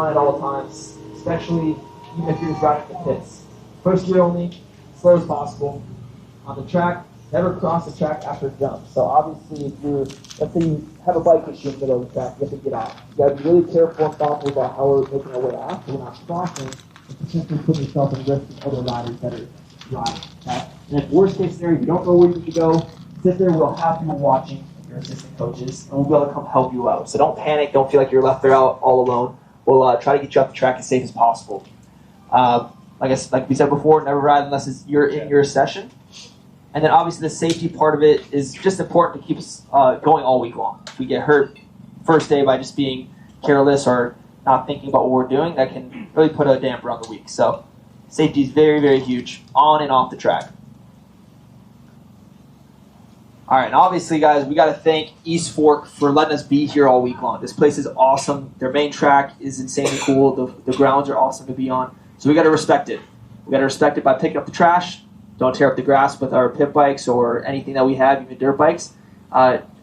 at all times, especially even if you're just riding the pits. First gear only, slow as possible. On the track, never cross the track after a jump. So obviously, if you're, let's say you have a bike issue in the middle of the track, you have to get off. You got to be really careful and thoughtful about how we're making our way off, so we're not crossing and potentially putting yourself in risk with other riders that are riding. Okay? And if worst case scenario, you don't know where you need to go, sit there. We'll have people watching, your assistant coaches, and we'll be able to come help you out. So don't panic. Don't feel like you're left there out all alone. We'll try to get you off the track as safe as possible. Like we said before, never ride unless you're in your session. And then obviously the safety part of it is just important to keep us going all week long. If we get hurt first day by just being careless or not thinking about what we're doing, that can really put a damper on the week. So safety is very, very huge on and off the track. All right, and obviously, guys, we got to thank East Fork for letting us be here all week long. This place is awesome. Their main track is insanely cool. The grounds are awesome to be on. So we got to respect it. We got to respect it by picking up the trash. Don't tear up the grass with our pit bikes or anything that we have, even dirt bikes.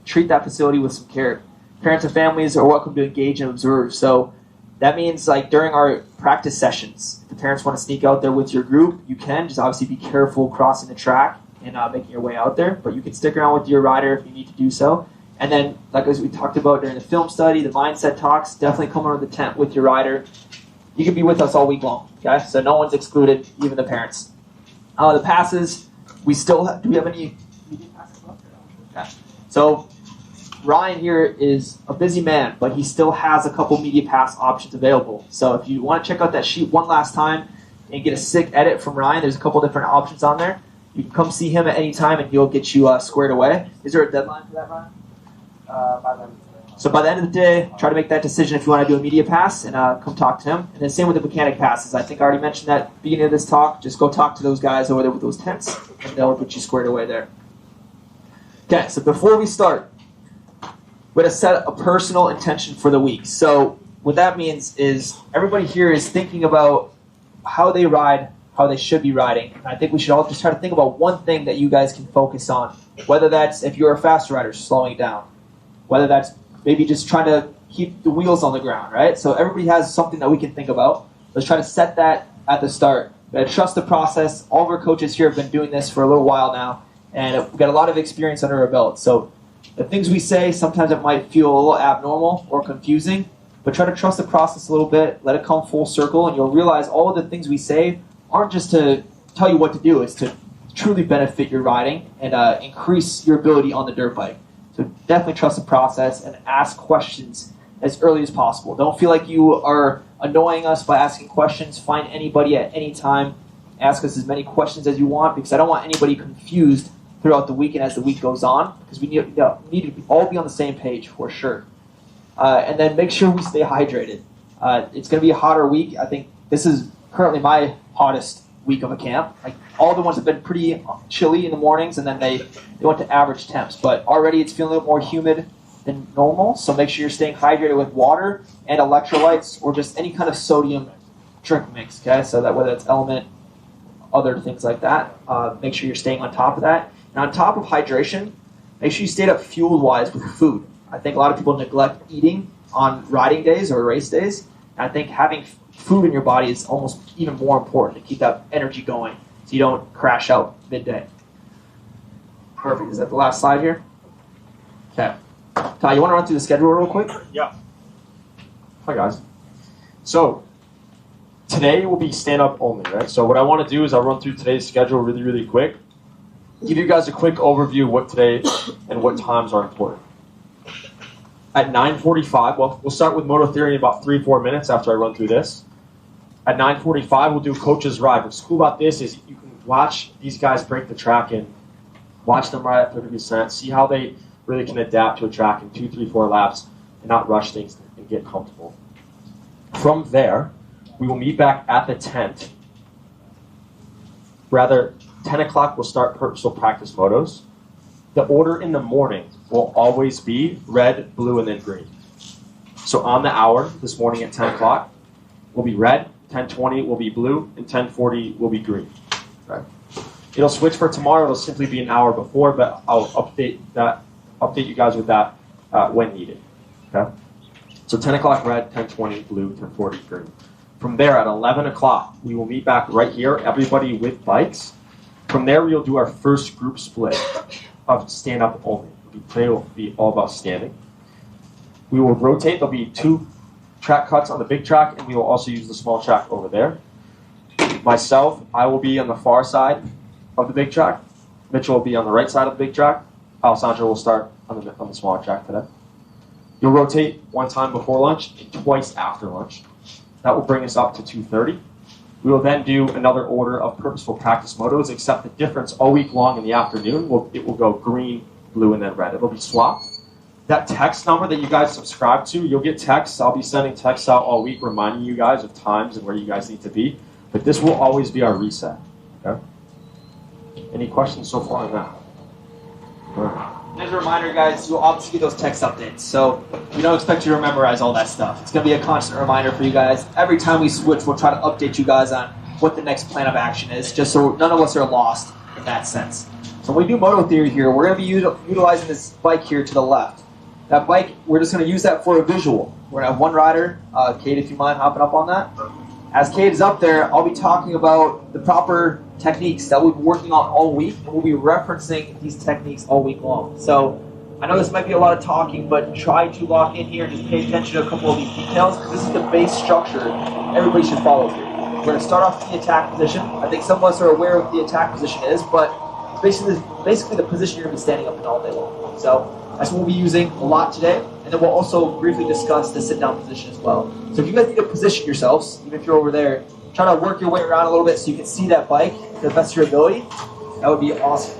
Treat that facility with some care. Parents and families are welcome to engage and observe. So that means, like, during our practice sessions, if the parents want to sneak out there with your group, you can. Just obviously be careful crossing the track and making your way out there, but you can stick around with your rider if you need to do so. And then, like as we talked about during the film study, the mindset talks, definitely come under the tent with your rider. You can be with us all week long, okay? So no one's excluded, even the parents. The passes, we still have, do we have any media passes left? Okay. So Ryan here is a busy man, but he still has a couple media pass options available. So if you want to check out that sheet one last time and get a sick edit from Ryan, there's a couple different options on there. You can come see him at any time, and he'll get you squared away. Is there a deadline for that, Ryan? So by the end of the day, try to make that decision if you want to do a media pass, and come talk to him. And then same with the mechanic passes. I think I already mentioned that at the beginning of this talk. Just go talk to those guys over there with those tents, and they'll get you squared away there. Okay, so before we start, we're going to set a personal intention for the week. So what that means is everybody here is thinking about how they ride, how they should be riding. And I think we should all just try to think about one thing that you guys can focus on, whether that's, if you're a fast rider, slowing down, whether that's maybe just trying to keep the wheels on the ground, right? So everybody has something that we can think about. Let's try to set that at the start. Trust the process. All of our coaches here have been doing this for a little while now, and we've got a lot of experience under our belt. So the things we say, sometimes it might feel a little abnormal or confusing, but try to trust the process a little bit, let it come full circle, and you'll realize all of the things we say aren't just to tell you what to do, it's to truly benefit your riding and increase your ability on the dirt bike. So definitely trust the process and ask questions as early as possible. Don't feel like you are annoying us by asking questions. Find anybody at any time. Ask us as many questions as you want, because I don't want anybody confused throughout the week and as the week goes on, because we need to all be on the same page for sure. And then make sure we stay hydrated. It's going to be a hotter week. I think this is currently my hottest week of a camp. Like, all the ones have been pretty chilly in the mornings, and then they went to average temps. But already it's feeling a little more humid than normal, so make sure you're staying hydrated with water and electrolytes or just any kind of sodium drink mix, okay? So that whether it's Element, other things like that, make sure you're staying on top of that. And on top of hydration, make sure you stay up fuel-wise with food. I think a lot of people neglect eating on riding days or race days. And I think having food in your body is almost even more important to keep that energy going so you don't crash out midday. Perfect. Is that the last slide here? Okay. Ty, you want to run through the schedule real quick? Yeah. Hi, guys. So, today will be stand-up only, right? So what I want to do is I'll run through today's schedule really, really quick. Give you guys a quick overview of what today and what times are important. At 9:45, well, we'll start with Moto Theory in about 3-4 minutes after I run through this. At 9:45, we'll do Coach's Ride. What's cool about this is you can watch these guys break the track and watch them ride at 30%, see how they really can adapt to a track in 2, 3, 4 laps and not rush things and get comfortable. From there, we will meet back at the tent. Rather, 10 o'clock we'll start personal practice motos. The order in the morning will always be red, blue, and then green. So on the hour this morning at 10 o'clock will be red, 10:20 will be blue, and 10:40 will be green. Okay. It'll switch for tomorrow. It'll simply be an hour before, but I'll update you guys with that when needed. Okay. So 10 o'clock red, 10:20 blue, 10:40 green. From there, at 11 o'clock, we will meet back right here, everybody with bikes. From there, we'll do our first group split of stand-up only. Today will be all about standing. We will rotate. There'll be 2 track cuts on the big track, and we will also use the small track over there. Myself, I will be on the far side of the big track. Mitchell will be on the right side of the big track. Alessandro will start on the smaller track today. You'll rotate 1 time before lunch and twice after lunch. That will bring us up to 2:30. We will then do another order of purposeful practice motos, except the difference all week long in the afternoon, it will go green, blue, and then red. It'll be swapped. That text number that you guys subscribe to, you'll get texts. I'll be sending texts out all week reminding you guys of times and where you guys need to be. But this will always be our reset. Okay? Any questions so far on that? All right. As a reminder, guys, you'll obviously get those text updates. So we don't expect you to memorize all that stuff. It's going to be a constant reminder for you guys. Every time we switch, we'll try to update you guys on what the next plan of action is, just so none of us are lost in that sense. So when we do Moto Theory here, we're going to be utilizing this bike here to the left. That bike, we're just going to use that for a visual. We're going to have one rider. Kate, if you mind hopping up on that. As Kate is up there, I'll be talking about the proper techniques that we've been working on all week, and we'll be referencing these techniques all week long. So I know this might be a lot of talking, but try to lock in here and just pay attention to a couple of these details, because this is the base structure everybody should follow here. We're going to start off with the attack position. I think some of us are aware of what the attack position is, but it's basically the position you're going to be standing up in all day long. So that's what we'll be using a lot today, and then we'll also briefly discuss the sit-down position as well. So if you guys need to position yourselves, even if you're over there, try to work your way around a little bit so you can see that bike to the best of your ability. That would be awesome.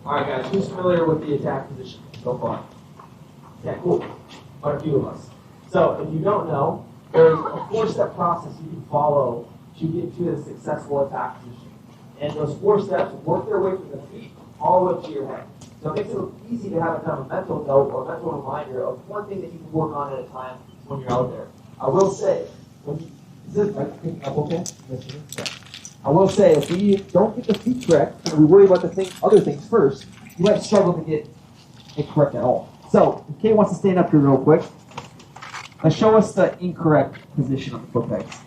Alright guys, who's familiar with the attack position so far? Yeah, cool. Quite a few of us. So if you don't know, there's a 4-step process you can follow to get to a successful attack position. And those 4 steps work their way from the feet all the way up to your head. So it makes it easy to have a kind of a mental note or mental reminder of one thing that you can work on at a time when you're out there. I will say, I will say, if we don't get the feet correct and we worry about the other things first, you might struggle to get it correct at all. So, if Kate wants to stand up here real quick, show us the incorrect position of the foot pegs.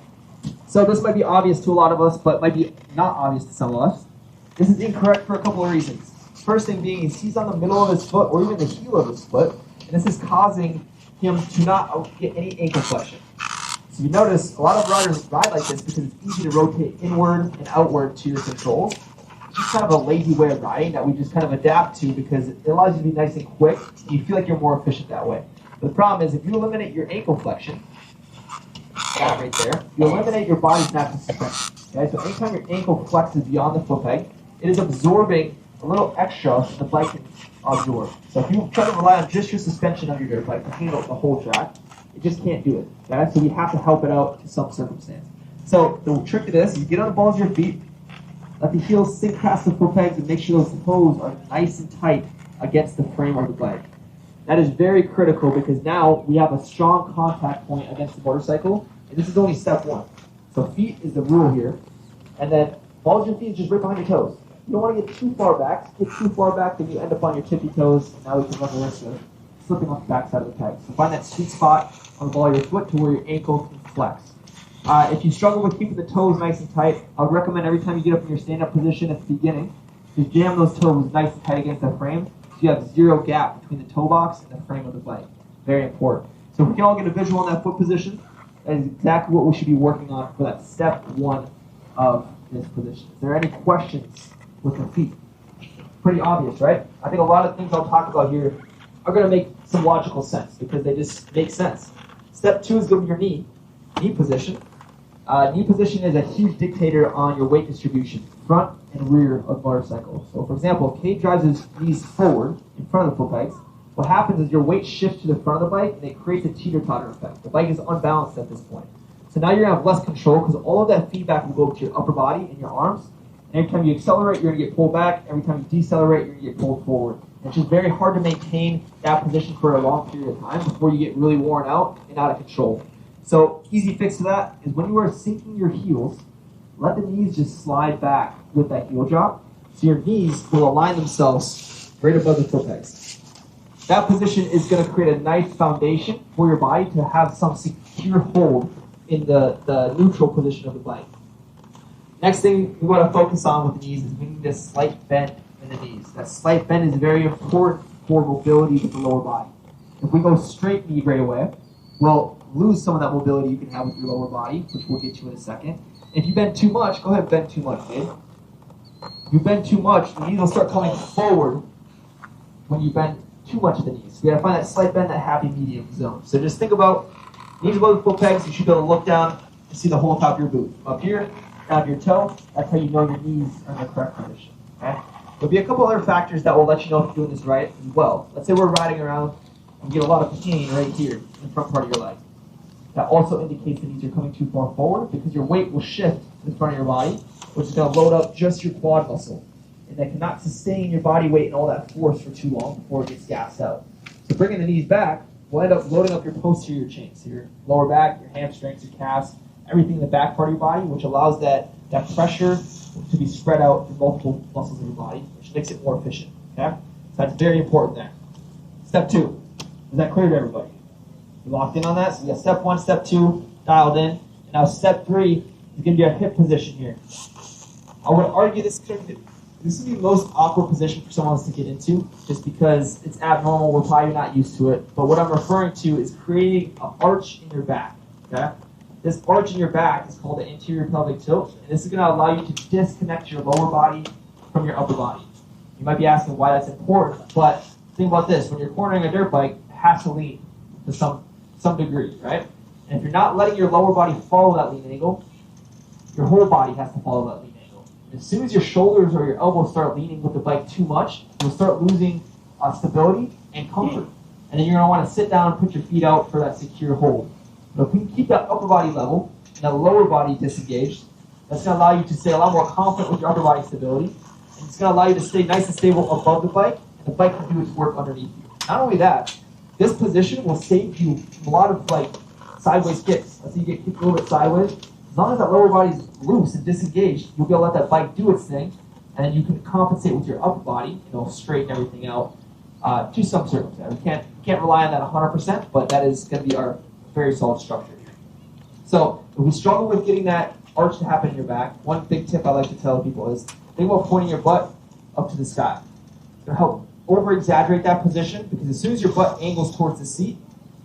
So this might be obvious to a lot of us, but might be not obvious to some of us. This is incorrect for a couple of reasons. First thing being is he's on the middle of his foot, or even the heel of his foot, and this is causing him to not get any ankle flexion. So you notice a lot of riders ride like this because it's easy to rotate inward and outward to your controls. It's just kind of a lazy way of riding that we just kind of adapt to because it allows you to be nice and quick, and you feel like you're more efficient that way. But the problem is if you eliminate your ankle flexion, that right there, you eliminate your body's natural suspension. Okay? So anytime your ankle flexes beyond the foot peg, it is absorbing a little extra that the bike can absorb. So if you try to rely on just your suspension of your dirt bike to handle the whole track, it just can't do it. Okay? So we have to help it out to some circumstance. So the trick to this is you get on the balls of your feet, let the heels sink past the foot pegs, and make sure those toes are nice and tight against the frame of the bike. That is very critical because now we have a strong contact point against the motorcycle, and this is only step 1. So feet is the rule here, and then balls of your feet is just right behind your toes. You don't want to get too far back. Get too far back, then you end up on your tippy toes, and now we can run the risk of slipping off the backside of the peg. So find that sweet spot on the ball of your foot to where your ankle can flex. If you struggle with keeping the toes nice and tight, I would recommend every time you get up in your stand-up position at the beginning, just jam those toes nice and tight against the frame so you have 0 gap between the toe box and the frame of the bike. Very important. So if we can all get a visual on that foot position, that is exactly what we should be working on for that step 1 of this position. Is there any questions with the feet? Pretty obvious, right? I think a lot of things I'll talk about here are going to make some logical sense because they just make sense. Step 2 is going to be your knee position. Knee position is a huge dictator on your weight distribution, front and rear of motorcycles. So for example, if Kate drives his knees forward in front of the foot pegs, what happens is your weight shifts to the front of the bike and it creates a teeter-totter effect. The bike is unbalanced at this point. So now you're going to have less control because all of that feedback will go to your upper body and your arms. And every time you accelerate, you're going to get pulled back. Every time you decelerate, you're going to get pulled forward. It's just very hard to maintain that position for a long period of time before you get really worn out and out of control. So easy fix to that is when you are sinking your heels, let the knees just slide back with that heel drop. So your knees will align themselves right above the foot pegs. That position is going to create a nice foundation for your body to have some secure hold in the neutral position of the bike. Next thing we want to focus on with the knees is we need a slight bend in the knees. That slight bend is very important for mobility with the lower body. If we go straight knee right away, we'll lose some of that mobility you can have with your lower body, which we'll get to in a second. If you bend too much, go ahead and bend too much, babe. If you bend too much, the knees will start coming forward when you bend too much of the knees. So you gotta find that slight bend, that happy medium zone. So just think about knees above the foot pegs. You should be able to look down and see the whole top of your boot. Up here, down to your toe, that's how you know your knees are in the correct position. Okay? There'll be a couple other factors that will let you know if you're doing this right as well. Let's say we're riding around and you get a lot of pain right here in the front part of your leg. That also indicates the knees are coming too far forward because your weight will shift to the front of your body, which is going to load up just your quad muscle. And that cannot sustain your body weight and all that force for too long before it gets gassed out. So bringing the knees back will end up loading up your posterior chains, so your lower back, your hamstrings, your calves, everything in the back part of your body, which allows that pressure to be spread out through multiple muscles of your body, which makes it more efficient. Okay? So that's very important there. Step 2. Is that clear to everybody? You locked in on that? So we got step 1, step 2 dialed in. And now step 3 is going to be our hip position here. I would argue this is the most awkward position for someone else to get into, just because it's abnormal. We're probably not used to it. But what I'm referring to is creating an arch in your back. Okay? This arch in your back is called the anterior pelvic tilt, and this is going to allow you to disconnect your lower body from your upper body. You might be asking why that's important, but think about this. When you're cornering a dirt bike, it has to lean to some degree, right? And if you're not letting your lower body follow that lean angle, your whole body has to follow that lean angle. And as soon as your shoulders or your elbows start leaning with the bike too much, you'll start losing stability and comfort. And then you're going to want to sit down and put your feet out for that secure hold. But if we can keep that upper body level and that lower body disengaged, that's going to allow you to stay a lot more confident with your upper body stability. And it's going to allow you to stay nice and stable above the bike, and the bike can do its work underneath you. Not only that, this position will save you a lot of sideways kicks. Let's say you get kicked a little bit sideways. As long as that lower body's loose and disengaged, you'll be able to let that bike do its thing, and then you can compensate with your upper body, and it'll straighten everything out to some circumstance. We can't rely on that 100%, but that is going to be our very solid structure here. So if we struggle with getting that arch to happen in your back, one big tip I like to tell people is think about pointing your butt up to the sky. It's going to help over-exaggerate that position, because as soon as your butt angles towards the seat,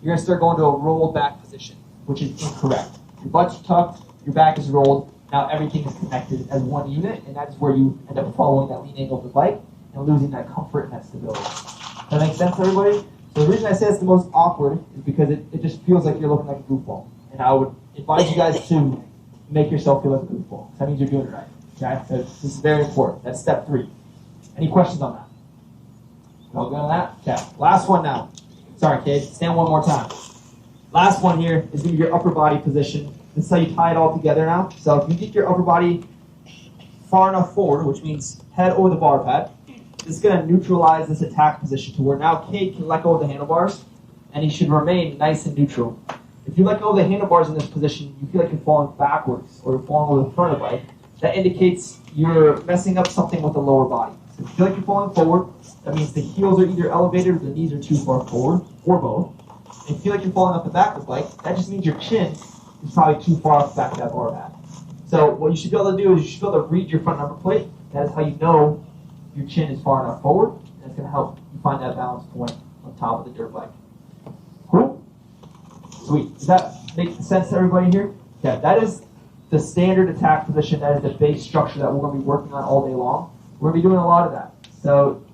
you're going to start going to a rolled back position, which is incorrect. Your butt's tucked, your back is rolled, now everything is connected as one unit, and that's where you end up following that lean angle of the bike and losing that comfort and that stability. Does that make sense, everybody? So the reason I say it's the most awkward is because it just feels like you're looking like a goofball. And I would advise you guys to make yourself feel like a goofball. That means you're doing it right. Okay? So this is very important. That's step 3. Any questions on that? All good on that? Okay. Last one now. Sorry, Kate. Stand one more time. Last one here is going to be your upper body position. This is how you tie it all together now. So if you get your upper body far enough forward, which means head over the bar pad, this is going to neutralize this attack position to where now Cade can let go of the handlebars, and he should remain nice and neutral. If you let go of the handlebars in this position, you feel like you're falling backwards or you're falling over the front of the bike. That indicates you're messing up something with the lower body. So if you feel like you're falling forward, that means the heels are either elevated or the knees are too far forward, or both. And if you feel like you're falling off the back of the bike, that just means your chin is probably too far off the back of that bar pad. So what you should be able to do is you should be able to read your front number plate. That is how you know your chin is far enough forward, and it's going to help you find that balance point on top of the dirt bike. Cool? Sweet. Does that make sense to everybody here? Okay, that is the standard attack position. That is the base structure that we're going to be working on all day long. We're going to be doing a lot of that. So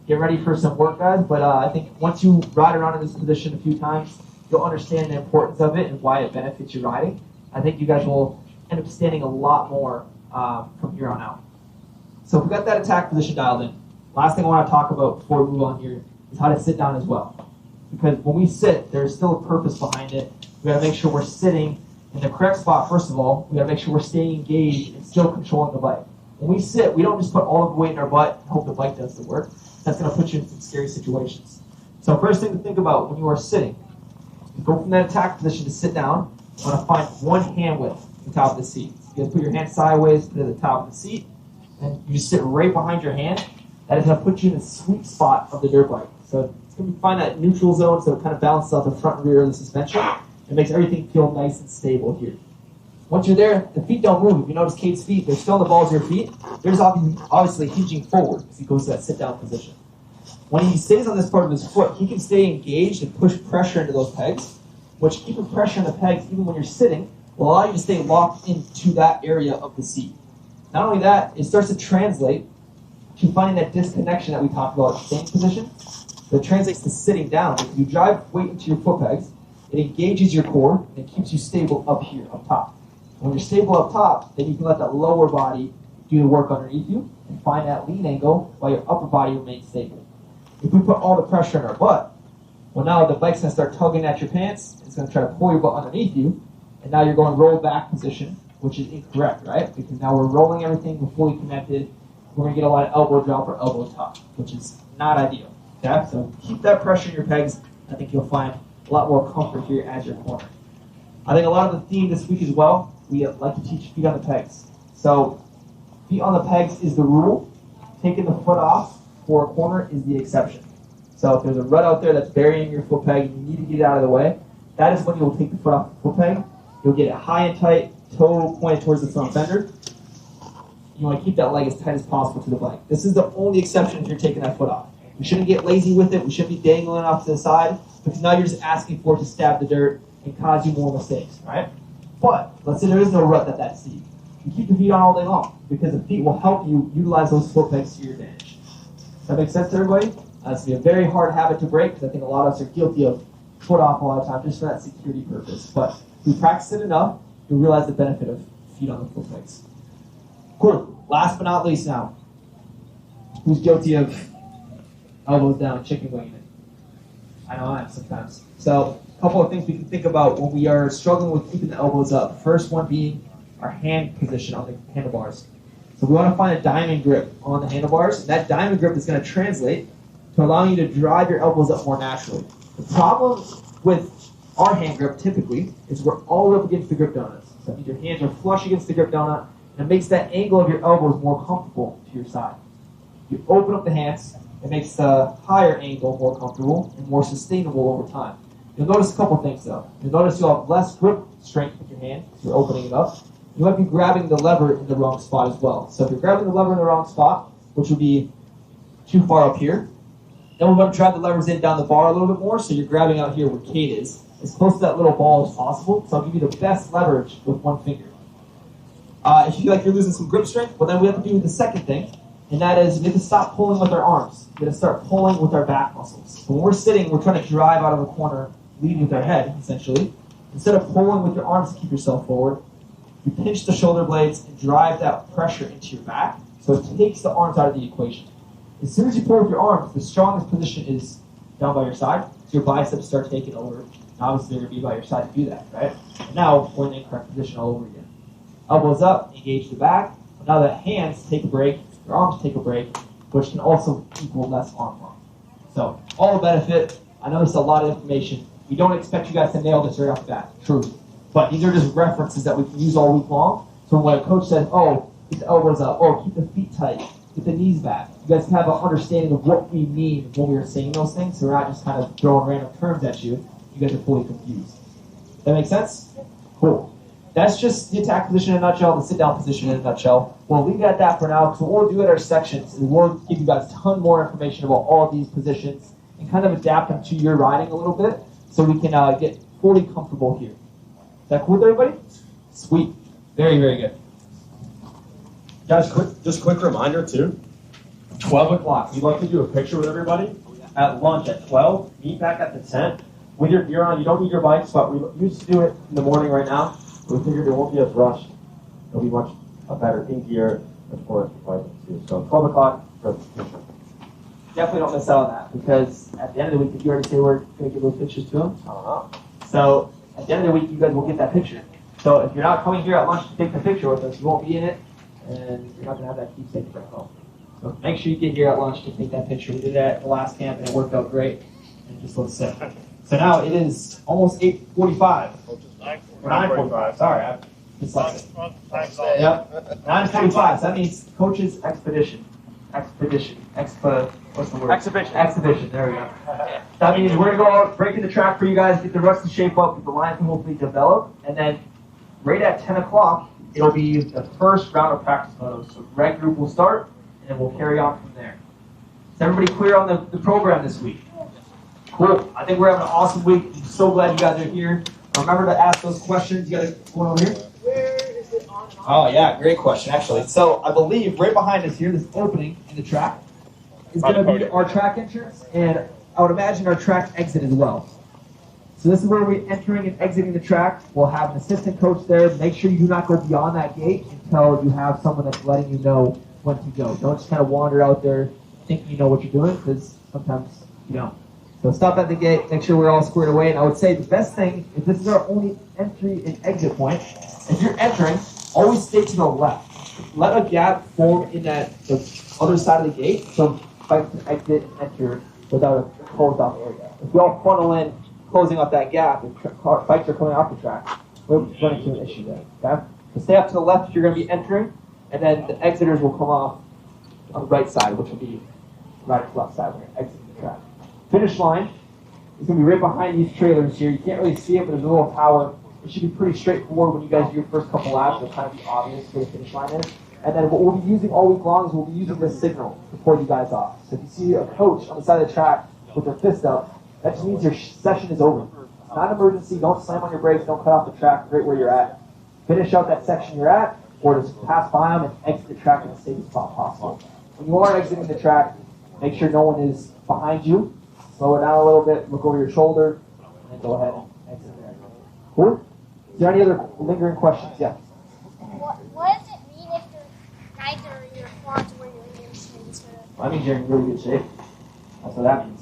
get ready for some work, guys. But I think once you ride around in this position a few times, you'll understand the importance of it and why it benefits your riding. I think you guys will end up standing a lot more from here on out. So if we got that attack position dialed in, last thing I want to talk about before we move on here is how to sit down as well. Because when we sit, there's still a purpose behind it. We got to make sure we're sitting in the correct spot, first of all. We got to make sure we're staying engaged and still controlling the bike. When we sit, we don't just put all of the weight in our butt and hope the bike does the work. That's going to put you in some scary situations. So first thing to think about when you are sitting, you go from that attack position to sit down. You want to find one hand width at the top of the seat. You put your hand sideways, put it at the top of the seat, and you just sit right behind your hand. That is going to put you in the sweet spot of the dirt bike. So it's going to find that neutral zone, so it kind of balances out the front and rear of the suspension. It makes everything feel nice and stable here. Once you're there, the feet don't move. If you notice Kate's feet, they're still on the balls of your feet. They're just obviously hinging forward as he goes to that sit-down position. When he stays on this part of his foot, he can stay engaged and push pressure into those pegs, which keeping pressure in the pegs, even when you're sitting, will allow you to stay locked into that area of the seat. Not only that, it starts to translate to finding that disconnection that we talked about at the same position. That translates to sitting down. If you drive weight into your foot pegs, it engages your core and it keeps you stable up here, up top. When you're stable up top, then you can let that lower body do the work underneath you and find that lean angle while your upper body remains stable. If we put all the pressure in our butt, well, now the bike's going to start tugging at your pants. It's going to try to pull your butt underneath you, and now you're going roll back position, which is incorrect, right? Because now we're rolling everything, we're fully connected. We're going to get a lot of elbow drop or elbow tuck, which is not ideal. Okay? So keep that pressure in your pegs. I think you'll find a lot more comfort here as your corner. I think a lot of the theme this week as well, we like to teach feet on the pegs. So feet on the pegs is the rule. Taking the foot off for a corner is the exception. So if there's a rut out there that's burying your foot peg and you need to get it out of the way, that is when you'll take the foot off the foot peg. You'll get it high and tight, toe pointed towards the front fender. You want to keep that leg as tight as possible to the bike. This is the only exception if you're taking that foot off. We shouldn't get lazy with it. We shouldn't be dangling off to the side, because now you're just asking for it to stab the dirt and cause you more mistakes, right? But let's say there is no rut at that seat. You keep the feet on all day long, because the feet will help you utilize those foot pegs to your advantage. Does that make sense to everybody? It's going to be a very hard habit to break, because I think a lot of us are guilty of foot off a lot of times just for that security purpose. But if we practice it enough, you'll realize the benefit of feet on the foot pegs. Cool. Last but not least now, who's guilty of elbows down, chicken winging it? I know I am sometimes. So a couple of things we can think about when we are struggling with keeping the elbows up. First one being our hand position on the handlebars. So we want to find a diamond grip on the handlebars. And that diamond grip is going to translate to allowing you to drive your elbows up more naturally. The problem with our hand grip typically is we're all up against the grip donuts. So that means your hands are flush against the grip donut, and it makes that angle of your elbows more comfortable to your side. You open up the hands, it makes the higher angle more comfortable and more sustainable over time. You'll notice a couple things though. You'll notice you'll have less grip strength with your hand because you're opening it up. You might be grabbing the lever in the wrong spot as well. So if you're grabbing the lever in the wrong spot, which would be too far up here, then we want to drive the levers in down the bar a little bit more, so you're grabbing out here where Kate is, as close to that little ball as possible. So I'll give you the best leverage with one finger. If you feel like you're losing some grip strength, well then we have to do the second thing, and that is we have to stop pulling with our arms. We have to start pulling with our back muscles. So when we're sitting, we're trying to drive out of the corner, leading with our head, essentially. Instead of pulling with your arms to keep yourself forward, you pinch the shoulder blades and drive that pressure into your back, so it takes the arms out of the equation. As soon as you pull with your arms, the strongest position is down by your side, so your biceps start taking over. Obviously, they're going to be by your side to do that, right? And now we're in the incorrect position all over again. Elbows up, engage the back. Now that hands take a break, your arms take a break, which can also equal less arm lock. So, all the benefit. I know this is a lot of information. We don't expect you guys to nail this right off the bat, true. But these are just references that we can use all week long. So when a coach says, oh, keep the elbows up, oh, keep the feet tight, get the knees back, you guys can have an understanding of what we mean when we are saying those things, so we're not just kind of throwing random terms at you. You guys are fully confused. That make sense? Cool. That's just the attack position in a nutshell, the sit-down position in a nutshell. We'll leave it at that for now, because what we'll do at our sections is we'll give you guys a ton more information about all of these positions and kind of adapt them to your riding a little bit so we can get fully comfortable here. Is that cool with everybody? Sweet. Very, very good. Guys, quick reminder too. 12 o'clock. We'd like to do a picture with everybody at lunch at 12. Meet back at the tent with your gear on. You don't need your bikes, but we used to do it in the morning right now. We figured it won't be as rushed. It'll be much better in gear, of course, too. So 12 o'clock for the picture. Definitely don't miss out on that, because at the end of the week, if you already say we're going to give those pictures to them, so at the end of the week, you guys will get that picture. So if you're not coming here at lunch to take the picture with us, you won't be in it, and you're not going to have that keepsake back home. So make sure you get here at lunch to take that picture. We did that at the last camp, and it worked out great. And it just looks sick. So now it is almost 8:45. Or 9:45. Sorry, I'm dyslexic. Yep, 9:45. So that means coach's expedition. What's the word? Exhibition. There we go. That means we're gonna go out, breaking the track for you guys, get the rest of the shape up, get the line can hopefully develop, and then right at 10 o'clock, it'll be the first round of practice motos. So red group will start, and then we'll carry on from there. Is everybody clear on the program this week? Cool. I think we're having an awesome week. I'm so glad you guys are here. Remember to ask those questions. You guys going over here? Where is it on? Oh yeah, great question actually. So I believe right behind us here, this opening in the track is going to be our track entrance, and I would imagine our track exit as well. So this is where we're entering and exiting the track. We'll have an assistant coach there. Make sure you do not go beyond that gate until you have someone that's letting you know when to go. Don't just kind of wander out there thinking you know what you're doing, because sometimes you don't. So stop at the gate, make sure we're all squared away, and I would say the best thing, if this is our only entry and exit point, if you're entering, always stay to the left. Let a gap form in the other side of the gate, so bikes can exit and enter without a closed off area. If we all funnel in, closing up that gap, and bikes are coming off the track, we're running into an issue there. Okay? So stay up to the left if you're going to be entering, and then the exiters will come off on the right side, which will be right to left side when you're exiting the track. Finish line is going to be right behind these trailers here. You can't really see it, but there's a little tower. It should be pretty straightforward when you guys do your first couple laps. It'll kind of be obvious where the finish line is. And then what we'll be using all week long is we'll be using this signal to pull you guys off. So if you see a coach on the side of the track with their fist up, that just means your session is over. It's not an emergency. Don't slam on your brakes. Don't cut off the track right where you're at. Finish out that section you're at, or just pass by them and exit the track in the safest spot possible. When you are exiting the track, make sure no one is behind you. Slow it down a little bit, look over your shoulder, and then go ahead and exit there. Cool? Is there any other lingering questions? Yeah? What does it mean if your guides or your quads where your ears sort of? Well, that means you're in really good shape. That's what that means.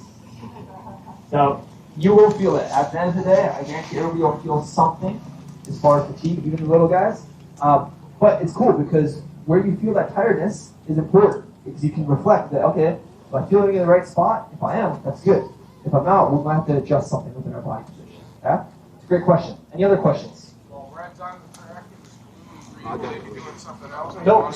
So, you will feel it. At the end of the day, I guarantee everybody will feel something as far as fatigue, even the little guys. But it's cool because where you feel that tiredness is important, because you can reflect that, okay, if I'm feeling in the right spot, if I am, that's good. If I'm not, we might have to adjust something within our body position. Okay? It's a great question. Any other questions? Well, we're at time to practice. Are you doing something else? No.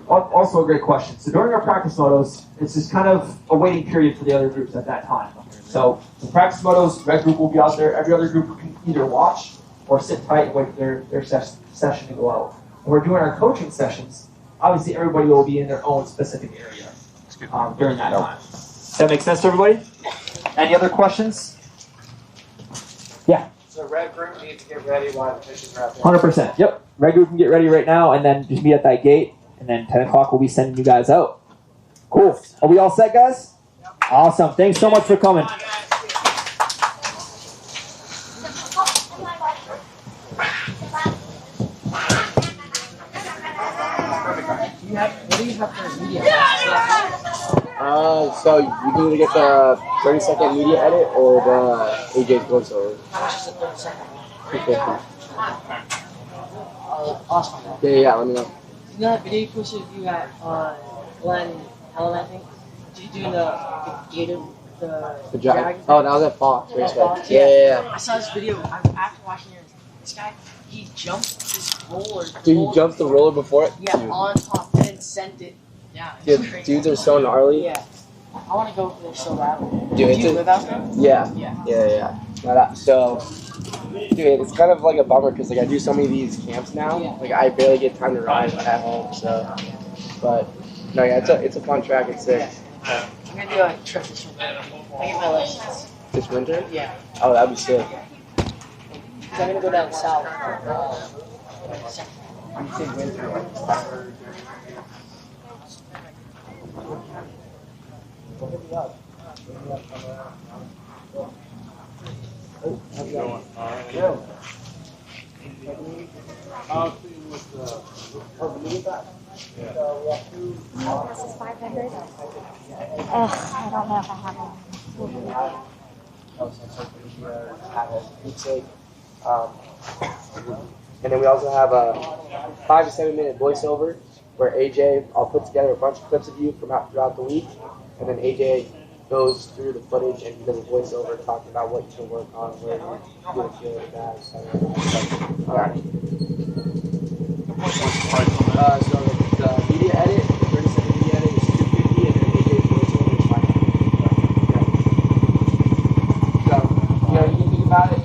Also a great question. So during our practice motos, it's just kind of a waiting period for the other groups at that time. So the practice motos, red group will be out there. Every other group can either watch or sit tight and wait for their session to go out. When we're doing our coaching sessions, obviously everybody will be in their own specific area during that time. Does that make sense to everybody? Any other questions? Yeah. So red group needs to get ready while the fish is wrapped up. 100%. Yep. Red group can get ready right now, and then just meet at that gate, and then 10 o'clock we'll be sending you guys out. Cool. Are we all set, guys? Yep. Awesome. Thanks so much for coming. What do you have for media? So you can either get the 30-second media edit or the AJ's voiceover. How much is the 30 second? $250. Awesome. Yeah, let me know. You know that video you posted of you at Glen Helen, I think? Did you do the gator, the dragon? Oh, that was at Fox. Oh, Fox? Yeah. I saw this video after watching yours. This guy, he jumped this roller. Dude, he jumps the roller before it? Yeah, Dude. on top and then sent it. Yeah, it's Dude, crazy. dudes are so gnarly. Yeah. I want to go for this so badly. Dude, Do it's you live out there? Yeah. Yeah. So, dude, it's kind of like a bummer because like I do so many of these camps now. Yeah. Like I barely get time to ride at home. So, but no, yeah, it's a fun track. It's sick. I'm gonna do a trip this winter. I get my license. This winter? Yeah. Oh, that'd be sick. Cause I'm gonna go down south. You say winter? This is 500. Ugh, I don't know if I have one. It's like, and then we also have a 5 to 7 minute voiceover, where AJ, I'll put together a bunch of clips of you from throughout the week, and then AJ goes through the footage and he does a voiceover talking about what you can work on, where you're doing good, bad, etc. So the media edit, the 30-second media edit is $250, and then AJ's voiceover is $500. So, you know, you can think about it.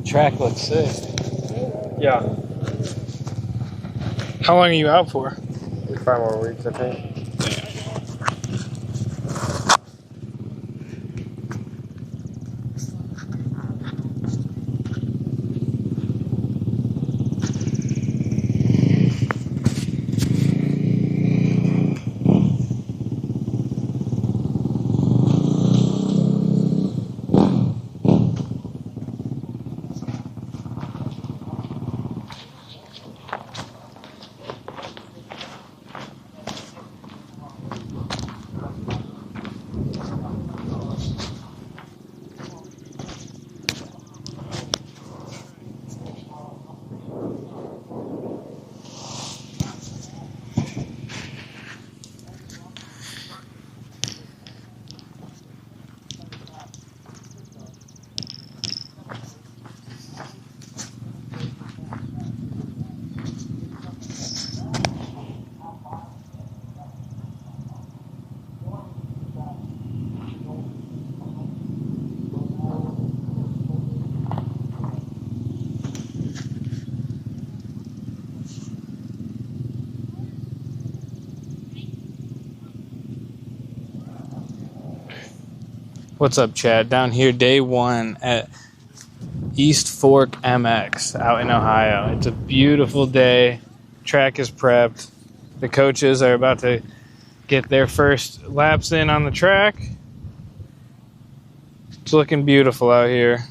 Track looks sick. Yeah. How long are you out for? 5 more weeks, I think. What's up, Chad? Down here, day 1 at East Fork MX out in Ohio. It's a beautiful day. Track is prepped. The coaches are about to get their first laps in on the track. It's looking beautiful out here.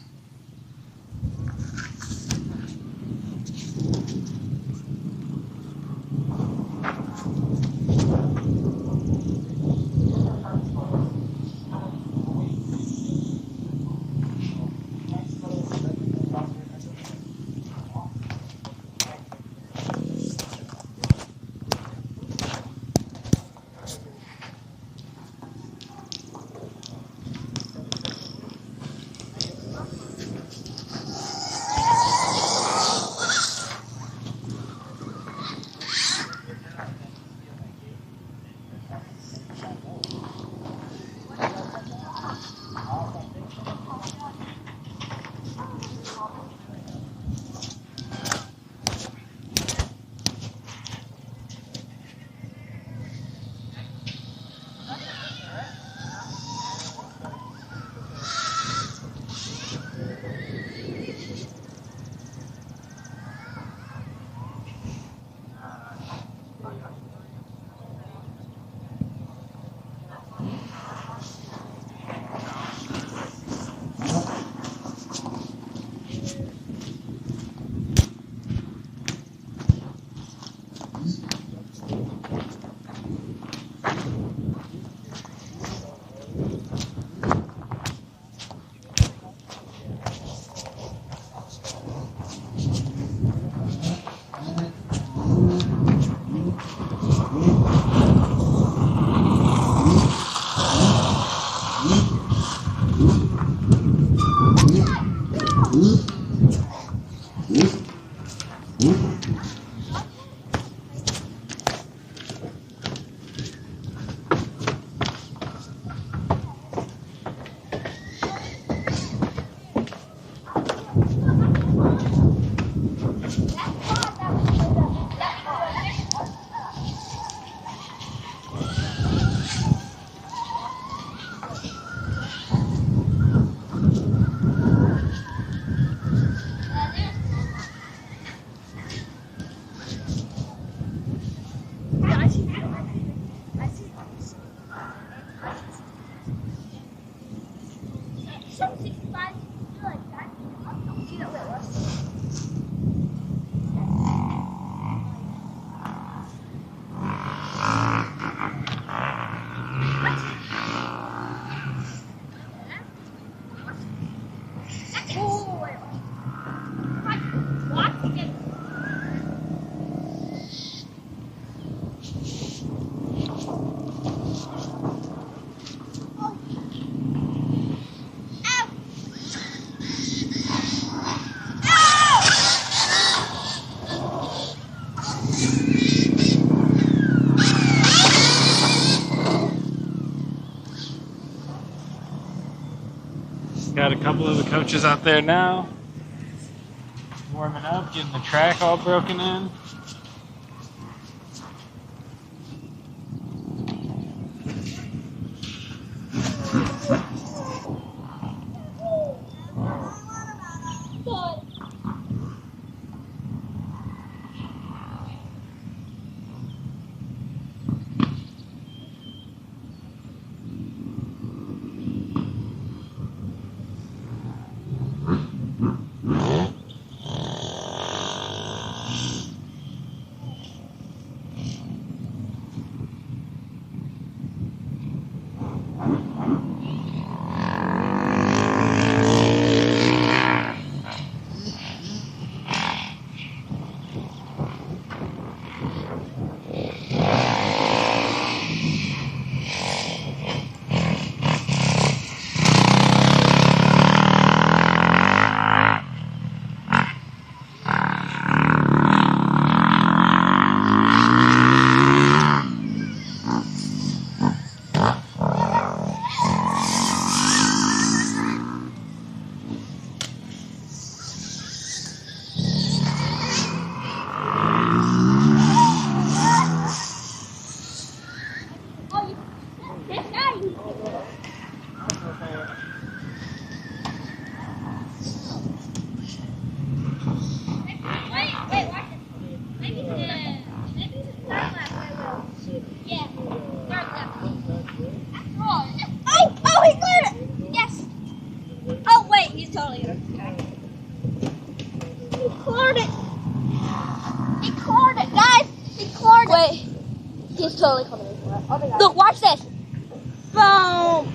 Got a couple of the coaches out there now, warming up, getting the track all broken in. He's totally coming in for it. Look, watch this. Boom!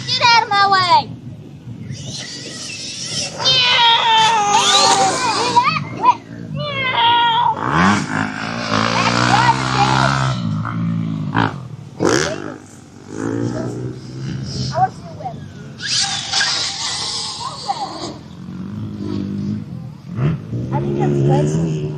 Get out of my way! I think that's good.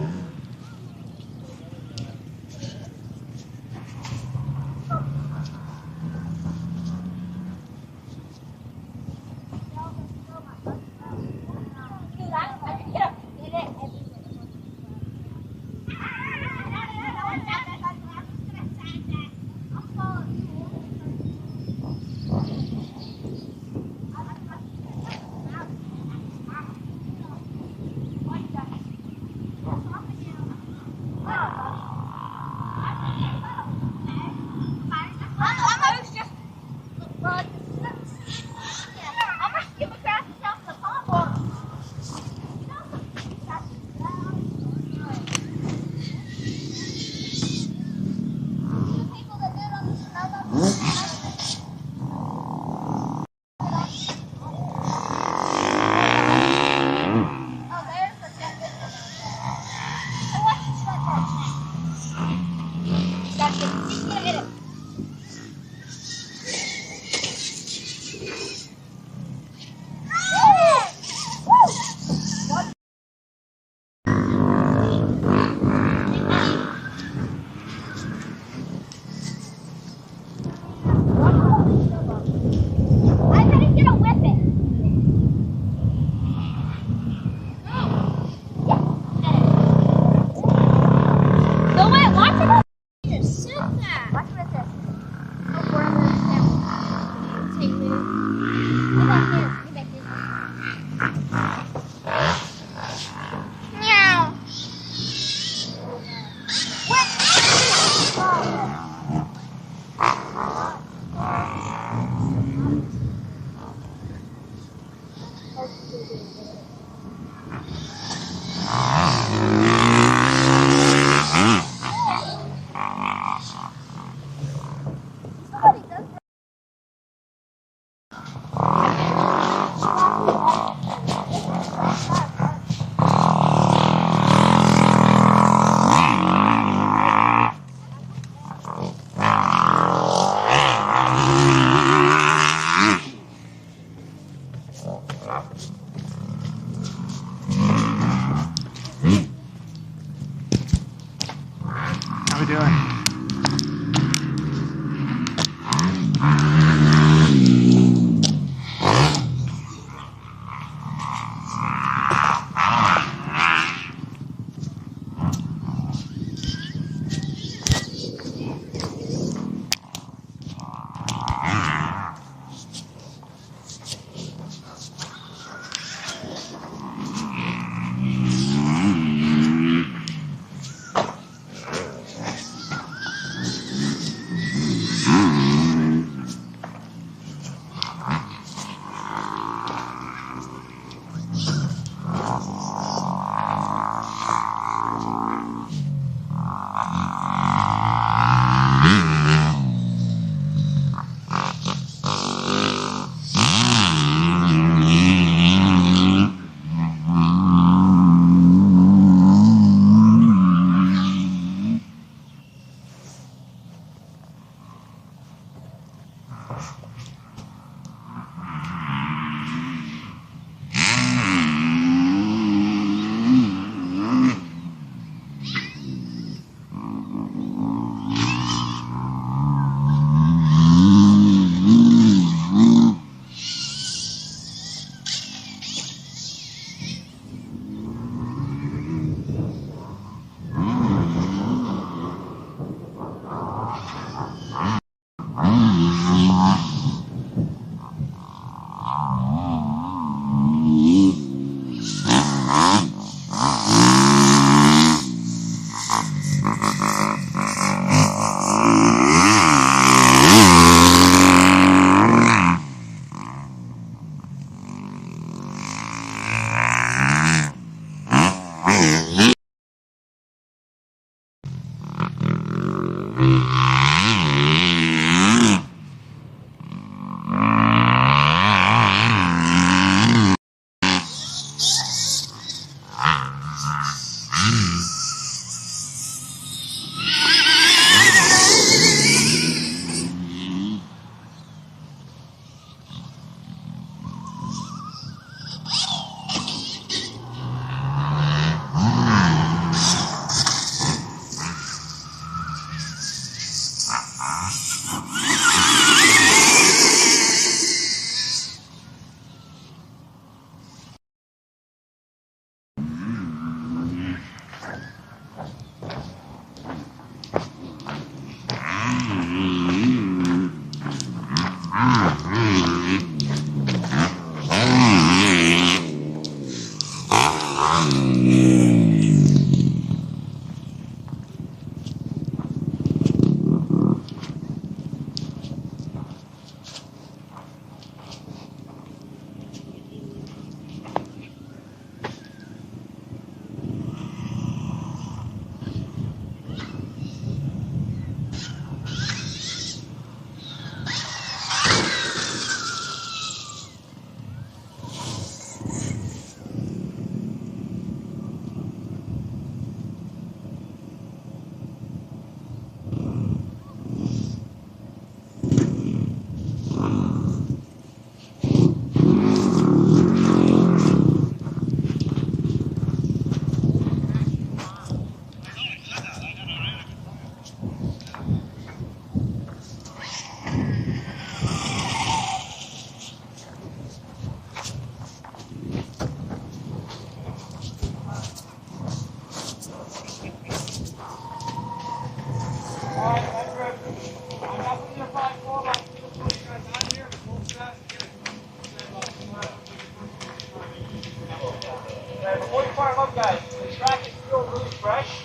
Before you fire them up, guys, the track is still really fresh.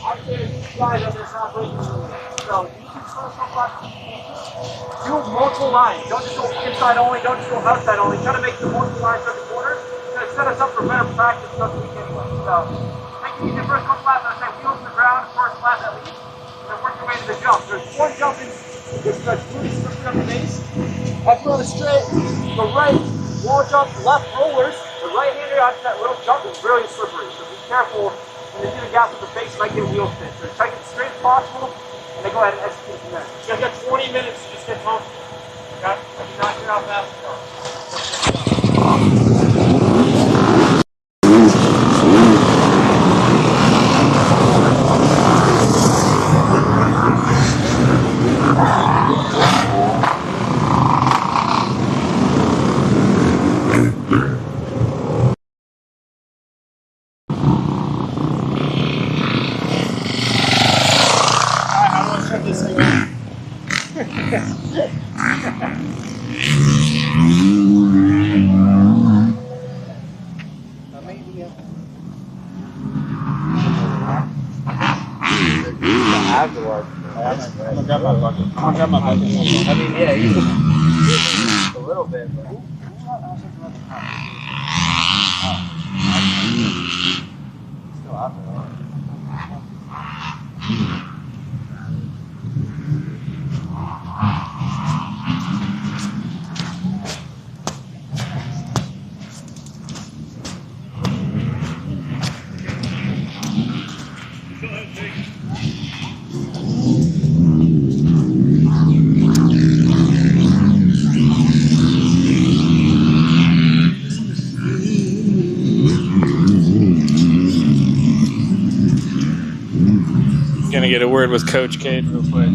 I'd say these guys are just not breaking through. So you can do multiple lines. Don't just go inside only, don't just go outside only. Try to make the multiple lines every quarter. It's going to set us up for better practice throughout the week anyway. So make it easy first couple laps. I say wheels to the ground, first lap at least. And then work your way to the jump. There's one jump in this stretch really slippery on the base. As you're on the straight, the right wall jump, left rollers. The right-hander onto that little jump is really slippery, so be careful when you do the gap with the face, you might get wheel spin. So try to get as straight as possible, and then go ahead and execute from there. You guys got 20 minutes to just get comfortable. Okay? I do not care how fast you are. Afterwards. I'm gonna grab my bucket. I mean, yeah, you can a little bit, but. Still out there. Gonna get a word with Coach Cade real quick.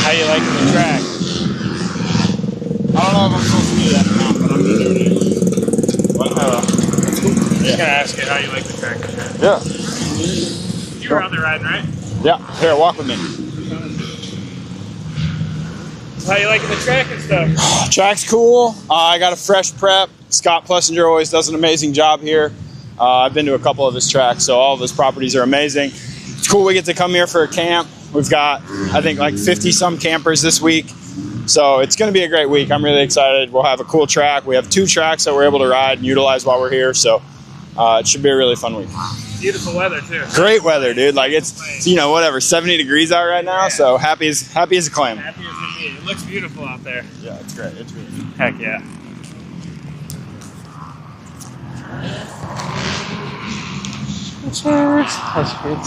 How you liking the track? I don't know if I'm supposed to do that or not, but I'm gonna do it. What? I'm just gonna ask you how you like the track. Yeah. You were out there riding, right? Yeah. Here, walk with me. How you liking the track and stuff? Track's cool. I got a fresh prep. Scott Plessinger always does an amazing job here. I've been to a couple of his tracks, so all of his properties are amazing. It's cool we get to come here for a camp. We've got, I think, like 50-some campers this week. So it's going to be a great week. I'm really excited. We'll have a cool track. We have 2 tracks that we're able to ride and utilize while we're here. So it should be a really fun week. Beautiful weather too. Great weather, dude. Like it's, whatever, 70 degrees out right now. So happy as a clam. Happy as can be. It looks beautiful out there. Yeah, it's great. It's really good. Heck yeah. That's good.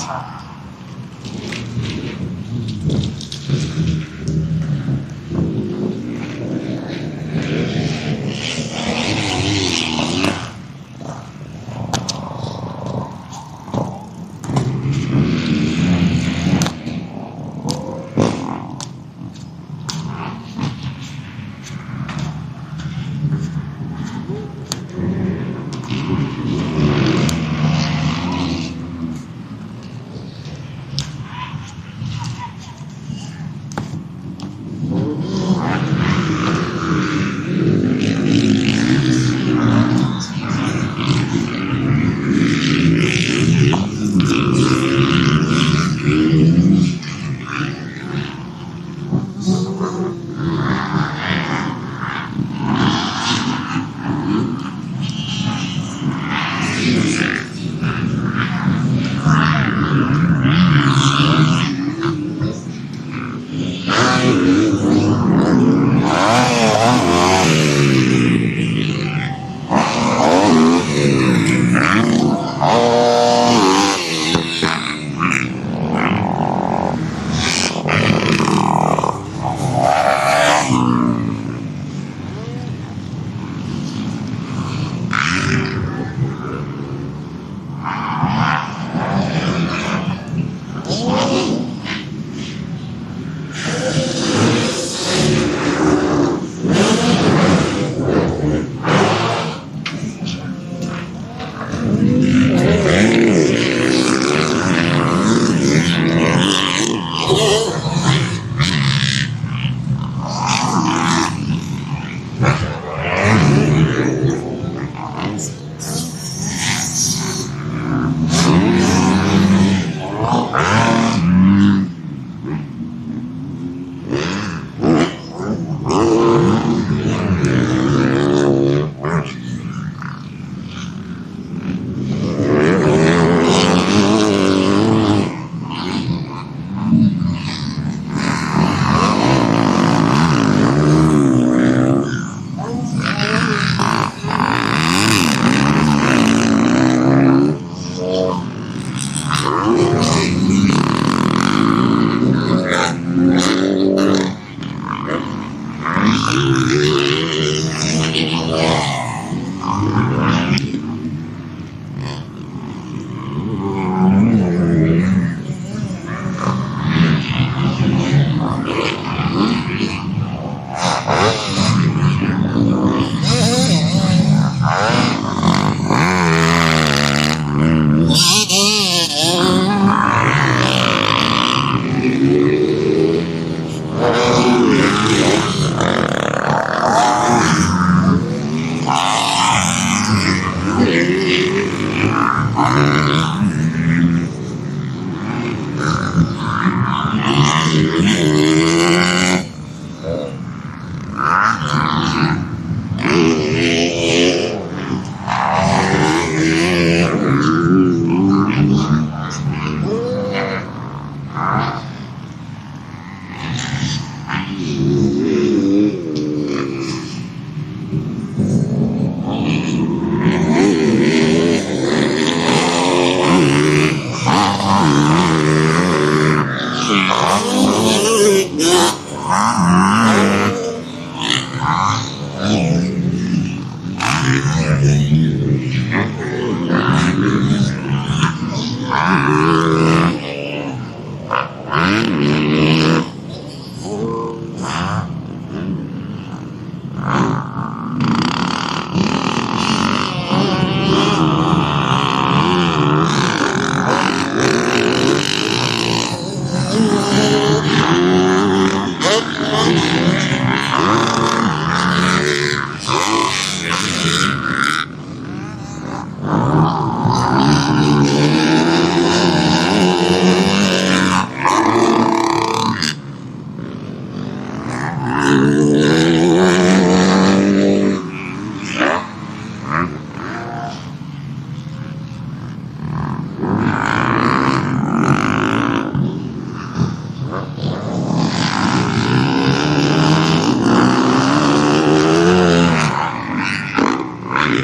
We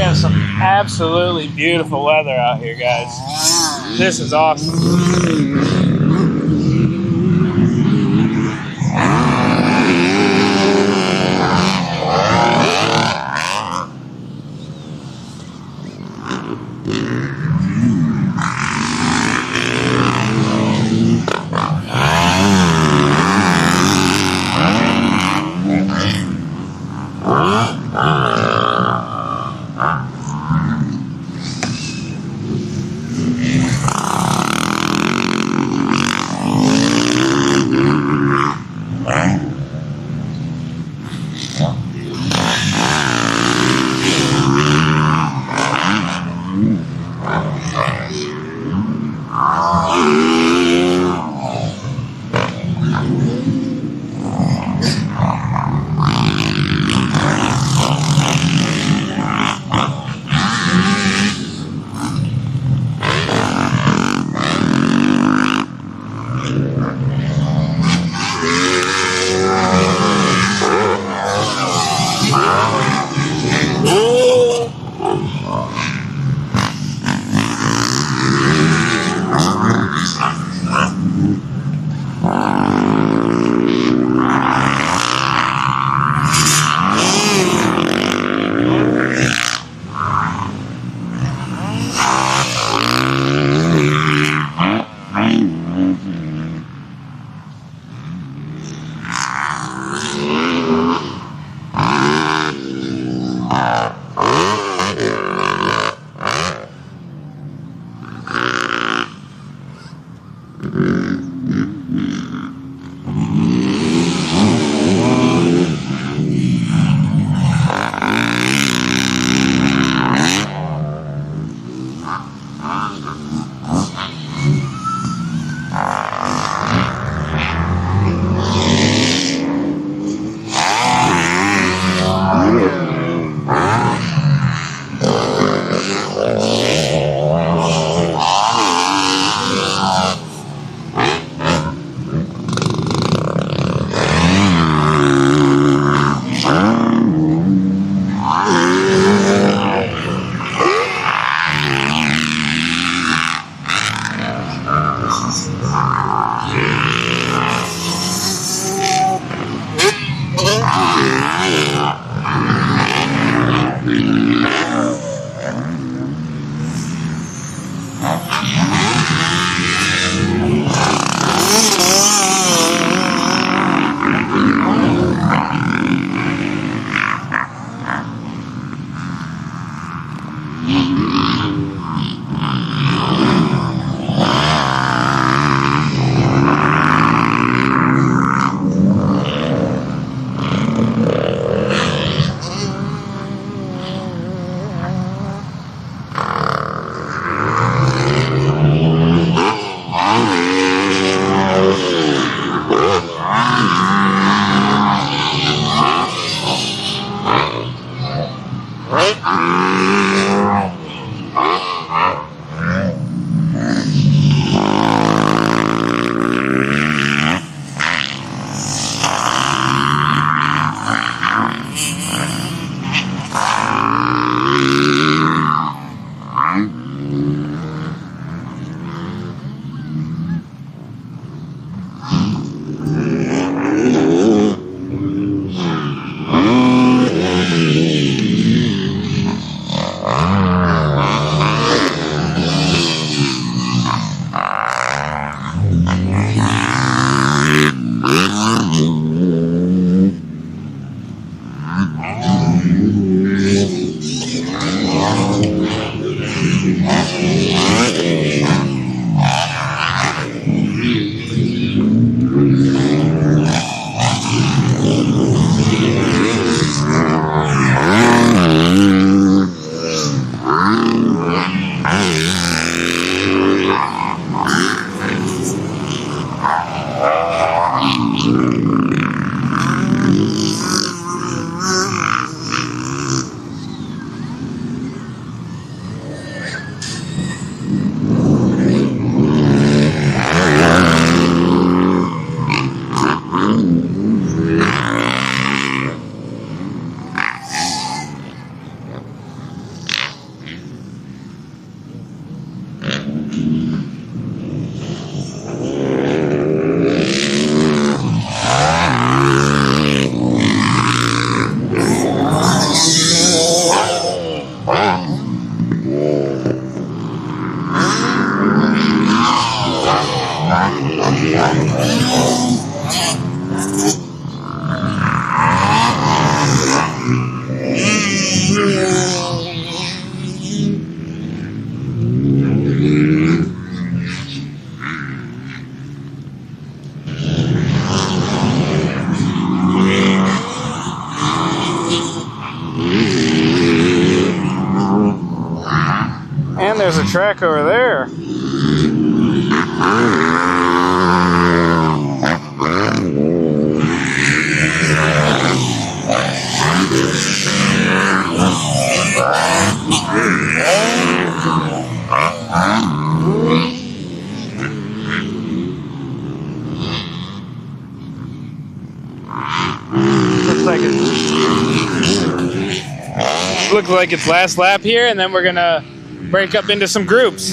have some absolutely beautiful weather out here, guys. This is awesome. And there's a track over there. Looks like it's last lap here, and then we're gonna break up into some groups.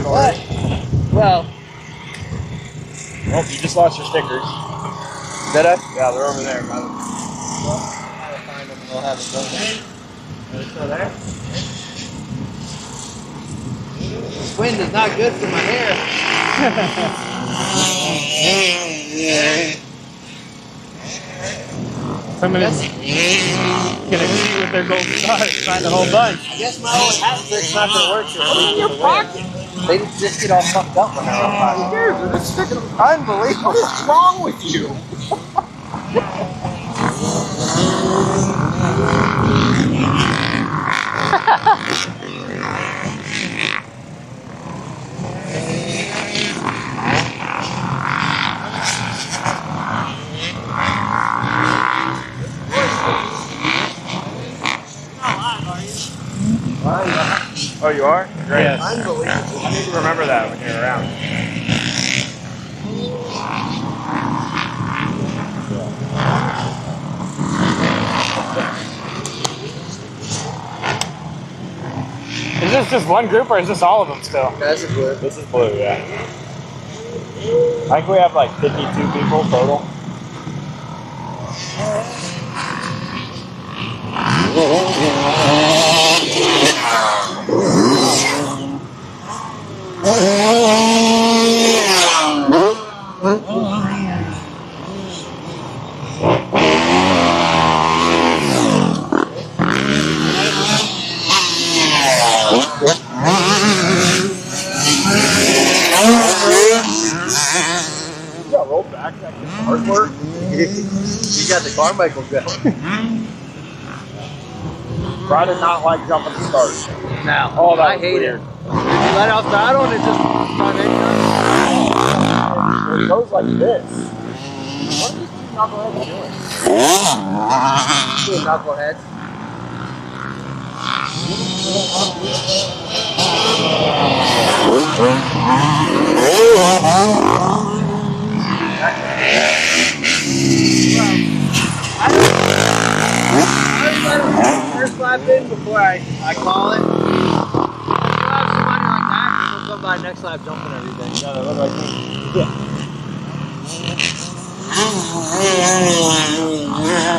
What? Well, Oh, you just lost your stickers. did I? Yeah, they're over there, brother. I'll find them and we'll have them done. Are they still there? This wind is not good for my hair. Somebody's gonna cheat with their gold stars, find the whole bunch. I guess my old hat trick's not gonna work this week. In your pocket. They just get all fucked up when they're on fire. Unbelievable. What is wrong with you? Oh, you are? Great. Yes. Unbelievable. I need to remember that when you're around. Is this just one group or is this all of them still? That's a blue. This is blue, yeah. I think we have like 52 people total. You got rolled back, that artwork. You got the Carmichael gun. Try to not like jumping the start. Now, Oh, that I was hate weird. it. You let off throttle and it just It goes like this. What are these two knuckleheads doing? Two knuckleheads. First lap in before I call it. If you have somebody like that, we'll go by next lap jumping everything. Yeah, they look like me.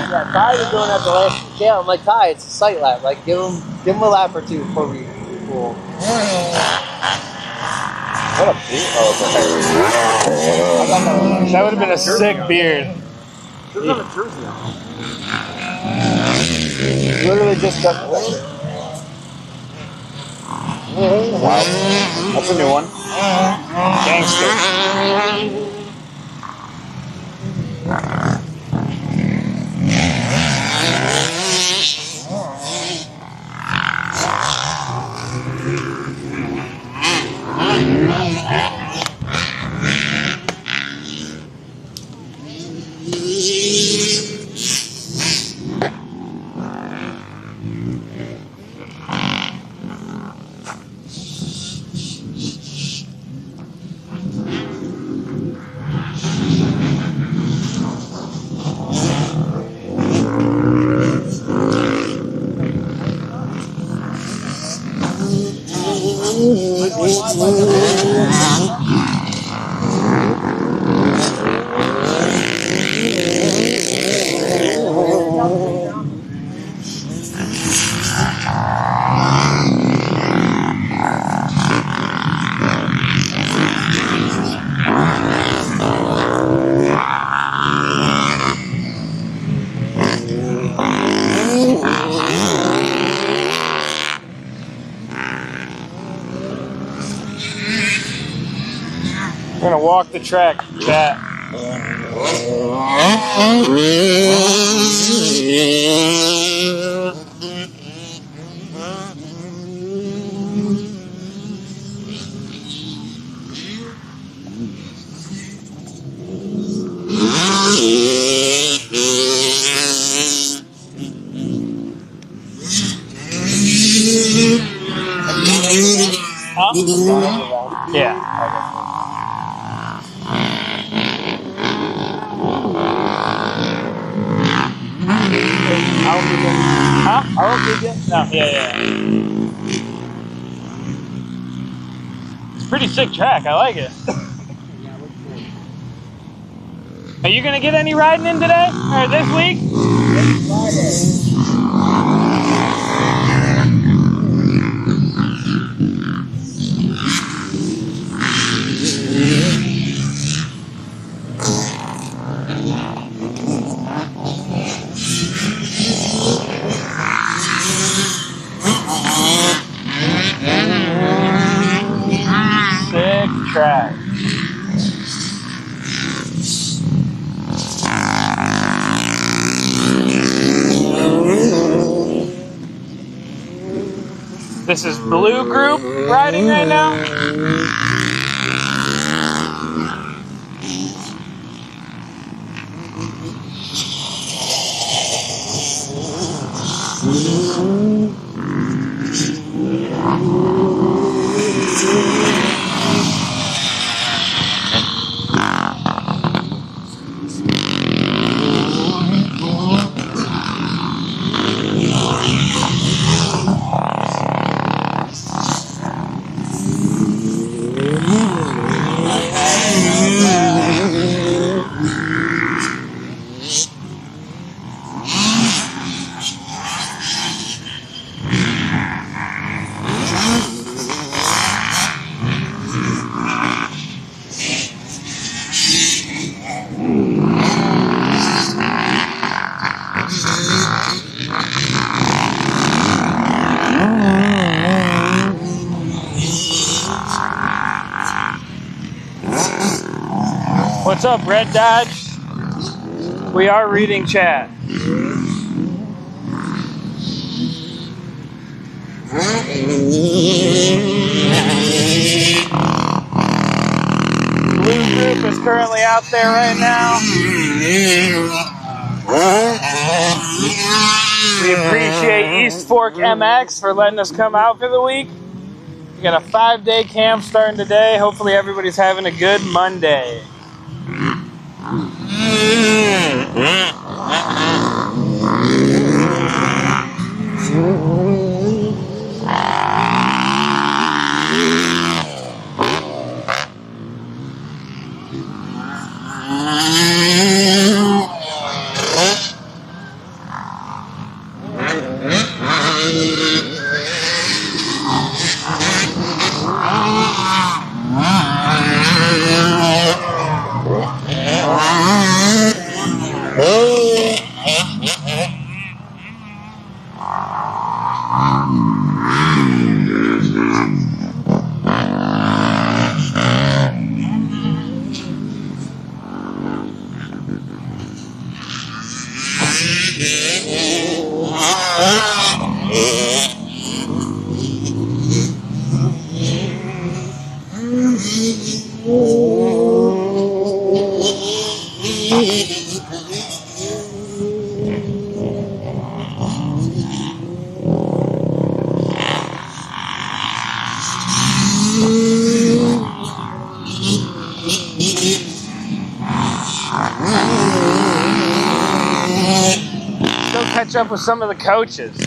Yeah, Ty was doing that the last scale. I'm like, Ty, it's a sight lap. Like, give him a lap or two before we pull. What a beat. Oh, That would have been a sick beard. This is on a jersey. Literally just got Wow. That's a new one. Gangster. We're gonna walk the track, chat. Huh? Yeah. Huh? I won't keep you. No. Yeah. It's a pretty sick track. I like it. Are you gonna get any riding in today or this week? Sick track. This is Blue Group riding right now. What's up, Red Dodge? We are reading chat. Blue Group is currently out there right now. We appreciate East Fork MX for letting us come out for the week. We got a 5-day camp starting today. Hopefully everybody's having a good Monday. Go catch up with some of the coaches.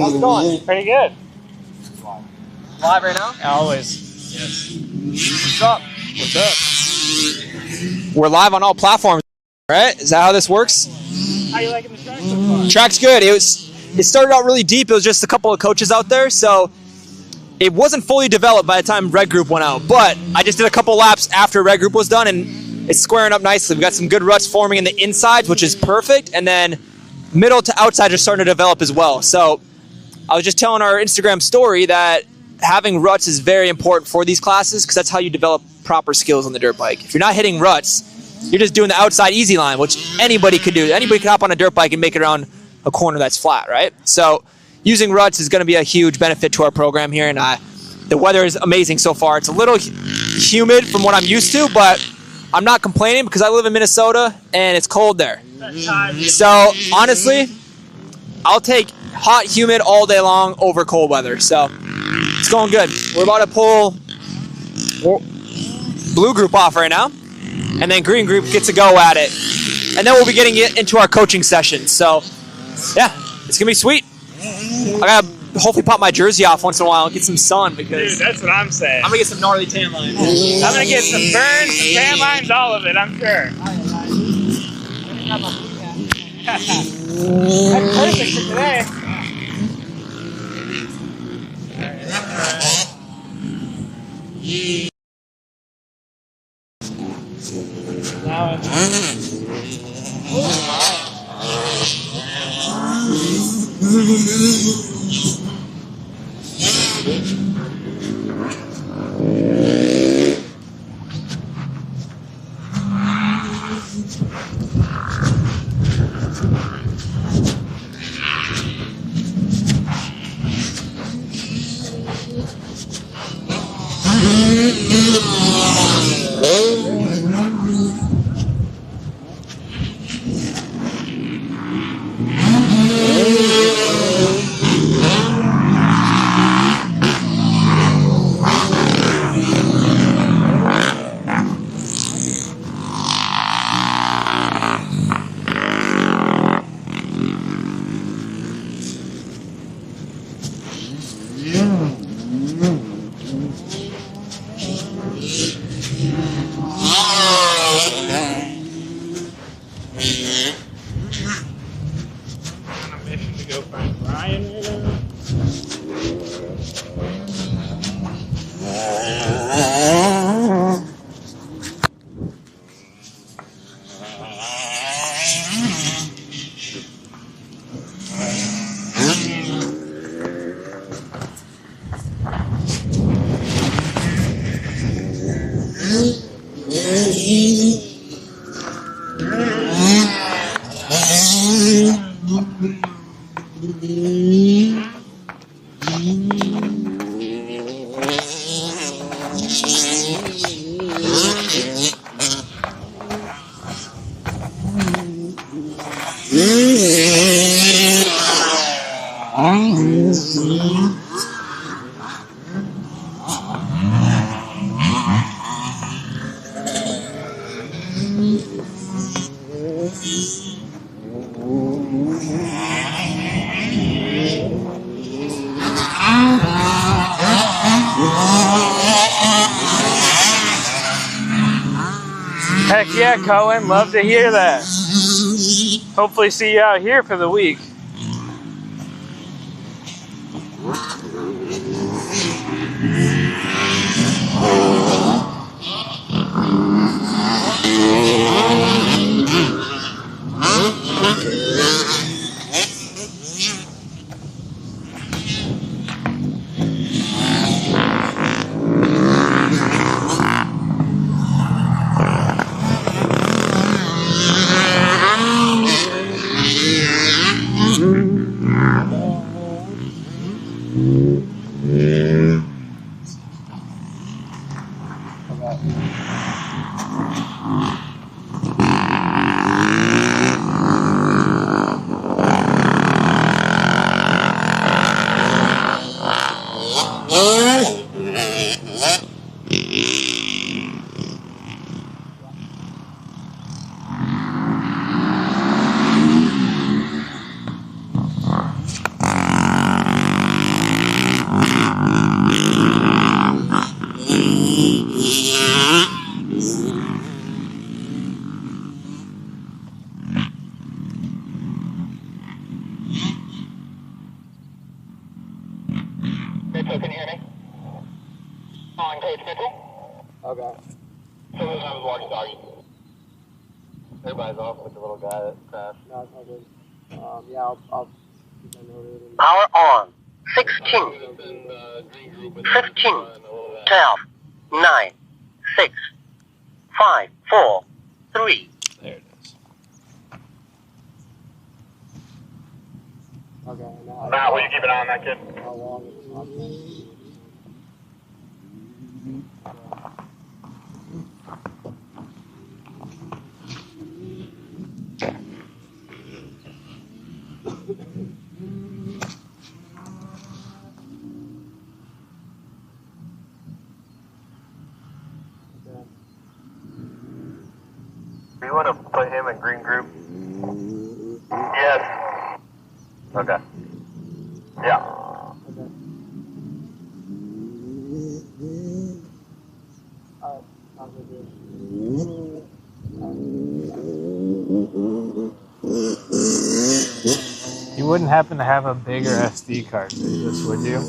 How's it going? Pretty good. Live right now? Always. Yes. What's up? What's up? We're live on all platforms, right? Is that how this works? How you liking the track so far? Track's good. It started out really deep. It was just a couple of coaches out there, so it wasn't fully developed by the time Red Group went out. But I just did a couple laps after Red Group was done, and it's squaring up nicely. We got some good ruts forming in the insides, which is perfect, and then middle to outside are starting to develop as well. So I was just telling our Instagram story that having ruts is very important for these classes because that's how you develop proper skills on the dirt bike. If you're not hitting ruts, you're just doing the outside easy line, which anybody could do. Anybody can hop on a dirt bike and make it around a corner that's flat, right? So using ruts is going to be a huge benefit to our program here, and the weather is amazing so far. It's a little humid from what I'm used to, but I'm not complaining because I live in Minnesota and it's cold there. So honestly, I'll take hot, humid all day long over cold weather. So it's going good. We're about to pull blue group off right now, and then green group gets a go at it. And then we'll be getting it into our coaching sessions. So yeah, it's going to be sweet. I got to hopefully pop my jersey off once in a while and get some sun because Dude, that's what I'm saying. I'm going to get some gnarly tan lines. I'm going to get some burns, some tan lines, all of it, I'm sure. That's perfect for today. Heck yeah, Cohen. Love to hear that. Hopefully see you out here for the week. Mitchell, can you hear me? On Coach Mitchell? Okay. So I was walking doggy. Everybody's off with the little guy that crashed. No, it's all good. Yeah, I'll keep that noted. And Power on. 16, 15, 12, 9, 6, 5, 4, 3. There it is. okay, now Matt, will you keep an eye on that kid? how long it's not. Do you want to put him in green group? Yes. Okay. Yeah. Okay. Alright, sounds good. You wouldn't happen to have a bigger SD card for this, would you?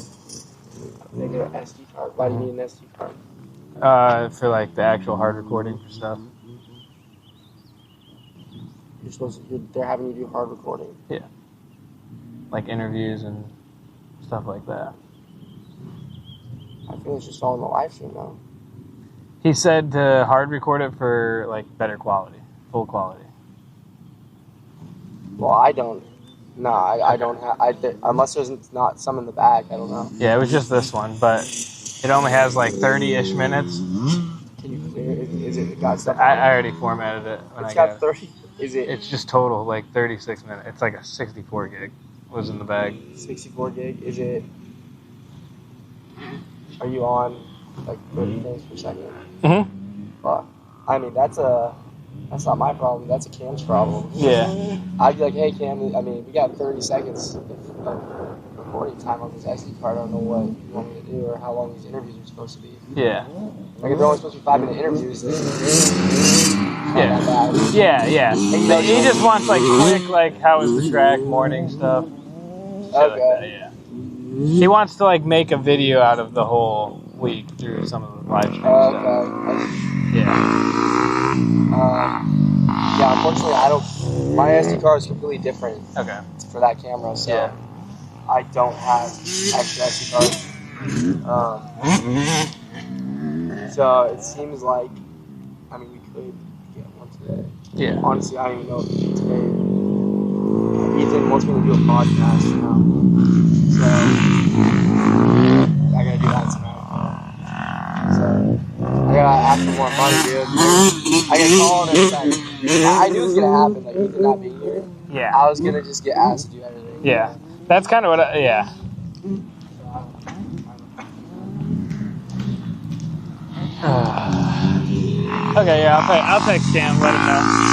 Bigger SD card. Why do you need an SD card? For like the actual hard recording for stuff. They're having you do hard recording. Yeah. Like interviews and stuff like that. I feel it's just all in the live stream though. He said to hard record it for like better quality, full quality. Well, I don't. No, I don't have. Unless there's not some in the bag, I don't know. Yeah, it was just this one, but it only has like 30-ish minutes. Can you clear it? Is it got stuff? I already formatted it when It's I got got it. 30. Is it It's just total like 36 minutes. It's like a 64 gig was in the bag. 64 gig? Is it? Are you on like 30 frames per second? Mm-hmm. Fuck. I mean, that's not my problem. That's a Cam's problem. Yeah. I'd be like, hey Cam, I mean, we got 30 seconds of recording time on this SD card. I don't know what you want me to do or how long these interviews are supposed to be. Yeah. Like if they're only supposed to be 5-minute interviews, then it's not that bad. Yeah. He just wants like quick, like how was the track, morning stuff. Shit like that, yeah. He wants to like make a video out of the whole week through some of the live stream stuff. Okay. Yeah. Yeah, unfortunately, I don't. My SD card is completely different Okay. for that camera, so Yeah. I don't have extra SD cards. So it seems like, I mean, we could get one today. Yeah. Honestly, I don't even know if today. Ethan wants me to do a podcast, you know. So I gotta do that tonight. So I gotta ask for more money, dude. I get called and it's like, I knew it was gonna happen, like Ethan not being here. Yeah. I was gonna just get asked to do everything. Yeah. That's kind of what yeah. Okay, yeah, I'll text Cam, let him know.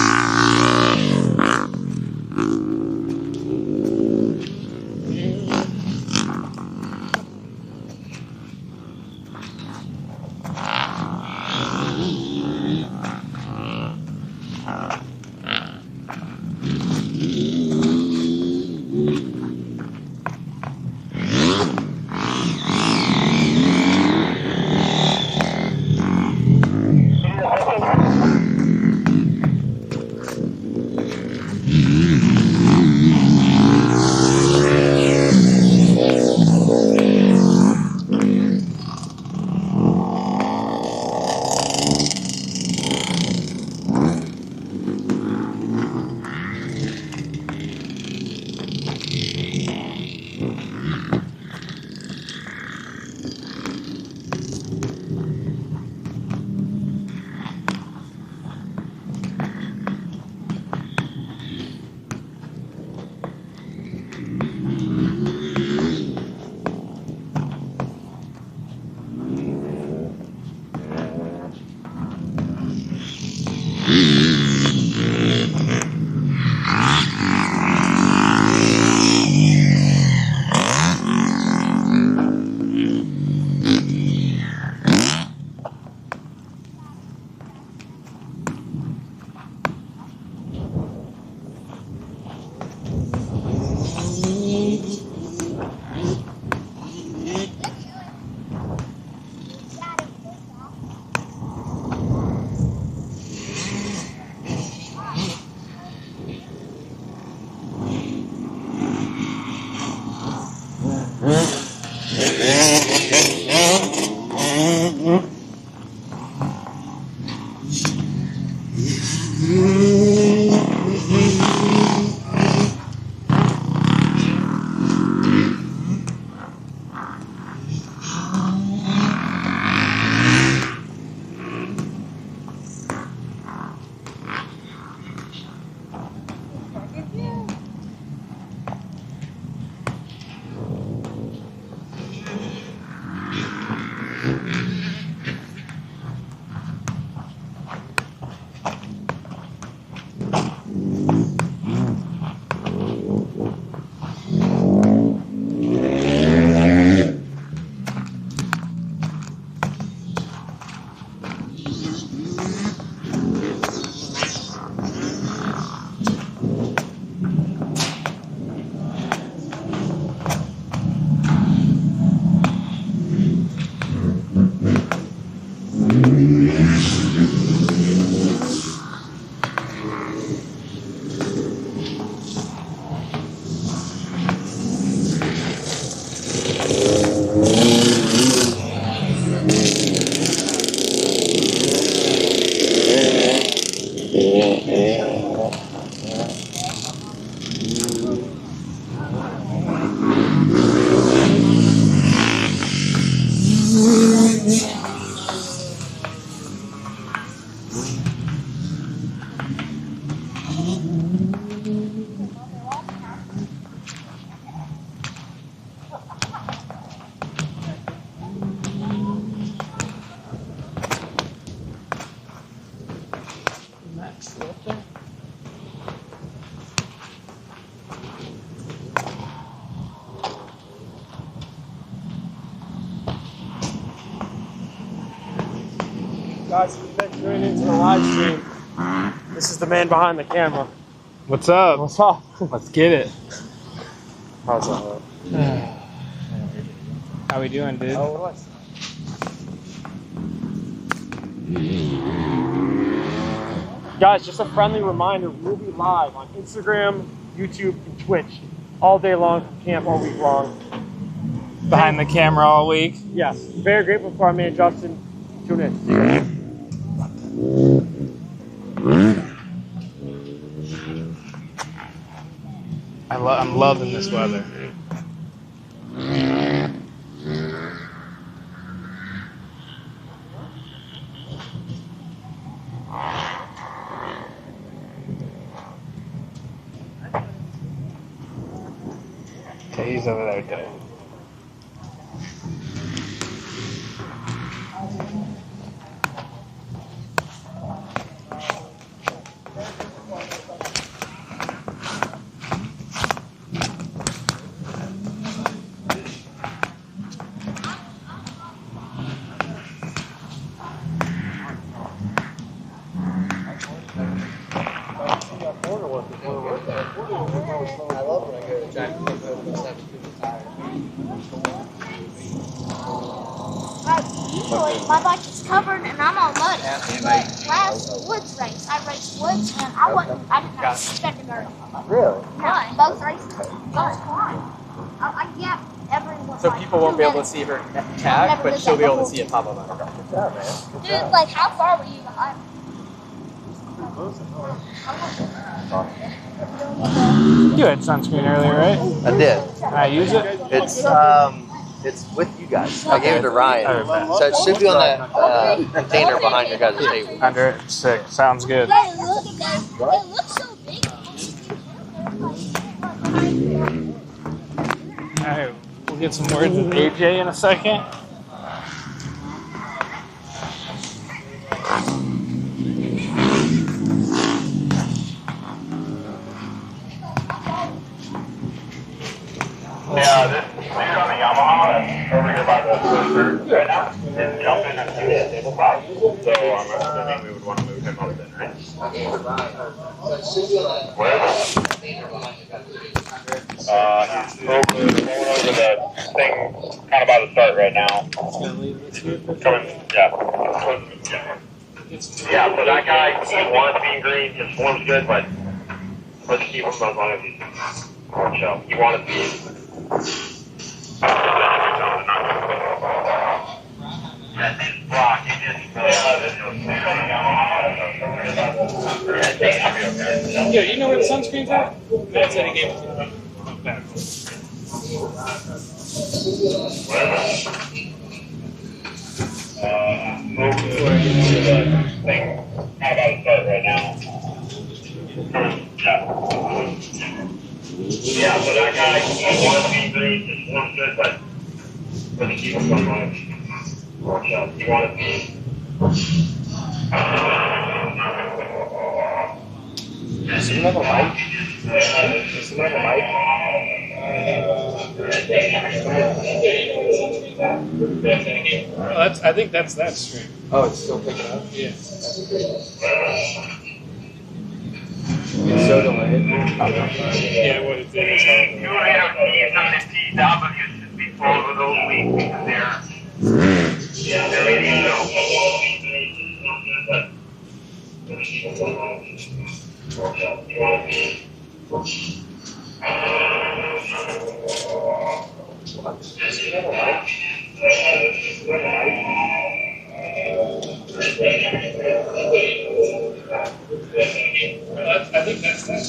Guys, if you've been tuning into the live stream, this is the man behind the camera. What's up? What's up? Let's get it. How's that? How we doing, dude? Oh, what? Guys, just a friendly reminder, we'll be live on Instagram, YouTube, and Twitch all day long from camp all week long. Behind the camera all week. Yes. Very grateful for our man Justin. Tune in. See you guys. I'm loving this weather. Okay, he's over there too. love when I go to the track and flip over the 7 tire. Usually my bike is covered and I'm on mud. But last Woods race, I raced Woods and I didn't have a speck of dirt on my bike. Really? No, both races. Both fine. I gapped everyone. So people won't be able to see her tag, but she'll be able to see it pop up on her. Good job, man. Dude, like how far were you behind? You had sunscreen earlier, right? I did. Can I use it? It's with you guys. I gave it to Ryan. So it should be on that container behind your guys' table. Under it. Sick. Sounds good. Hey, look at that. It looks so big. Alright, we'll get some words with AJ in a second. Yeah, this dude on the Yamaha that's over here by the bird right now is jumping at the table top. So I'm assuming we would want to move him up then, right? Where is he? He's going over the thing kind of by the start right now. Coming, yeah. Yeah, so that guy, he wants being green, his form's good, but let's keep him as long as he's on show. He wanted to be. Yeah, you know where the sunscreen's at? That's it, he gave it to me. Thing how about to start right now. Yeah, so that guy, he wants to be green, his form's good, but let's keep him on show. He wanted to be. Does he have a mic? Does he have a mic? I think that's that stream. Oh, it's still picking up? Yeah. It's so delayed. Yeah, what it is. You have T's on the TW should be full of those weeks because they're ready to go. I think that's that.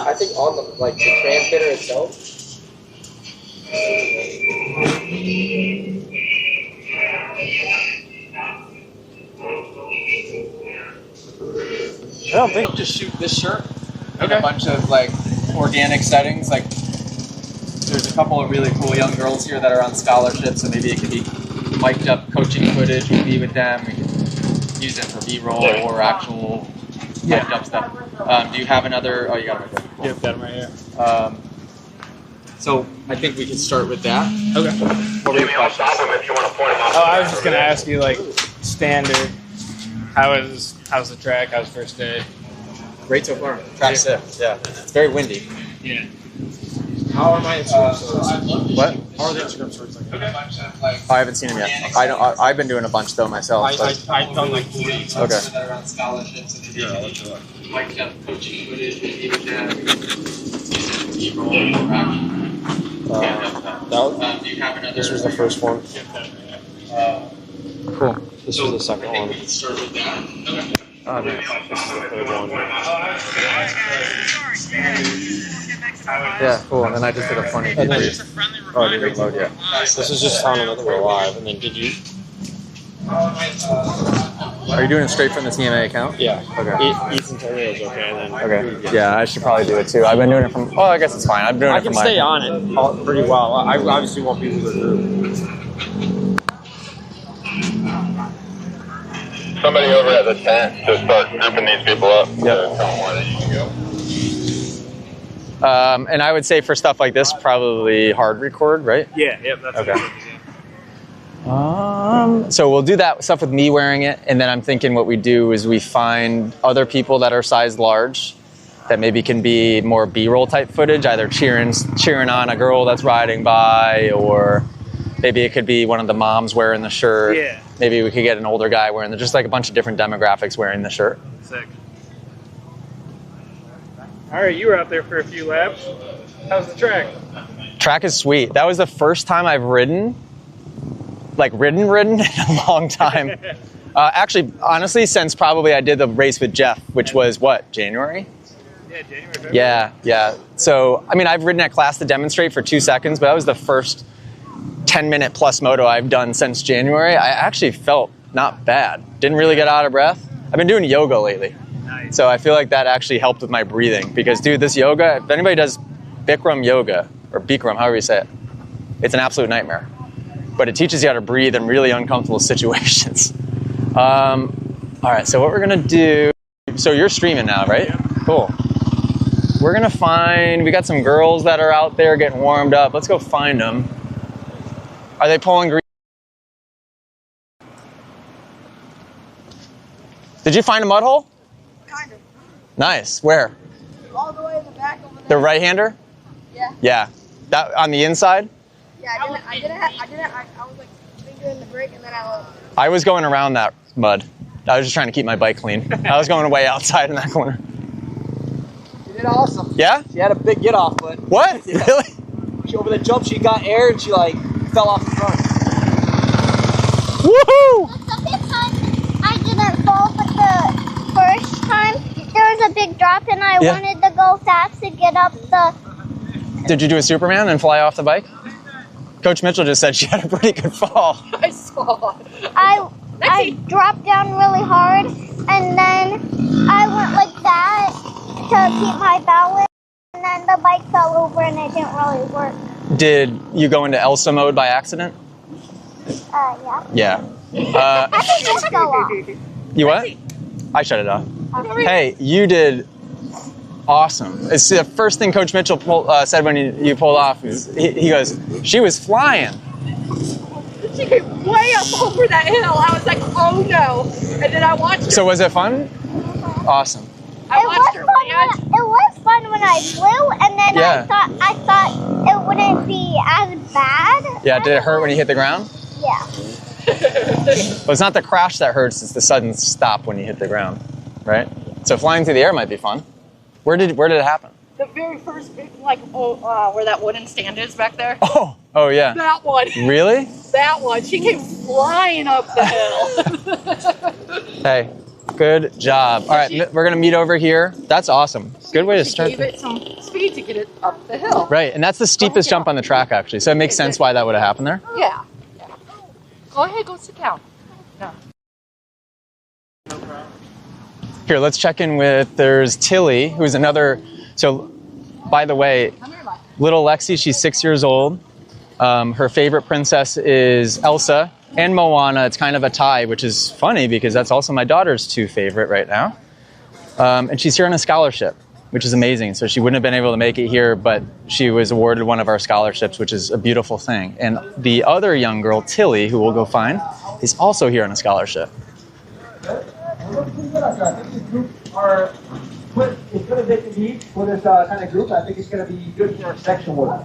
I think on the like the transmitter itself. I don't think. Just shoot this shirt in a bunch of like organic settings. Like there's a couple of really cool young girls here that are on scholarships, so maybe it could be mic'd up coaching footage. We can be with them. We can use it for B-roll or actual mic'd up stuff. Do you have another? Oh, you got it right there. Cool. Yep, got them right here. So I think we can start with that. Okay. What were your questions? If you want to point them out. Oh, I was just gonna ask you like standard. How's the track? How's first day? Great so far. Track's sick. Yeah. It's very windy. Yeah. How are my Instagram stories? What? How are the Instagram stories like? I haven't seen him yet. I've been doing a bunch though myself. I've done like 40. Okay. That are on scholarships and mic'd up coaching footage, maybe with them. B-roll or action. Do you have another? This was the first one. Cool. This was the second one. We can start with that. Okay. Oh, nice. This is the third one. Yeah, cool. And then I just did a funny. And then, Oh, it didn't load yet. This is just telling them that we're live. And then did you... Are you doing it straight from the TMA account? Yeah. Okay. Ethan told me it was okay. And then okay. Yeah, I should probably do it too. I've been doing it from... Oh, I guess it's fine. I've been doing it from I can stay on it pretty well. I obviously want people to group. Somebody over at the tent to start grouping these people up. Yep. And I would say for stuff like this, probably hard record, right? Yeah, yep, that's okay. So we'll do that stuff with me wearing it, and then I'm thinking what we do is we find other people that are size large that maybe can be more B-roll type footage, either cheering on a girl that's riding by, or maybe it could be one of the moms wearing the shirt. Yeah. Maybe we could get an older guy wearing the, just like a bunch of different demographics wearing the shirt. Sick. All right, you were out there for a few laps. How's the track? Track is sweet. That was the first time I've ridden in a long time. Actually, honestly, since probably I did the race with Jeff, which was what, January? Yeah, January, February. Yeah. So, I mean, I've ridden at class to demonstrate for 2 seconds, but that was the first 10-minute plus moto I've done since January. I actually felt not bad. Didn't really get out of breath. I've been doing yoga lately. Nice. So I feel like that actually helped with my breathing, because, dude, this yoga, if anybody does Bikram yoga, or Bikram, however you say it, it's an absolute nightmare. But it teaches you how to breathe in really uncomfortable situations. All right, so what we're gonna do, so you're streaming now, right? Yeah. Cool. We're gonna find, we got some girls that are out there getting warmed up. Let's go find them. Are they pulling green? Did you find a mud hole? Kind of. Nice, where? All the way in the back over there. The right-hander? Yeah. Yeah, that on the inside? Yeah, I was like fingering the brake and then I was going around that mud. I was just trying to keep my bike clean. I was going way outside in that corner. You did awesome. Yeah? She had a big get off, but what? Yeah. Really? She over the jump, she got air and she like fell off the front. Woohoo! The second time I didn't fall, but the first time there was a big drop and I wanted to go fast to get up the... Did you do a Superman and fly off the bike? Coach Mitchell just said she had a pretty good fall. I saw. I dropped down really hard and then I went like that to keep my balance and then the bike fell over and it didn't really work. Did you go into Elsa mode by accident? Yeah. Yeah. I think just go off. You what? I shut it off. Hey, you did awesome. It's the first thing Coach Mitchell said when you pulled off. He goes, she was flying. She came way up over that hill. I was like, oh no. And then I watched her. So was it fun? Awesome. I watched her land. It was fun when I flew, and then I thought it wouldn't be as bad. Yeah, did it hurt when you hit the ground? Yeah. But it's not the crash that hurts, it's the sudden stop when you hit the ground, right? So flying through the air might be fun. Where did it happen? The very first big, where that wooden stand is back there. Oh yeah. That one. Really? That one. She came flying up the hill. Hey, good job. All right, we're gonna meet over here. That's awesome. Good way to start. She gave it some speed to get it up the hill. Right, and that's the steepest jump on the track, actually. So it makes sense why that would have happened there. Yeah. Go ahead, go sit down. Yeah. Here, let's check in with, there's Tilly, who's another, so by the way, little Lexi, she's 6 years old. Her favorite princess is Elsa and Moana. It's kind of a tie, which is funny because that's also my daughter's 2 favorite right now. And she's here on a scholarship, which is amazing. So she wouldn't have been able to make it here, but she was awarded one of our scholarships, which is a beautiful thing. And the other young girl, Tilly, who we'll go find, is also here on a scholarship. I think this group it's going to make a need for this kind of group. I think it's going to be good for our section work.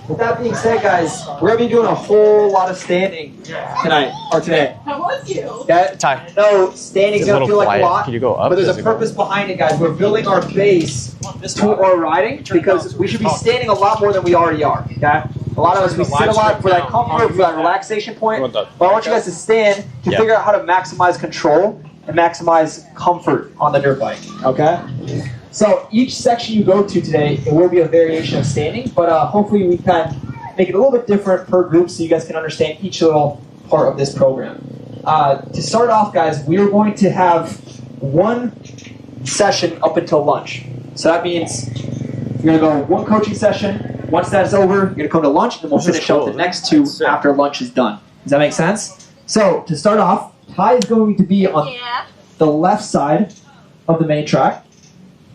With that being said, guys, we're going to be doing a whole lot of standing tonight, or today. How was you? I know standing's going to feel like a lot, Can you go up? but there's a purpose behind it, guys. We're building our base to our riding because we should be standing a lot more than we already are, okay? A lot of us, we sit a lot for that comfort, for that relaxation point, but I want you guys to stand to figure out how to maximize control and maximize comfort on the dirt bike, okay? So each section you go to today, it will be a variation of standing, but hopefully we can make it a little bit different per group so you guys can understand each little part of this program. To start off, guys, we are going to have one session up until lunch. So that means you're going to go one coaching session. Once that's over, you're going to come to lunch, and then we'll finish up the next two after lunch is done. Does that make sense? So to start off, Ty is going to be on the left side of the main track.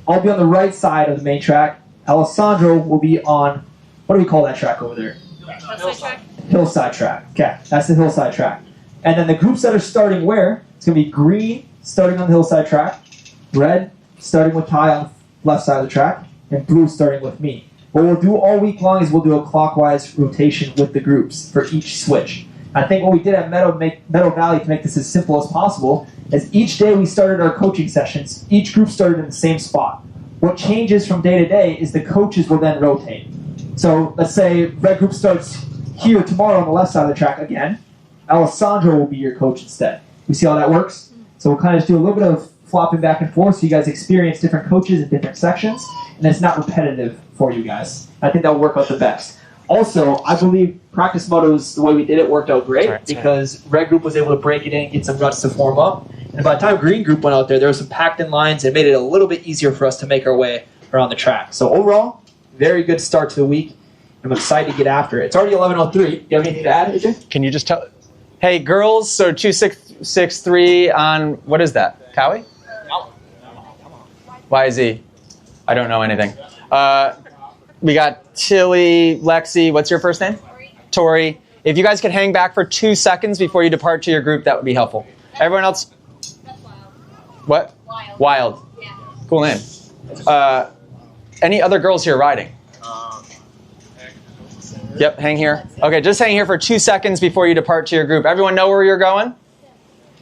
I'll be on the right side of the main track. Alessandro will be on, what do we call that track over there? Hillside track. Hillside track. Okay, that's the hillside track. And then the groups that are starting where? It's going to be green starting on the hillside track, red starting with Ty on the left side of the track, and blue starting with me. What we'll do all week long is we'll do a clockwise rotation with the groups for each switch. I think what we did at Meadow Valley to make this as simple as possible is each day we started our coaching sessions, each group started in the same spot. What changes from day to day is the coaches will then rotate. So let's say red group starts here tomorrow on the left side of the track again. Alessandro will be your coach instead. You see how that works? So we'll kind of just do a little bit of flopping back and forth so you guys experience different coaches in different sections, and it's not repetitive for you guys. I think that'll work out the best. Also, I believe practice motos, the way we did it, worked out great because red group was able to break it in, get some ruts to form up. And by the time green group went out there were some packed in lines and made it a little bit easier for us to make our way around the track. So overall, very good start to the week. I'm excited to get after it. It's already 11:03. Do you have anything to add, AJ? Can you just tell? Hey, girls, so 2663 on, what is that? Cowie? YZ. I don't know anything. We got Tilly, Lexi. What's your first name? Tori. If you guys could hang back for 2 seconds before you depart to your group, that would be helpful. Everyone else? That's Wild. What? Wild. Wild. Yeah. Cool name. Any other girls here riding? Yep, hang here. Okay, just hang here for 2 seconds before you depart to your group. Everyone know where you're going?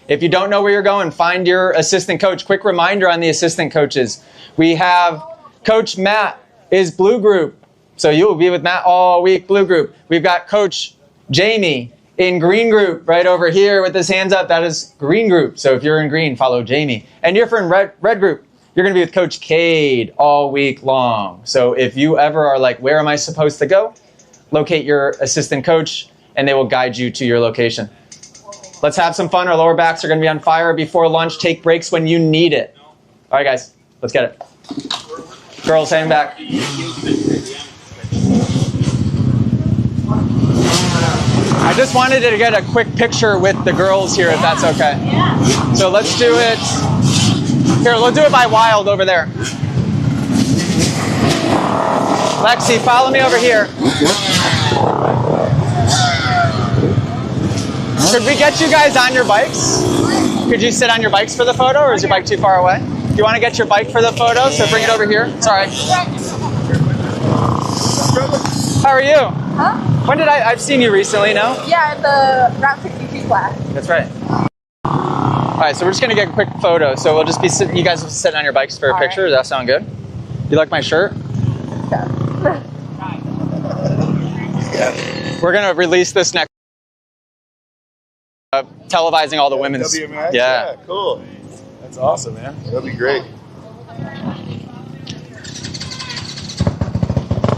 If you don't know where you're going, find your assistant coach. Quick reminder on the assistant coaches. We have Coach Matt is blue group. So you will be with Matt all week, blue group. We've got Coach Jamie in green group right over here with his hands up. That is green group. So if you're in green, follow Jamie. And you're in red group. You're going to be with Coach Cade all week long. So if you ever are like, where am I supposed to go? Locate your assistant coach and they will guide you to your location. Let's have some fun. Our lower backs are going to be on fire before lunch. Take breaks when you need it. All right, guys, let's get it. Girls, hang back. I just wanted to get a quick picture with the girls here, if that's okay. So let's do it. Here, let's do it by Wild over there. Lexi, follow me over here. Could we get you guys on your bikes? Could you sit on your bikes for the photo, or is your bike too far away? Do you want to get your bike for the photo? So bring it over here. Sorry. How are you? Huh? When did I've seen you recently, no? Yeah, in the Route 62 class. That's right. All right, so we're just going to get a quick photo. So we'll just be sitting, you guys will sit on your bikes for a picture. Does that sound good? You like my shirt? Yeah. We're going to release this next televising all the women's. WMX? Yeah. Cool. That's awesome, man. That'll be great.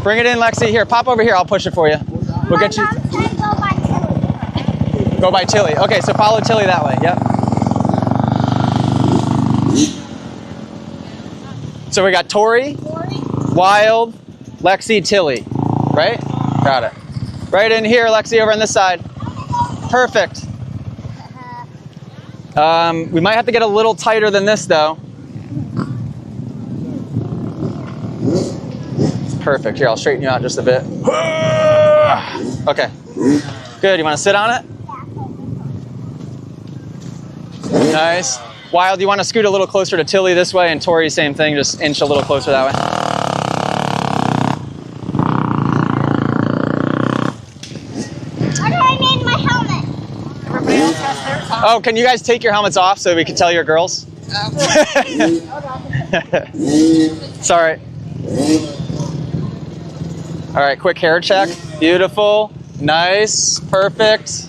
Bring it in, Lexi. Here, pop over here. I'll push it for you. We'll get you. Go by Tilly. Okay, so follow Tilly that way. Yep. So we got Tori, Wild, Lexi, Tilly. Right? Got it. Right in here, Lexi, over on this side. Perfect. We might have to get a little tighter than this, though. Perfect. Here, I'll straighten you out just a bit. Okay. Good. You want to sit on it? Nice. Wild, you want to scoot a little closer to Tilly this way, and Tori, same thing. Just inch a little closer that way. How do I need my helmet? Everybody else has theirs on. Oh, can you guys take your helmets off so we can tell your girls? Sorry. All right, quick hair check. Beautiful. Nice. Perfect.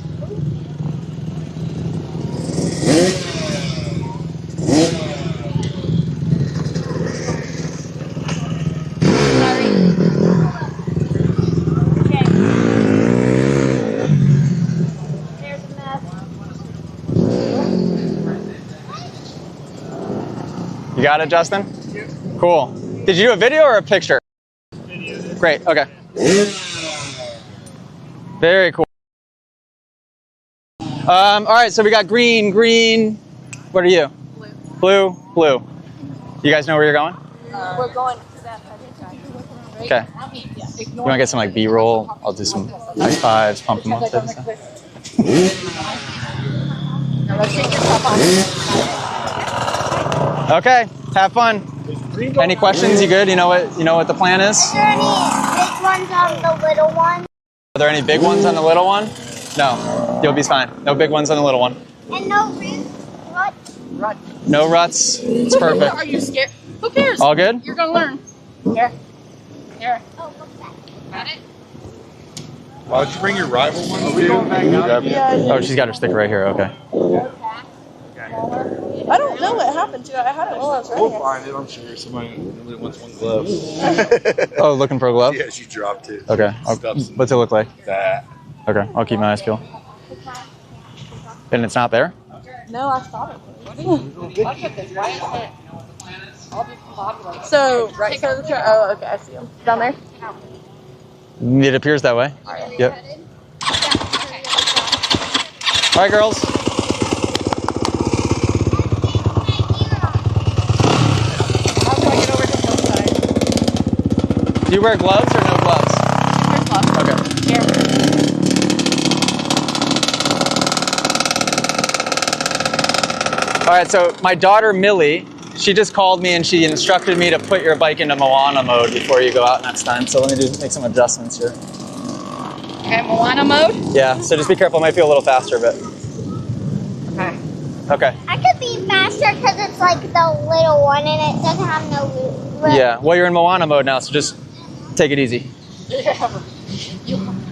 You got it, Justin? Cool. Did you do a video or a picture? Great, okay. Very cool. All right, so we got green. What are you? Blue. Blue. You guys know where you're going? We're going to that. Okay. You want to get some like B-roll? I'll do some high fives, pump them up. Now let's take your cup off. Okay, have fun. Any questions? You good? You know what the plan is? Is there any big ones on the little one? Are there any big ones on the little one? No, you'll be fine. No big ones on the little one. And no ruts? No ruts. It's perfect. Are you scared? Who cares? All good? You're gonna learn. Here. Here. Oh, what's that? Got it? Why don't you bring your rival one? Oh, she's got her sticker right here. Okay. I don't know what happened to it. I had it while I was We'll running. find it, I'm sure. Somebody really wants one glove. Oh, looking for a glove? Yeah, she dropped it. Okay. What's it look like? That. Okay, I'll keep my eyes peeled. And it's not there? No, I thought it was. So, right side of the chair. Oh, okay, I see him. Down there? It appears that way. Yep. All right, girls. How do I get over to the side? Do you wear gloves or no gloves? Here's love. Okay. Here. All right, so my daughter Millie, she just called me and she instructed me to put your bike into Moana mode before you go out next time. So let me make some adjustments here. Okay, Moana mode? Yeah, so just be careful. It might be a little faster, but. Okay. Okay. I could be faster because it's like the little one and it doesn't have no room. Yeah, well, you're in Moana mode now, so just take it easy. Yeah.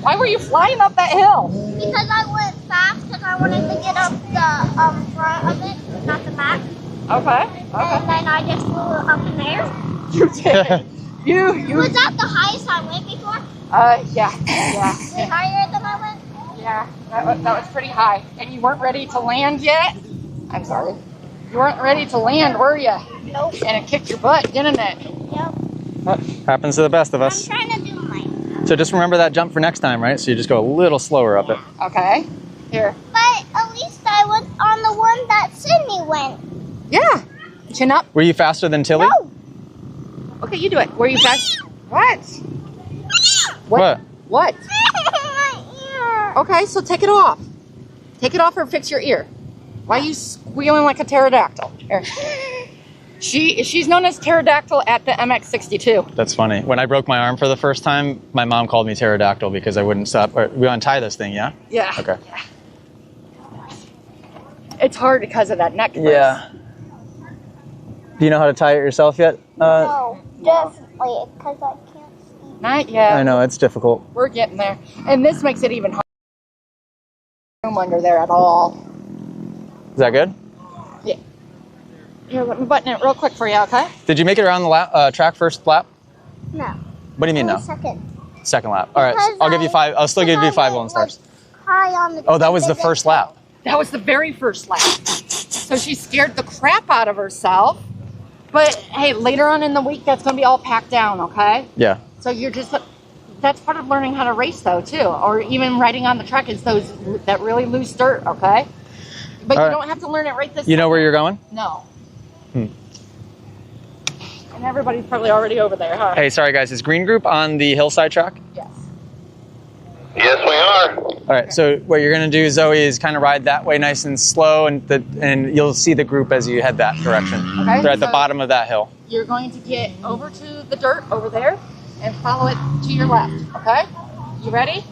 Why were you flying up that hill? Because I went fast because I wanted to get up the front of it, not the back. Okay. And then I just flew up in there. You did. You. Was that the highest I went before? Yeah. Way higher than I went? Yeah, that was pretty high. And you weren't ready to land yet? I'm sorry. You weren't ready to land, were you? Nope. And it kicked your butt, didn't it? Yep. Happens to the best of us. I'm trying to do mine. So just remember that jump for next time, right? So you just go a little slower up it. Okay. Here. But at least I was on the one that Sydney went. Yeah. Chin up. Were you faster than Tilly? No. Okay, you do it. Were you fast? What? What? What? Okay, so take it off. Take it off or fix your ear. Why are you squealing like a pterodactyl? Here. She's known as pterodactyl at the MX62. That's funny. When I broke my arm for the first time, my mom called me pterodactyl because I wouldn't stop. We untie this thing, yeah? Yeah. Okay. It's hard because of that neck brace. Yeah. Do you know how to tie it yourself yet? No, definitely, because I can't see. Not yet. I know, it's difficult. We're getting there. And this makes it even harder. Room under there at all. Is that good? Yeah. Here, let me button it real quick for you, okay? Did you make it around the track first lap? No. What do you mean no? Second. Second lap. All right, Because I'll give you 5. I'll still give you 5 golden stars. High on the Oh, that was the first lap. That was the very first lap. So she scared the crap out of herself. But hey, later on in the week, that's going to be all packed down, okay? Yeah. So you're just, that's part of learning how to race though, too. Or even riding on the track is that really loose dirt, okay? But All you right. don't have to learn it right this You know second. where you're going? No. And everybody's probably already over there, huh? Hey, sorry guys, is Green Group on the hillside track? Yes. Yes, we are. All right, so what you're gonna do, Zoe, is kind of ride that way nice and slow, and you'll see the group as you head that direction. Okay, They're at the so- bottom of that hill. You're going to get over to the dirt over there and follow it to your left, okay? You ready?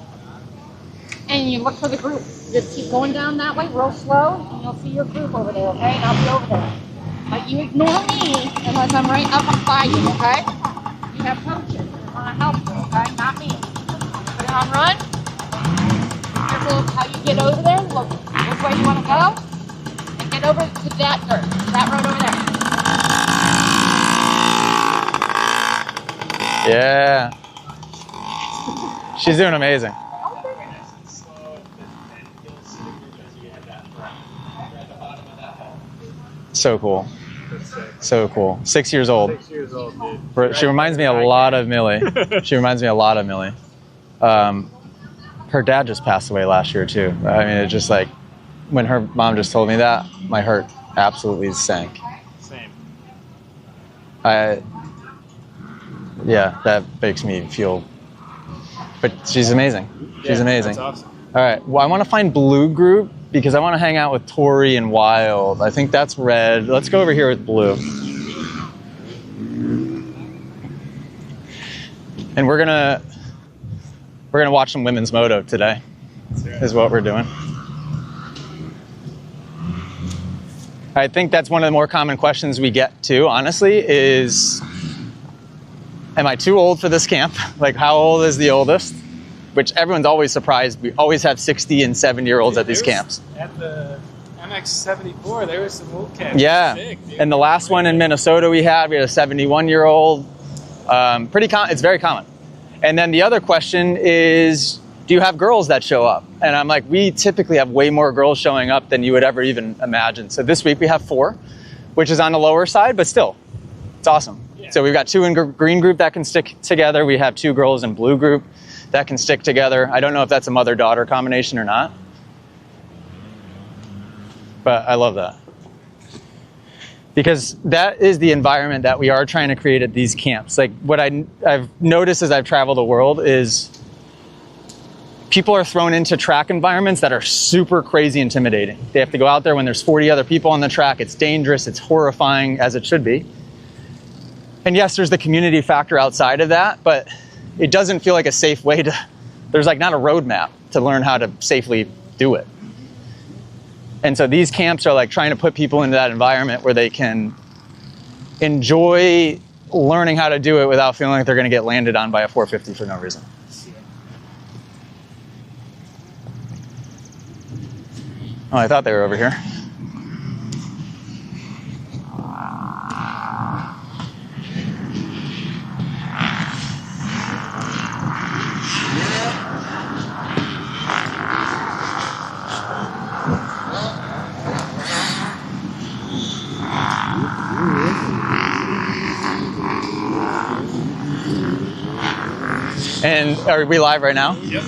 And you look for the group. Just keep going down that way real slow, and you'll see your group over there, okay? And I'll be over there. But you ignore me unless I'm right up by you, okay? You have coaches that want to help you, okay? Not me. Put it on run. Be careful how you get over there. Look which way you want to go. And get over to that dirt, that road over there. Yeah. She's doing amazing. So cool. So cool. 6 years old. 6 years old, dude. She reminds me a lot of Millie. She reminds me a lot of Millie. Her dad just passed away last year too. I mean, it just like, when her mom just told me that, my heart absolutely sank. Same. Yeah, that makes me feel, but she's amazing. She's amazing. That's awesome. All right, well, I want to find blue group because I want to hang out with Tori and Wild. I think that's red. Let's go over here with blue. And we're gonna watch some women's moto today, is what we're doing. I think that's one of the more common questions we get too, honestly, is, am I too old for this camp? Like, how old is the oldest? Which everyone's always surprised. We always have 60 and 70-year-olds at these camps. At the MX74, there was some old camps. Yeah, Sick, and the last one in Minnesota we had a 71-year-old. It's very common. And then the other question is, do you have girls that show up? And I'm like, we typically have way more girls showing up than you would ever even imagine. So this week we have 4, which is on the lower side, but still, it's awesome. Yeah. So we've got 2 in green group that can stick together. We have 2 girls in blue group that can stick together. I don't know if that's a mother-daughter combination or not, but I love that. Because that is the environment that we are trying to create at these camps. Like, what I've noticed as I've traveled the world is people are thrown into track environments that are super crazy intimidating. They have to go out there when there's 40 other people on the track. It's dangerous, it's horrifying, as it should be. And yes, there's the community factor outside of that, but it doesn't feel like a safe way to, there's like not a roadmap to learn how to safely do it. And so these camps are like trying to put people into that environment where they can enjoy learning how to do it without feeling like they're going to get landed on by a 450 for no reason. Oh, I thought they were over here. And are we live right now? Yep.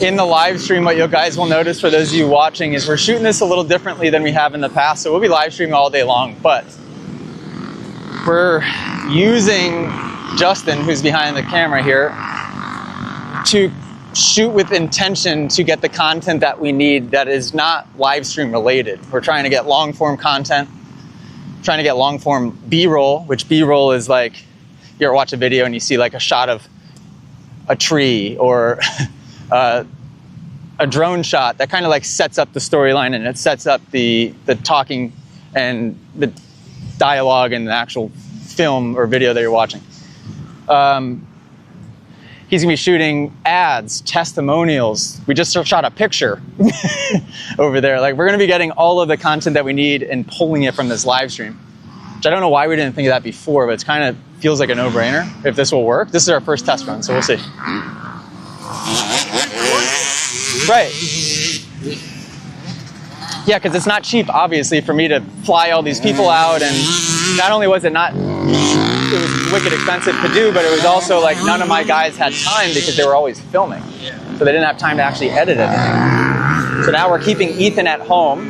In the live stream, what you guys will notice, for those of you watching, is we're shooting this a little differently than we have in the past. So we'll be live streaming all day long, but we're using Justin, who's behind the camera here, to shoot with intention to get the content that we need that is not live stream related. We're trying to get long form content, trying to get long form B-roll, which B-roll is like, you ever watch a video and you see like a shot of a tree or a drone shot that kind of like sets up the storyline, and it sets up the talking and the dialogue and the actual film or video that you're watching. He's gonna be shooting ads, testimonials. We just shot a picture over there. Like, we're gonna be getting all of the content that we need and pulling it from this live stream, which I don't know why we didn't think of that before, but it's kind of feels like a no-brainer if this will work. This is our first test run, so we'll see. Right. Yeah, because it's not cheap, obviously, for me to fly all these people out, and not only was it not, it was wicked expensive to do, but it was also like none of my guys had time because they were always filming. So they didn't have time to actually edit anything. So now we're keeping Ethan at home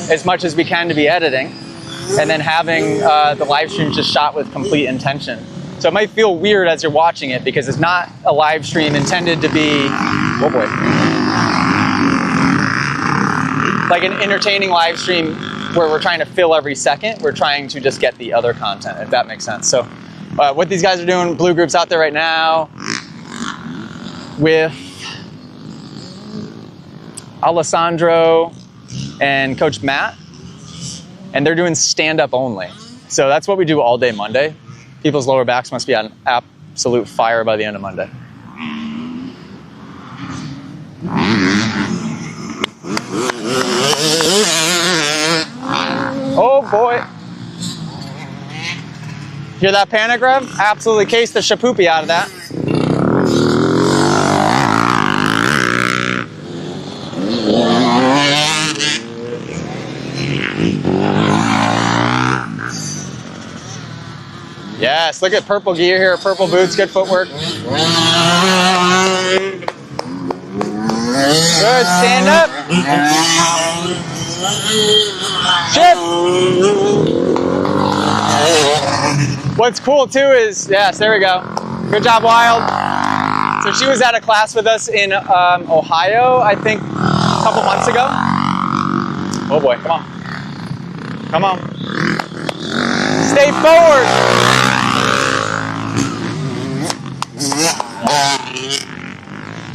as much as we can to be editing, and then having the live stream just shot with complete intention. So it might feel weird as you're watching it because it's not a live stream intended to be, oh boy, like an entertaining live stream where we're trying to fill every second. We're trying to just get the other content, if that makes sense. So what these guys are doing, blue group's out there right now with Alessandro and Coach Matt, and they're doing stand-up only. So that's what we do all day Monday. People's lower backs must be on absolute fire by the end of Monday. Oh boy. Hear that panic rev? Absolutely cased the shapoopy out of that. Nice. Look at purple gear here, purple boots, good footwork. Good. Stand up. Shift. What's cool too is, yes, there we go. Good job, Wild. So she was at a class with us in Ohio, I think, a couple months ago. Oh boy, come on. Come on. Stay forward.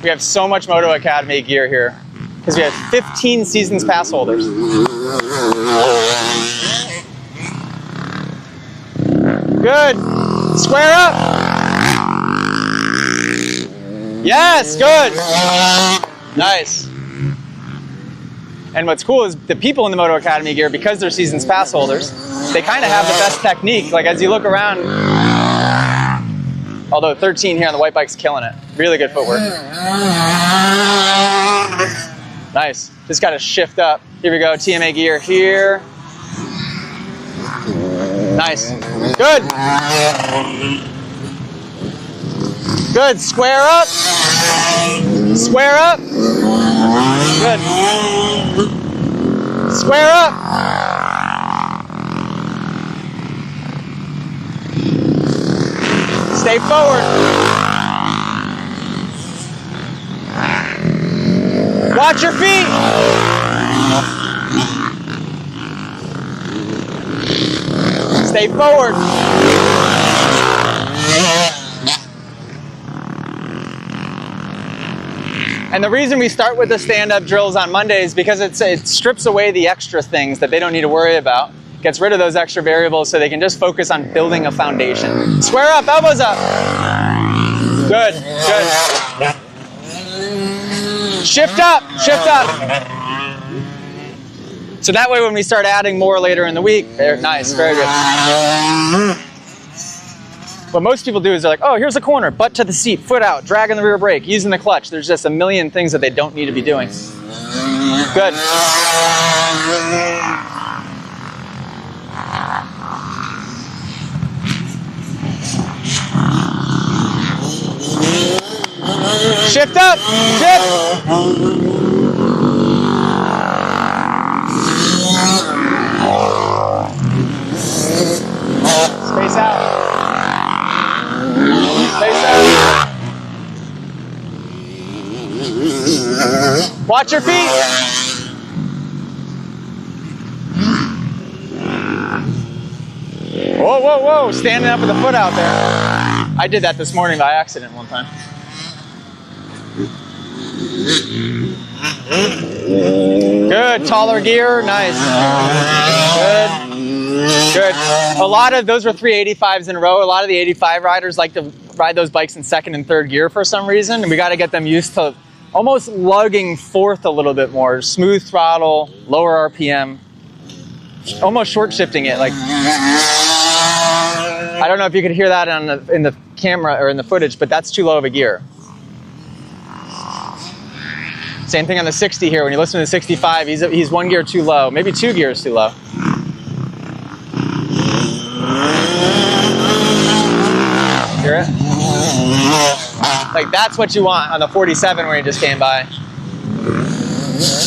We have so much Moto Academy gear here because we have 15 seasons pass holders. Good. Square up. Yes, good. Nice. And what's cool is the people in the Moto Academy gear, because they're seasons pass holders, they kind of have the best technique. Like as you look around, although 13 here on the white bike's killing it. Really good footwork. Nice. Just got to shift up. Here we go. TMA gear here. Nice. Good. Good. Square up. Square up. Good. Square up. Stay forward. Watch your feet. Stay forward. And the reason we start with the stand-up drills on Mondays is because it strips away the extra things that they don't need to worry about. Gets rid of those extra variables so they can just focus on building a foundation. Square up, elbows up. Good, good. Shift up, shift up. So that way when we start adding more later in the week, they're nice, very good. What most people do is they're like, oh, here's a corner, butt to the seat, foot out, dragging the rear brake, using the clutch. There's just a million things that they don't need to be doing. Good. Shift up, shift. Space out. Space out. Watch your feet. Whoa, whoa, whoa. Standing up with the foot out there. I did that this morning by accident one time. Good. Taller gear. Nice. Good. Good. A lot of those were 385s in a row. A lot of the 85 riders like to ride those bikes in second and third gear for some reason, and we got to get them used to almost lugging fourth a little bit more. Smooth throttle, lower RPM, almost short shifting it. Like I don't know if you could hear that in the camera or in the footage, but that's too low of a gear. Same thing on the 60 here. When you listen to the 65, he's one gear too low, maybe two gears too low. Hear it? Like that's what you want on the 47 where you just came by.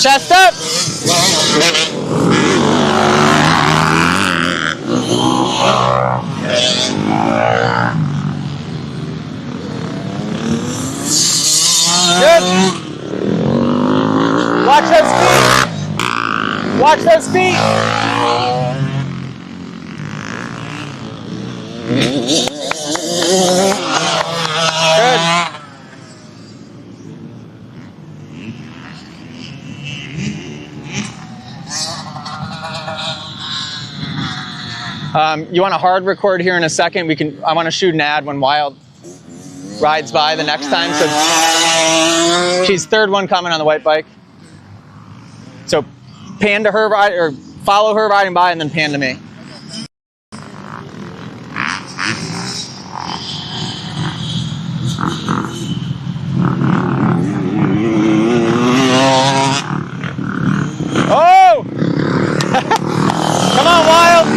Chest up. Good. Watch those feet. Watch those feet. Good. You want a hard record here in a second? I want to shoot an ad when Wild rides by the next time. So she's third one coming on the white bike. So pan to her or follow her riding by and then pan to me. Oh! Come on, Wild!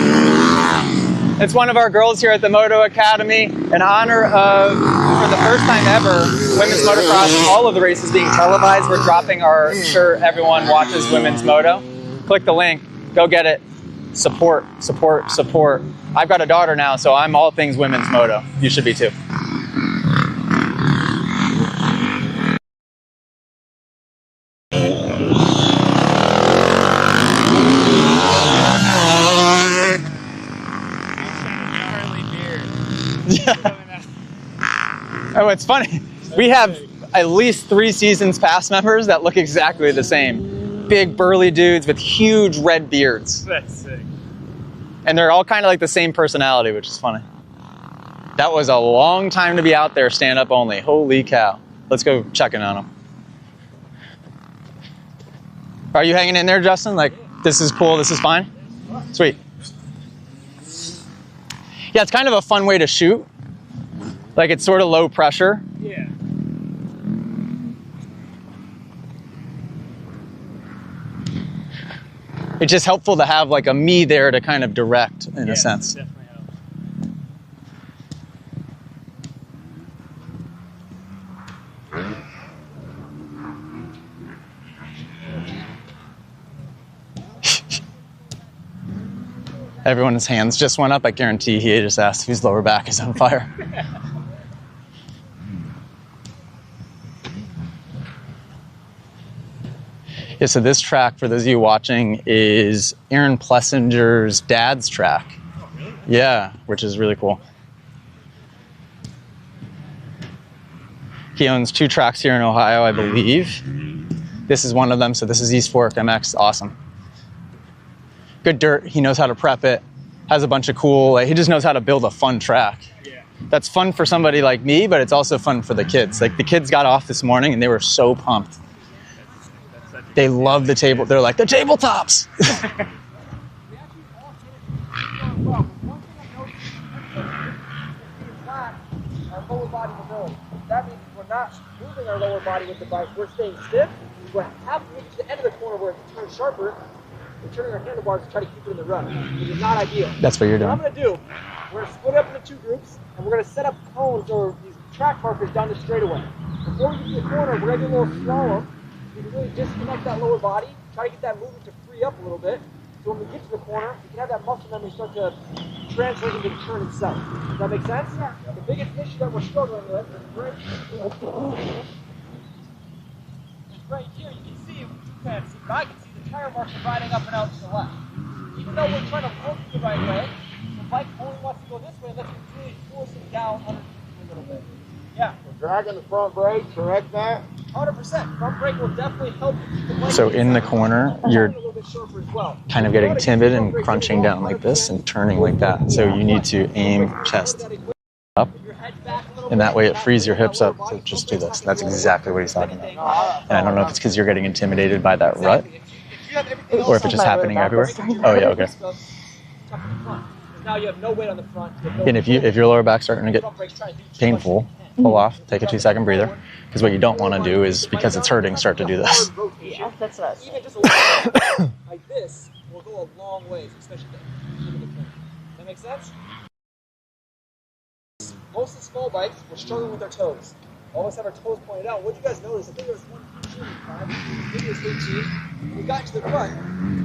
It's one of our girls here at the Moto Academy in honor of, for the first time ever, women's motocross, all of the races being televised. We're dropping our shirt, everyone watches women's moto. Click the link, go get it. Support, support, support. I've got a daughter now, so I'm all things women's moto. You should be too. Oh, it's funny. We have at least 3 Seasons Pass members that look exactly the same. Big burly dudes with huge red beards. That's sick. And they're all kind of like the same personality, which is funny. That was a long time to be out there, stand up only. Holy cow. Let's go check in on them. Are you hanging in there, Justin? Like, this is cool, this is fine? Sweet. Yeah, it's kind of a fun way to shoot. Like, it's sort of low pressure. Yeah. It's just helpful to have like a me there to kind of direct in a sense. Definitely helps. Everyone's hands just went up. I guarantee he just asked whose lower back is on fire. Yeah, so this track, for those of you watching, is Aaron Plessinger's dad's track. Oh, really? Yeah, which is really cool. He owns 2 tracks here in Ohio, I believe. This is one of them, so this is East Fork MX, awesome. Good dirt, he knows how to prep it, has a bunch of cool, he just knows how to build a fun track. Yeah. That's fun for somebody like me, but it's also fun for the kids. Like, the kids got off this morning and they were so pumped. They love the table. They're like, the tabletops. Our lower body mobility. That means we're not moving our lower body with the bike. We're staying stiff. We're half to the end of the corner where it turns sharper. We're turning our handlebars to try to keep it in the run, which is not ideal. That's what you're doing. What I'm going to do, we're going to split up into 2 groups, and we're going to set up cones or these track markers down the straightaway. Before we get to the corner, we're going to do a little slalom. We can really disconnect that lower body, try to get that movement to free up a little bit. So when we get to the corner, we can have that muscle memory start to translate into the turn itself. Does that make sense? Yeah. The biggest issue that we're struggling with is right here. You can see, you can't see, but I can see the tire marks riding up and out to the left. Even though we're trying to look the right way, the bike only wants to go this way unless you're really forcing down underneath a little bit. Yeah. So dragging the front brake, correct that? 100%. Front brake will definitely help you keep the bike. So in the corner, you're kind of getting timid and crunching down like this and turning like that. So you need to aim chest up, and that way it frees your hips up to just do this. That's exactly what he's talking about. And I don't know if it's because you're getting intimidated by that rut, or if it's just happening everywhere. Oh yeah, okay. Now you have no weight on the front. And if your lower back's starting to get painful, pull off, take a 2-second breather. Because what you don't want to do is, because it's hurting, start to do this. Yeah, that's what I was even just a little like this will go a long ways, especially the that make sense? Most of the small bikes, we're struggling with our toes. Always have our toes pointed out. What did you guys notice? I think it was 1 maybe it was 18. When we got to the front,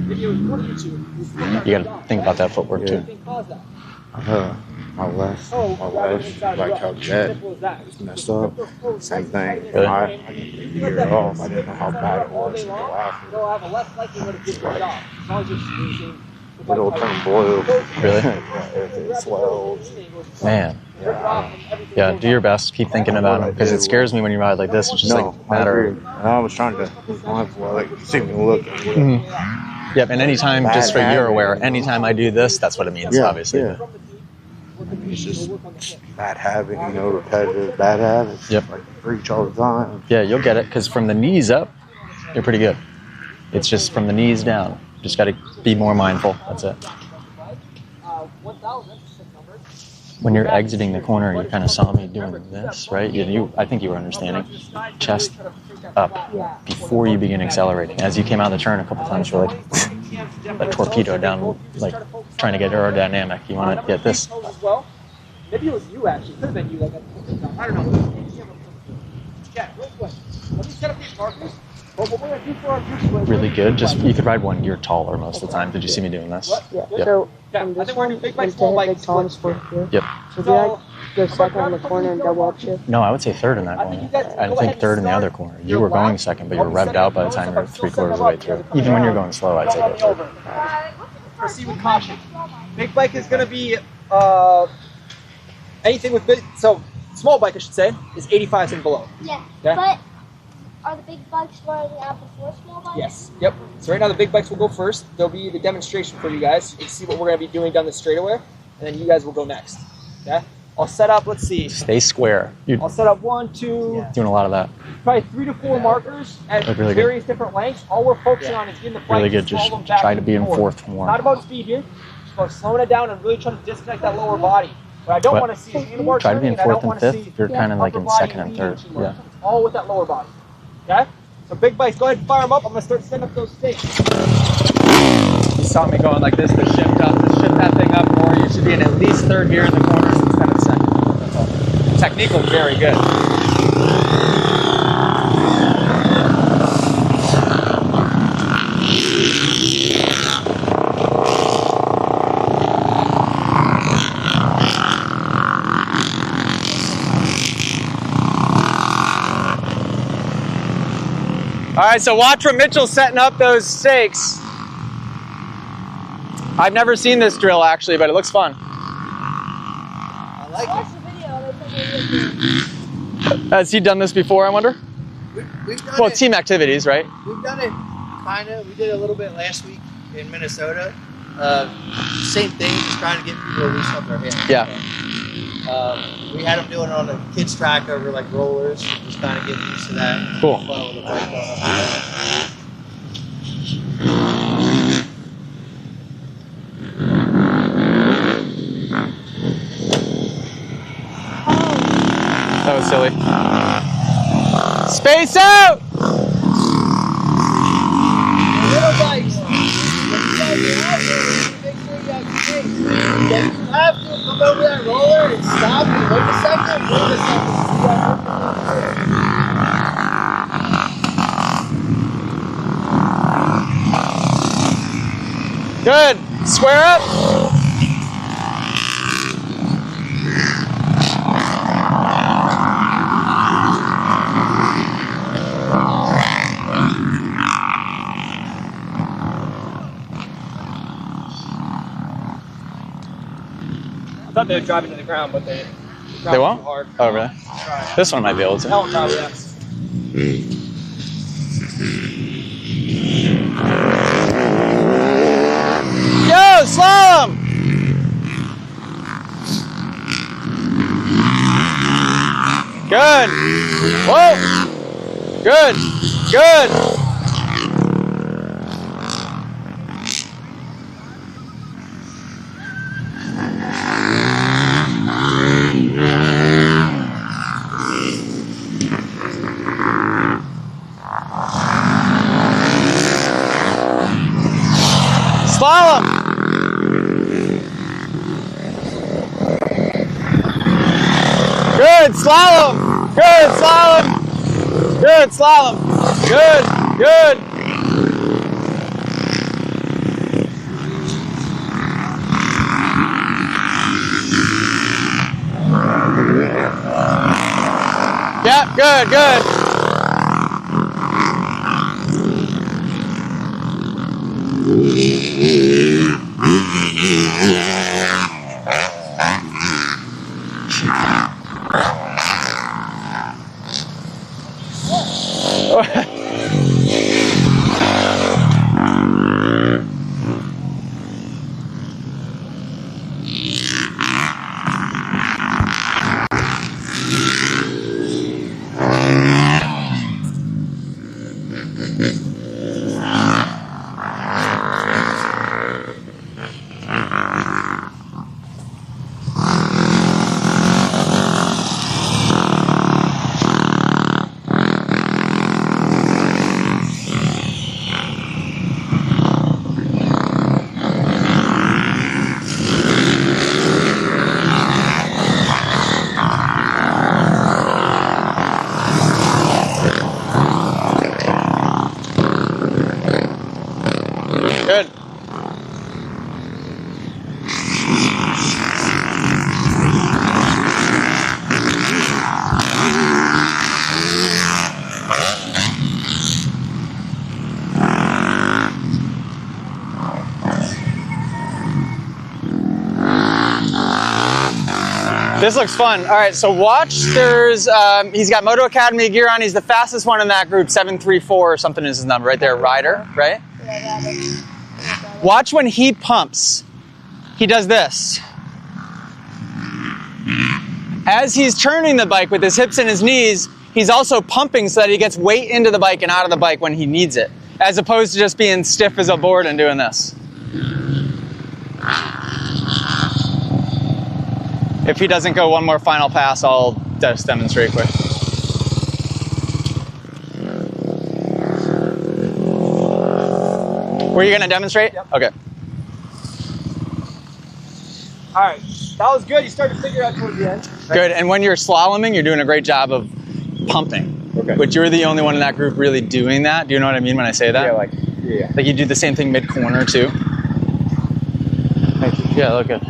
maybe it was 1 or 2. You got to think about that footwork too. My left, like how Jet messed up. Same thing. Really? I didn't hear it off. I didn't know how bad it was until after. They'll have a less likelihood of getting it off. As long as you're squeezing. It'll turn blue. Really? If it swells. Man. Yeah, do your best. Keep thinking about it, because it scares me when you ride like this. It's just like matter. I was trying to like see me look. Mm-hmm. Yep, and anytime, just so you're aware, anytime I do this, that's what it means, obviously. Yeah. It's just bad habit, repetitive bad habits. Yep. Like preach all the time. Yeah, you'll get it, because from the knees up, you're pretty good. It's just from the knees down. Just got to be more mindful. That's it. 1,000, when you're exiting the corner, you kind of saw me doing this, right? I think you were understanding. Chest up before you begin accelerating. As you came out of the turn a couple times, you're like a torpedo down, like trying to get aerodynamic. You want to get this. Maybe it was you actually. Could have been you. Like I don't know. Yeah, real quick. Let me set up these markers. What we're gonna do for our group. Really good. Just you could ride one gear taller most of the time. Did you see me doing this? Yeah. Yep. So this one, big bike, small bike, tall sport here. Yep. So do I go second on the corner and double up shift? No, I would say third in that corner. I think third in the other corner. You were going second, but you're revved out by the time you're 3/4 of the way through. Even when you're going slow, I'd say go third. Proceed with caution. Big bike is going to be anything with big. So small bike, I should say, is 85s and below. Yeah. Okay? But are the big bikes starting out before small bikes? Yes. Yep. So right now the big bikes will go first. There'll be the demonstration for you guys. You can see what we're going to be doing down the straightaway, and then you guys will go next. Okay. I'll set up. Let's see. Stay square. You're I'll set up 1, 2, doing a lot of that. probably 3 to 4 markers at Really various different lengths. All we're focusing on is getting the bike Really good. to Just swallow them back try to and be in forth. fourth more. Not about speed here. Just about slowing it down and really trying to disconnect that lower body. What I don't But want to see is handlebar try to be in turning, and I don't fourth and want to fifth. see You're kind of like upper in body second and leaning third. too much. Yeah. It's all with that lower body. Okay? So big bikes, go ahead and fire them up. I'm going to start setting up those stakes. You saw me going like this to shift up, to shift that thing up more. You should be in at least third gear in the corners instead of second. That's all. Technique was very good. All right, so watch where Mitchell's setting up those stakes. I've never seen this drill actually, but it looks fun. I like it. Has he done this before, I wonder? We've done Well, it. team activities, right? We've done it kind of. We did a little bit last week in Minnesota. Same thing, just trying to get people to loosen up their hands. Yeah. We had them doing it on a kids track over like rollers, just kind of getting used to that. Cool. Fun with the bike going up. That was silly. Space out! Little bikes. When you guys are out there, make sure you have space. If you have to come over that roller and stop and wait a second, Good. Square up. I thought they would drive into the ground, but they won't? too hard. Oh, really? This one might be able to. Helicopter, yes. Yo, slalom! Good. Whoa. Good. Good. Slalom. Good slalom. Good slalom. Good slalom. Good. Good. Yeah, good, good. This looks fun. All right, so watch. There's he's got Moto Academy gear on. He's the fastest one in that group. 734 or something is his number right there. Ryder, right? Watch when he pumps. He does this. As he's turning the bike with his hips and his knees, he's also pumping so that he gets weight into the bike and out of the bike when he needs it, as opposed to just being stiff as a board and doing this. If he doesn't go one more final pass, I'll just demonstrate quick. Were you going to demonstrate? Yep. Okay. All right, that was good. You started to figure out towards the end. Good, and when you're slaloming, you're doing a great job of pumping. Okay. But you're the only one in that group really doing that. Do you know what I mean when I say that? Yeah, Like you do the same thing mid-corner too. Thank you. Yeah, look good.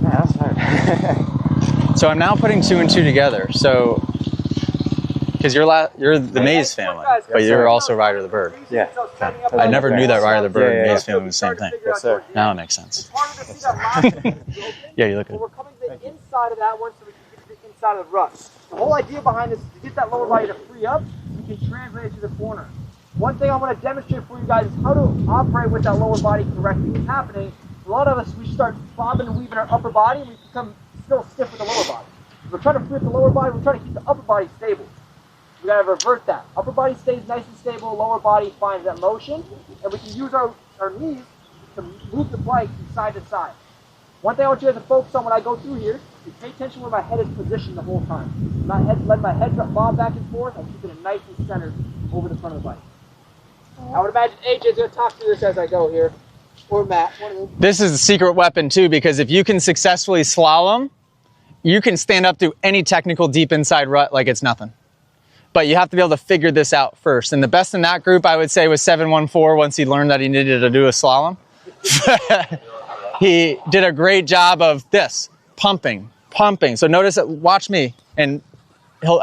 Yeah, that's hard. So I'm now putting 2 and 2 together. So, because you're the Maze family, but you're also Ryder the Bird. Yeah. I never knew that Ryder the Bird and Yeah. Maze family was the same thing. Yes, sir. Now it makes sense. Yeah, you look good. We're coming to the inside of that one so we can get to the inside of the rut. The whole idea behind this is to get that lower body to free up, we can translate it to the corner. One thing I want to demonstrate for you guys is how to operate with that lower body correctly. What's happening, a lot of us, we start bobbing and weaving our upper body and we become still stiff with the lower body. We're trying to free up the lower body, we're trying to keep the upper body stable. We gotta revert that. Upper body stays nice and stable, lower body finds that motion, and we can use our knees to move the bike from side to side. One thing I want you guys to focus on when I go through here is pay attention where my head is positioned the whole time. Let my head bob back and forth, I'm keeping it nice and centered over the front of the bike. I would imagine AJ's gonna talk through this as I go here, or Matt. One of them. This is a secret weapon too, because if you can successfully slalom, you can stand up through any technical deep inside rut like it's nothing. But you have to be able to figure this out first. And the best in that group, I would say, was 714 once he learned that he needed to do a slalom. He did a great job of this, pumping. So notice that, watch me, and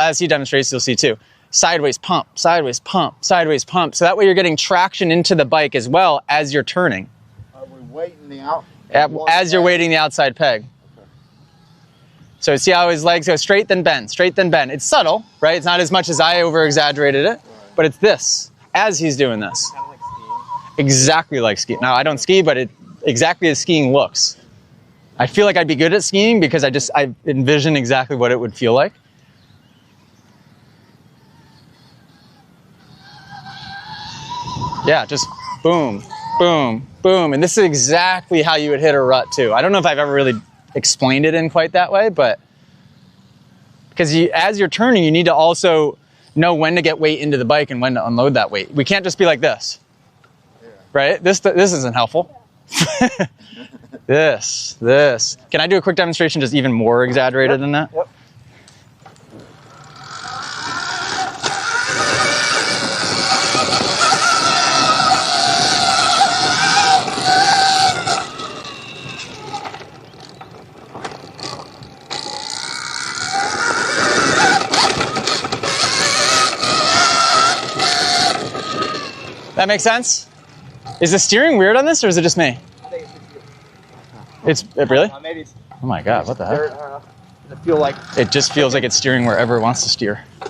as he demonstrates, you'll see too. Sideways pump, sideways pump, sideways pump. So that way you're getting traction into the bike as well as you're turning. Are we weighting the out? As you're weighting the outside peg. So see how his legs go straight then bend, straight then bend. It's subtle, right? It's not as much as I over-exaggerated it, but it's this, as he's doing this. Kind of like skiing. Exactly like skiing. Now, I don't ski, but it exactly as skiing looks. I feel like I'd be good at skiing because I envision exactly what it would feel like. Yeah, just boom, boom, boom. And this is exactly how you would hit a rut too. I don't know if I've ever really explained it in quite that way, but because as you're turning, you need to also know when to get weight into the bike and when to unload that weight. We can't just be like this, right? This isn't helpful. This. Can I do a quick demonstration just even more exaggerated than that? Yep. That makes sense? Is the steering weird on this, or is it just me? I think It's really? maybe it's Oh my God, what the dirt, heck? I don't know. Does it feel like It just feels like it's steering wherever it wants to steer. I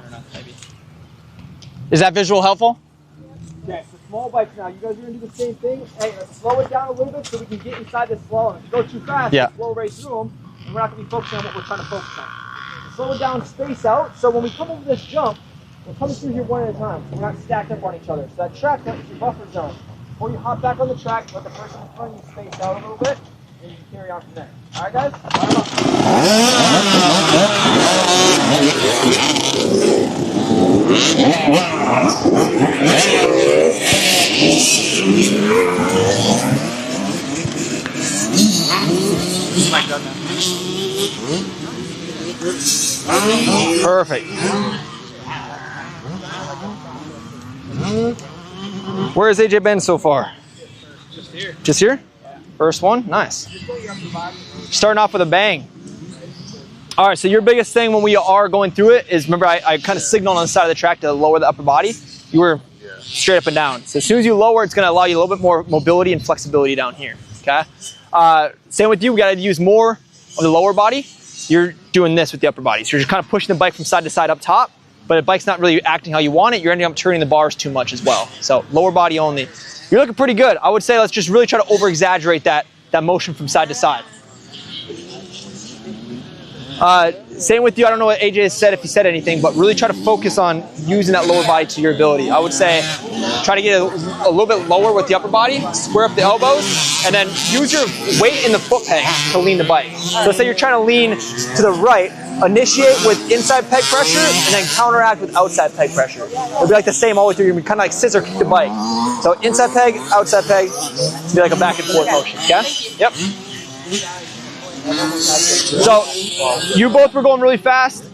don't know, maybe. Is that visual helpful? Okay, so small bikes now. You guys are gonna do the same thing. Hey, slow it down a little bit so we can get inside this slow. If you go too fast, Yeah. we'll slow right through them, and we're not gonna be focusing on what we're trying to focus on. Slow it down, space out. So when we come over this jump, we're coming through here one at a time. So we're not stacked up on each other. So that track is your buffer zone. Before you hop back on the track, let the person in front of you space out a little bit, and you can carry on from there. All right, guys? Perfect. Where has AJ been so far? Just here. Just here? First one? Nice. Starting off with a bang. All right, so your biggest thing when we are going through it is, remember I kind of signaled on the side of the track to lower the upper body. You were straight up and down. So as soon as you lower, it's going to allow you a little bit more mobility and flexibility down here. okay? Same with you, we gotta use more of the lower body. You're doing this with the upper body. So you're just kind of pushing the bike from side to side up top, but the bike's not really acting how you want it. You're ending up turning the bars too much as well. So lower body only. You're looking pretty good. I would say let's just really try to over exaggerate that motion from side to side. Same with you, I don't know what AJ has said, if he said anything, but really try to focus on using that lower body to your ability. I would say try to get a little bit lower with the upper body, square up the elbows, and then use your weight in the foot peg to lean the bike. So say you're trying to lean to the right, initiate with inside peg pressure, and then counteract with outside peg pressure. It'll be like the same all the way through. You're kind of like scissor kick the bike. So inside peg, outside peg, be like a back and forth motion, okay? Yep. So you both were going really fast.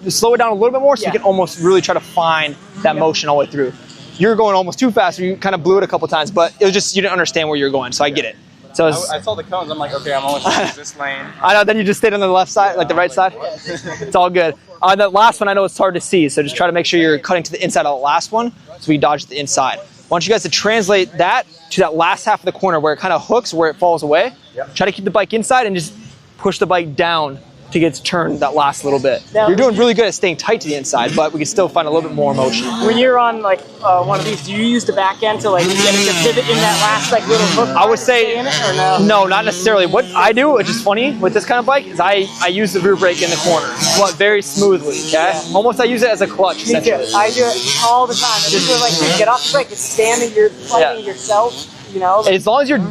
Slow it down a little bit more so you can almost really try to find that motion all the way through. You're going almost too fast, so you kind of blew it a couple times, but it was just you didn't understand where you're going, so I get it. So I saw the cones. I'm like, okay, I'm only going to this lane. I know. Then you just stayed on the left side, like the right side. It's all good. That last one, I know it's hard to see, so just try to make sure you're cutting to the inside of the last one, so we dodge the inside. I want you guys to translate that to that last half of the corner where it kind of hooks, where it falls away. Try to keep the bike inside and just push the bike down to get it to turn that last little bit. Now, you're doing really good at staying tight to the inside, but we can still find a little bit more motion. When you're on like one of these, do you use the back end to like get it to pivot in that last like little hook? I would say in it, or no? No, not necessarily. What I do, which is funny with this kind of bike, is I use the rear brake in the corner, but very smoothly. Okay, almost I use it as a clutch. Me too. I do it all the time. And just like you get off the brake, it's standing, you're fighting yourself. You know, as long as you're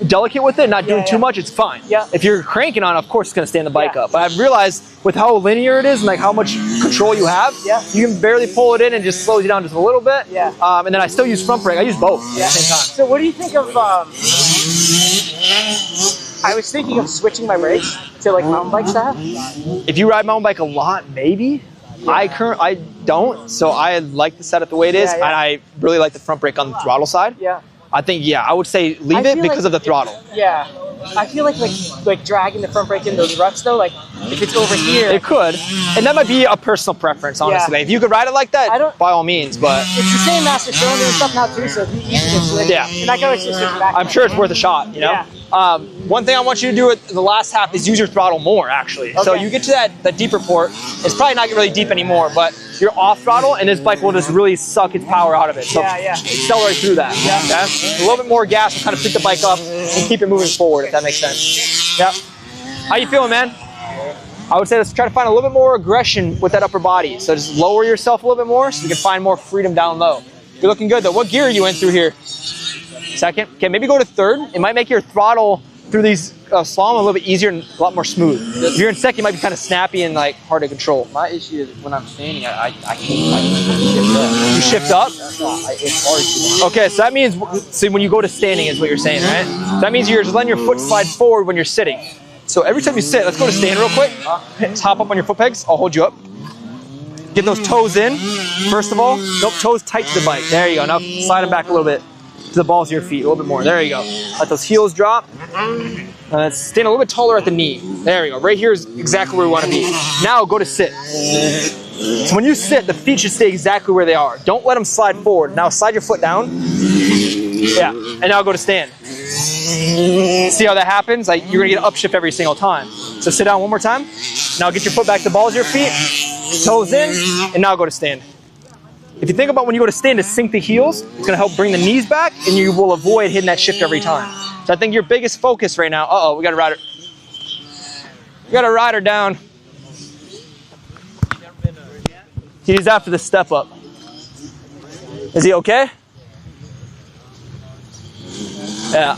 delicate with it, not doing too much, it's fine. Yeah. If you're cranking on, of course, it's gonna stand the bike up. But I've realized with how linear it is and like how much control you have, you can barely pull it in and just slows you down just a little bit. Yeah. And then I still use front brake. I use both at the same time. So what do you think of? I was thinking of switching my brakes to like mountain bike style. If you ride mountain bike a lot, maybe. I don't, so I like the setup the way it is, and I really like the front brake on the throttle side. Yeah. I think, I would say leave it because of the throttle. Yeah. I feel like dragging the front brake in those ruts though, like if it's over here. It could. And that might be a personal preference, honestly. If you could ride it like that, by all means, but. It's the same master cylinder and stuff now too, so it'd be easy to switch. Yeah. And I can always just switch it back. I'm sure it's worth a shot, you know? Yeah. One thing I want you to do at the last half is use your throttle more, actually. Okay. So you get to that deeper port. It's probably not really deep anymore, but you're off throttle, and this bike will just really suck its power out of it. So accelerate through that. Yeah. Okay? A little bit more gas will kind of pick the bike up and keep it moving forward, if that makes sense. Yep. How you feeling, man? I would say let's try to find a little bit more aggression with that upper body. So just lower yourself a little bit more so you can find more freedom down low. You're looking good, though. What gear are you in through here? Second. Okay, maybe go to third. It might make your throttle through these slalom a little bit easier and a lot more smooth. If you're in second, you might be kind of snappy and like hard to control. My issue is when I'm standing, I can't shift up. You shift up? It's hard to. Okay, so that means, see, when you go to standing is what you're saying, right? So that means you're just letting your foot slide forward when you're sitting. So every time you sit, let's go to stand real quick. Just hop up on your foot pegs. I'll hold you up. Get those toes in, first of all. Nope, toes tight to the bike. There you go. Now slide them back a little bit to the balls of your feet, a little bit more. There you go. Let those heels drop. Stand a little bit taller at the knee. There we go. Right here is exactly where we want to be. Now go to sit. So when you sit, the feet should stay exactly where they are. Don't let them slide forward. Now slide your foot down. Yeah, and now go to stand. See how that happens? Like you're gonna get an upshift every single time. So sit down one more time. Now get your foot back to the balls of your feet. Toes in, and now go to stand. If you think about when you go to stand to sink the heels, it's going to help bring the knees back, and you will avoid hitting that shift every time. So I think your biggest focus right now, we got to ride her. We got to ride her down. He's after the step up. Is he okay? Yeah.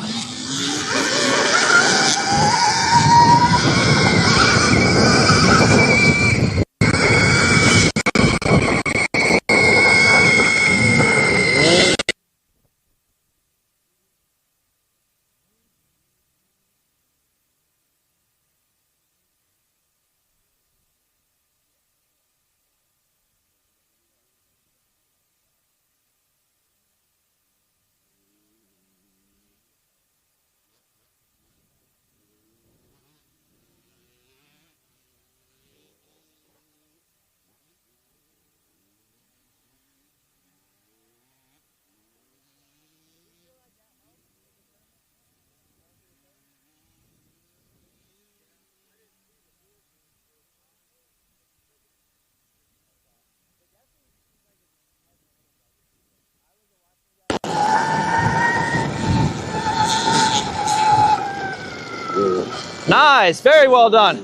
Nice, very well done.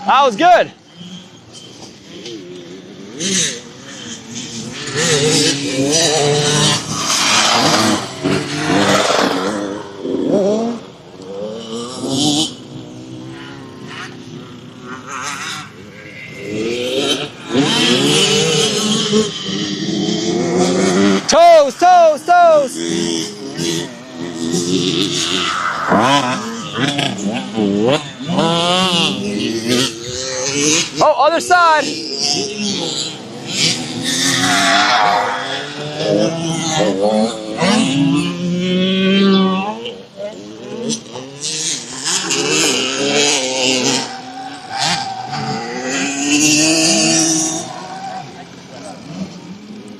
That was good. Toes, toes, toes. Oh, other side.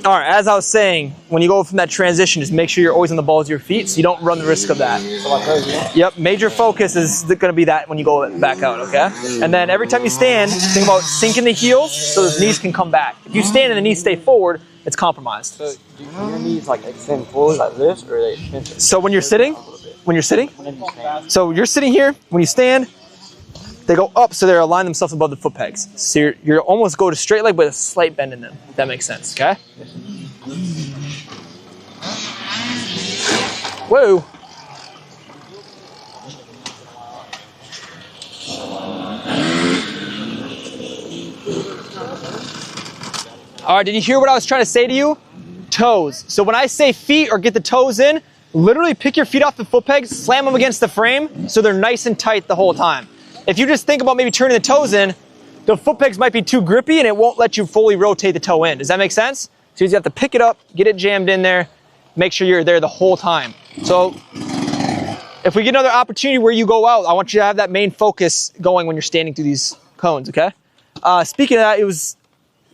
All right, as I was saying, when you go from that transition, just make sure you're always on the balls of your feet so you don't run the risk of that. Yep, major focus is going to be that when you go back out, okay? And then every time you stand, think about sinking the heels so those knees can come back. If you stand and the knees stay forward, it's compromised. So do your knees like extend forward like this, or they extend? So when you're sitting, so you're sitting here, when you stand, they go up so they're aligned themselves above the foot pegs. So you're almost go to straight leg with a slight bend in them, if that makes sense, okay? Whoa. All right, did you hear what I was trying to say to you? Toes. So when I say feet or get the toes in, literally pick your feet off the foot pegs, slam them against the frame so they're nice and tight the whole time. If you just think about maybe turning the toes in, the foot pegs might be too grippy and it won't let you fully rotate the toe in. Does that make sense? So you have to pick it up, get it jammed in there, make sure you're there the whole time. So if we get another opportunity where you go out, I want you to have that main focus going when you're standing through these cones, okay? Speaking of that,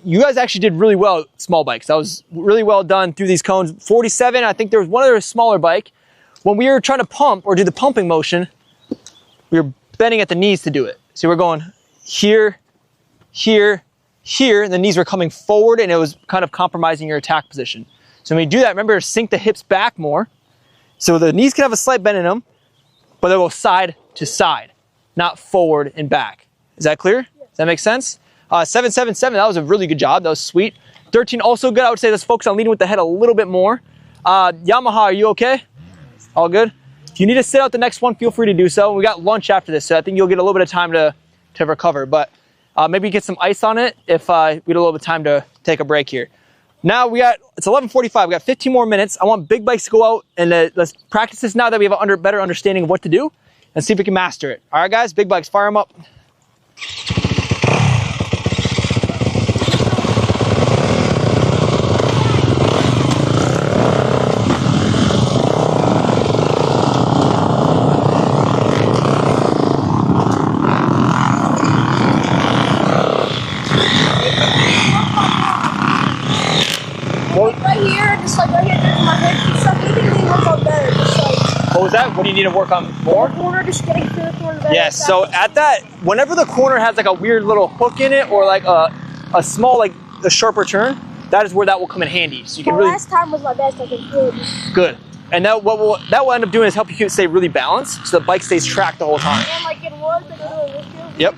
you guys actually did really well at small bikes. That was really well done through these cones. 47, I think there was one other smaller bike. When we were trying to pump or do the pumping motion, we were bending at the knees to do it. So we're going here, here, here, and the knees were coming forward and it was kind of compromising your attack position. So when you do that, remember to sink the hips back more. So the knees can have a slight bend in them, but they'll go side to side, not forward and back. Is that clear? Does that make sense? 777, that was a really good job. That was sweet. 13, also good. I would say let's focus on leading with the head a little bit more. Yamaha, are you okay? All good? If you need to sit out the next one, feel free to do so. We got lunch after this, so I think you'll get a little bit of time to recover. But maybe get some ice on it if we get a little bit of time to take a break here. Now it's 11:45. We got 15 more minutes. I want big bikes to go out and let's practice this now that we have a better understanding of what to do and see if we can master it. All right, guys, big bikes, fire them up. Right here, just like right here, there's my hips and stuff. You can lean work on better. Just like, What was that? What do you need to work on more? the corner, just getting through the corner better. Yes, so at that, whenever the corner has like a weird little hook in it or like a small, like a sharper turn, that is where that will come in handy. So you can really... Last time was my best, I think. Good. And that will end up doing is help you stay really balanced so the bike stays tracked the whole time. And like in one, they go to a windshield. Yep.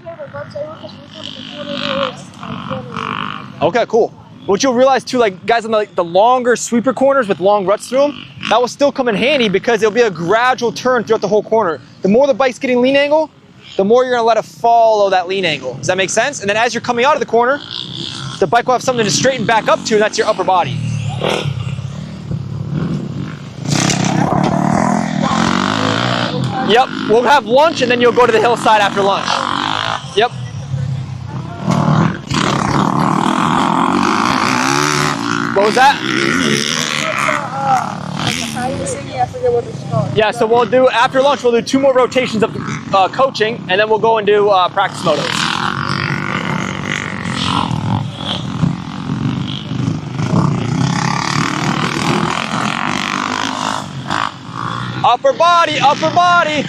Okay, cool. What you'll realize too, like guys on the longer sweeper corners with long ruts through them, that will still come in handy because it'll be a gradual turn throughout the whole corner. The more the bike's getting lean angle, the more you're gonna let it follow that lean angle. Does that make sense? And then as you're coming out of the corner, the bike will have something to straighten back up to, and that's your upper body. Yep, we'll have lunch and then you'll go to the hillside after lunch. Yep. What was that? Yeah, so we'll do, after lunch, we'll do 2 more rotations of coaching, and then we'll go and do practice motos. Upper body, upper body.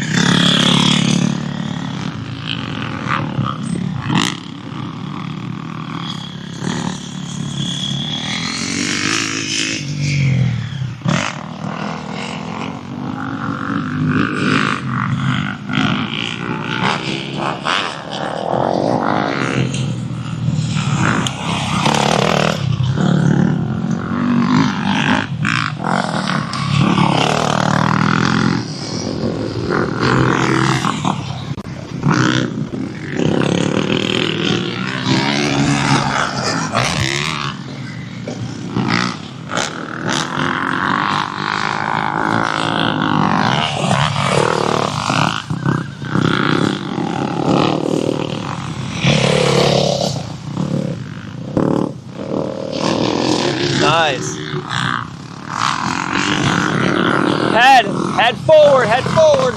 Head forward, head forward.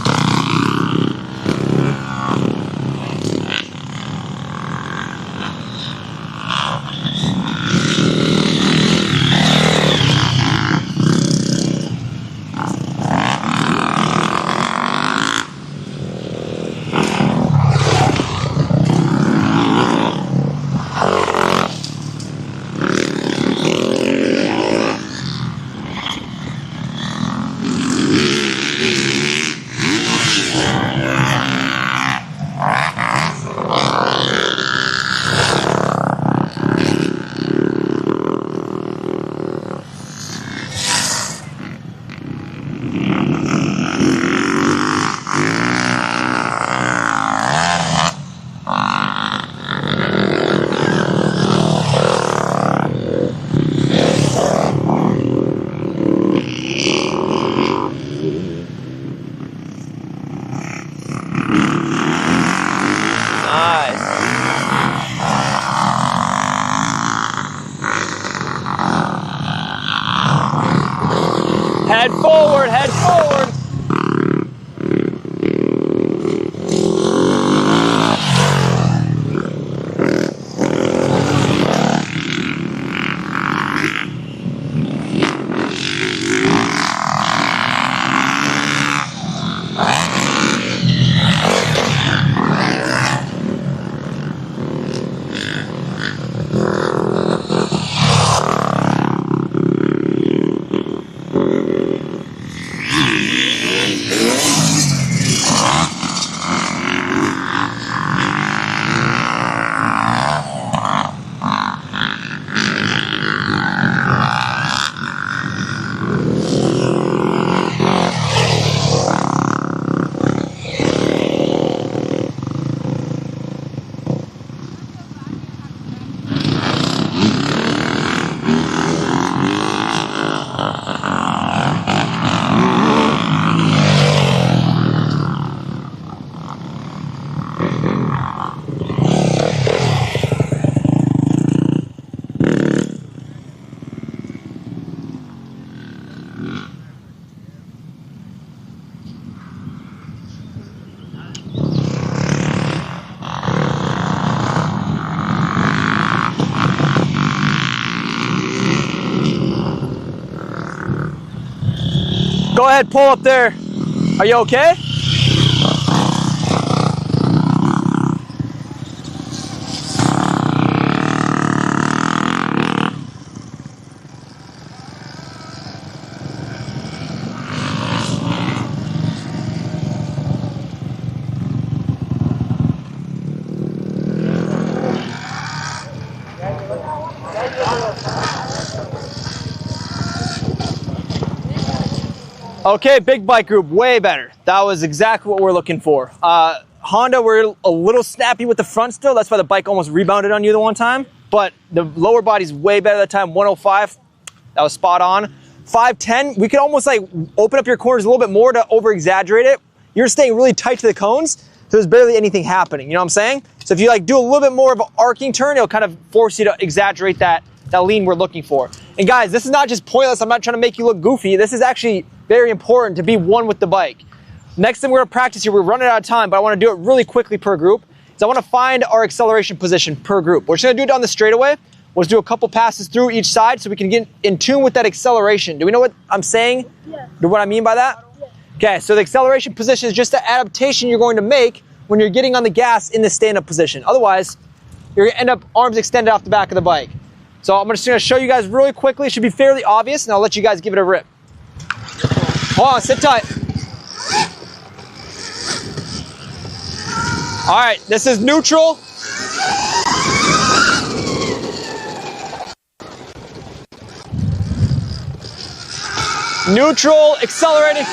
Head forward, head forward. Go ahead, pull up there. Are you okay? Okay, big bike group, way better. That was exactly what we're looking for. Honda, we're a little snappy with the front still. That's why the bike almost rebounded on you the one time. But the lower body's way better that time. 105, that was spot on. 510, we could almost like open up your corners a little bit more to over exaggerate it. You're staying really tight to the cones, so there's barely anything happening. You know what I'm saying? So if you like do a little bit more of an arcing turn, it'll kind of force you to exaggerate that lean we're looking for. And guys, this is not just pointless. I'm not trying to make you look goofy. This is actually very important to be one with the bike. Next thing we're gonna practice here, we're running out of time, but I wanna do it really quickly per group. So I wanna find our acceleration position per group. We're just gonna do it down the straightaway. We'll just do a couple passes through each side so we can get in tune with that acceleration. Do we know what I'm saying? Yeah. What I mean by that? Yeah. Okay, so the acceleration position is just the adaptation you're going to make when you're getting on the gas in the stand-up position. Otherwise, you're gonna end up arms extended off the back of the bike. So I'm just gonna show you guys really quickly. It should be fairly obvious, and I'll let you guys give it a rip. Hold on, sit tight. All right, this is neutral. Neutral, accelerating,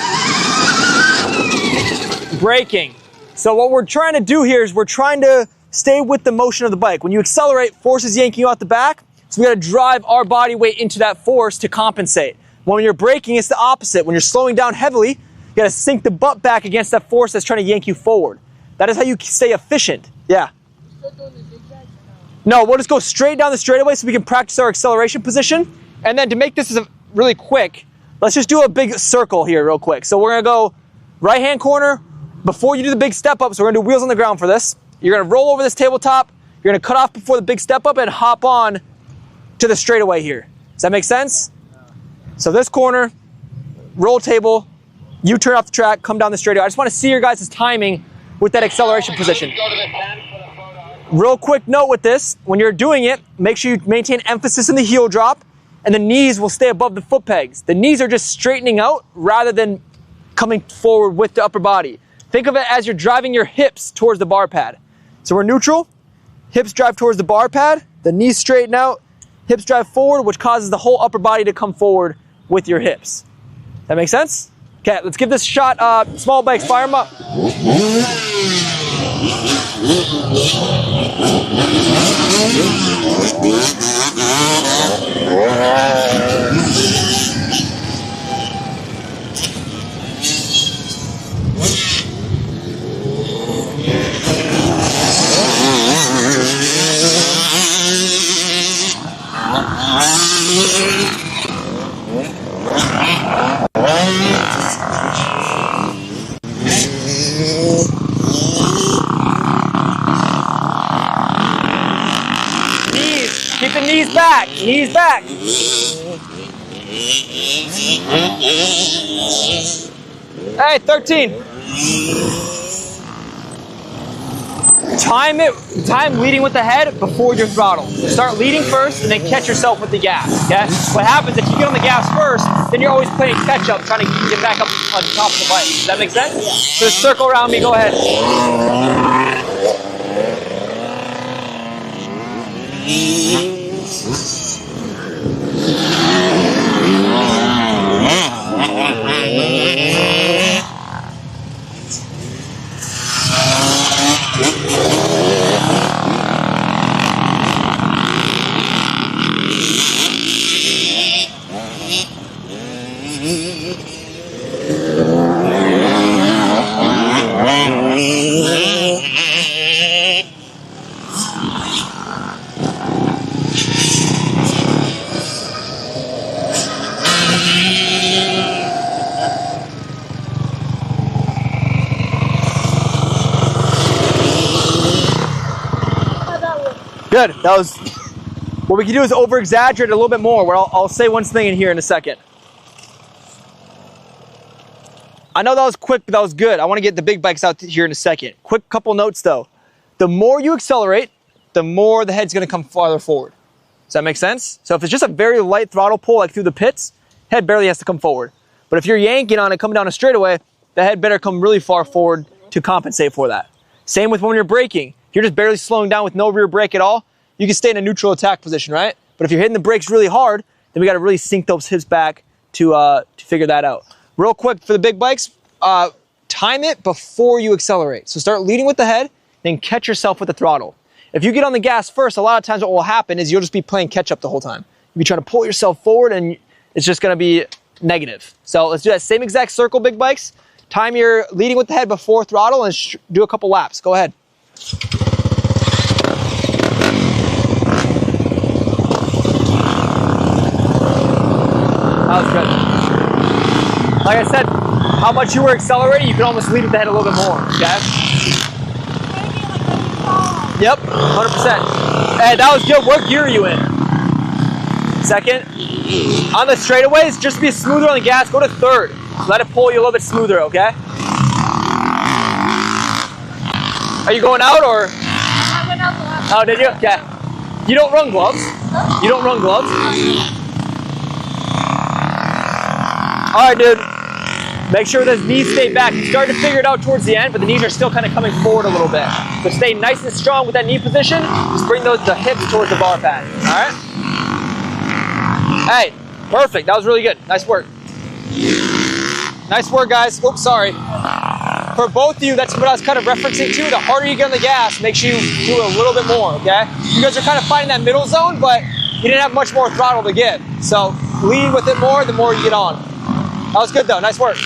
braking. So what we're trying to do here is we're trying to stay with the motion of the bike. When you accelerate, force is yanking you out the back, so we gotta drive our body weight into that force to compensate. When you're braking, it's the opposite. When you're slowing down heavily, you gotta sink the butt back against that force that's trying to yank you forward. That is how you stay efficient. Yeah. No, we'll just go straight down the straightaway so we can practice our acceleration position. And then to make this really quick, let's just do a big circle here real quick. So we're gonna go right-hand corner. Before you do the big step up, so we're gonna do wheels on the ground for this. You're gonna roll over this tabletop. You're gonna cut off before the big step up and hop on to the straightaway here. Does that make sense? So this corner, roll table, you turn off the track, come down the straightaway. I just wanna see your guys' timing with that acceleration position. Real quick note with this, when you're doing it, make sure you maintain emphasis in the heel drop and the knees will stay above the foot pegs. The knees are just straightening out rather than coming forward with the upper body. Think of it as you're driving your hips towards the bar pad. So we're neutral, hips drive towards the bar pad, the knees straighten out, hips drive forward, which causes the whole upper body to come forward with your hips. That make sense? Okay, let's give this a shot. Small bikes, fire them up. Keep the knees back, knees back. Hey, 13. Time leading with the head before your throttle. Start leading first and then catch yourself with the gas, okay? What happens if you get on the gas first, then you're always playing catch up, trying to get back up on top of the bike. Does that make sense? Yeah. So just circle around me, go ahead. Good. That was. What we can do is over-exaggerate a little bit more. Where I'll say one thing in here in a second. I know that was quick, but that was good. I want to get the big bikes out here in a second. Quick couple notes though. The more you accelerate, the more the head's going to come farther forward. Does that make sense? So if it's just a very light throttle pull, like through the pits, head barely has to come forward. But if you're yanking on it, coming down a straightaway, the head better come really far forward to compensate for that. Same with when you're braking. If you're just barely slowing down with no rear brake at all, you can stay in a neutral attack position, right? But if you're hitting the brakes really hard, then we got to really sink those hips back to figure that out. Real quick for the big bikes, time it before you accelerate. So start leading with the head, then catch yourself with the throttle. If you get on the gas first, a lot of times what will happen is you'll just be playing catch up the whole time. You'll be trying to pull yourself forward and it's just going to be negative. So let's do that same exact circle, big bikes. Time your leading with the head before throttle and do a couple laps. Go ahead. That was good. Like I said, how much you were accelerating, you can almost lead with the head a little bit more, okay? Yep, 100%. Hey, that was good. What gear are you in? Second. On the straightaways, just be smoother on the gas. Go to third. Let it pull you a little bit smoother, okay? Are you going out or? I went out the last. Oh, did you? Okay. You don't run gloves. You don't run gloves. All right, dude. Make sure those knees stay back. You start to figure it out towards the end, but the knees are still kind of coming forward a little bit. So stay nice and strong with that knee position. Just bring the hips towards the bar pad. All right? Hey, perfect. That was really good. Nice work. Nice work, guys. Oops, sorry. For both of you, that's what I was kind of referencing to. The harder you get on the gas, make sure you do it a little bit more, okay? You guys are kind of finding that middle zone, but you didn't have much more throttle to get. So lead with it more, the more you get on. That was good, though. Nice work.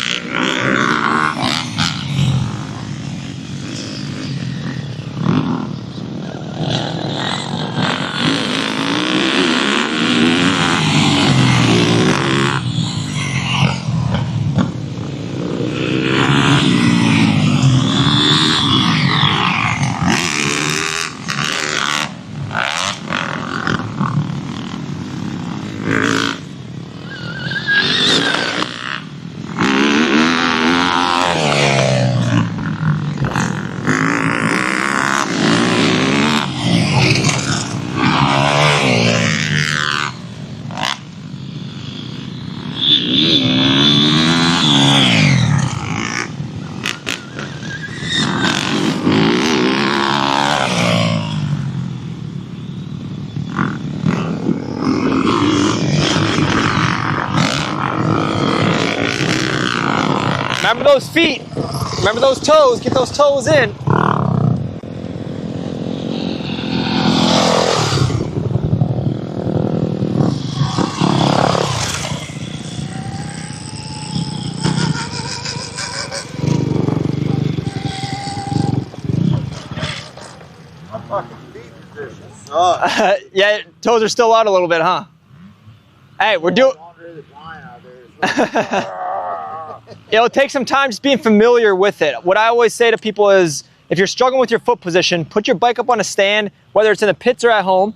Remember those feet. Remember those toes. Get those toes in. Yeah, toes are still out a little bit, huh? Hey, we're doing. It'll take some time just being familiar with it. What I always say to people is, if you're struggling with your foot position, put your bike up on a stand, whether it's in the pits or at home.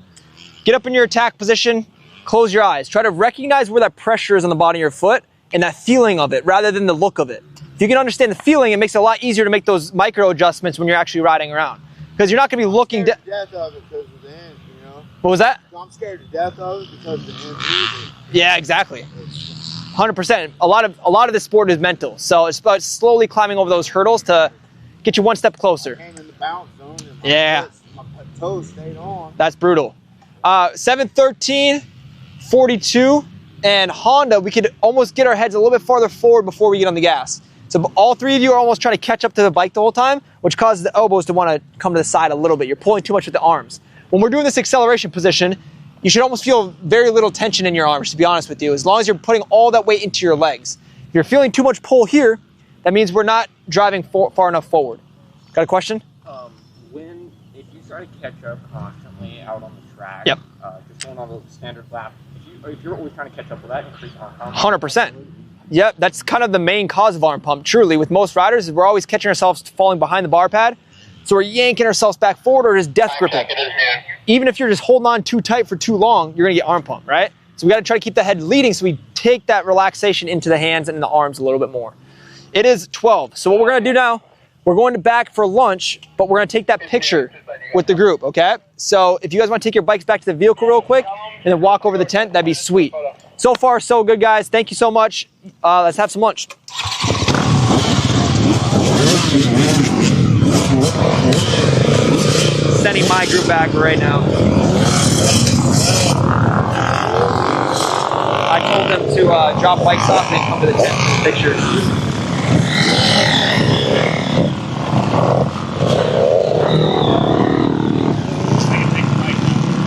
Get up in your attack position, close your eyes. Try to recognize where that pressure is on the bottom of your foot and that feeling of it rather than the look of it. If you can understand the feeling, it makes it a lot easier to make those micro adjustments when you're actually riding around. Because you're not going to be looking down. Death of it because of the hinge, you know? What was that? I'm scared to death of it because of the hinge. Yeah, exactly. 100%. A lot of this sport is mental. So it's about slowly climbing over those hurdles to get you one step closer. I came in the bounce zone and Yeah. my toes stayed on. That's brutal. 713, 42, and Honda, we could almost get our heads a little bit farther forward before we get on the gas. So all three of you are almost trying to catch up to the bike the whole time, which causes the elbows to want to come to the side a little bit. You're pulling too much with the arms. When we're doing this acceleration position, you should almost feel very little tension in your arms, to be honest with you, as long as you're putting all that weight into your legs. If you're feeling too much pull here, that means we're not driving far enough forward. Got a question? If you start to catch up constantly out on the track, Yep. just going on a standard lap, if you're always trying to catch up, will that increase arm pump? 100%. Yep, that's kind of the main cause of arm pump, truly. With most riders, we're always catching ourselves falling behind the bar pad. So we're yanking ourselves back forward or just death gripping. Even if you're just holding on too tight for too long, you're gonna get arm pump, right? So we gotta try to keep the head leading so we take that relaxation into the hands and the arms a little bit more. It is 12. So what we're gonna do now, we're going to back for lunch, but we're gonna take that picture with the group, okay? So if you guys wanna take your bikes back to the vehicle real quick and then walk over the tent, that'd be sweet. So far, so good, guys. Thank you so much. Let's have some lunch. Sending my group back right now. I told them to drop bikes off and come to the tent for the picture.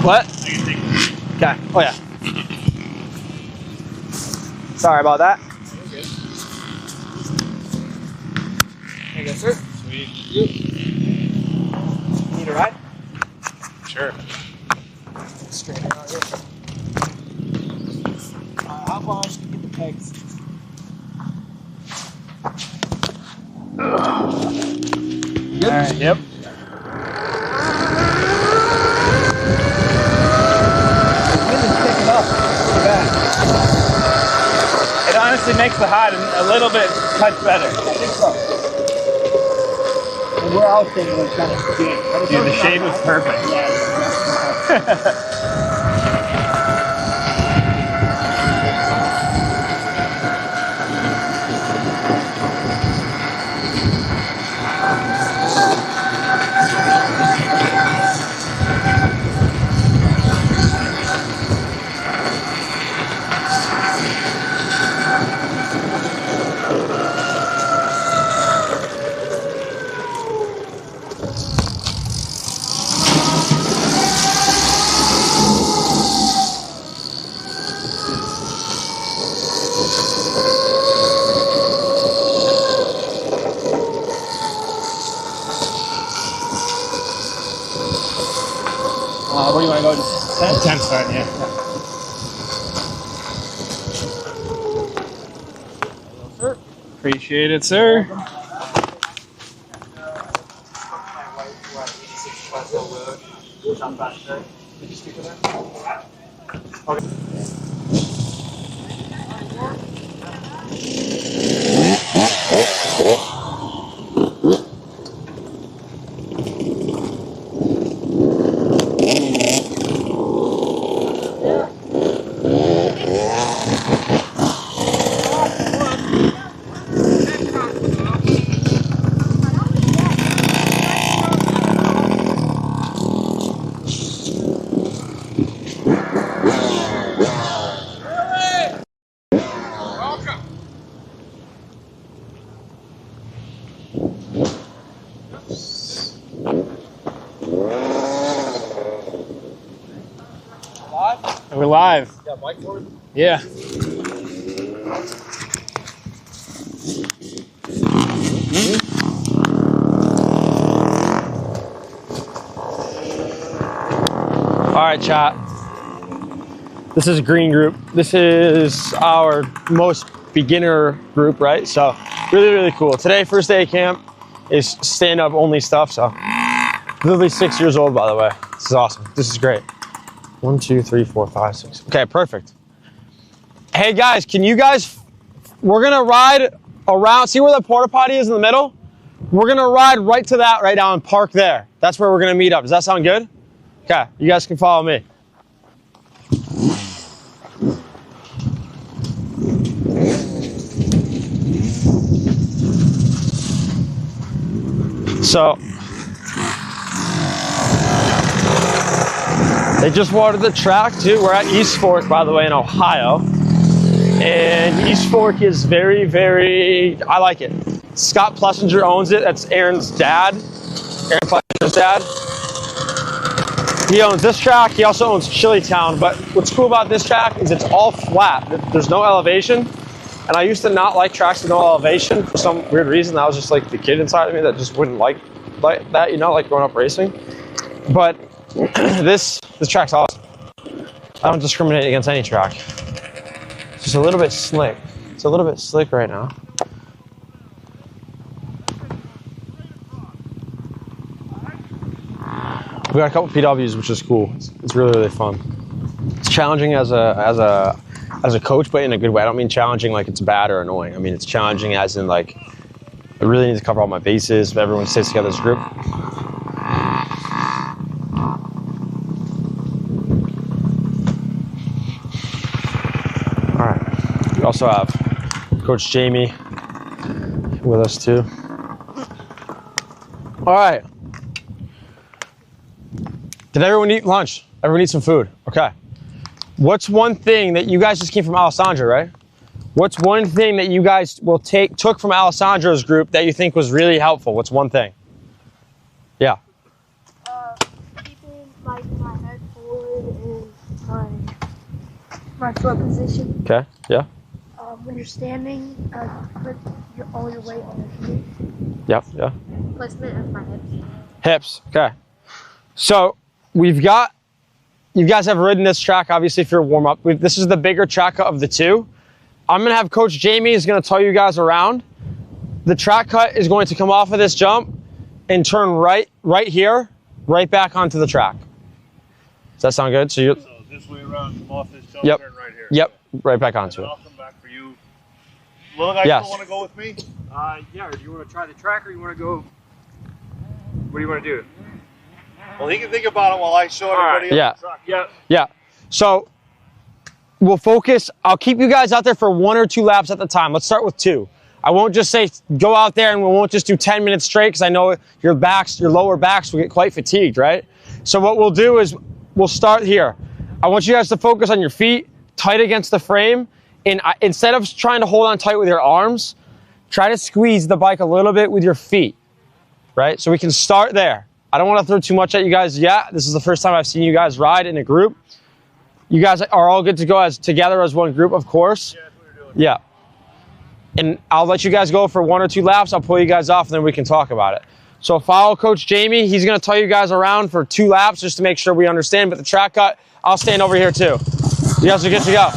What? Okay. Oh yeah. Sorry about that. There you go, sir. Sweet. Need a ride? Sure. Straight out here. How far should we get the pegs? Yep. All right, yep. It honestly makes the hot a little bit much better. I think so. And we're out there like kind of Dude, the shade was perfect. Where do you want to go? Just 10? 10 starting, yeah. Appreciate it, sir. We're live. Yeah, mic for it? Yeah. All right, chat. This is a green group. This is our most beginner group, right? So really, really cool. Today, first day of camp is stand-up only stuff. So literally 6 years old, by the way. This is awesome. This is great. 1, 2, 3, 4, 5, 6. Okay, perfect. Hey guys, we're gonna ride around. See where the porta potty is in the middle? We're gonna ride right to that right now and park there. That's where we're gonna meet up. Does that sound good? Okay, you guys can follow me. So, they just watered the track too. We're at East Fork, by the way, in Ohio. And East Fork is very, very, I like it. Scott Plessinger owns it. That's Aaron's dad. Aaron Plessinger's dad. He owns this track. He also owns Chilitown. But what's cool about this track is it's all flat. There's no elevation. And I used to not like tracks with no elevation for some weird reason. That was just like the kid inside of me that just wouldn't like that, you know, like growing up racing. But this track's awesome. I don't discriminate against any track. It's just a little bit slick. It's a little bit slick right now. We got a couple PWs, which is cool. It's really, really fun. It's challenging as a coach, but in a good way. I don't mean challenging like it's bad or annoying. I mean it's challenging as in like I really need to cover all my bases, but everyone stays together as a group. All right. We also have Coach Jamie with us too. All right. Did everyone eat lunch? Everyone eat some food? Okay. What's one thing that you guys just came from Alessandra, right? What's one thing that you guys took from Alessandra's group that you think was really helpful? What's one thing? Yeah. Keeping my head forward and my foot position. Okay. Yeah. When you're standing, put all your weight on your feet. Yep. Yeah. Placement of my hips. Hips. Okay. So you guys have ridden this track, obviously, for your warm-up. This is the bigger track of the two. I'm going to have Coach Jamie is going to tell you guys around. The track cut is going to come off of this jump and turn right here, right back onto the track. Does that sound good? So this way around, come off this jump, yep. turn right here. Yep, right back onto it. I'll come back for you. Little guy Yes. still want to go with me? Yeah, or do you want to try the track or you want to go? What do you want to do? Well, he can think about it while I show everybody Yeah. else the track. Yeah. Yeah. So we'll focus. I'll keep you guys out there for 1 or 2 laps at a time. Let's start with 2. I won't just say go out there and we won't just do 10 minutes straight because I know your lower backs will get quite fatigued, right? So what we'll do is we'll start here. I want you guys to focus on your feet, tight against the frame. And instead of trying to hold on tight with your arms, try to squeeze the bike a little bit with your feet, right? So we can start there. I don't want to throw too much at you guys yet. This is the first time I've seen you guys ride in a group. You guys are all good to go together as one group, of course. Yeah, that's what we're doing. Yeah. And I'll let you guys go for 1 or 2 laps. I'll pull you guys off and then we can talk about it. So follow Coach Jamie. He's going to tell you guys around for 2 laps just to make sure we understand. But the track cut, I'll stand over here too. You guys are good to go.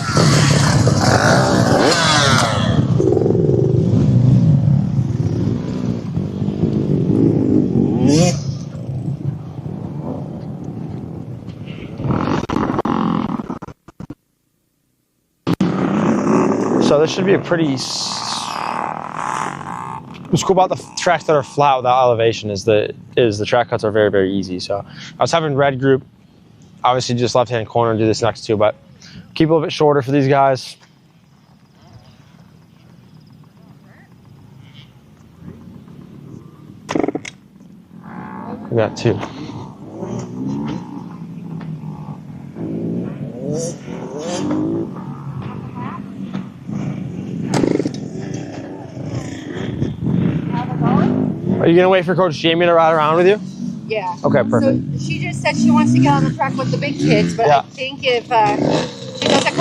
So this should be a pretty. What's cool about the tracks that are flat without elevation is the track cuts are very, very easy. So I was having red group, obviously just left-hand corner and do this next two, but keep a little bit shorter for these guys. We got 2. Are you gonna wait for Coach Jamie to ride around with you? Yeah. Okay, perfect. So she just said she wants to get on the track with the big kids, but Yeah. I think if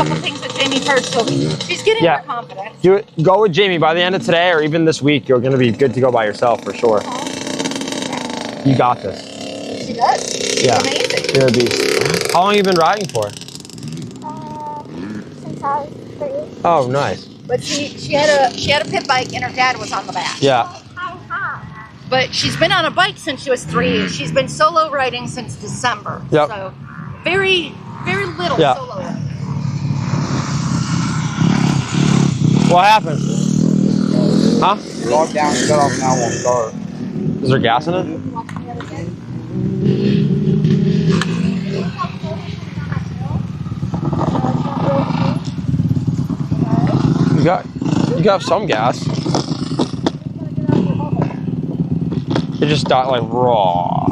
couple things that Jamie's heard, so she's getting more confident. Go with Jamie. By the end of today or even this week, you're going to be good to go by yourself for sure. You got this. She does. She's amazing. You're a beast. How long have you been riding for? Since I was 3. Oh, nice. But she had a pit bike and her dad was on the back. Yeah. But she's been on a bike since she was 3. She's been solo riding since December. Yep. So very, very little solo riding. What happened? Huh? Log down, shut off, now won't start. Is there gas in it? You got some gas. It just got like raw.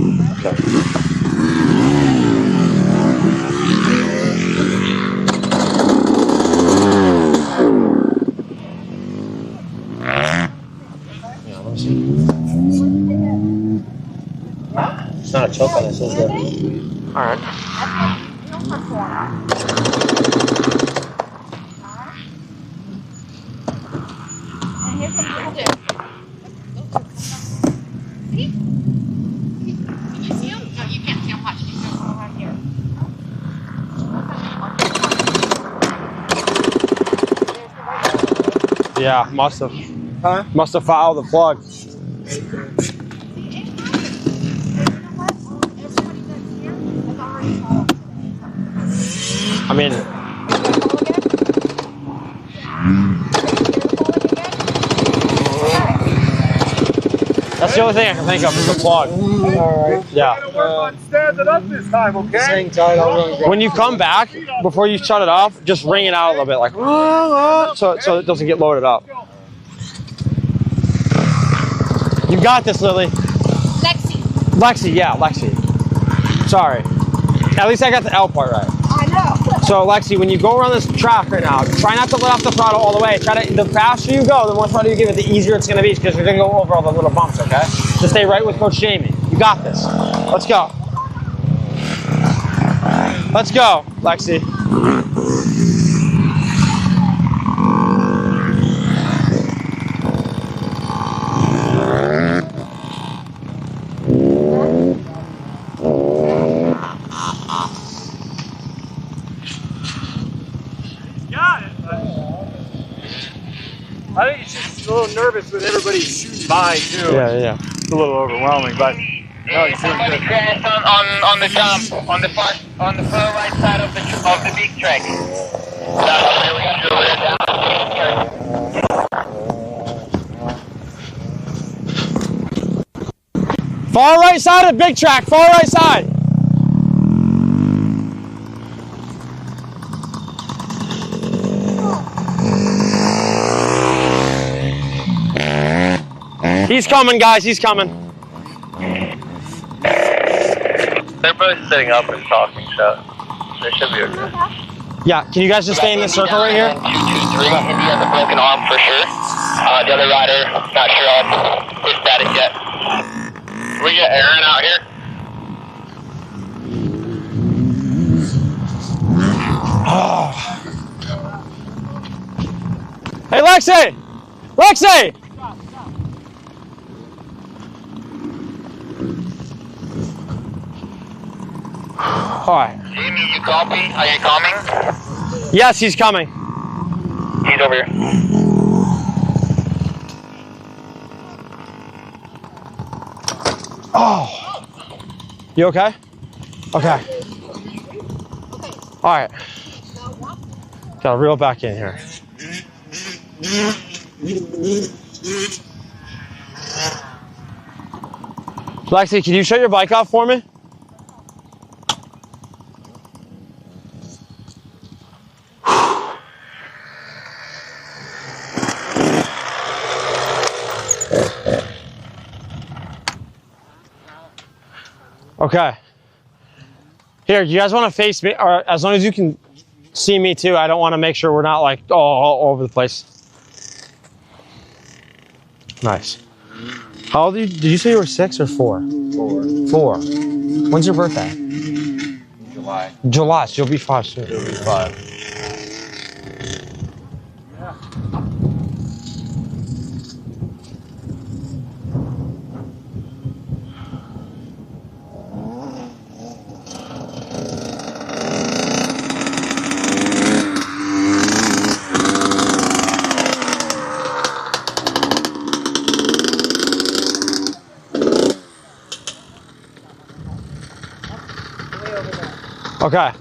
It's not a choke on this, is it? All right. And here's what we'll do. See? Can you see them? No, you can't see them. Watch. You can go right here. Yeah, must have. Huh? Must have fouled the plug. I mean, that's the only thing I can think of is the plug. Alright. Yeah. Work on standing up this time, okay? Hang tight, I'll run. When you come back, before you shut it off, just ring it out a little bit, like, so it doesn't get loaded up. You got this, Lily. Lexi, yeah, Lexi. Sorry. At least I got the L part right. I know. So, Lexi, when you go around this track right now, try not to let off the throttle all the way. The faster you go, the more throttle you give it, the easier it's going to be because you're going to go over all the little bumps, okay? Just stay right with Coach Jamie. You got this. Let's go. Let's go, Lexi. I think she's just a little nervous with everybody shooting by too. Yeah. It's a little overwhelming, but no, you're doing good. Crashed on the jump on the far right side of the big track. Far right side of big track, far right side. He's coming, guys, he's coming. They're both sitting up and talking, so they should be okay. Yeah, can you guys just stay in this circle right here? 2, 2, 3. Indy has a broken arm for sure. The other rider, not sure of his status yet. Can we get Aaron out here? Hey, Lexi! Lexi! All right. Jamie, you copy? Are you coming? Yes, he's coming. He's over here. Oh. You okay? Okay. All right. Gotta reel back in here. Lexi, can you shut your bike off for me? Okay. Here, you guys want to face me, or as long as you can see me too. I don't want to make sure we're not like all over the place. Nice. How old are you? Did you say you were 6 or 4? 4. When's your birthday? July. July, so you'll be 5 soon. You'll be 5. Okay.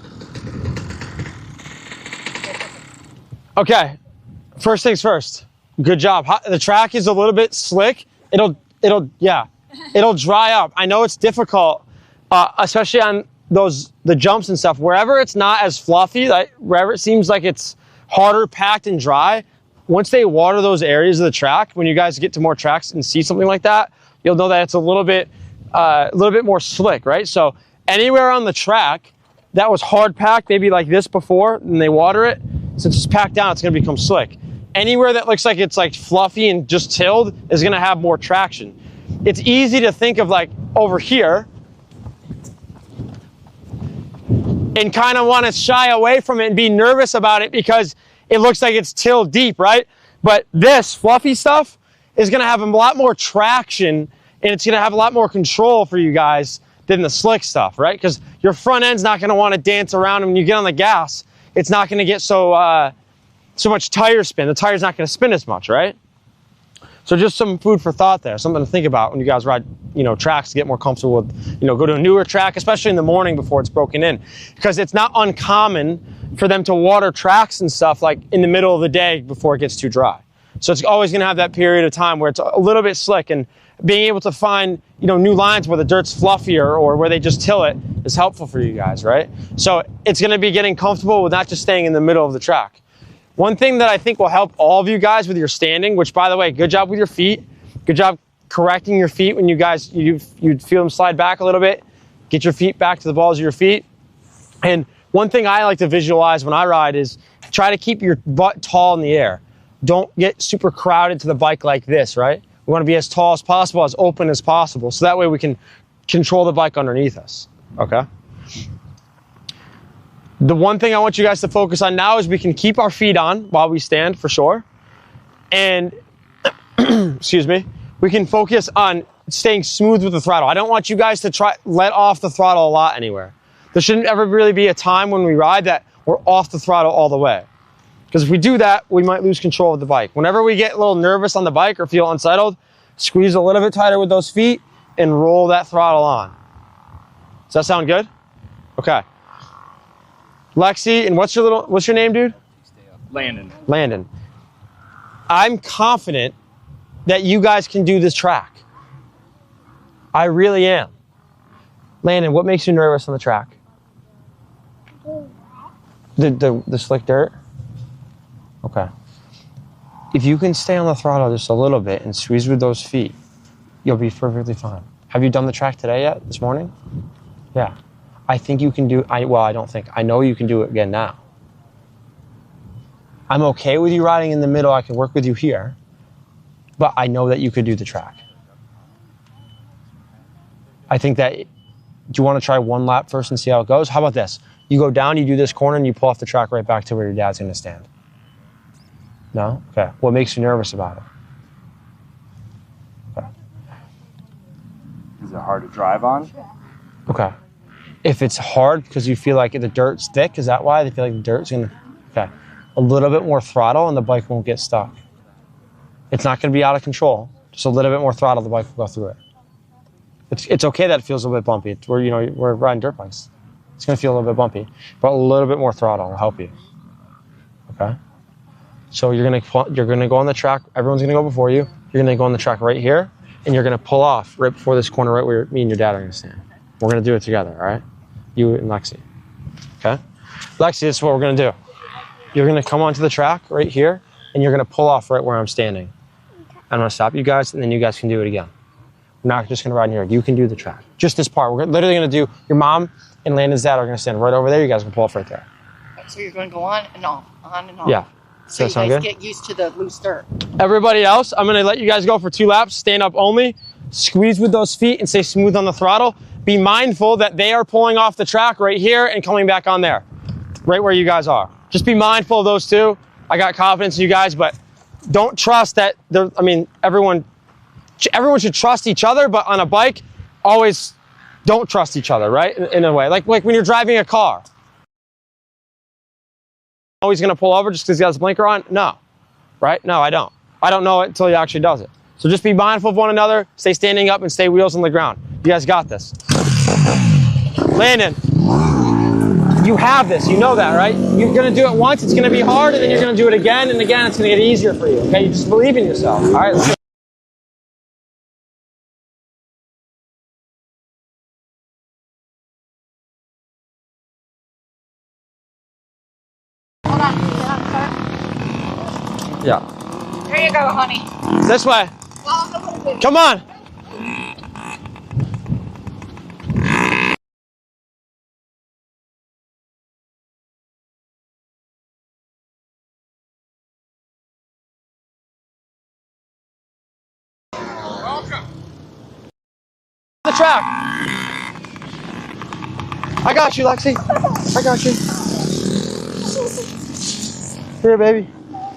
Okay. First things first. Good job. The track is a little bit slick. It'll dry up. I know it's difficult, especially on the jumps and stuff. Wherever it's not as fluffy, like wherever it seems like it's harder packed and dry, once they water those areas of the track, when you guys get to more tracks and see something like that, you'll know that it's a little bit more slick, right? So anywhere on the track that was hard packed, maybe like this before, and they water it, since it's packed down, it's gonna become slick. Anywhere that looks like it's like fluffy and just tilled is gonna have more traction. It's easy to think of like over here and kind of want to shy away from it and be nervous about it because it looks like it's tilled deep, right? But this fluffy stuff is gonna have a lot more traction and it's gonna have a lot more control for you guys than the slick stuff, right? Because your front end's not gonna want to dance around, and when you get on the gas, it's not gonna get so much tire spin. The tire's not gonna spin as much, right? So just some food for thought there, something to think about when you guys ride, tracks to get more comfortable with, go to a newer track, especially in the morning before it's broken in. Because it's not uncommon for them to water tracks and stuff like in the middle of the day before it gets too dry. So it's always gonna have that period of time where it's a little bit slick, and being able to find, new lines where the dirt's fluffier or where they just till it is helpful for you guys, right? So it's gonna be getting comfortable with not just staying in the middle of the track. One thing that I think will help all of you guys with your standing, which by the way, good job with your feet. Good job correcting your feet when you feel them slide back a little bit. Get your feet back to the balls of your feet. And one thing I like to visualize when I ride is try to keep your butt tall in the air. Don't get super crowded to the bike like this, right? We want to be as tall as possible, as open as possible, so that way we can control the bike underneath us, okay? The one thing I want you guys to focus on now is we can keep our feet on while we stand, for sure. And, excuse me, we can focus on staying smooth with the throttle. I don't want you guys to let off the throttle a lot anywhere. There shouldn't ever really be a time when we ride that we're off the throttle all the way. Because if we do that, we might lose control of the bike. Whenever we get a little nervous on the bike or feel unsettled, squeeze a little bit tighter with those feet and roll that throttle on. Does that sound good? Okay. Lexi, and what's your name, dude? Landon. Landon. I'm confident that you guys can do this track. I really am. Landon, what makes you nervous on the track? The slick dirt? Okay. If you can stay on the throttle just a little bit and squeeze with those feet, you'll be perfectly fine. Have you done the track today yet, this morning? Yeah. I think you can do, I know you can do it again now. I'm okay with you riding in the middle. I can work with you here, but I know that you could do the track. I think that, do you want to try one lap first and see how it goes? How about this? You go down, you do this corner, and you pull off the track right back to where your dad's going to stand. No? Okay. What makes you nervous about it? Okay. Is it hard to drive on? Okay. If it's hard because you feel like the dirt's thick, is that why? They feel like the dirt's going to... Okay. A little bit more throttle and the bike won't get stuck. It's not going to be out of control. Just a little bit more throttle, the bike will go through it. It's okay that it feels a little bit bumpy. We're riding dirt bikes. It's going to feel a little bit bumpy. But a little bit more throttle will help you. Okay? So you're gonna go on the track. Everyone's gonna go before you. You're gonna go on the track right here, and you're gonna pull off right before this corner, right where me and your dad are gonna stand. We're gonna do it together, all right? You and Lexi. Okay? Lexi, this is what we're gonna do. You're gonna come onto the track right here, and you're gonna pull off right where I'm standing. I'm gonna stop you guys, and then you guys can do it again. We're not just gonna ride in here. You can do the track. Just this part. We're literally gonna do. Your mom and Landon's dad are gonna stand right over there. You guys can pull off right there. So you're going to go on and off, on and off. Yeah. So Does you that guys sound good? get used to the loose dirt. Everybody else, I'm gonna let you guys go for 2 laps, stand up only, squeeze with those feet and stay smooth on the throttle. Be mindful that they are pulling off the track right here and coming back on there, right where you guys are. Just be mindful of those two. I got confidence in you guys, but don't trust that, everyone should trust each other, but on a bike, always don't trust each other, right? In a way, like when you're driving a car. Always gonna pull over just because he has a blinker on? No, right? No, I don't. I don't know it until he actually does it. So just be mindful of one another, stay standing up and stay wheels on the ground. You guys got this. Landon, You have this. You know that, right? You're going to do it once. It's going to be hard, and then you're going to do it again and again. It's going to get easier for you. Okay? You just believe in yourself. All right. Let's go. Hold on. Get on, start. Yeah. There you go, honey. This way. Well, I'm gonna Come on. The track. I got you, Lexi. I got you. Here, baby.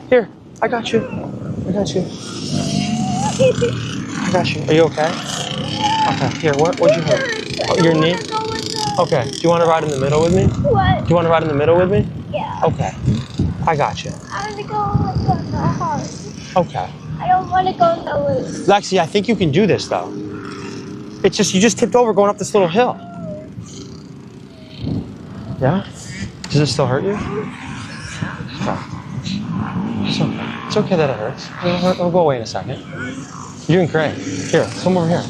Here. I got you. I got you. I got you. Are you okay? Okay. Here. What'd you hurt? Oh, your knee? Okay. Do you want to ride in the middle with me? What? Do you want to ride in the middle with me? Yeah. Okay. I got you. I want to go on the hard. Okay. I don't want to go on the loose. Lexi, I think you can do this though. It's just you just tipped over going up this little hill. Yeah? Does it still hurt you? Okay. It's okay that it hurts. It'll go away in a second. You're doing great. Here, come over here.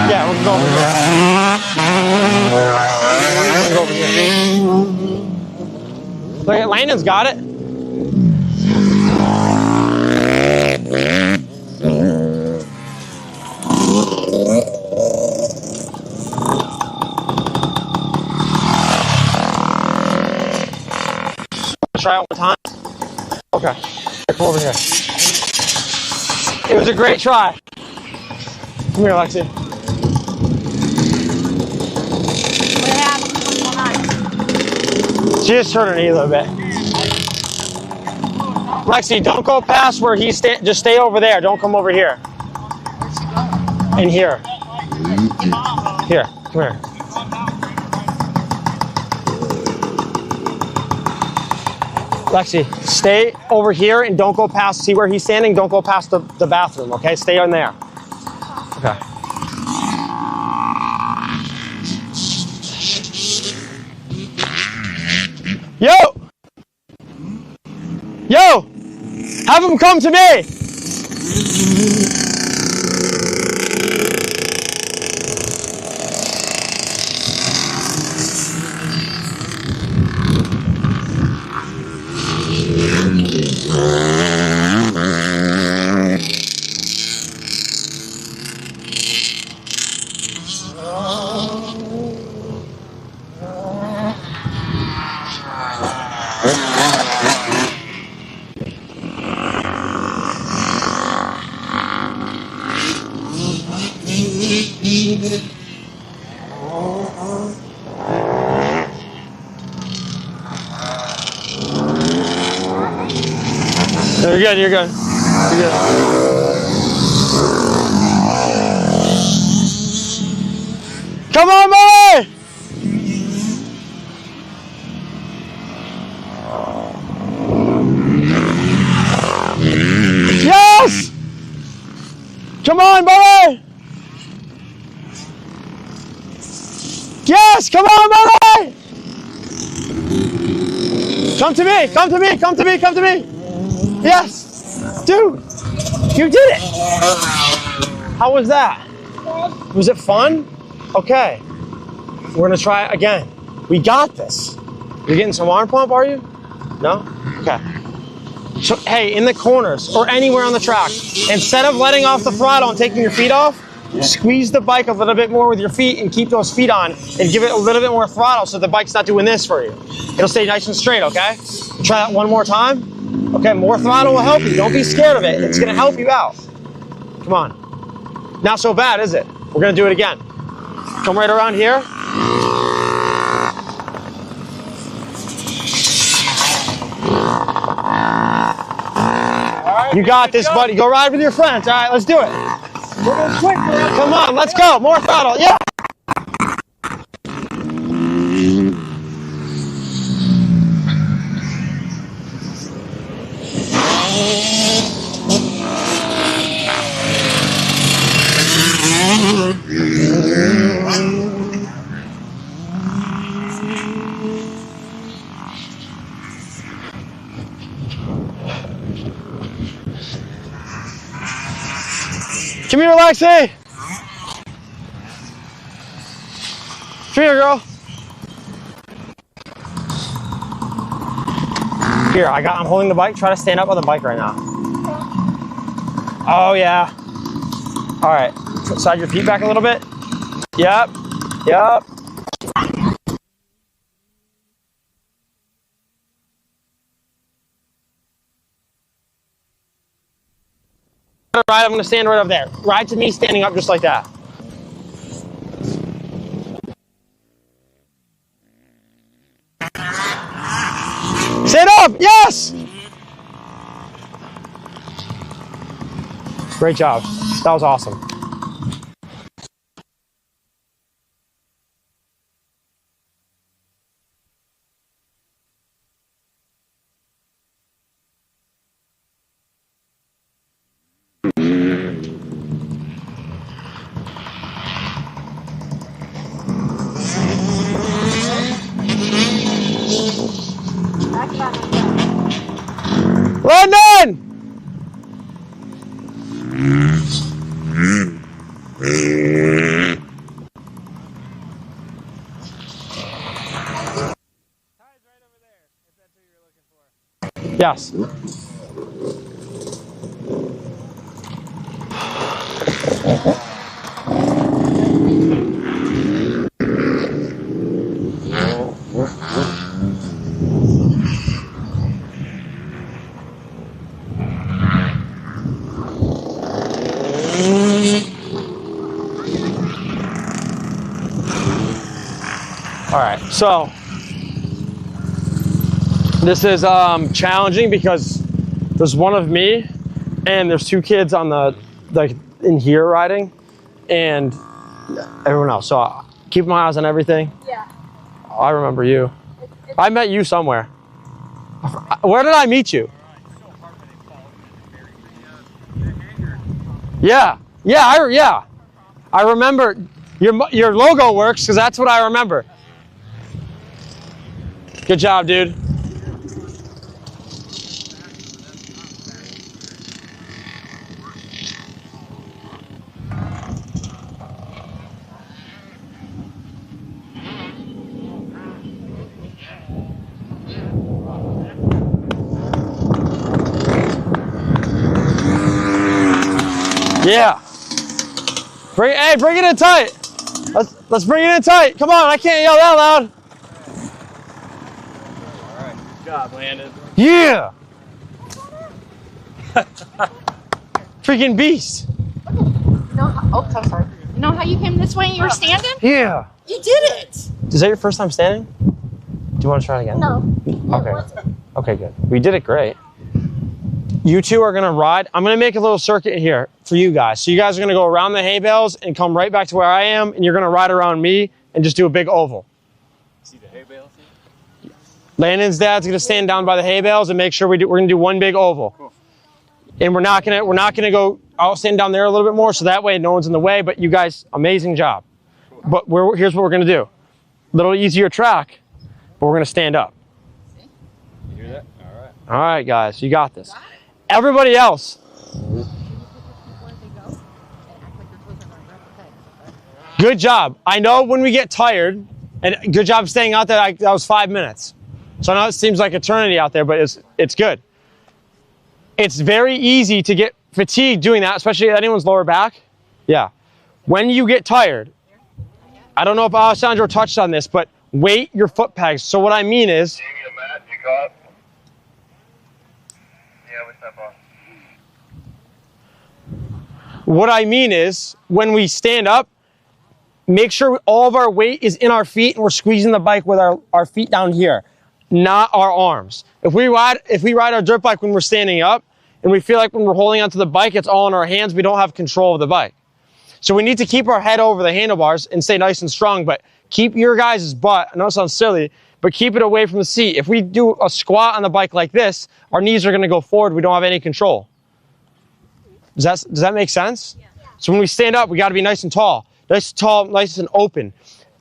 Yeah, we'll go over here. We'll go over here. Look at Landon's got it. Try it one time. Okay. Come over here. It was a great try. Come here, Lexi. What happened? She just hurt her knee a little bit. Lexi, don't go past where he's just stay over there. Don't come over here. Where's she going? In here. Here, come here. Lexi, stay over here and don't go past, see where he's standing? Don't go past the bathroom, okay? Stay in there. Okay. Yo! Yo! Have him come to me! You're good, you're good. You're good. Come on, boy! Yes! Come on, boy! Yes, come on, boy! Come to me, come to me, come to me, come to me! Yes! Dude! You did it! How was that? Was it fun? Okay. We're gonna try it again. We got this. You're getting some arm pump, are you? No? Okay. So, hey, in the corners or anywhere on the track, instead of letting off the throttle and taking your feet off, squeeze the bike a little bit more with your feet and keep those feet on and give it a little bit more throttle so the bike's not doing this for you. It'll stay nice and straight, okay? Try that one more time. Okay, more throttle will help you. Don't be scared of it. It's gonna help you out. Come on. Not so bad, is it? We're gonna do it again. Come right around here. You got this, buddy. Go ride with your friends. All right, let's do it. Come on, let's go. More throttle. Yeah. Come here, Lexi. Come here, girl. Here, I'm holding the bike. Try to stand up on the bike right now. Oh, yeah. All right. Slide your feet back a little bit. Yep. Yep. Right, I'm going to stand right up there. Ride to me standing up just like that. Sit up! Yes! Great job. That was awesome. London! Yes. All right, so this is challenging because there's one of me and there's two kids on the in here riding and everyone else. So keep my eyes on everything. Yeah. I remember you. I met you somewhere. Where did I meet you? Yeah, yeah. I remember your logo works because that's what I remember. Good job, dude. Yeah. Bring it in tight. Let's bring it in tight. Come on, I can't yell that loud. Good job, Landon. Yeah. Freaking beast. I'm sorry. You know how you came this way and you were standing? Yeah. You did it. Is that your first time standing? Do you want to try it again? No. Okay. Okay, good. We did it great. You two are gonna ride. I'm gonna make a little circuit here for you guys. So you guys are gonna go around the hay bales and come right back to where I am, and you're gonna ride around me and just do a big oval. See the hay bales? Landon's dad's gonna stand down by the hay bales and make sure we're gonna do one big oval. Cool. And we're not gonna go. I'll stand down there a little bit more, so that way no one's in the way. But you guys, amazing job. Cool. But here's what we're gonna do. A little easier track, but we're gonna stand up. You hear that? All right. All right, guys, you got this. Everybody else. Good job. I know when we get tired, and good job staying out there. That was 5 minutes. So I know it seems like eternity out there, but it's good. It's very easy to get fatigued doing that, especially anyone's lower back. Yeah. When you get tired, I don't know if Alessandro touched on this, but weight your foot pegs. So what I mean is, when we stand up, make sure all of our weight is in our feet and we're squeezing the bike with our feet down here, not our arms. If we ride our dirt bike when we're standing up and we feel like when we're holding onto the bike, it's all in our hands, we don't have control of the bike. So we need to keep our head over the handlebars and stay nice and strong, but keep your guys' butt, I know it sounds silly, but keep it away from the seat. If we do a squat on the bike like this, our knees are gonna go forward, we don't have any control. Does that make sense? Yeah. So when we stand up, we gotta be nice and tall, nice and open.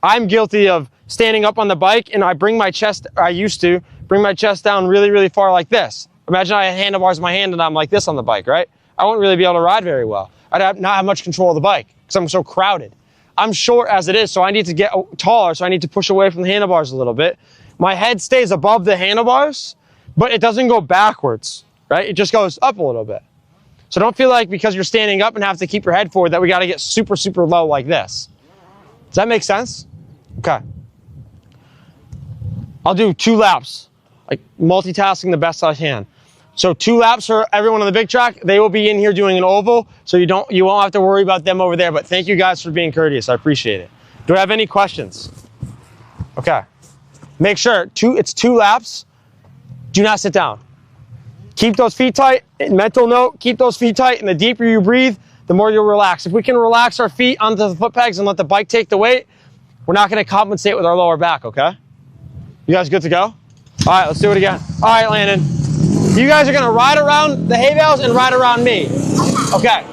I'm guilty of standing up on the bike and I used to bring my chest down really, really far like this. Imagine I had handlebars in my hand and I'm like this on the bike, right? I wouldn't really be able to ride very well. I'd not have much control of the bike because I'm so crowded. I'm short as it is, so I need to get taller, so I need to push away from the handlebars a little bit. My head stays above the handlebars, but it doesn't go backwards, right? It just goes up a little bit. So don't feel like because you're standing up and have to keep your head forward that we got to get super, super low like this. Does that make sense? Okay. I'll do 2 laps, like multitasking the best I can. So 2 laps for everyone on the big track. They will be in here doing an oval, so you won't have to worry about them over there. But thank you guys for being courteous. I appreciate it. Do I have any questions? Okay. Make sure it's 2 laps. Do not sit down. Keep those feet tight. Mental note, keep those feet tight. And the deeper you breathe, the more you'll relax. If we can relax our feet onto the foot pegs and let the bike take the weight, we're not going to compensate with our lower back, okay? You guys good to go? All right, let's do it again. All right, Landon. You guys are going to ride around the hay bales and ride around me. Okay.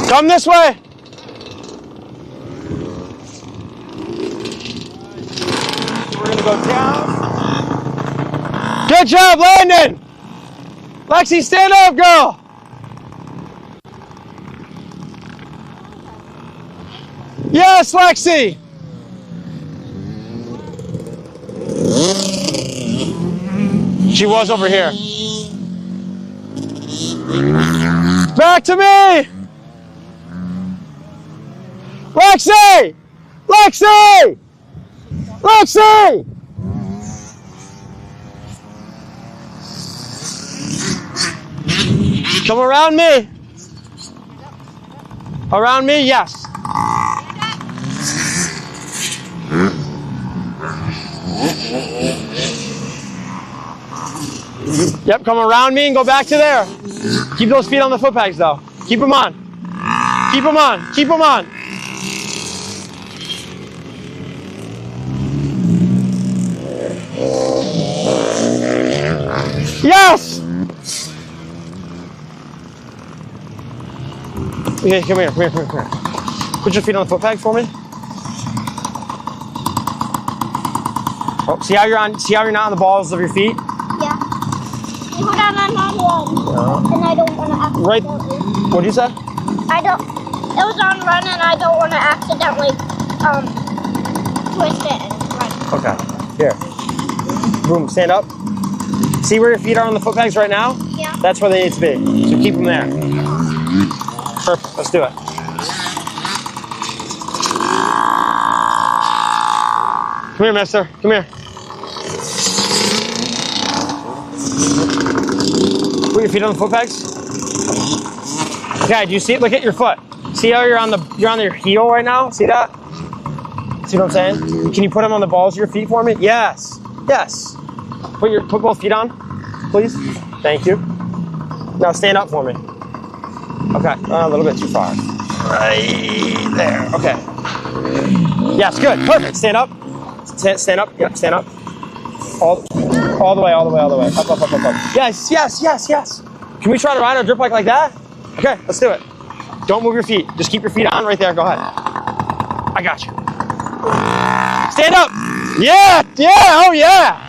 Come this way. We're going to go down. Good job, Landon. Lexi, stand up, girl. Yes, Lexi! She was over here. Back to me! Lexi! Lexi! Lexi! Come around me. Around me, yes. Yep, come around me and go back to there. Keep those feet on the foot pegs though. Keep them on. Keep them on. Keep them on. Yes! Okay, come here, come here, come here, come here. Put your feet on the foot peg for me. Oh, see how you're not on the balls of your feet? Yeah. Hold on, I'm on one. And I don't want to accidentally. Right. What'd you say? It was on run and I don't want to accidentally twist it and run. Okay. Here. Boom, stand up. See where your feet are on the foot pegs right now? Yeah. That's where they need to be. So keep them there. Perfect. Let's do it. Come here, mister. Come here. Put your feet on the foot pegs. Okay, do you see it? Look at your foot. See how you're on your heel right now? See that? See what I'm saying? Can you put them on the balls of your feet for me? Yes. Yes. Put both feet on, please. Thank you. Now stand up for me. Okay, a little bit too far. Right there. Okay. Yes, good. Perfect. Stand up. Stand up. Yep, stand up. All the way, all the way, all the way. Up, up, up, up, up. Yes, yes, yes, yes. Can we try to ride on a dirt bike like that? Okay, let's do it. Don't move your feet. Just keep your feet on right there. Go ahead. I got you. Stand up. Yeah, yeah, oh yeah.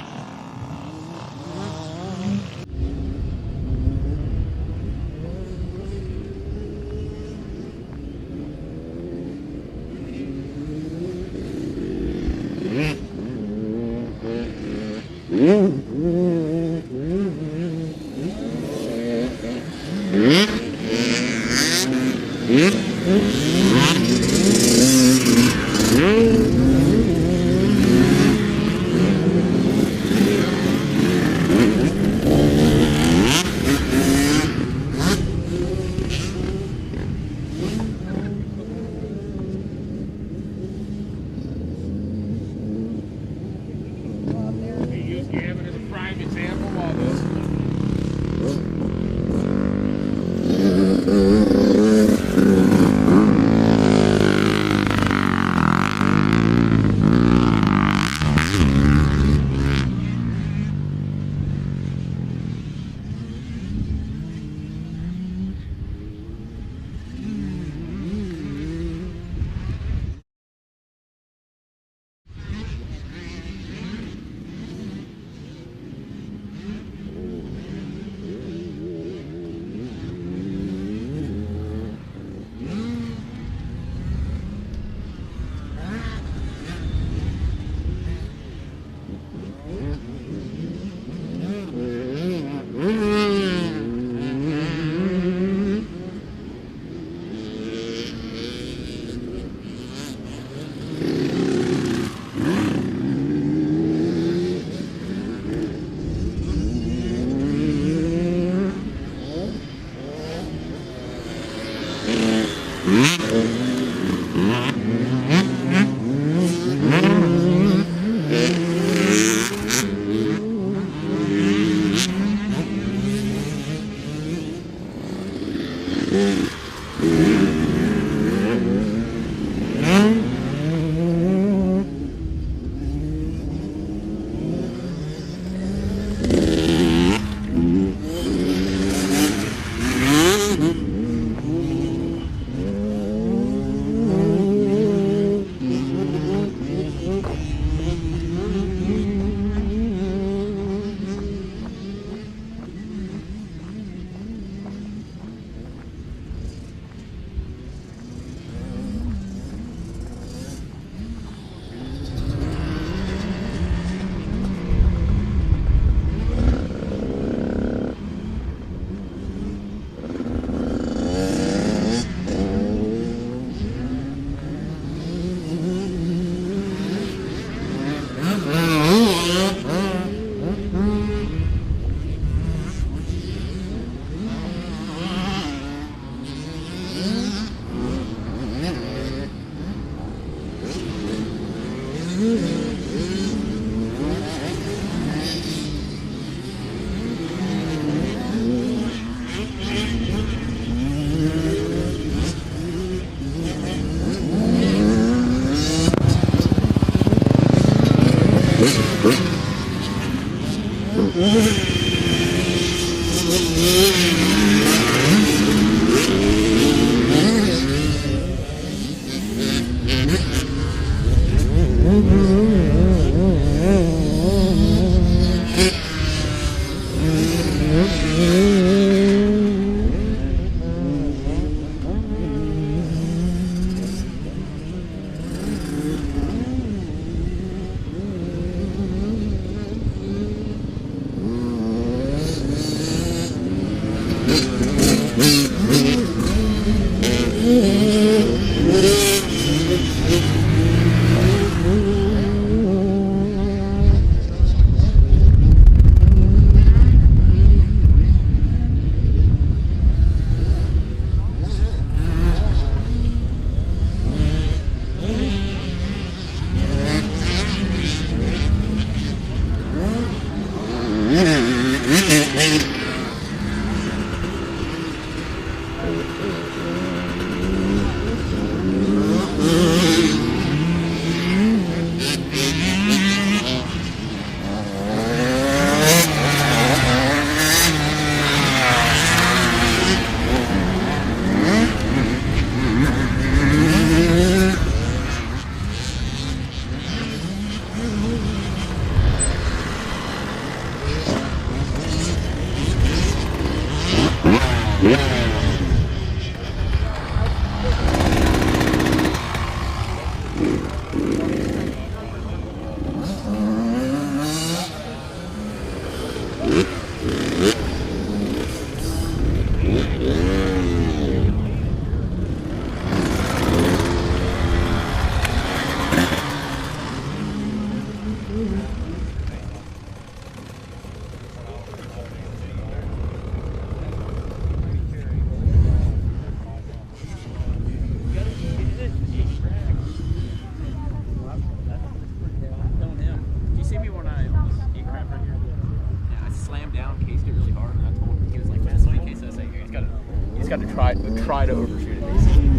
Try to overshoot it, basically.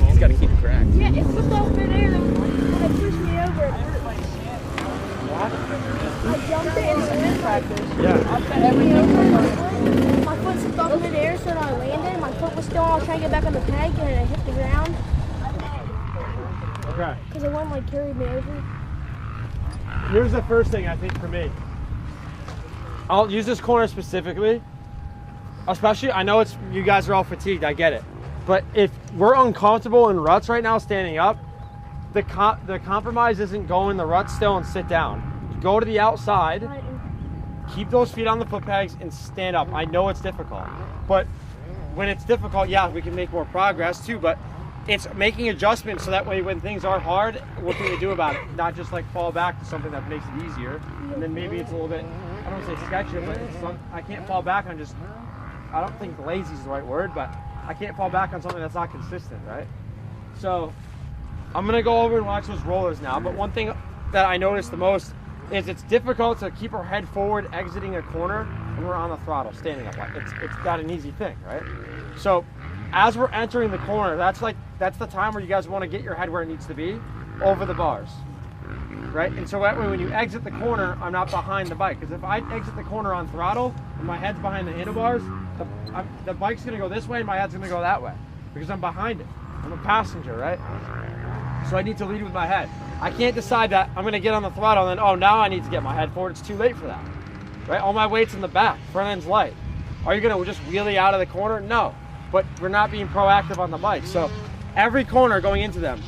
He's got to keep it correct. Yeah, it flipped off midair and it pushed me over. I jumped it and swam practice. Yeah. My foot slipped off midair, so when I landed, my foot was still on. I was trying to get back on the peg and it hit the ground. Okay. Because it went like carried me over. Here's the first thing I think for me. I'll use this corner specifically. Especially, I know it's you guys are all fatigued, I get it. But if we're uncomfortable in ruts right now standing up, the compromise isn't go in the rut still and sit down. Go to the outside, keep those feet on the foot pegs and stand up. I know it's difficult, but when it's difficult, yeah, we can make more progress too, but it's making adjustments so that way when things are hard, what can we do about it? Not just like fall back to something that makes it easier. And then maybe it's a little bit, I don't want to say sketchy, but I can't fall back on just, I don't think lazy is the right word, but I can't fall back on something that's not consistent, right? So I'm gonna go over and watch those rollers now, but one thing that I noticed the most is it's difficult to keep our head forward exiting a corner when we're on the throttle, standing up. It's not an easy thing, right? So as we're entering the corner, that's the time where you guys wanna get your head where it needs to be, over the bars, right? And so that way when you exit the corner, I'm not behind the bike, because if I exit the corner on throttle and my head's behind the handlebars, the bike's gonna go this way and my head's gonna go that way because I'm behind it. I'm a passenger, right? So I need to lead with my head. I can't decide that I'm gonna get on the throttle and then, oh, now I need to get my head forward. It's too late for that, right? All my weight's in the back, front end's light. Are you gonna just wheelie out of the corner? No, but we're not being proactive on the bike. So every corner going into them,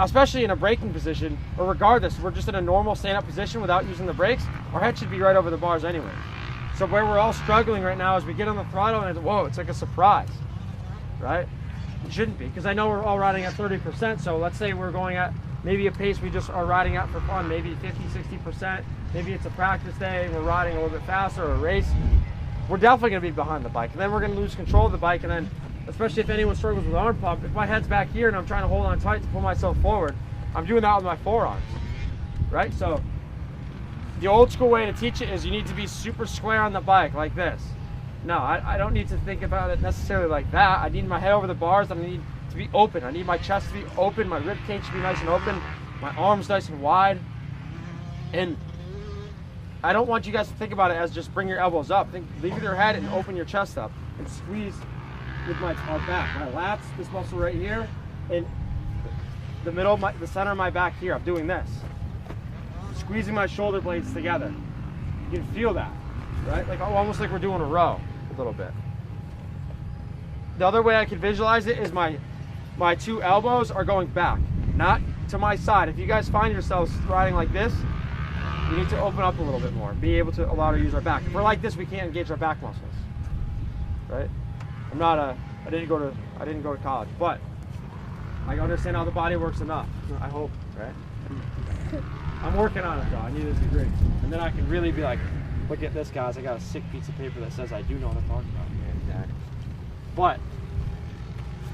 especially in a braking position, or regardless, we're just in a normal stand-up position without using the brakes, our head should be right over the bars anyway. So where we're all struggling right now is we get on the throttle and whoa, it's like a surprise, right? It shouldn't be, because I know we're all riding at 30%, so let's say we're going at maybe a pace we just are riding at for fun, maybe 50, 60%, maybe it's a practice day, we're riding a little bit faster, or a race, we're definitely gonna be behind the bike, and then we're gonna lose control of the bike, and then, especially if anyone struggles with arm pump, if my head's back here and I'm trying to hold on tight to pull myself forward, I'm doing that with my forearms, right? So the old school way to teach it is you need to be super square on the bike like this. No, I don't need to think about it necessarily like that. I need my head over the bars. I need to be open. I need my chest to be open. My rib cage to be nice and open. My arms nice and wide. And I don't want you guys to think about it as just bring your elbows up. Leave your head and open your chest up and squeeze with my back. My lats, this muscle right here, and the middle, the center of my back here. I'm doing this. Squeezing my shoulder blades together. You can feel that, right? Like almost like we're doing a row a little bit. The other way I can visualize it is my two elbows are going back, not to my side. If you guys find yourselves riding like this, you need to open up a little bit more, be able to allow to use our back. If we're like this, we can't engage our back muscles, right? I didn't go to college, but I understand how the body works enough. I hope, right? I'm working on it though. I need this degree, and then I can really be like, look at this, guys. I got a sick piece of paper that says I do know what I'm talking about. Yeah, exactly. But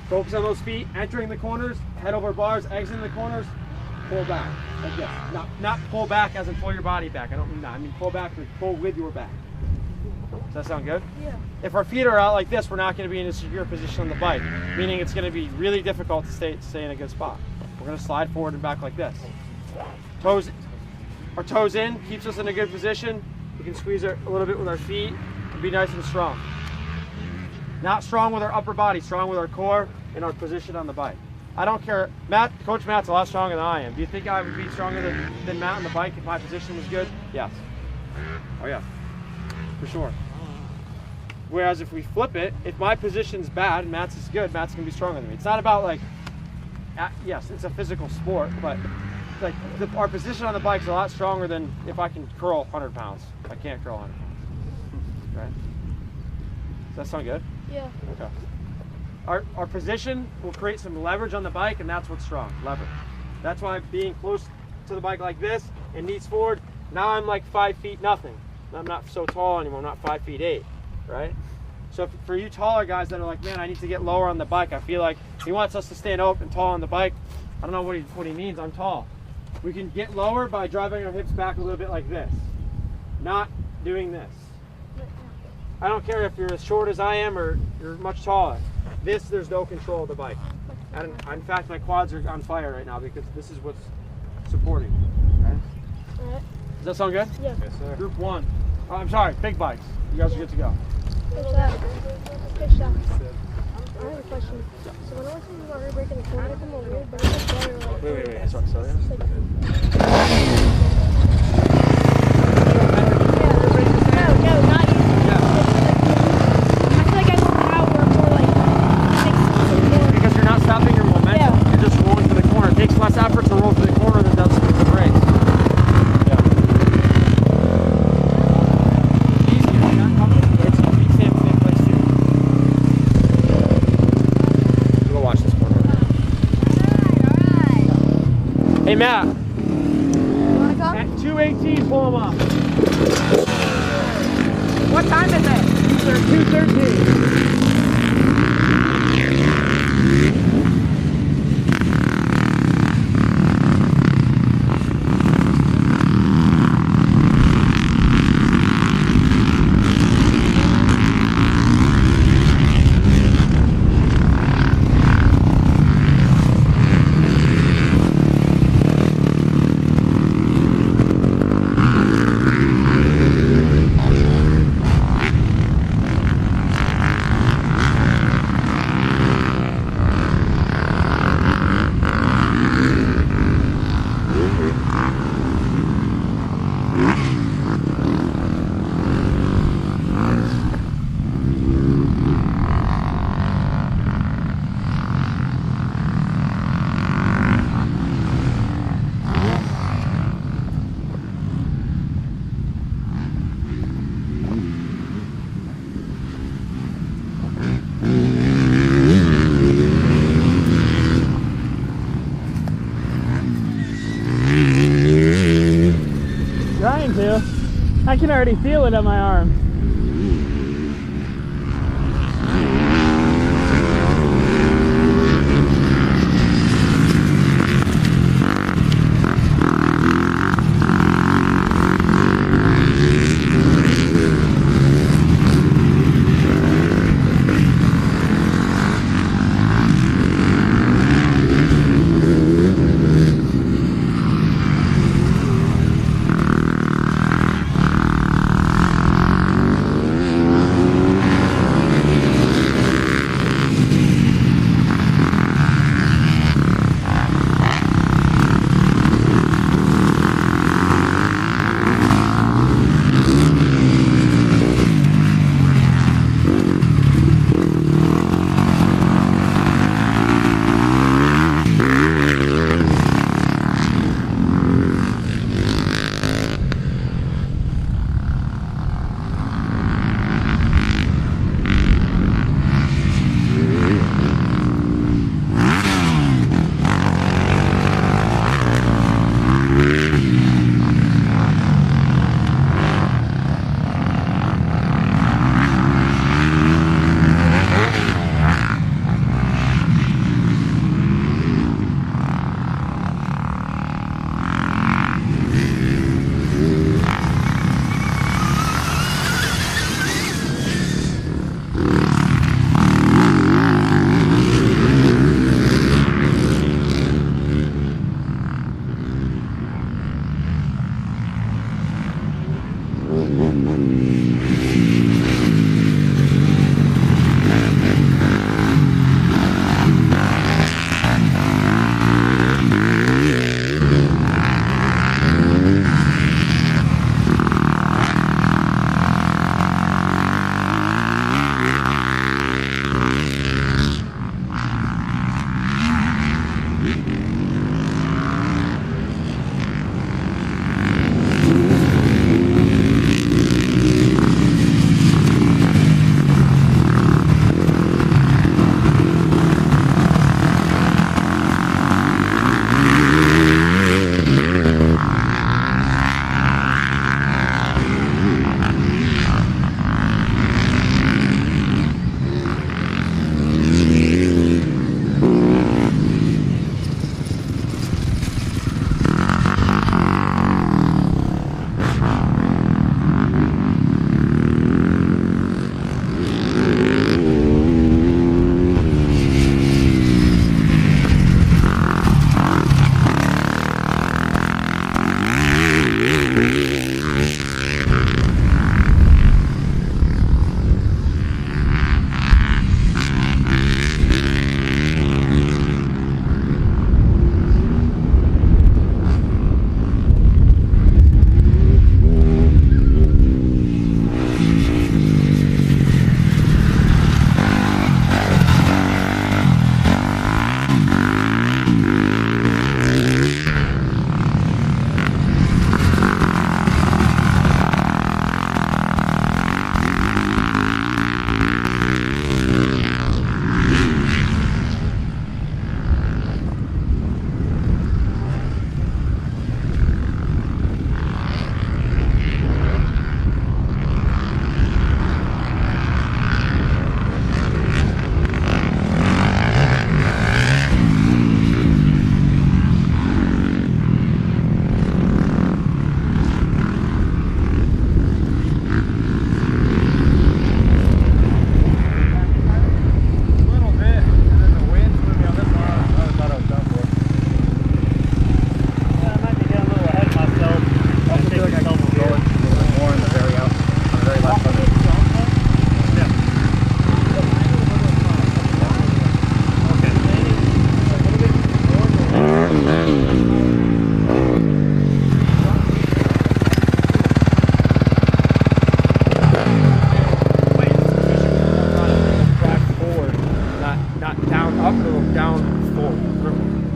focus on those feet, entering the corners, head over bars, exiting the corners, pull back like this. Not pull back as in pull your body back. I don't mean that. I mean pull back, like pull with your back. Does that sound good? Yeah. If our feet are out like this, we're not going to be in a secure position on the bike, meaning it's going to be really difficult to stay in a good spot. We're going to slide forward and back like this. Our toes in keeps us in a good position. We can squeeze a little bit with our feet and be nice and strong. Not strong with our upper body, strong with our core and our position on the bike. I don't care. Coach Matt's a lot stronger than I am. Do you think I would be stronger than Matt on the bike if my position was good? Yes. Oh yeah, for sure. Whereas if we flip it, if my position's bad and Matt's is good, Matt's gonna be stronger than me. It's not about like, yes, it's a physical sport, but like our position on the bike is a lot stronger than if I can curl 100 pounds. I can't curl 100 pounds, right? Does that sound good? Yeah. Okay. Our position will create some leverage on the bike, and that's what's strong, leverage. That's why being close to the bike like this and knees forward, now I'm like 5 feet nothing. I'm not so tall anymore, I'm not 5 feet 8, right? So for you taller guys that are like, man, I need to get lower on the bike, I feel like he wants us to stand up and tall on the bike. I don't know what he means, I'm tall. We can get lower by driving our hips back a little bit like this, not doing this. I don't care if you're as short as I am or you're much taller. There's no control of the bike. And in fact, my quads are on fire right now because this is what's supporting. Okay? Does that sound good? Yeah. Yes, sir. Group 1. Oh, I'm sorry, big bikes. You guys are good to go. Good shot. Good shot. I have a question. So when I was thinking about breaking the corner, I'm a weird, but it's better like... Wait. Sorry. No, not you. I feel like I went power for like 6 seconds. Because you're not stopping your momentum. Yeah. You're just rolling to the corner. It takes less effort to roll to the corner than it does to the brakes. Yeah. Easy. You're not comfortable. It's going to be same place too. Go watch this corner. Alright. Hey, Matt. You want to come? At 2:18, pull him up. What time is it? 2:13. Trying to. I can already feel it on my arm.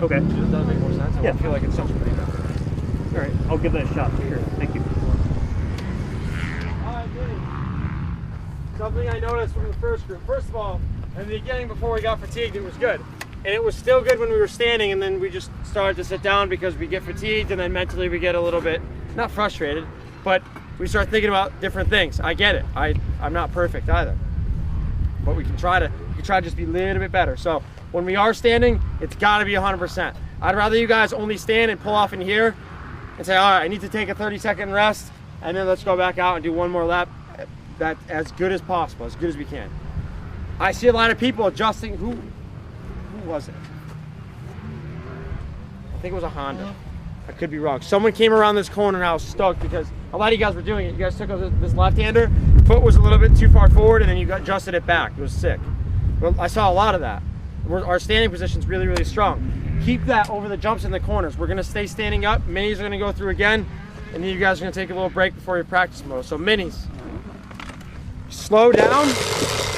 Okay. Does that make more sense? I feel like it's such a pretty method. All right, I'll give that a shot for sure. Thank you. Something I noticed from the first group. First of all, in the beginning, before we got fatigued, it was good. And it was still good when we were standing, and then we just started to sit down because we get fatigued, and then mentally we get a little bit, not frustrated, but we start thinking about different things. I get it. I'm not perfect either. But we can try to just be a little bit better. So when we are standing, it's got to be 100%. I'd rather you guys only stand and pull off in here and say, all right, I need to take a 30-second rest, and then let's go back out and do one more lap. That's as good as possible, as good as we can. I see a lot of people adjusting. Who was it? I think it was a Honda. I could be wrong. Someone came around this corner and I was stoked because a lot of you guys were doing it. You guys took this left-hander, foot was a little bit too far forward, and then you adjusted it back. It was sick. Well, I saw a lot of that. Our standing position's really, really strong. Keep that over the jumps in the corners. We're gonna stay standing up. Minis are gonna go through again, and then you guys are gonna take a little break before your practice mode. So minis, slow down.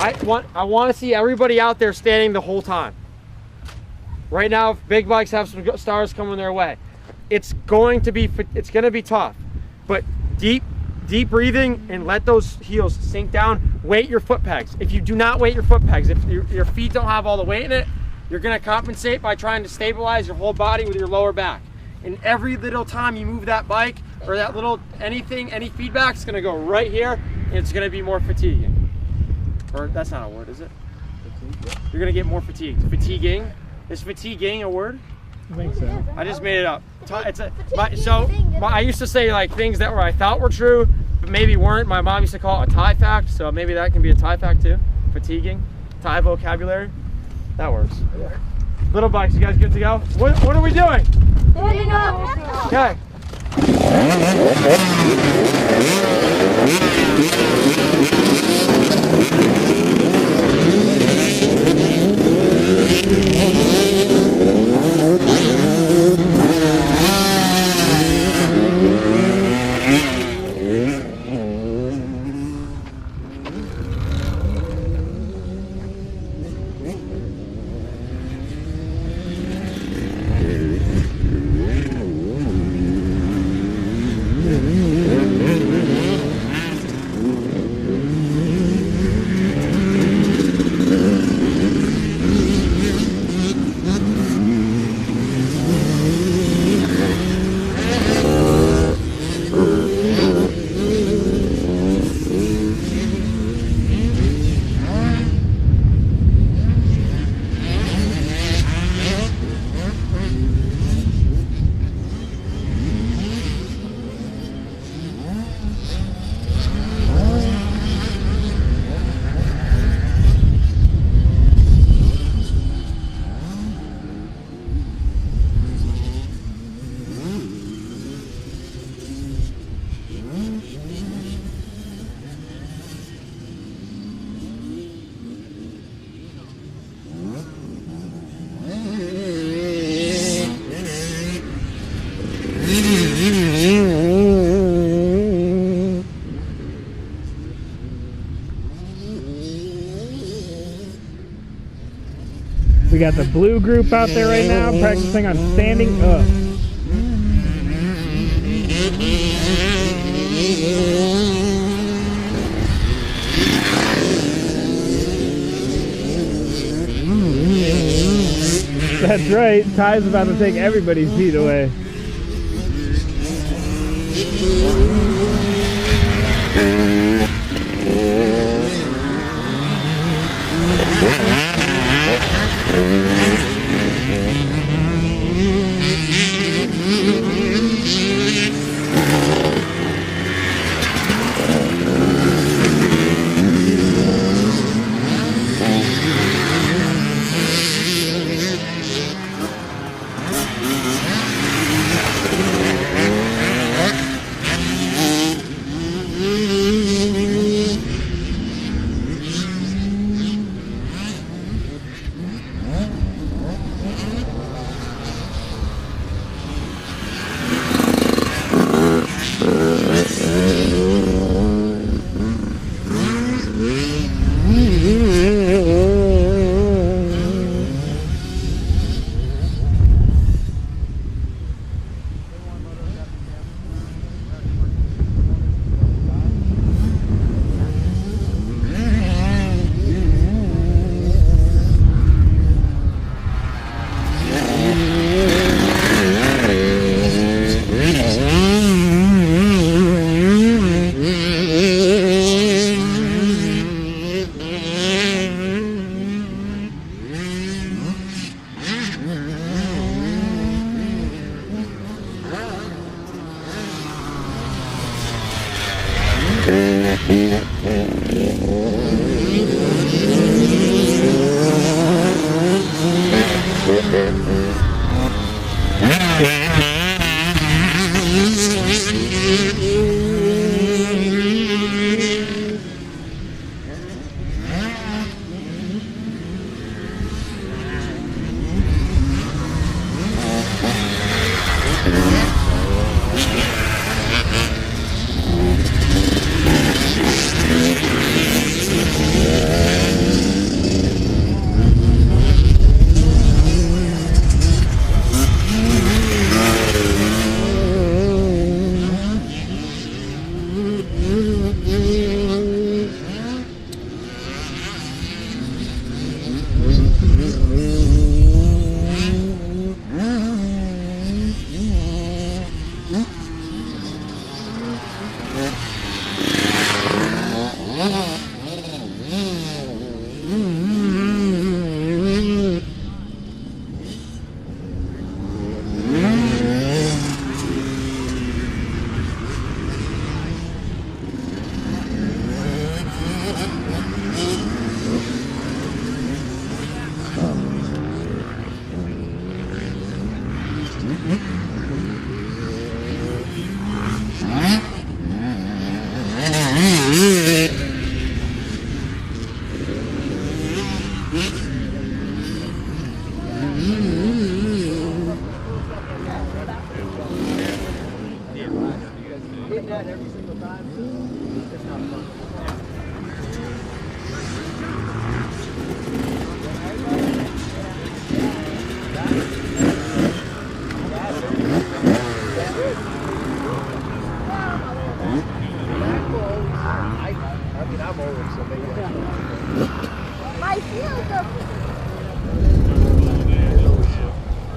I want to see everybody out there standing the whole time. Right now, if big bikes have some stars coming their way, it's going to be tough. But deep breathing and let those heels sink down. Weight your foot pegs. If you do not weight your foot pegs, if your feet don't have all the weight in it, you're going to compensate by trying to stabilize your whole body with your lower back. And every little time you move that bike or that little any feedback, it's going to go right here, and it's going to be more fatiguing. Or that's not a word, is it? You're going to get more fatigued. Fatiguing. Is fatiguing a word? I think so. I just made it up. I used to say like things that I thought were true, but maybe weren't. My mom used to call it a Thai fact, so maybe that can be a Thai fact too. Fatiguing, Thai vocabulary. That works. Little bikes, you guys good to go? What are we doing? Okay. We got the blue group out there right now practicing on standing up. That's right, Ty's about to take everybody's heat away.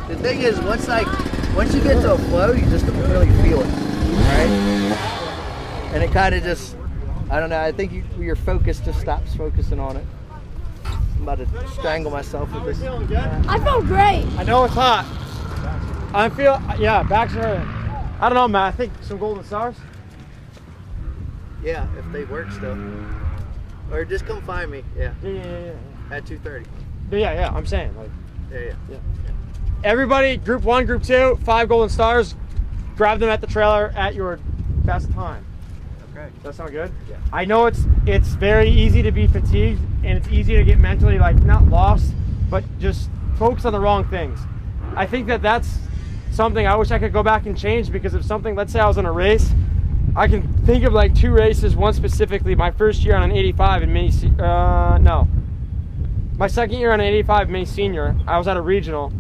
The thing is, once you get to a flow, you just don't really feel it, right? And it kind of just, I don't know, I think your focus just stops focusing on it. I'm about to strangle myself with this. I felt great. I know it's hot. Yeah, back's hurting. I don't know, man. I think some golden stars. Yeah, if they work still. Or just come find me. Yeah. Yeah. At 2:30. Yeah. I'm saying, like. Yeah. Everybody, group 1, group 2, 5 golden stars. Grab them at the trailer at your best time. Okay. Does that sound good? Yeah. I know it's very easy to be fatigued, and it's easy to get mentally not lost, but just focus on the wrong things. I think that's something I wish I could go back and change, because if something, let's say I was in a race, I can think of 2 races, one specifically my first year on an 85 in my second year on an 85 May senior, I was at a regional,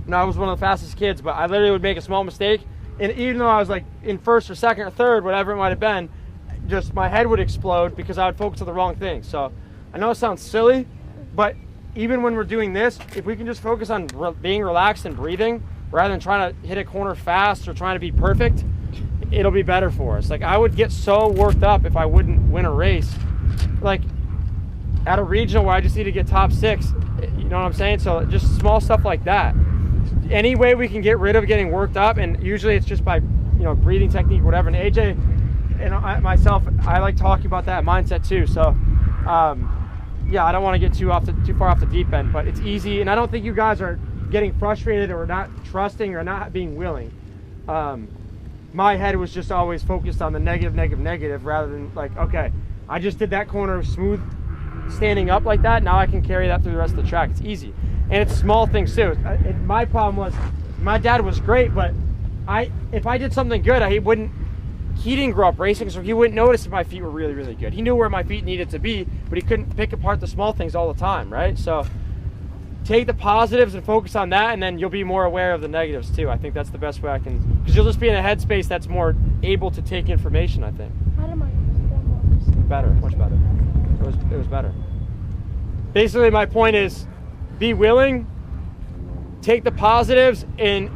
and I was one of the fastest kids, but I literally would make a small mistake, and even though I was like in first or second or third, whatever it might have been, just my head would explode because I would focus on the wrong thing. So I know it sounds silly, but even when we're doing this, if we can just focus on being relaxed and breathing rather than trying to hit a corner fast or trying to be perfect, it'll be better for us. Like, I would get so worked up if I wouldn't win a race, like at a regional where I just need to get top 6, you know what I'm saying? So just small stuff like that. Any way we can get rid of getting worked up, and usually it's just by, you know, breathing technique, whatever. And AJ and myself, I like talking about that mindset too. So yeah, I don't want to get too far off the deep end, but it's easy, and I don't think you guys are getting frustrated or not trusting or not being willing. My head was just always focused on the negative rather than like, okay, I just did that corner smooth standing up like that, now I can carry that through the rest of the track. It's easy, and it's small things too. My problem was my dad was great, but if I did something good, he didn't grow up racing, so he wouldn't notice if my feet were really, really good. He knew where my feet needed to be, but he couldn't pick apart the small things all the time, right? So take the positives and focus on that, and then you'll be more aware of the negatives too. I think that's the best way I can, because you'll just be in a headspace that's more able to take information, I think. How did my understand? Better, much better. It was better. Basically, my point is, be willing, take the positives, and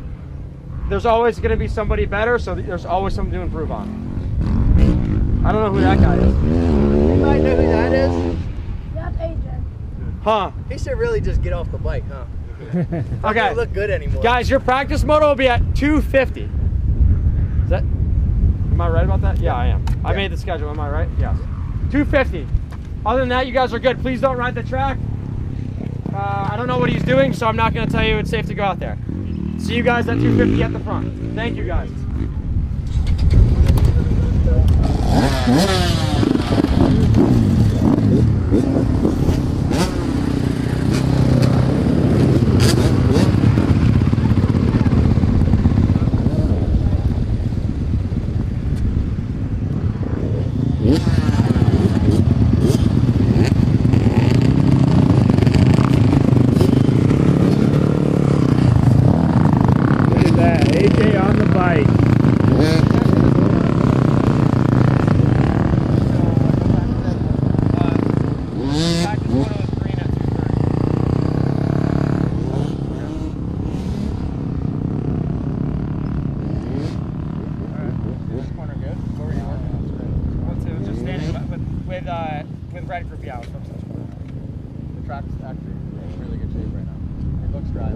there's always going to be somebody better, so there's always something to improve on. I don't know who that guy is. Anybody know who that is? That's AJ. Huh. He should really just get off the bike, huh? Okay. Doesn't look good anymore. Guys, your practice moto will be at 250. Is that? Am I right about that? Yeah, I am. I made the schedule. Am I right? Yes. 250. Other than that, you guys are good. Please don't ride the track. I don't know what he's doing, so I'm not going to tell you it's safe to go out there. See you guys at 250 at the front. Thank you, guys. With ready for PI. The track's actually in really good shape right now. It looks dry.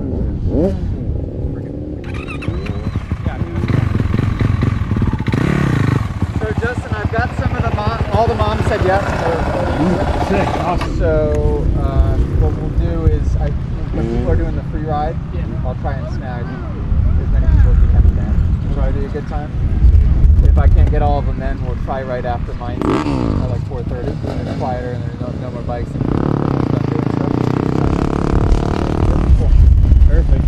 So Justin, I've got some of the all the moms said yes. Sick, awesome. So what we'll do is, when people are doing the free ride, I'll try and snag as many people as we can then. We'll try to do a good time. If I can't get all of them, then we'll try right after mine at like 4:30. When it's quieter and there's no more bikes. And everyone's done doing stuff. Cool. Perfect.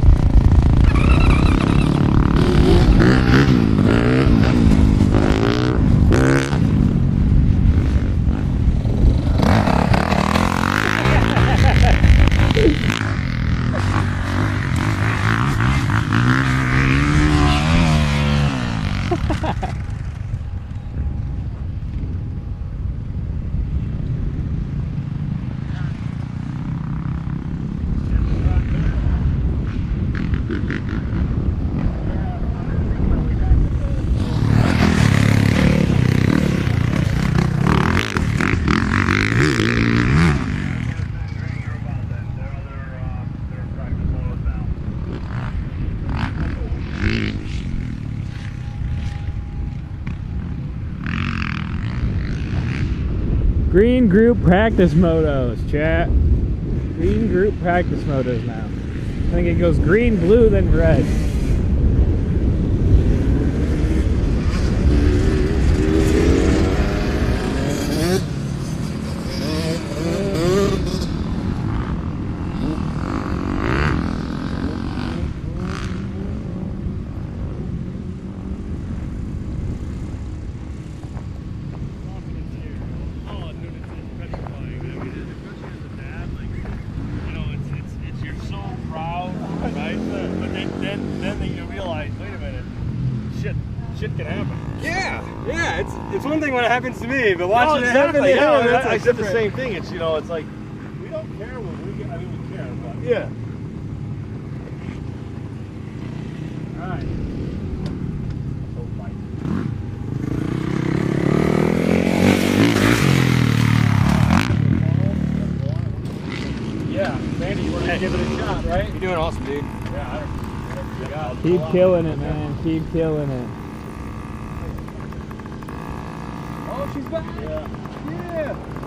Green group practice motos, chat. Green group practice motos now. I think it goes green, blue, then red. one thing when it happens to me, but watching it happen to exactly. him, Yeah, that's I like said the different. same thing. It's, you know, it's like, we don't care when we get, I mean, we care, but. Yeah. All right. Yeah, Mandy, you want to give it a shot, right? You're doing awesome, dude. Yeah, I don't Keep killing it, man. Keep killing it. Oh, she's back. Yeah. Yeah.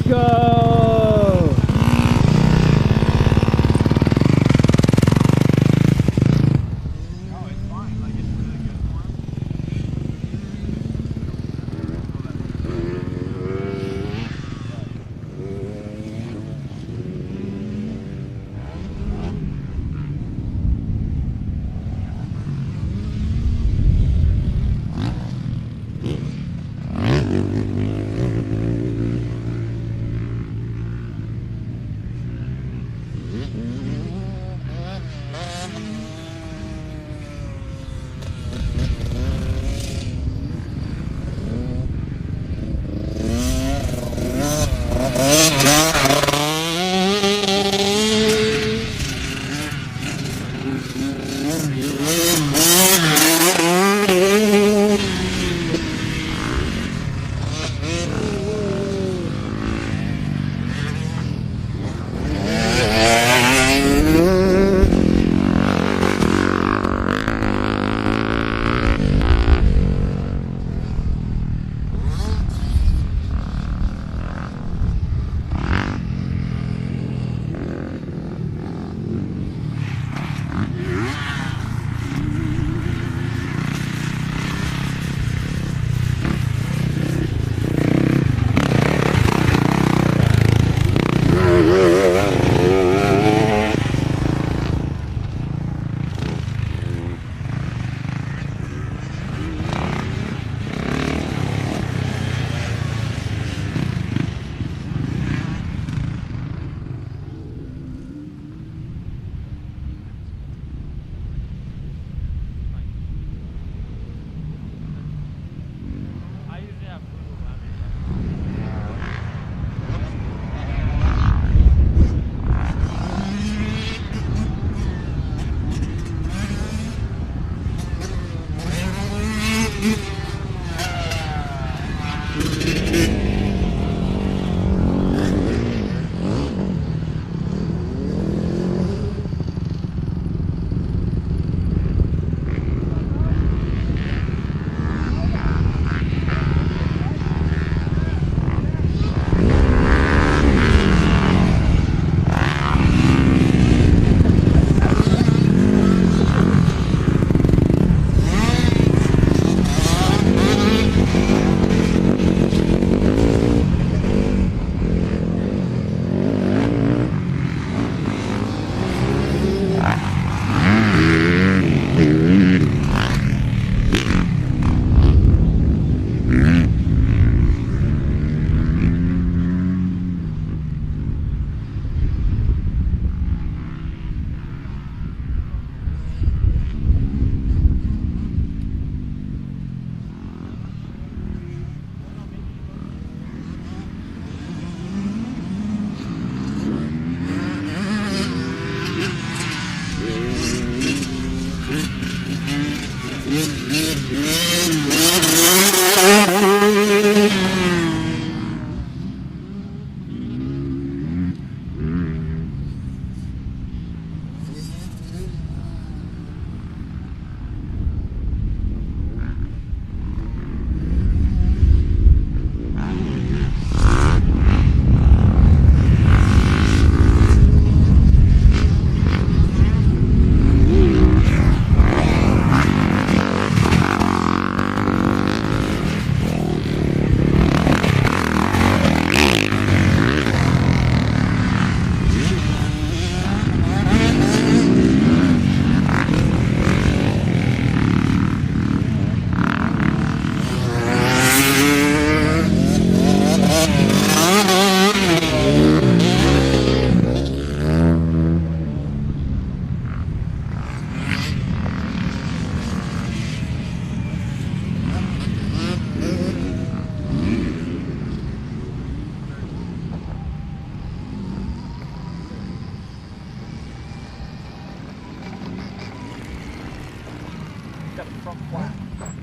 go.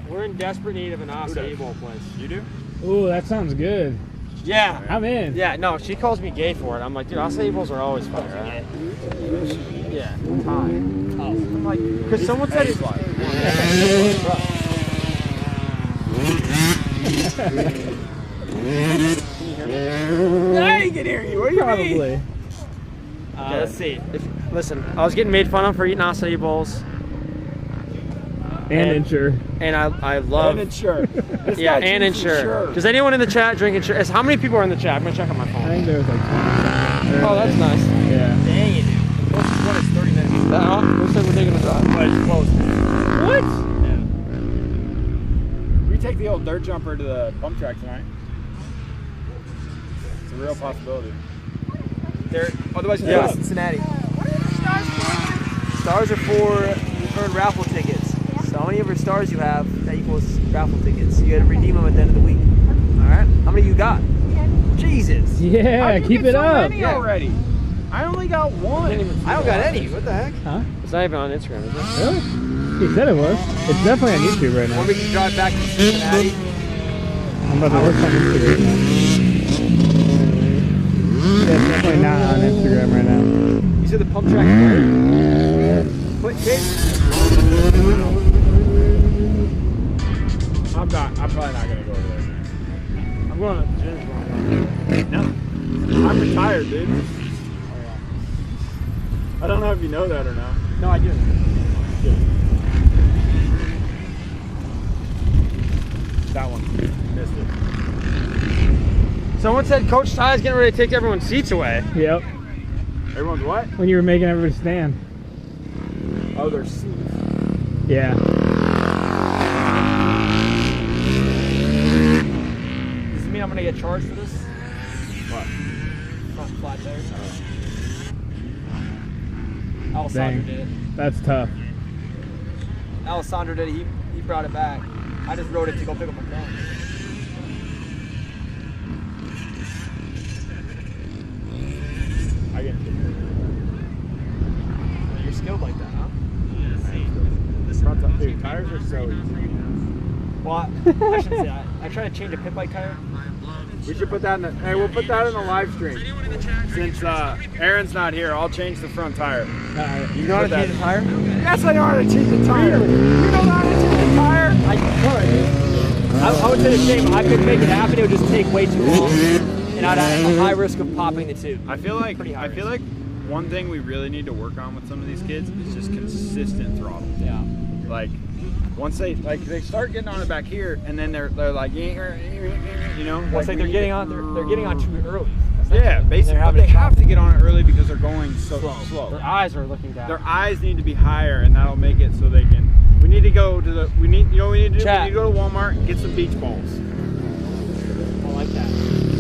We're in desperate need of an acai bowl place. You do? Ooh, that sounds good. Yeah. I'm in. Yeah, no, she calls me gay for it. I'm like, dude, acai bowls are always fun, right? Yeah, Thai. Oh. I'm like, because someone said it's like. Can you hear me? I can hear you. What do you mean? Probably. Let's see. Listen, I was getting made fun of for eating acai bowls. And Ensure. And I love. And Ensure. This Yeah, guy and drinks Ensure. Ensure. Does anyone in the chat drink Ensure? How many people are in the chat? I'm gonna check on my phone. I think there was like 20. Oh, that's nice. Yeah. Dang it, dude. The closest one is 30 minutes. Looks like we're taking a drive. But it's close. What? We take the old dirt jumper to the pump track tonight. It's a real possibility. They're otherwise Yeah. yeah. Cincinnati. Stars are for you earn raffle tickets. So how many of your stars you have, that equals raffle tickets. You got to redeem them at the end of the week. All right. How many you got? Jesus. Yeah, How'd you keep get it so up. many already. I only got one. I don't got any. What the heck? Huh? It's not even on Instagram, is it? Really? He said it was. It's definitely on YouTube right now. Or we can drive back to Cincinnati. I'm about to look on Instagram now. Yeah, it's definitely not on Instagram right now. You said the pump track. Put I'm probably not gonna go over there. I'm going to the gym. No. I'm retired, dude. I don't know if you know that or not. No, I do. That one. Missed it. Someone said Coach Ty's getting ready to take everyone's seats away. Yep. Everyone's what? When you were making everybody stand. Oh, their seats. Yeah. Does it mean I'm gonna get charged for this? What? Front flat tires. Dang. Alessandro did it. That's tough. Alessandro did it. He brought it back. I just rode it to go pick up my phone. I get it. You're skilled like that, huh? Dude, tires are so easy. Well, I shouldn't say that. I tried to change a pit bike tire. We should put that in the, hey, we'll put that in the live stream. Since Aaron's not here, I'll change the front tire. You know how to change the tire? Yes, I know how to change the tire. You know how to change the tire? I could. I would say the same. I could make it happen. It would just take way too long, and I'd have a high risk of popping the tube. I feel like one thing we really need to work on with some of these kids is just consistent throttle. Yeah. Like once they start getting on it back here, and then they're like, you know, Well, it's like they're getting on too early. Yeah, basically, but they have to get on it early because they're going so slow. Their eyes are looking down. Their eyes need to be higher, and that'll make it so they can. We need to go to the. We need. You know what we need to do? Chat. We need to go to Walmart and get some beach balls. I like that.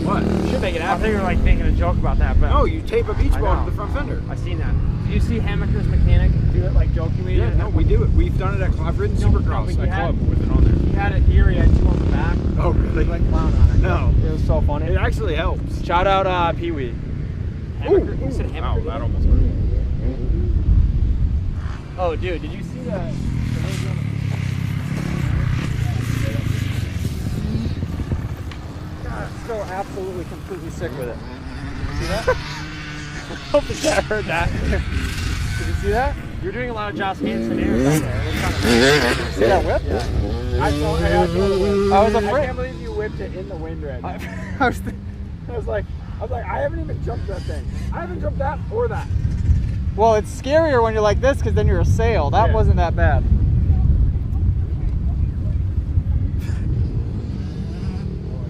What? You should make it I happen. think you're like making a joke about that, but No, you tape a beach I ball know. to the front fender. I've seen that. Do you see Hammaker's mechanic do it like jokingly? Yeah, no, we do it. We've done it at. I've ridden Supercross but at you had- club with it on there. He had it here. He had two on the back. Oh, really? Like clown on it. No. It was so funny. It actually helps. Shout out Pee Wee. Hammaker? You said Wow, Hammaker? that almost hurt. Oh, dude, did you see that? God, I'm still absolutely completely sick with it. See that? Hope the chat heard that. Did you see that? You're doing a lot of Josh Hansen airs out there. See that whip? I was afraid. I can't believe you whipped it in the wind right now. I was like, I haven't even jumped that thing. I haven't jumped that or that. Well, it's scarier when you're like this because then you're a sail. That Yeah. wasn't that bad.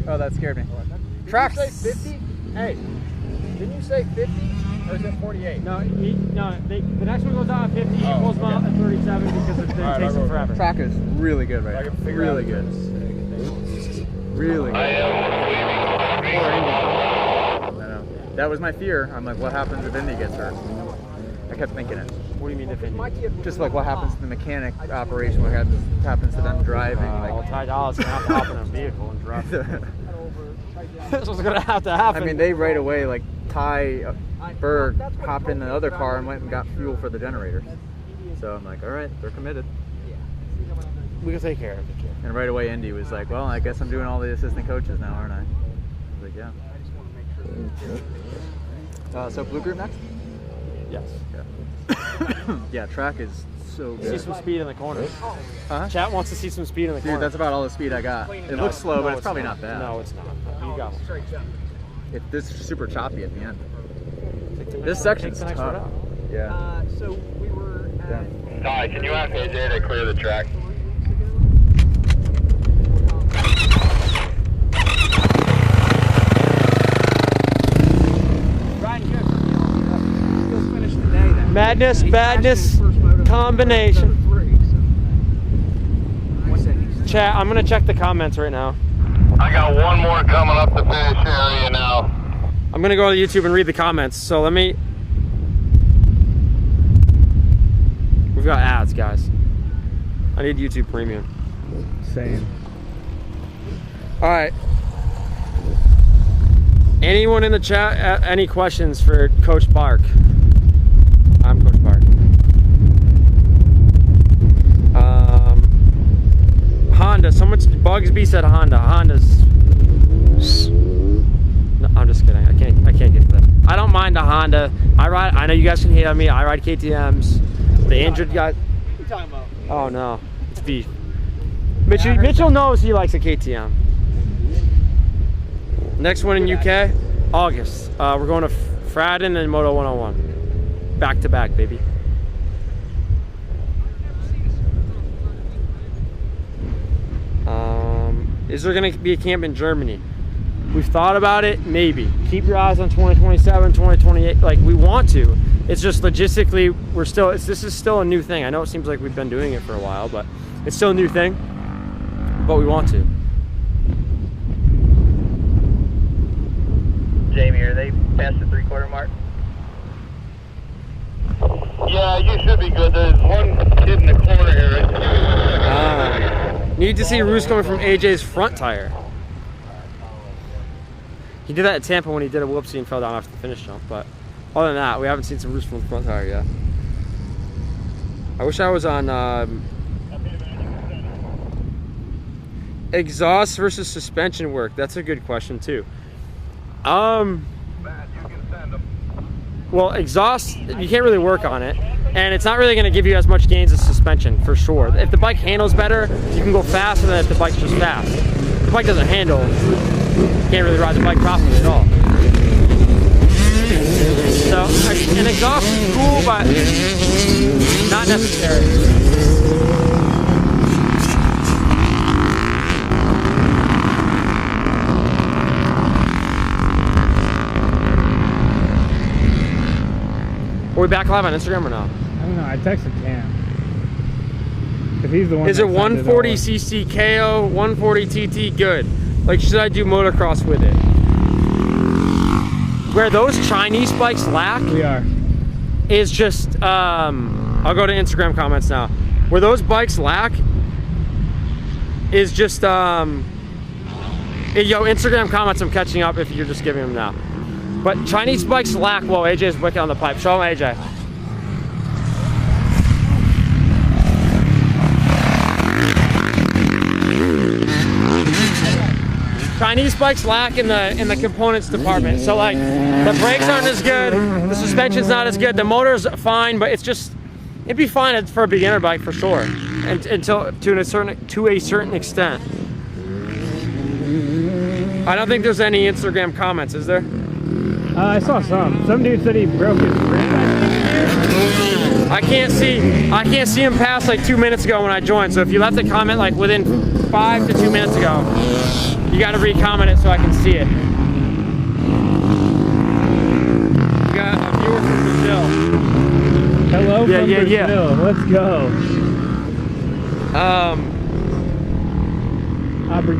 Oh, that scared me. Tracks. Did you say 50? Hey, didn't you say 50 or is it 48? No, the next one goes out at 50. He pulls them out at 37 because it All right, takes I'll him go forever. Track is really good right I can now. figure Really out good. this. Really good. I am I know. That was my fear. I'm like, what happens if Indy gets hurt? I kept thinking it. What do you mean if Indy? Just like what happens to the mechanic operation, what happens to them driving. Well, Ty Doll's going to have to hop in a vehicle and drive. This was going to have to happen. I mean, they right away, like Ty Berg hopped in the other car and went and got fuel for the generators. So I'm like, all right, they're committed. We can take care of it. And right away, Indy was like, well, I guess I'm doing all the assistant coaches now, aren't I? I was like, yeah. So blue group next? Yes. Yeah. Yeah, track is so good. See some speed in the corner. Huh? Chat wants to see some speed in the corner. Dude, that's about all the speed I got. It looks slow, but it's probably not bad. No, it's not. You got one. This is super choppy at the end. This section's tough. Yeah. So we were at... Ty, can you ask AJ to clear the track? Madness, badness, combination. Chat, I'm gonna check the comments right now. I got one more coming up the finish area now. I'm gonna go to YouTube and read the comments. So let me. We've got ads, guys. I need YouTube Premium. Same. All right. Anyone in the chat? Any questions for Coach Bark? I'm Coach Bark. Honda. Bugsby said Honda. Honda's. No, I'm just kidding. I can't get that. I don't mind the Honda. I know you guys can hate on me. I ride KTM's. The injured guy. What are you talking about? Oh no, it's beef. Mitchell knows he likes a KTM. Next one in UK, August. We're going to Fradden and Moto 101. Back to back, baby. Is there going to be a camp in Germany? We've thought about it, maybe. Keep your eyes on 2027, 2028. Like, we want to. It's just logistically, this is still a new thing. I know it seems like we've been doing it for a while, but it's still a new thing. But we want to. Jamie, are they past the 3/4 mark? Yeah, you should be good. There's one kid in the corner here. Need to see roost coming from AJ's front tire. He did that at Tampa when he did a whoopsie and fell down after the finish jump, but other than that, we haven't seen some roost from the front tire yet. I wish I was on exhaust versus suspension work. That's a good question too. Well, exhaust, you can't really work on it, and it's not really going to give you as much gains as suspension, for sure. If the bike handles better, you can go faster than if the bike's just fast. If the bike doesn't handle, you can't really ride the bike properly at all. So, an exhaust is cool, but not necessary. Are we back live on Instagram or no? I don't know. I texted Cam. If he's the one. Is it 140cc KO, 140 TT good? Like, should I do motocross with it? Where those Chinese bikes lack, we are. Is just, I'll go to Instagram comments now. Where those bikes lack is just, yo, Instagram comments, I'm catching up if you're just giving them now. But Chinese bikes lack. Whoa, AJ's wicked on the pipe. Show him AJ. Chinese bikes lack in the components department. So like, the brakes aren't as good, the suspension's not as good, the motor's fine, but it'd be fine for a beginner bike for sure, until to a certain extent. I don't think there's any Instagram comments, is there? I saw some. Some dude said he broke his rib. I can't see him past like 2 minutes ago when I joined. So if you left a comment like within 5 to 2 minutes ago, you got to re-comment it so I can see it. We got a viewer from Brazil. Hello from Brazil. Let's go.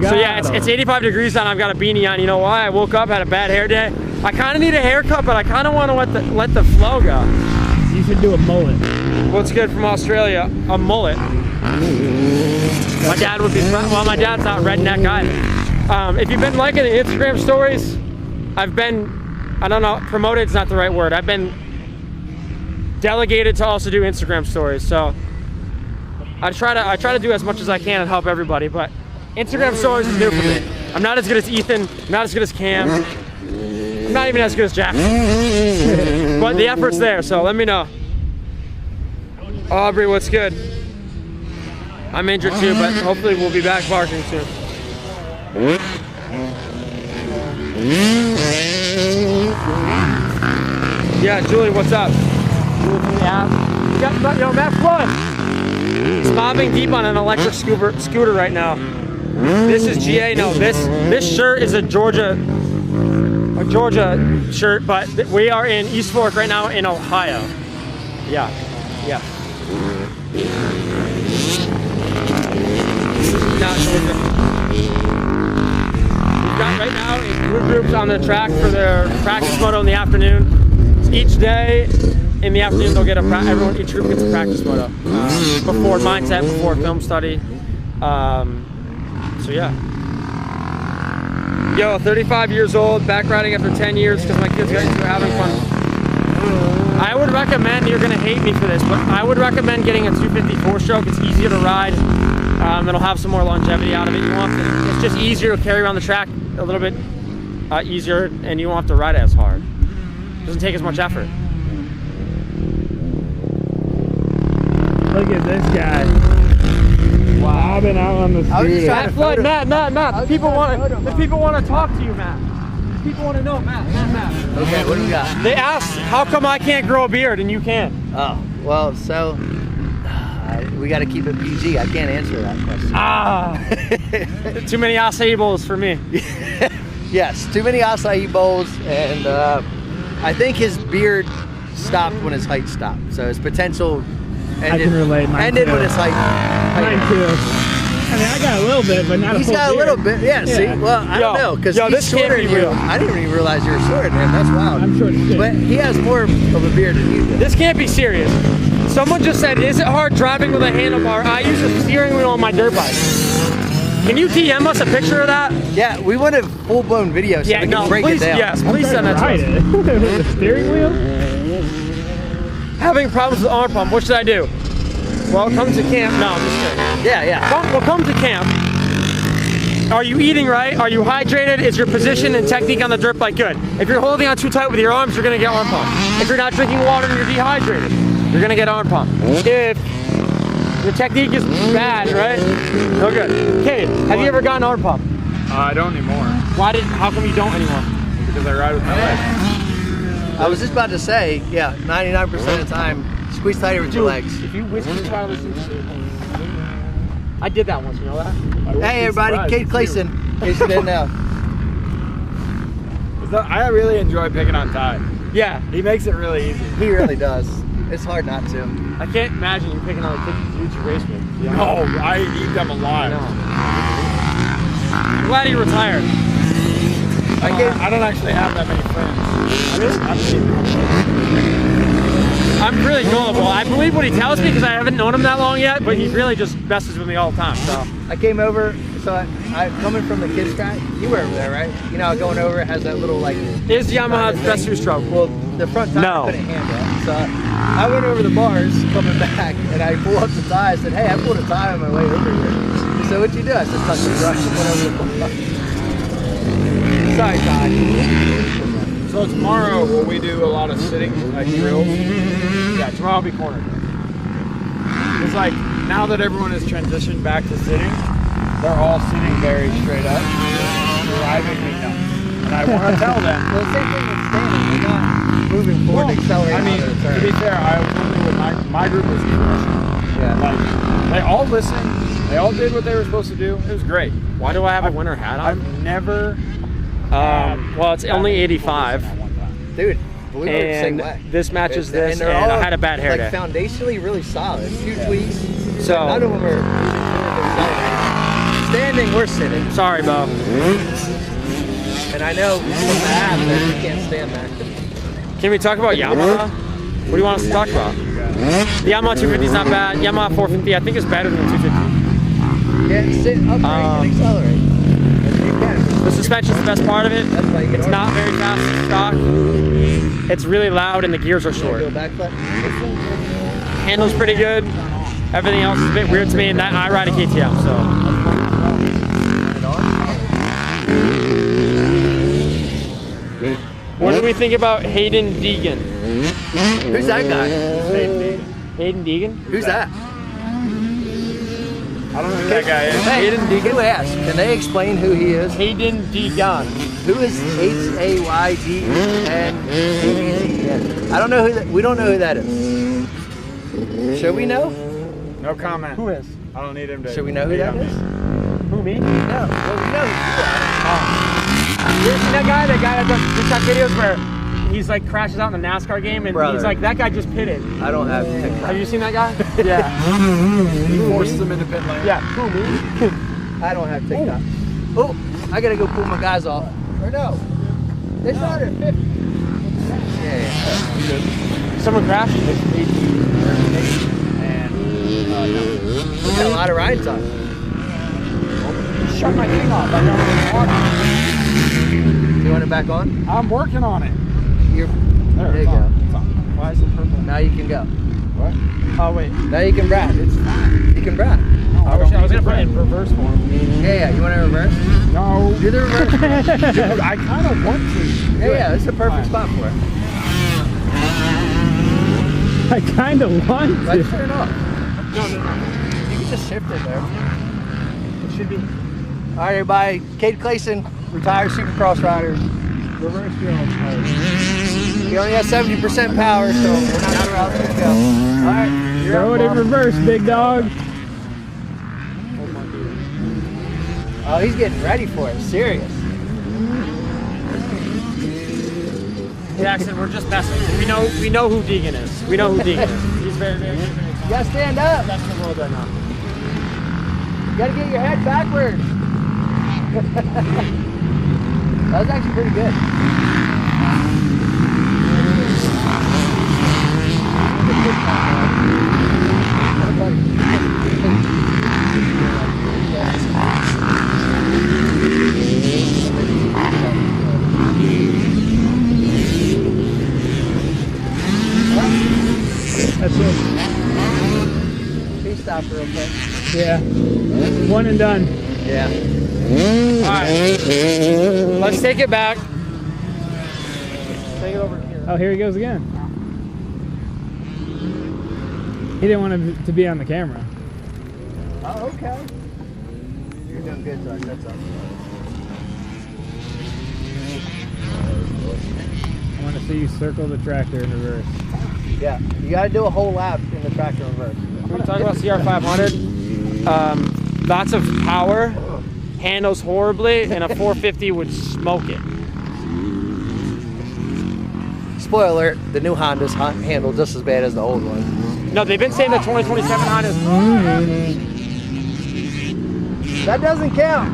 So yeah, it's 85 degrees out and I've got a beanie on. You know why? I woke up, had a bad hair day. I kind of need a haircut, but I kind of want to let the flow go. You should do a mullet. What's good from Australia? A mullet. My dad would be, well, my dad's not redneck either. If you've been liking the Instagram stories, I've been, I don't know, promoted's not the right word. I've been delegated to also do Instagram stories. So I try to do as much as I can and help everybody, but Instagram stories is new for me. I'm not as good as Ethan, I'm not as good as Cam. I'm not even as good as Jack. But the effort's there, so let me know. Aubrey, what's good? I'm injured too, but hopefully we'll be back barking soon. Yeah, Julie, what's up? Julie from the app. We got, yo, Matt Flood. He's mobbing deep on an electric scooter right now. This is GA. No, this shirt is a Georgia shirt, but we are in East Fork right now in Ohio. Yeah, yeah. Not Georgia. We've got right now groups on the track for their practice moto in the afternoon. Each day in the afternoon they'll get each group gets a practice moto before mindset, before film study. So yeah. Yo, 35 years old, back riding after 10 years because my kids got into having fun. I would recommend, you're gonna hate me for this, but I would recommend getting a 254 stroke. It's easier to ride. It'll have some more longevity out of it. It's just easier to carry around the track a little bit easier, and you won't have to ride it as hard. It doesn't take as much effort. Look at this guy. Wow. I've been out on the street. Matt Floyd, Matt. The people want to talk to you, Matt. People want to know, Matt. Okay, what do we got? They asked, how come I can't grow a beard and you can? Oh, well, so we got to keep it PG. I can't answer that question. Too many acai bowls for me. Yes, too many acai bowls, and I think his beard stopped when his height stopped. So his potential ended when his height. Mine too. I mean, I got a little bit, but not a He's whole got a beard. little bit, yeah. See, well, I don't know, because he's shorter than you. I didn't even realize you were shorter than him. That's wild. I'm short as shit. But he has more of a beard than you do. This can't be serious. Someone just said, is it hard driving with a handlebar? I use a steering wheel on my dirt bike. Can you DM us a picture of that? Yeah, we want a full-blown video so we can break please, it down. Yes, please send that to us. With a steering wheel? Having problems with arm pump, what should I do? Well, come to camp. No, I'm just kidding. Yeah. Come to camp. Are you eating right? Are you hydrated? Is your position and technique on the dirt bike good? If you're holding on too tight with your arms, you're gonna get arm pump. If you're not drinking water and you're dehydrated, you're gonna get arm pump. If your technique is bad, right? No good. Cade, have you ever gotten arm pump? I don't anymore. How come you don't anymore? Because I ride with my legs. I was just about to say, yeah, 99% of the time, squeeze tighter with your legs. If you whiskey try to listen to I did that once, you know that? Hey everybody, Cade Clayson. Case you didn't know. I really enjoy picking on Ty. Yeah. He makes it really easy. He really does. It's hard not to. I can't imagine you picking on the dudes you race with. Yeah. No, I eat them alive. I'm glad he retired. I don't actually have that many friends. I'm really gullible. I believe what he tells me because I haven't known him that long yet, but he really just messes with me all the time. So I came over, so I coming from the kids track. You were over there, right? You know, going over it has that little like. Is Yamaha's best two-stroke? Well, the front tire couldn't handle it. So I went over the bars coming back, and I pulled up the tie. I said, "Hey, I pulled a tie on my way over here." He said, "What'd you do?" I said, "Touch the brush and went over the bar." Sorry, Todd. So tomorrow, will we do a lot of sitting, like drills? Yeah, tomorrow I'll be cornered. It's like, now that everyone has transitioned back to sitting, they're all sitting very straight up, driving me nuts. And I want to tell them. Well, the same thing with standing. You're not moving forward, accelerating. I mean, to be fair, I was only with my group was crushing. Yeah. Like, they all listened. They all did what they were supposed to do. It was great. Why do I have a winter hat on? I've never... well, it's only 85. Dude, Blue Road's the same and way. this matches this, they're and all I had a bad hair day. like foundationally really solid. A few tweaks. So none of them are standing or sitting. Sorry, Bo. And I know from the app that you can't stand there. Can we talk about Yamaha? What do you want us to talk about? The Yamaha 250 is not bad. Yamaha 450 I think is better than the 250. Yeah, sit upright and accelerate. The suspension's the best part of it. It's not very fast in stock. It's really loud and the gears are short. Handle's pretty good. Everything else is a bit weird to me, and that I ride a KTM, so. What do we think about Hayden Deegan? Who's that guy? Hayden Deegan? Who's that? I don't know who that guy is. Hey, Hayden Deegan. Who asked? Can they explain who he is? Hayden Deegan. Who is Hayden? man. I don't know who that. We don't know who that is. Should we know? No comment. Who is? I don't need him to. Should we know who that is? Who, me? No. Well, we know who you are. You ever seen that guy? That guy that does TikTok videos where he's like crashes out in the NASCAR game and Brother. he's like, that guy just pitted. I don't have TikTok. Have you seen that guy? Yeah. He forces him into pit lane. Yeah. Who, me? I don't have TikTok. Oh, I gotta go pull my guys off. Or no. They started at 50. Yeah. Someone crashed? And no. We got a lot of ride time. Shut my thing off. I got it on. You want it back on? I'm working on it. There you go. Why is it purple? Now you can go. What? Oh, wait. Now you can brag. It's fine. You can brag. No, I was going to put it in reverse form. Yeah. You want to reverse? No. Do the reverse. Dude, I kind of want to. Yeah. This is a perfect spot for it. I kind of want to. Let's turn it off. No. You can just shift it there. It should be. All right, everybody. Cade Clayson, retired Supercross rider. Reverse wheel. He only has 70% power, so we're not sure how it's going to go. All right. Throw it in reverse, big dog. Oh, he's getting ready for it. Serious. Jackson, we're just messing. We know who Deegan is. We know who Deegan is. He's very, very, very, very You got to stand up. best in the world right now. You got to get your head backwards. That was actually pretty good. That's it. Please stop real quick. Yeah. One and done. Yeah. Alright. Let's take it back. Take it over here. Oh, here he goes again. He didn't want him to be on the camera. Oh, okay. You're doing good, Doug. That's all. I want to see you circle the tractor in reverse. Yeah. You got to do a whole lap in the tractor reverse. When we talk about CR500, lots of power, handles horribly, and a 450 would smoke it. Spoiler alert, the new Hondas handle just as bad as the old one. No, they've been saying the 2027 Hondas. That doesn't count.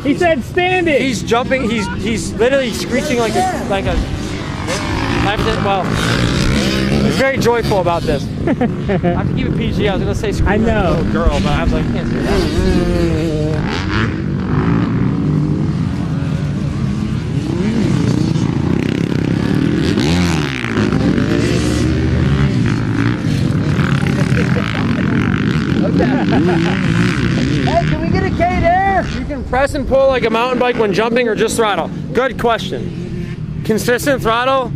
He said stand it. He's jumping, he's literally screeching like a well, he's very joyful about this. I have to keep it PG. I was gonna say screaming like a little girl, but I was like, I can't say that. Hey, can we get a K there? You can press and pull like a mountain bike when jumping or just throttle. Good question. Consistent throttle,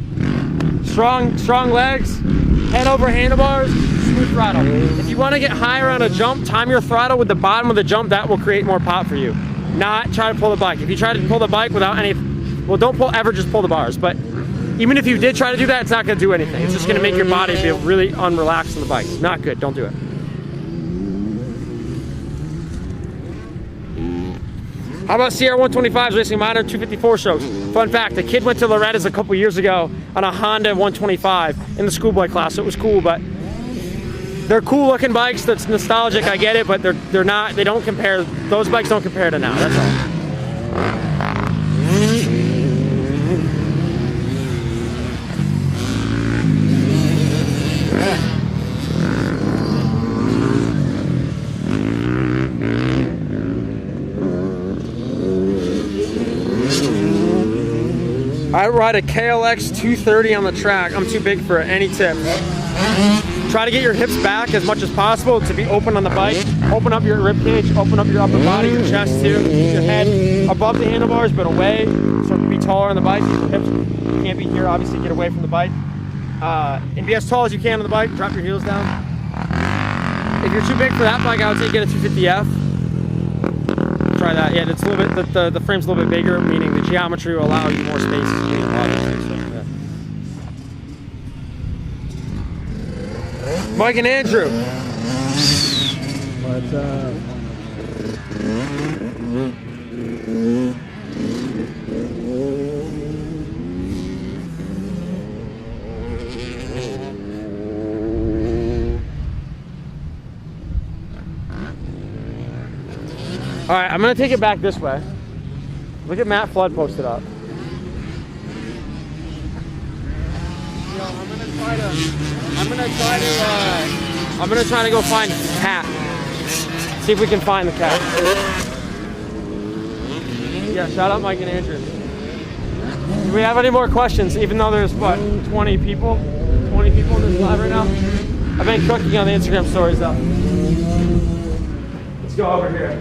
strong legs, head over handlebars, smooth throttle. If you want to get higher on a jump, time your throttle with the bottom of the jump. That will create more pop for you. Not try to pull the bike. If you try to pull the bike without any, well, don't ever just pull the bars. But even if you did try to do that, it's not going to do anything. It's just going to make your body feel really unrelaxed on the bike. Not good. Don't do it. How about CR125s racing modern 254 strokes? Fun fact, a kid went to Loretta's a couple years ago on a Honda 125 in the schoolboy class, so it was cool, but they're cool looking bikes, that's nostalgic, I get it, but they're not, they don't compare, those bikes don't compare to now, that's all. I ride a KLX 230 on the track. I'm too big for it. Any tip? Try to get your hips back as much as possible to be open on the bike. Open up your rib cage, open up your upper body, your chest too. Keep your head above the handlebars but away so it can be taller on the bike. Your hips can't be here, obviously get away from the bike. And be as tall as you can on the bike. Drop your heels down. If you're too big for that bike, I would say get a 250F. Try that. Yeah, it's a little bit, the frame's a little bit bigger, meaning the geometry will allow you more space. Mike and Andrew. What's up? All right, I'm gonna take it back this way. Look at Matt Flood posted up. I'm gonna try to go find the cat. See if we can find the cat. Yeah, shout out Mike and Andrew. Do we have any more questions? Even though there's what, 20 people in this live right now? I've been cooking on the Instagram stories though. Let's go over here.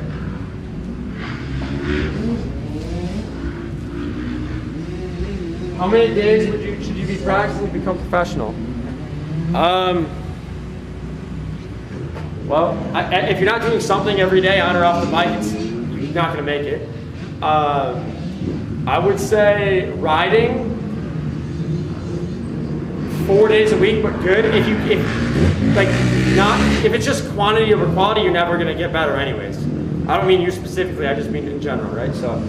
How many days should you be practicing to become professional? Well, if you're not doing something every day on or off the bike, you're not going to make it. I would say riding 4 days a week, but good. If it's just quantity over quality, you're never going to get better anyways. I don't mean you specifically, I just mean in general, right? So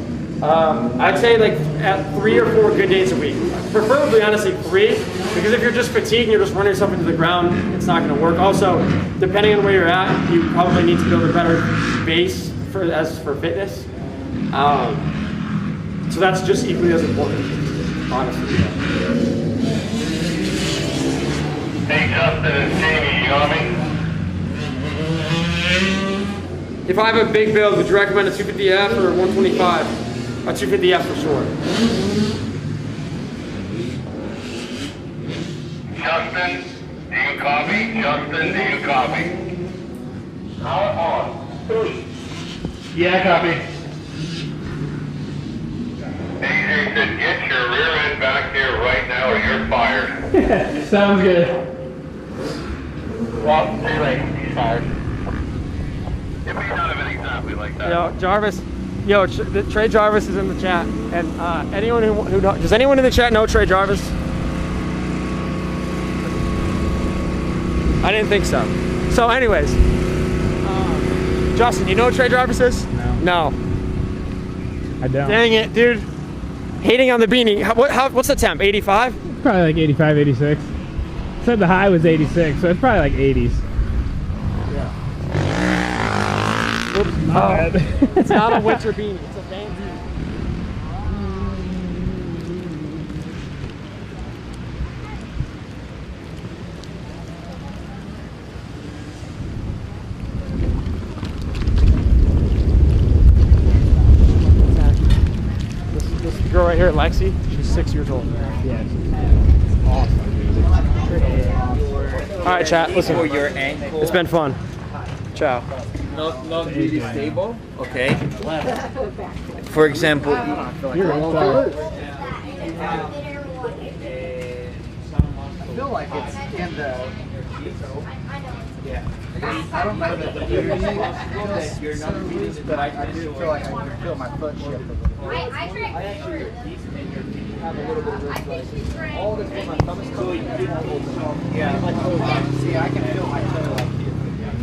I'd say like at 3 or 4 good days a week. Preferably, honestly, 3, because if you're just fatigued and you're just running yourself into the ground, it's not going to work. Also, depending on where you're at, you probably need to build a better base for fitness. So that's just equally as important, honestly. Hey, Justin and Jamie, you know me? If I have a big build, would you recommend a 250F or a 125? A 250F for sure. Justin, do you copy? Justin, do you copy? Count on 3. Yeah, copy. AJ said, get your rear end back here right now or you're fired. Sounds good. Well, too late. He's fired. It may not have been exactly like that. Yo, Jarvis. Yo, Trey Jarvis is in the chat. And anyone who does anyone in the chat know Trey Jarvis? I didn't think so. So anyways, Justin, you know what Trey Jarvis is? No. I don't. Dang it, dude. Hating on the beanie. What's the temp, 85? Probably like 85, 86. Said the high was 86, so it's probably like 80s. Oops. My bad. It's not a winter beanie, it's a van beanie. This girl right here, Lexi, she's 6 years old. Yeah. Awesome. All right, chat, listen. For your ankle. It's been fun. Ciao. Not really stable, okay? For example, I feel like it's in the yeah. I don't know that the you're not released, but I do feel like I can feel my foot shift a little bit. I actually have a little bit of wrist like all this when my thumb is coming. Yeah, like see, I can feel my toe like here.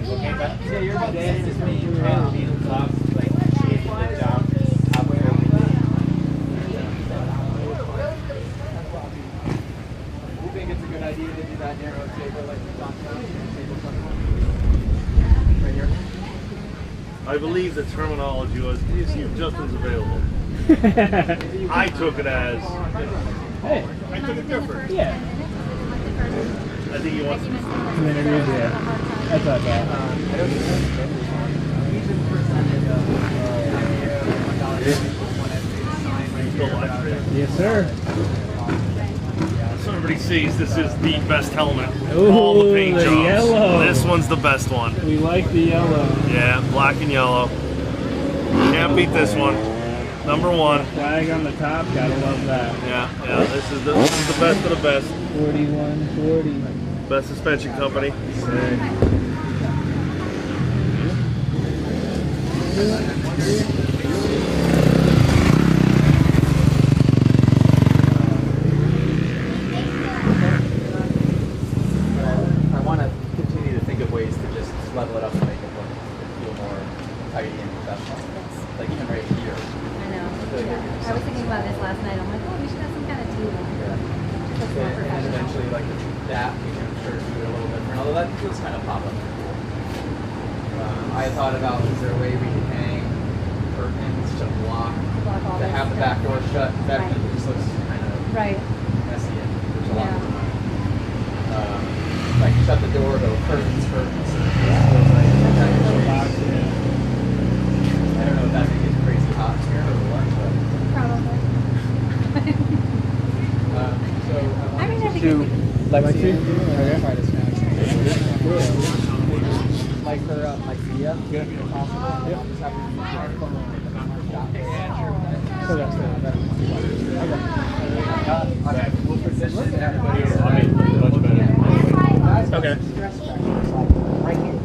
Okay, but yeah, you're about to say this me. You have needle tops, like good job. Halfway over. You think it's a good idea to do that narrow table like you've done right here? I believe the terminology was, please see if Justin's available. I took it as, Hey. I took it different. Yeah. I think he wants to. Some interviews, yeah. That's not bad. Yes, sir. So everybody sees this is the best helmet. Ooh, all the paint the jobs. yellow. This one's the best one. We like the yellow. Yeah, black and yellow. Can't beat this one. Number 1. Flag on the top, gotta love that. Yeah, this is the best of the best. 4140. Best suspension company. I want to Well, that feels kind of pop-up. I thought about, is there a way we can hang curtains to block, to have the back door shut? That just looks kind of messy and there's a lot going on. Like shut the door, go curtains. I don't know if that gets crazy hot here or what, but. Probably. So I mean, I think to Lexi. Okay. Try to smash like her like Sia. Yeah. Possible. Yeah. Just have her so that's okay. We'll position everybody. Okay.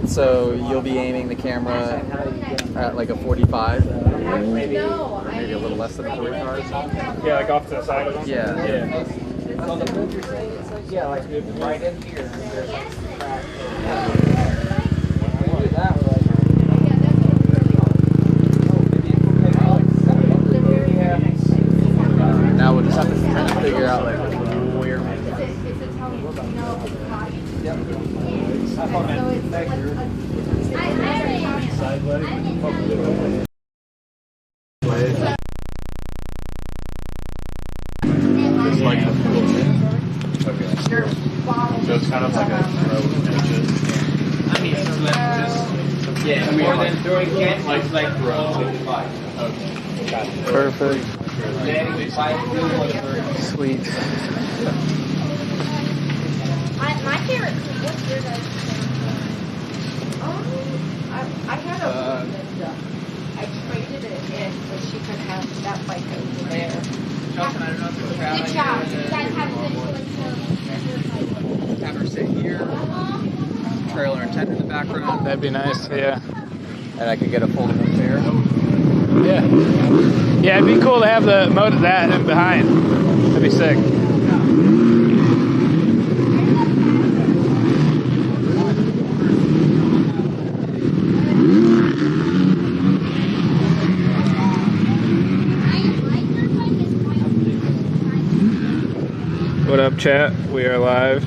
So you'll be aiming the camera at like a 45, maybe a little less than a 45. Yeah, like off to the side of them? Yeah. Well, the move you're saying, it's like, yeah, like right in here, there's like some crack. Now we'll just have to kind of figure out like where It's like the full thing. Okay. So it's kind of like a row of images. I mean, it's just, more than throwing cats, it's like row. Okay. Perfect. Sweet. My favorite. What's your guys' I had a I traded it in so she could have that bike over there. Justin, I don't know if it's crowd. Good job. You guys have good Have her sit here. Trailer and tent in the background. That'd be nice, yeah. And I could get a foldable chair. Yeah. Yeah, it'd be cool to have the Moto that in behind. That'd be sick. What up, chat? We are live.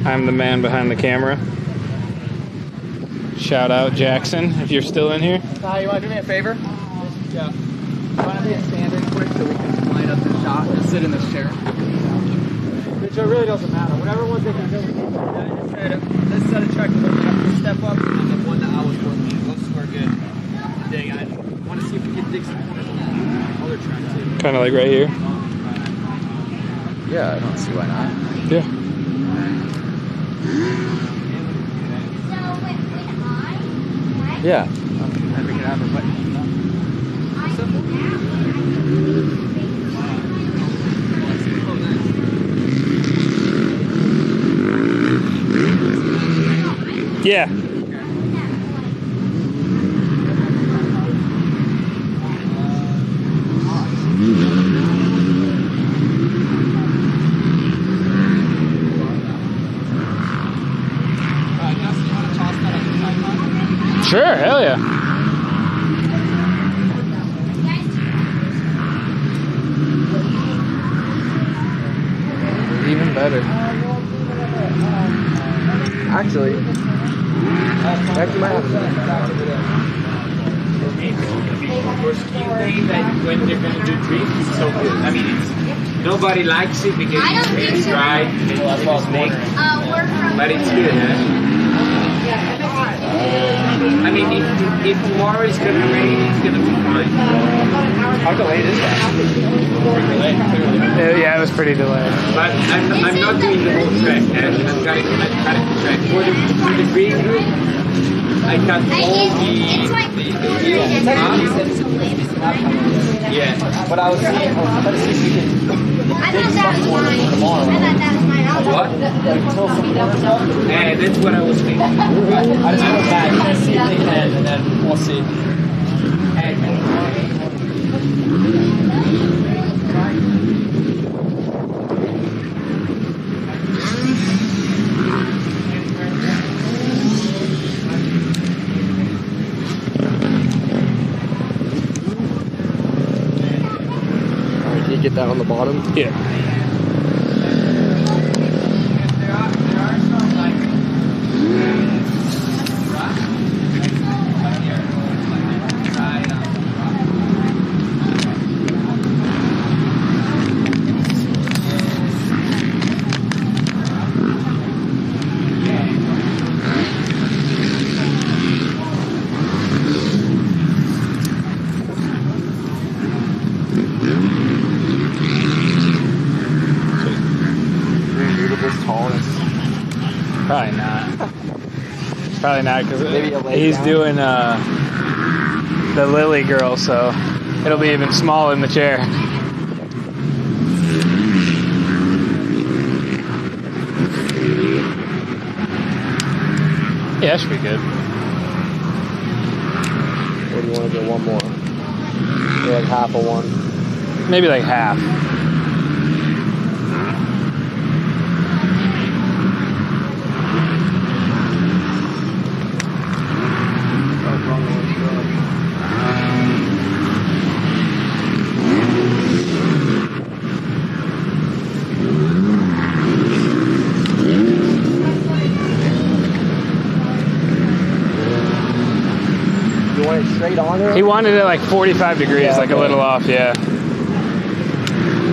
I'm the man behind the camera. Shout out Jackson, if you're still in here. You want to do me a favor? Yeah. You want to be a stand-in quick so we can line up the shot and sit in this chair? Which it really doesn't matter. Whatever one they can do. This set of tracks, we're going to have to step up, and the one that I was working, those two are good. Dang, I want to see if we can dig some corners on the other track too. Kind of like right here. Yeah, I don't see why not. Yeah. Yeah. And we can have her put Yeah. Sure, hell yeah. Even better. Actually, might have For skiing day, that when they're going to do trips, it's so good. I mean, nobody likes it because it's really dry and it's snake. But it's good, huh? I mean, if tomorrow is going to rain, it's going to be fine. How delayed is that? Pretty delayed, clearly. Yeah, it was pretty delayed. But I'm not doing the whole track. I'm cutting the track. For the green group, I cut all the hills up. Yeah. But I was seeing, let's see if we can dig some corners for tomorrow. What? Yeah, that's what I was thinking. I just want to back and see if they can, and then we'll see. Alright, can you get that on the bottom? Yeah. Probably not, because Maybe a lay he's down. doing the Lily girl, so it'll be even smaller in the chair. Yeah, that should be good. Or do you want to get one more? Or like half of one? Maybe like half. You want it straight on there? He wanted it like 45 degrees, Yeah, like a okay. little off, yeah.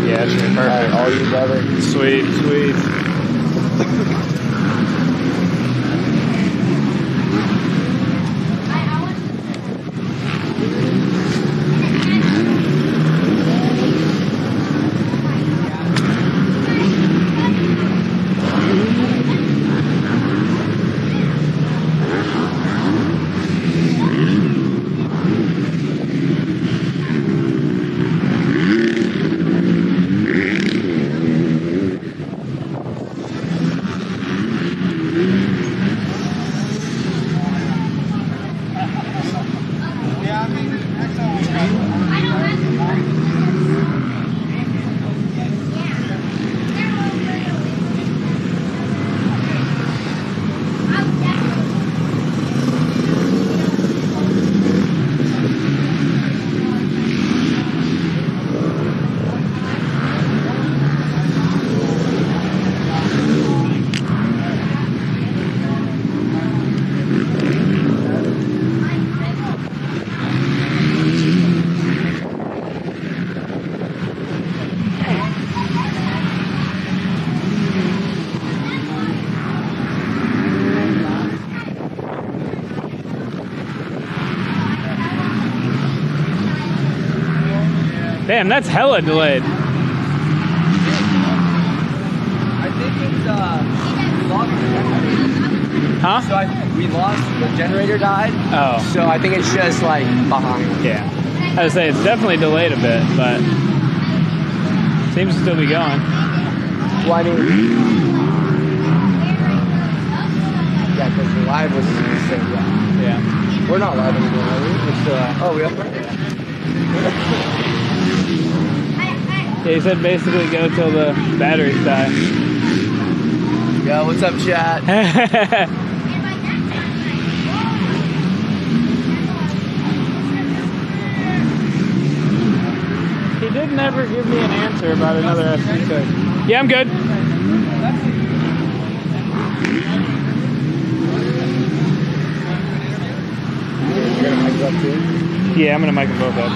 Yeah, it should be perfect. I'll use every. Sweet, sweet. Damn, that's hella delayed. I think it's we lost the generator. Huh? So we lost the generator died. Oh. So I think it's just like behind. Yeah. I would say it's definitely delayed a bit, but seems to still be going. Well, I mean, yeah, because the live was Yeah. We're not live anymore, are we? We're still oh, we are. Yeah, he said basically go till the batteries die. Yo, what's up, chat? He did never give me an answer about another SD6. Yeah, I'm good. You're gonna mic it up too? Yeah, I'm gonna mic them both up.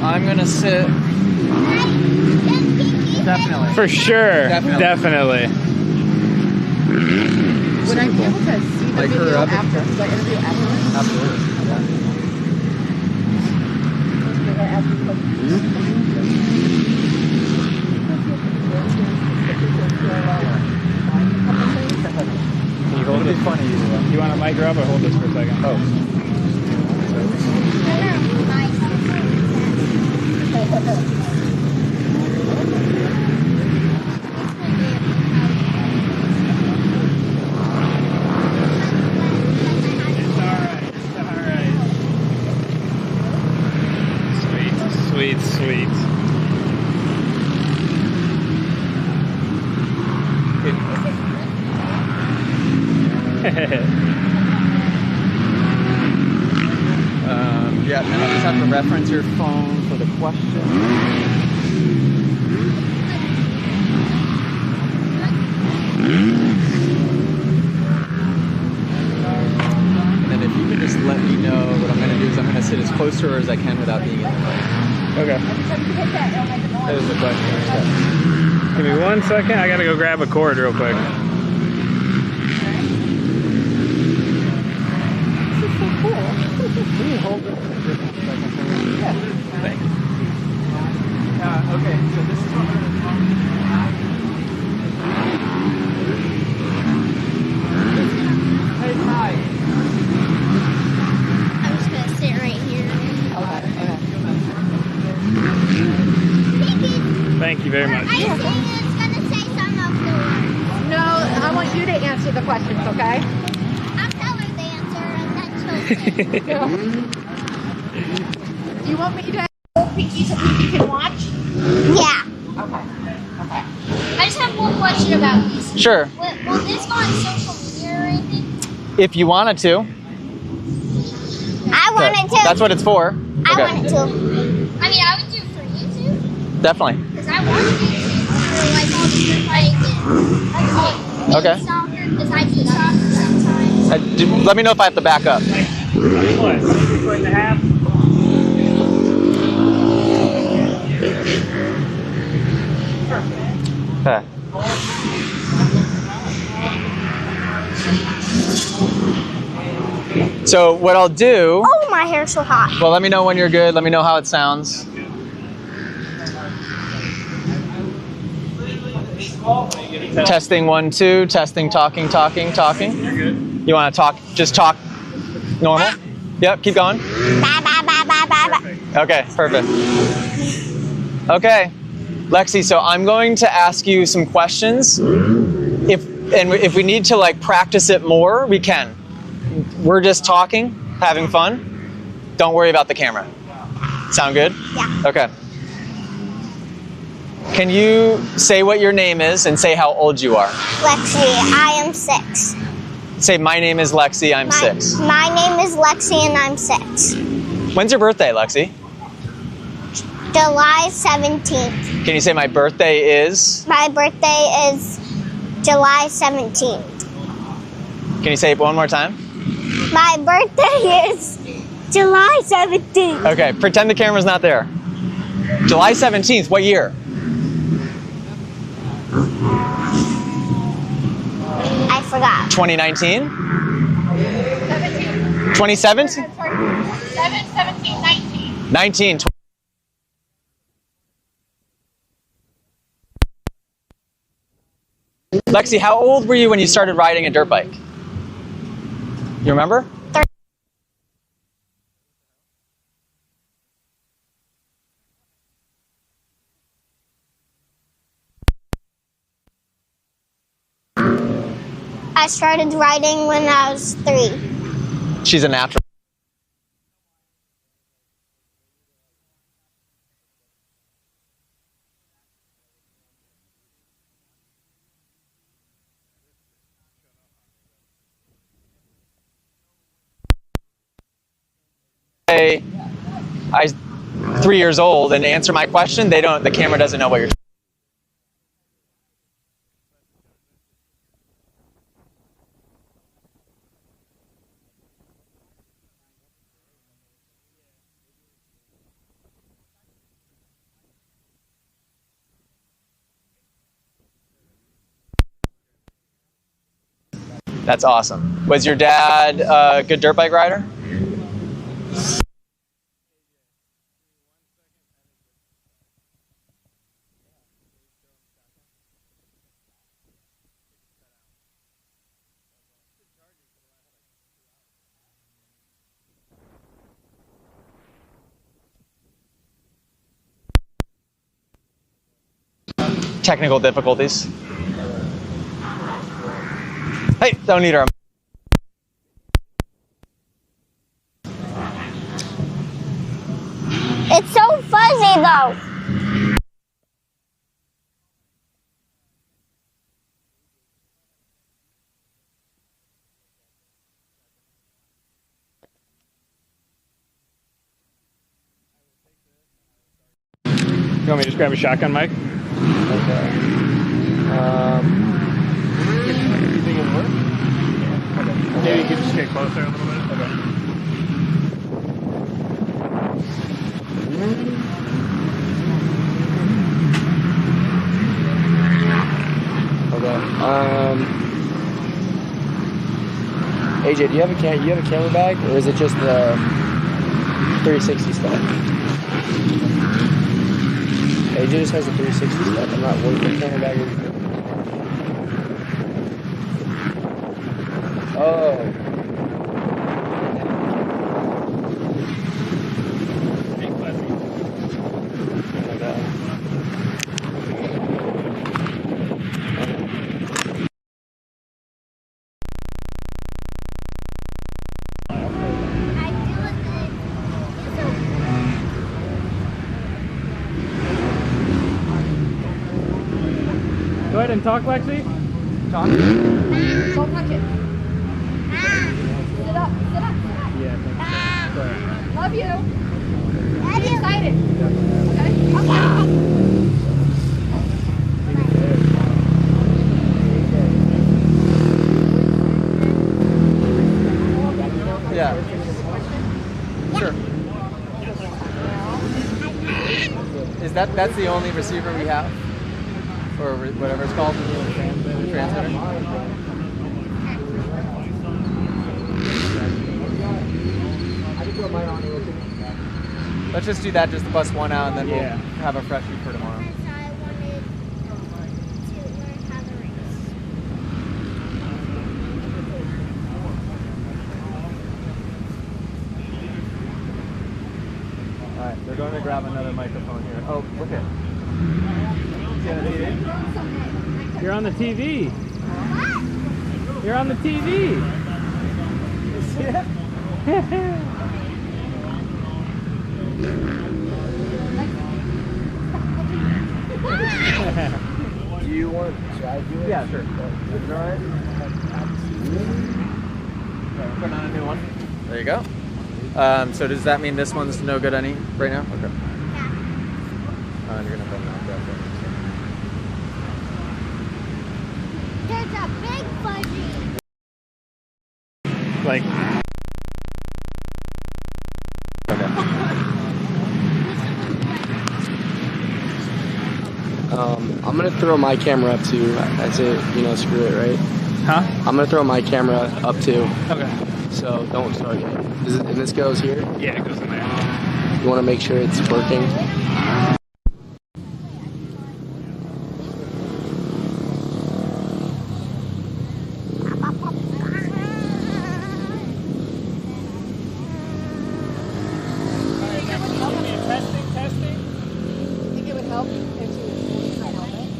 I'm gonna sit. Definitely. For sure. Definitely. Would I be able to see the Like her video up? after? Should I interview afterwards? Absolutely. Should I ask you Can you hold this? Funny. You want to mic her up or hold this for a second? Oh. Sweet, sweet. Yeah, and then I'll just have to reference your phone for the question. And then if you can just let me know what I'm going to do is I'm going to sit as close to her as I can without being in the way. Okay. That is the question. Give me 1 second. I gotta go grab a cord real quick. Okay, so this is what we're going to talk about. Hey, hi. I'm just gonna sit right here. Thank you very much. I think it's gonna say some of the words. No, I want you to answer the questions, okay? I'll tell her the answer and then she'll say. Do you want me to hold Pinky so Pinky can watch? Yeah. Okay. I just have one question about these. Sure. Will this go on social media or anything? If you wanted to. I wanted to. That's what it's for. I wanted to. I mean, I would do it for YouTube. Definitely. Because I want to do YouTube for like all the good fighting games. Okay. Soccer, because I do soccer sometimes. Let me know if I have to back up. Okay. So what I'll do... Oh, my hair's so hot. Well, let me know when you're good. Let me know how it sounds. Testing 1, 2. Testing, talking. You're good. You want to talk? Just talk normal? Yep, keep going. Okay, perfect. Okay, Lexi, so I'm going to ask you some questions. If we need to like practice it more, we can. We're just talking, having fun. Don't worry about the camera. Sound good? Yeah. Okay. Can you say what your name is and say how old you are? Lexi, I am 6. Say, my name is Lexi, I'm 6. My name is Lexi and I'm 6. When's your birthday, Lexi? July 17th. Can you say my birthday is? My birthday is July 17th. Can you say it one more time? My birthday is July 17th. Okay, pretend the camera's not there. July 17th, what year? I forgot. 2019? 17. 2017? 7, 17, 19. 19. Lexi, how old were you when you started riding a dirt bike? You remember? 30. I started riding when I was 3. She's a natural. I'm 3 years old and answer my question, the camera doesn't know what you're. That's awesome. Was your dad a good dirt bike rider? Technical difficulties. Hey, don't need her. It's so fuzzy though. You want me to just grab a shotgun mic? Okay. You think it'll work? Okay. Maybe you could just get closer a little bit. Okay. AJ, do you have a camera bag, or is it just the 360 step. AJ just has a 360 step. I'm not working the camera back. Oh. Go ahead and talk, Lexi. Talk. Don't touch it. Sit up. Sit up. Yeah, thanks. Love you. Be excited. Okay. Yeah. Sure. Is that's the only receiver we have? Or whatever it's called? Transmitter? Let's just do that, just bust one out, and then we'll have a fresh shoot for tomorrow. Alright, they're going to grab another microphone here. Oh, okay. You're on the TV. You're on the TV. You see it? Do you want should I do it? Yeah, sure. Is it alright? Put on a new one. There you go. So does that mean this one's no good any right now? Okay. You're gonna put it on that. There's a big fuzzy. Like. I'm gonna throw my camera up too. That's it. Screw it, right? Huh? I'm gonna throw my camera up too. Okay. So don't start yet. And this goes here? Yeah, it goes in there. You want to make sure it's working. Think it would help if you wore my helmet?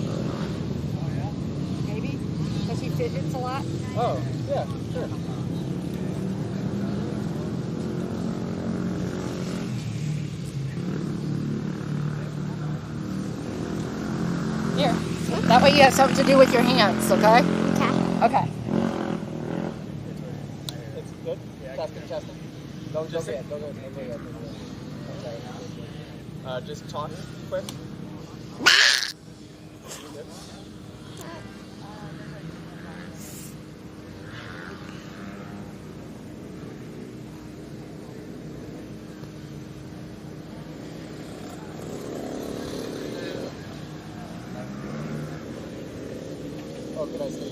Maybe? Because he fidgets a lot? Oh, yeah, sure. Here. That way you have something to do with your hands, okay? Okay. It's good? Testing. Don't go yet. Don't go yet. Just talk quick. Oh, could I see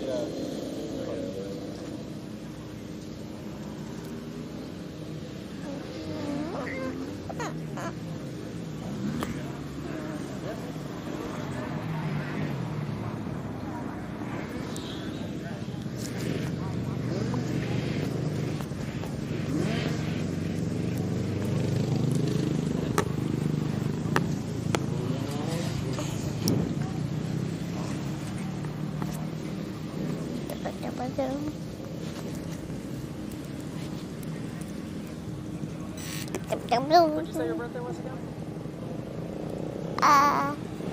What'd you say your birthday was again?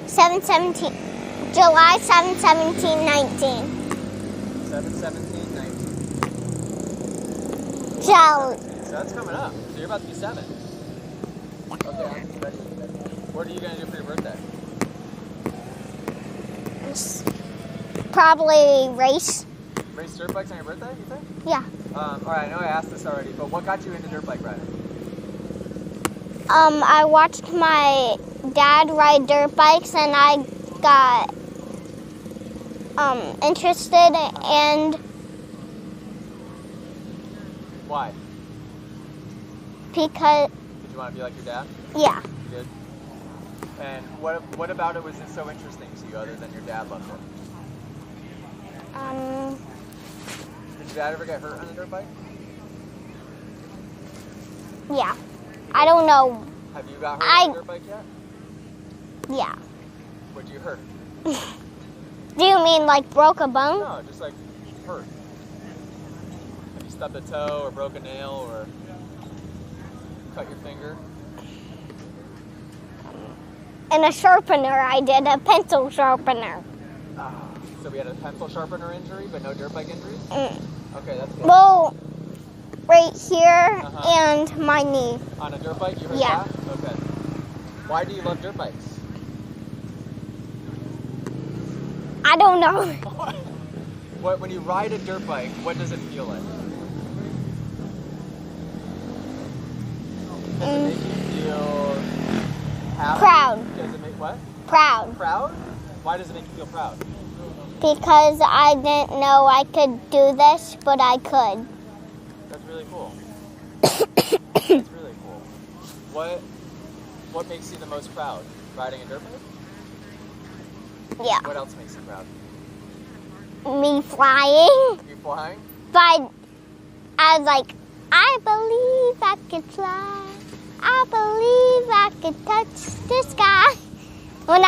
7/17. July 7/17/19. 7/17/19. Jolly. So that's coming up. So you're about to be 7. Okay. Ready. What are you going to do for your birthday? Probably race. Race dirt bikes on your birthday, you think? Yeah. Alright, I know I asked this already, but what got you into dirt bike riding? I watched my dad ride dirt bikes and I got interested and Why? because Did you want to be like your dad? Yeah. Good. And what about it was so interesting to you other than your dad loved it? Did your dad ever get hurt on a dirt bike? Yeah. I don't know. Have you got hurt on a dirt bike yet? Yeah. What'd you hurt? Do you mean like broke a bone? No, just like hurt. Have you stubbed a toe or broke a nail or cut your finger? And a sharpener, I did a pencil sharpener. So we had a pencil sharpener injury, but no dirt bike injuries? Okay, that's good. Well, right here and my knee. On a dirt bike, you hurt Yeah. that? Okay. Why do you love dirt bikes? I don't know. When you ride a dirt bike, what does it feel like? Does it make you feel happy? Proud. Does it make what? Proud. Proud? Why does it make you feel proud? Because I didn't know I could do this, but I could. That's really cool. That's really cool. What makes you the most proud? Riding a dirt bike? Yeah. What else makes you proud? Me flying. You flying? But I was like, I believe I could fly. I believe I could touch the sky. When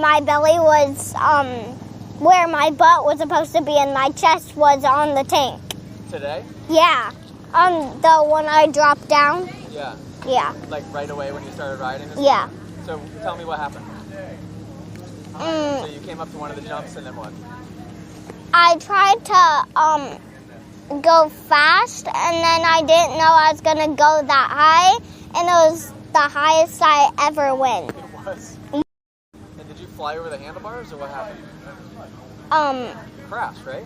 my belly was where my butt was supposed to be and my chest was on the tank. Today? Yeah. The one I dropped down. Yeah. Yeah. Like right away when you started riding? Yeah. So tell me what happened. So you came up to one of the jumps and then what? I tried to go fast and then I didn't know I was gonna go that high, and it was the highest I ever went. It was. And did you fly over the handlebars or what happened? You crashed, right?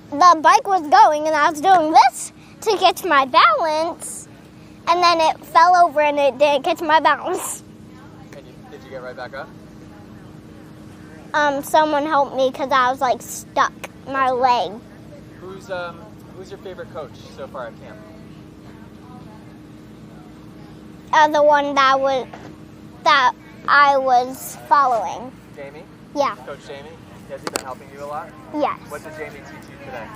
The bike was going and I was doing this to catch my balance, and then it fell over and it didn't catch my balance. And did you get right back up? Someone helped me because I was like stuck my leg. Who's your favorite coach so far at camp? The one that I was following. Jamie? Yeah. Coach Jamie? Has he been helping you a lot? Yes. What did Jamie teach you today?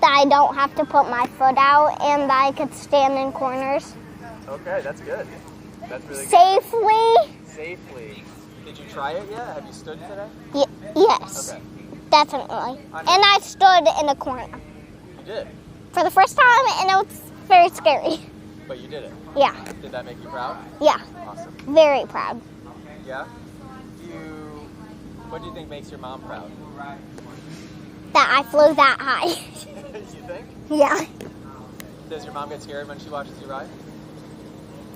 That I don't have to put my foot out and that I could stand in corners. Okay, that's good. That's really Safely? good. Safely. Did you try it yet? Have you stood today? Yes. Okay. Definitely. And I stood in a corner. You did? For the first time, and it was very scary. But you did it? Yeah. Did that make you proud? Yeah. Awesome. Very proud. Yeah? What do you think makes your mom proud? That I flew that high. You think? Yeah. Does your mom get scared when she watches you ride?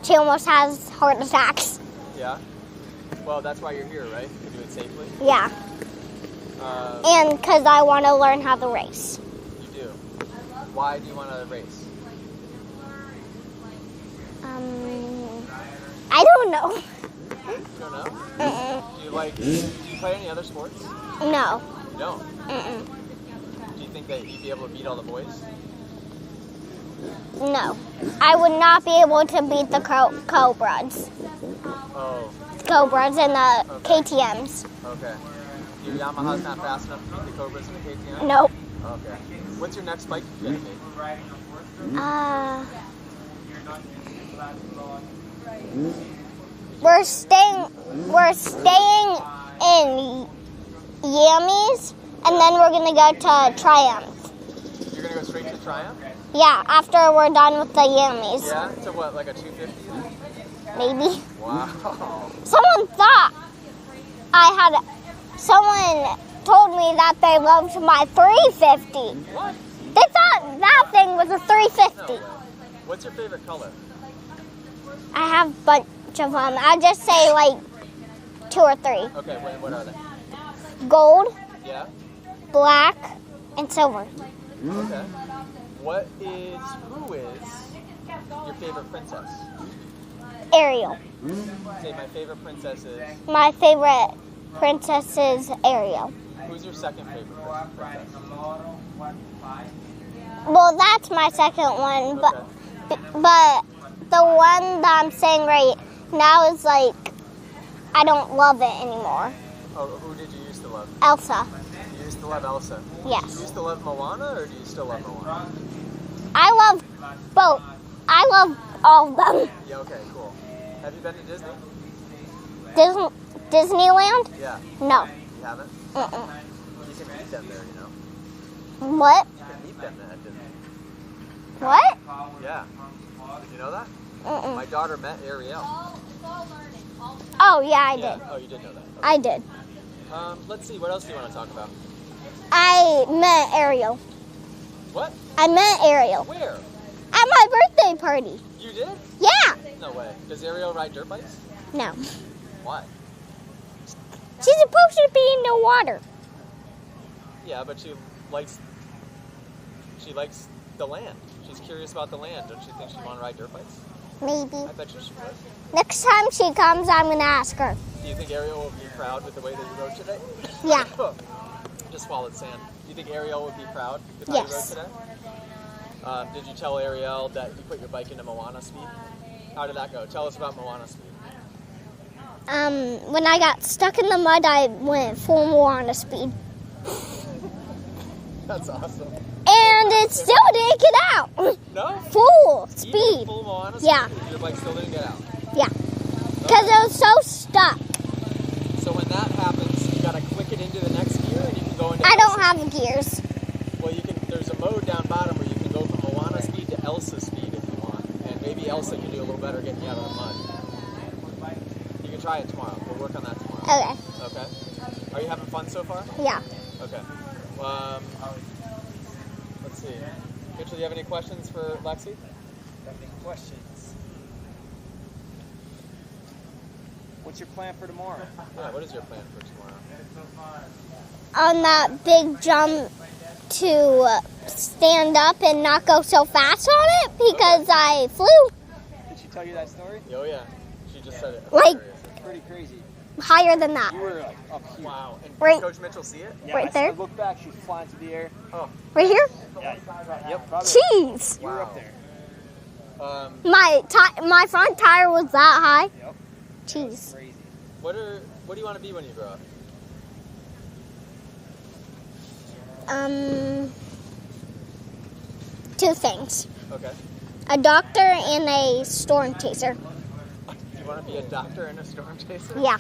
She almost has heart attacks. Yeah? Well, that's why you're here, right? To do it safely? Yeah. And because I want to learn how to race. You do? Why do you want to race? I don't know. You don't know? Do you play any other sports? No. You don't? Do you think that you'd be able to beat all the boys? No. I would not be able to beat the Cobras. Oh. Cobras and the KTMs. Okay. Your Yamaha's not fast enough to beat the Cobras and the KTM? Nope. Okay. What's your next bike you're gonna make? We're staying in Yammies, and then we're gonna go to Triumph. You're gonna go straight to Triumph? Yeah, after we're done with the Yammies. Yeah? To what, like a 250? Maybe. Wow. Someone told me that they loved my 350. What? They thought that thing was a 350. No way. What's your favorite color? I have a bunch of them. I'll just say like 2 or 3. Okay, what are they? Gold, Yeah? black, and silver. Okay. Who is your favorite princess? Ariel. Say my favorite princess is... My favorite princess is Ariel. Who's your second favorite princess? Well, that's my second one, but the one that I'm saying right now is like, I don't love it anymore. Oh, who did you used to love? Elsa. You used to love Elsa? Yes. Do you used to love Moana, or do you still love Moana? I love both. I love all of them. Yeah, okay, cool. Have you been to Disney? Disneyland? Yeah. No. You haven't? Mm-mm. You can meet them there, you know. What? You can meet them at Disney. What? Yeah. Did you know that? Mm-mm. My daughter met Ariel. Oh, yeah, I did. Oh, you did know that. I did. Let's see, what else do you want to talk about? I met Ariel. What? I met Ariel. Where? At my birthday party. You did? Yeah. No way. Does Ariel ride dirt bikes? No. Why? She's supposed to be in the water. Yeah, but she likes the land. She's curious about the land. Don't you think she'd want to ride dirt bikes? Maybe. I bet you she would. Next time she comes, I'm going to ask her. Do you think Ariel will be proud with the way that you rode today? Yeah. Just swallowed sand. Do you think Ariel would be proud with how Yes. you rode today? Did you tell Ariel that you put your bike into Moana speed? How did that go? Tell us about Moana speed. When I got stuck in the mud, I went full Moana speed. That's awesome. And it still didn't get out. No? Full Even speed. full Moana speed? Yeah. Your bike still didn't get out? Yeah. Because it was so stuck. So when that happens, you gotta click it into the next gear and you can go into I don't Elsa. have gears. Well, you can. There's a mode down bottom where you can go from Moana speed to Elsa speed if you want. And maybe Elsa can do a little better getting you out of the mud. You can try it tomorrow. We'll work on that tomorrow. Okay. Okay. Are you having fun so far? Yeah. Okay. Let's see. Mitchell, do you have any questions for Lexi? Any questions? What's your plan for tomorrow? Yeah, what is your plan for tomorrow? On that big jump to stand up and not go so fast on it because I flew Did she tell you that story? Oh yeah. She just said it. like It's pretty crazy. higher than that. You were like up here. Wow. And Right. did Coach Mitchell see it? Yeah, Right there? I looked back, she was flying through the air. Oh. Right here? Yeah. Yep. Probably. Jeez. You were up there. My front tire was that high. Yep. Jeez. Crazy. What do you want to be when you grow up? Two things. Okay. A doctor and a storm chaser. Do you want to be a doctor and a storm chaser? Yeah.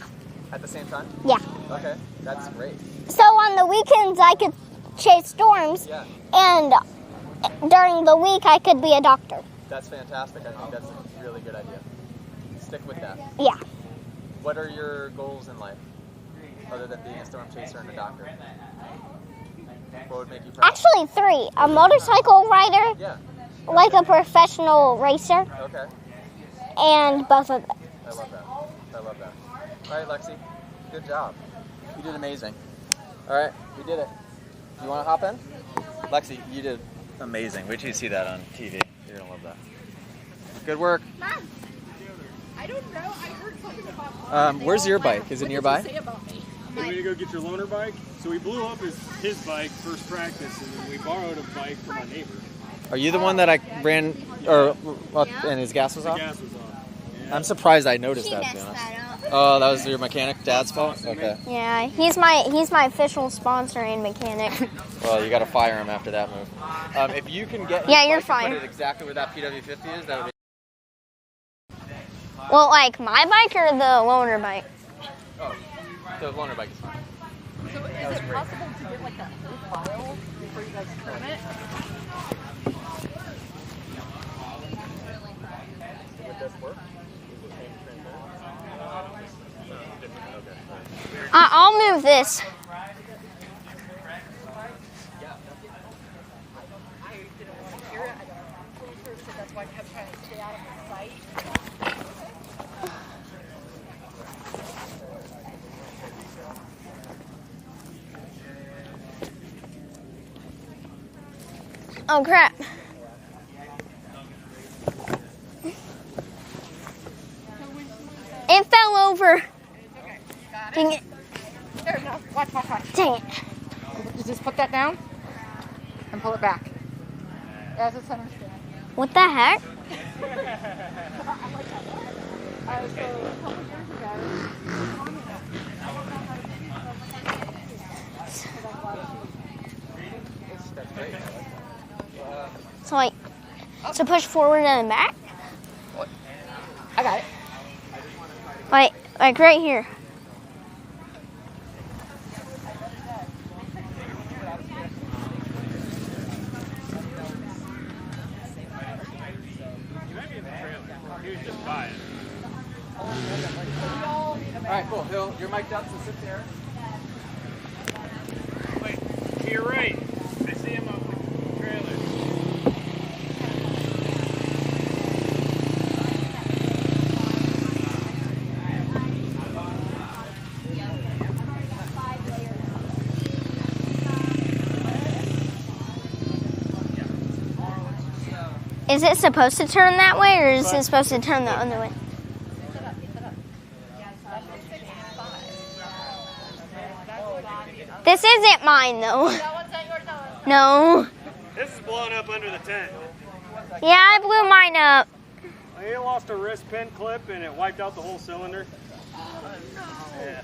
At the same time? Yeah. Okay. That's great. So on the weekends I could chase storms, Yeah. and during the week I could be a doctor. That's fantastic. I think that's a really good idea. Stick with that. Yeah. What are your goals in life, other than being a storm chaser and a doctor? What would make you proud? Actually 3. A motorcycle rider, Yeah. like a professional racer, Okay. and both of them. I love that. I love that. All right, Lexi. Good job. You did amazing. All right, we did it. You want to hop in? Lexi, you did amazing. Wait till you see that on TV. You're going to love that. Good work. Mom, I don't know. I heard something about Where's your bike? Is it nearby? say about me. You want me to go get your loaner bike? So we blew up his bike first practice, and then we borrowed a bike from our neighbor. Are you the one that I ran, and his gas was The off? gas was on. I'm surprised I noticed that, to be honest. Oh, that was your mechanic, Dad's fault? Okay. Yeah, he's my official sponsor and mechanic. Well, you got to fire him after that move. If you can get Yeah, his you're bike and fine. put it exactly where that PW50 is, that would be. Well, like my bike or the loaner bike? Oh, the loaner bike is fine. So is it possible to get like that whole file before you guys film it? Would this work? I'll move this. That's why I kept trying to stay out of the sight. Oh crap. It fell over. Dang it. There, no. Watch. Dang it. Just put that down and pull it back. As a center stand. What the heck? So like, so push forward and back. I got it. Like right here. All right, cool. Hill, you're mic'd up, so sit there. Wait, to your right. I see him up the trailer. Is it supposed to turn that way, or is it supposed to turn the other way? This isn't mine, though. No. This is blowing up under the tent. Yeah, I blew mine up. He lost a wrist pin clip and it wiped out the whole cylinder. Yeah.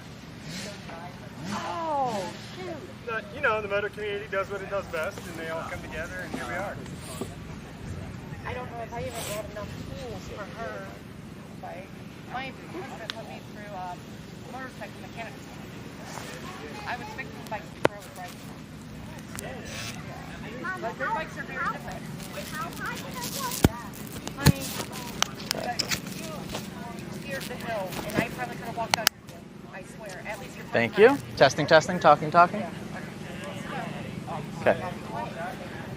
Oh, shoot. But, you know, the motor community does what it does best, and they all come together, and here we are. I don't know if I even had enough tools for her. Like, my husband put me through motorcycle mechanics. I was fixing bikes before I was riding. But their bikes are very different. You steered the hill, and I probably could have walked under you. I swear, at least your Thank you. Testing, testing, talking. Okay.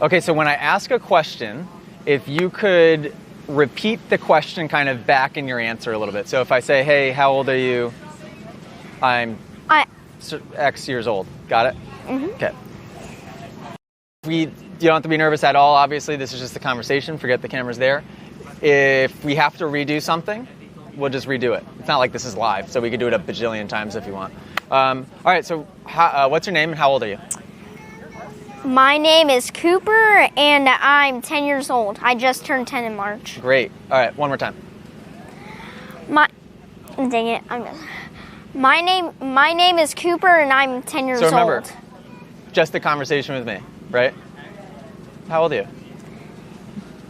Okay, so when I ask a question, if you could repeat the question kind of back in your answer a little bit. So if I say, hey, how old are you? I'm X years old. Got it? Mm-hmm. Okay. You don't have to be nervous at all, obviously. This is just a conversation. Forget the camera's there. If we have to redo something, we'll just redo it. It's not like this is live, so we could do it a bajillion times if you want. All right, so what's your name and how old are you? My name is Cooper, and I'm 10 years old. I just turned 10 in March. Great. All right, one more time. Dang it, My name is Cooper, and I'm 10 years old. So remember, just a conversation with me, right? How old are you?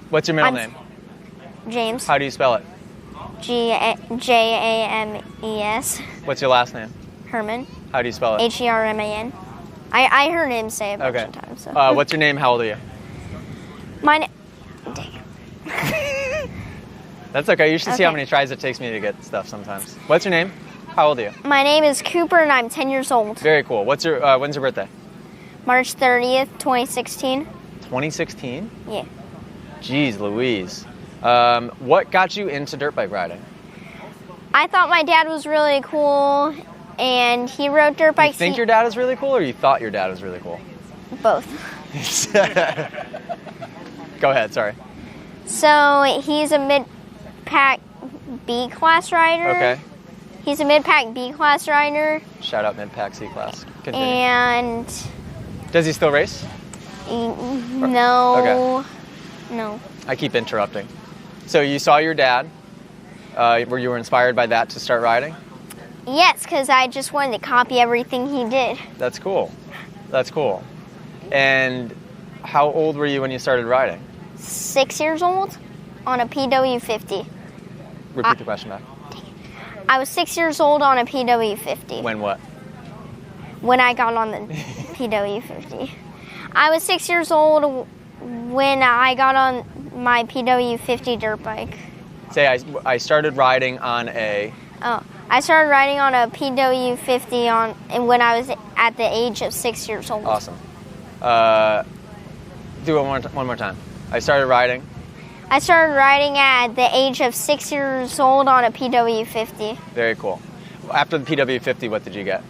What's your middle name? James. How do you spell it? James. What's your last name? Herman. How do you spell it? Herman. I heard him say it a bunch of times. So. What's your name? How old are you? My name. That's okay. You should see how many tries it takes me to get stuff sometimes. What's your name? How old are you? My name is Cooper, and I'm 10 years old. Very cool. When's your birthday? March 30th, 2016. 2016? Yeah. Jeez Louise. What got you into dirt bike riding? I thought my dad was really cool, and he rode dirt bikes. You think your dad is really cool, or you thought your dad was really cool? Both. Go ahead, sorry. So he's a mid-pack B-class rider. Okay. He's a mid-pack B-class rider. Shout out mid-pack C-class. Continue. And... Does he still race? No. Okay. No. I keep interrupting. So you saw your dad. Were you inspired by that to start riding? Yes, because I just wanted to copy everything he did. That's cool. That's cool. And how old were you when you started riding? 6 years old on a PW50. Repeat the question back. I was 6 years old on a PW50. When what? When I got on the PW50. I was 6 years old when I got on my PW50 dirt bike. Say I started riding on a... Oh, I started riding on a PW50 when I was at the age of 6 years old. Awesome. Do it one more time. I started riding at the age of 6 years old on a PW50. Very cool. After the PW50, what did you get?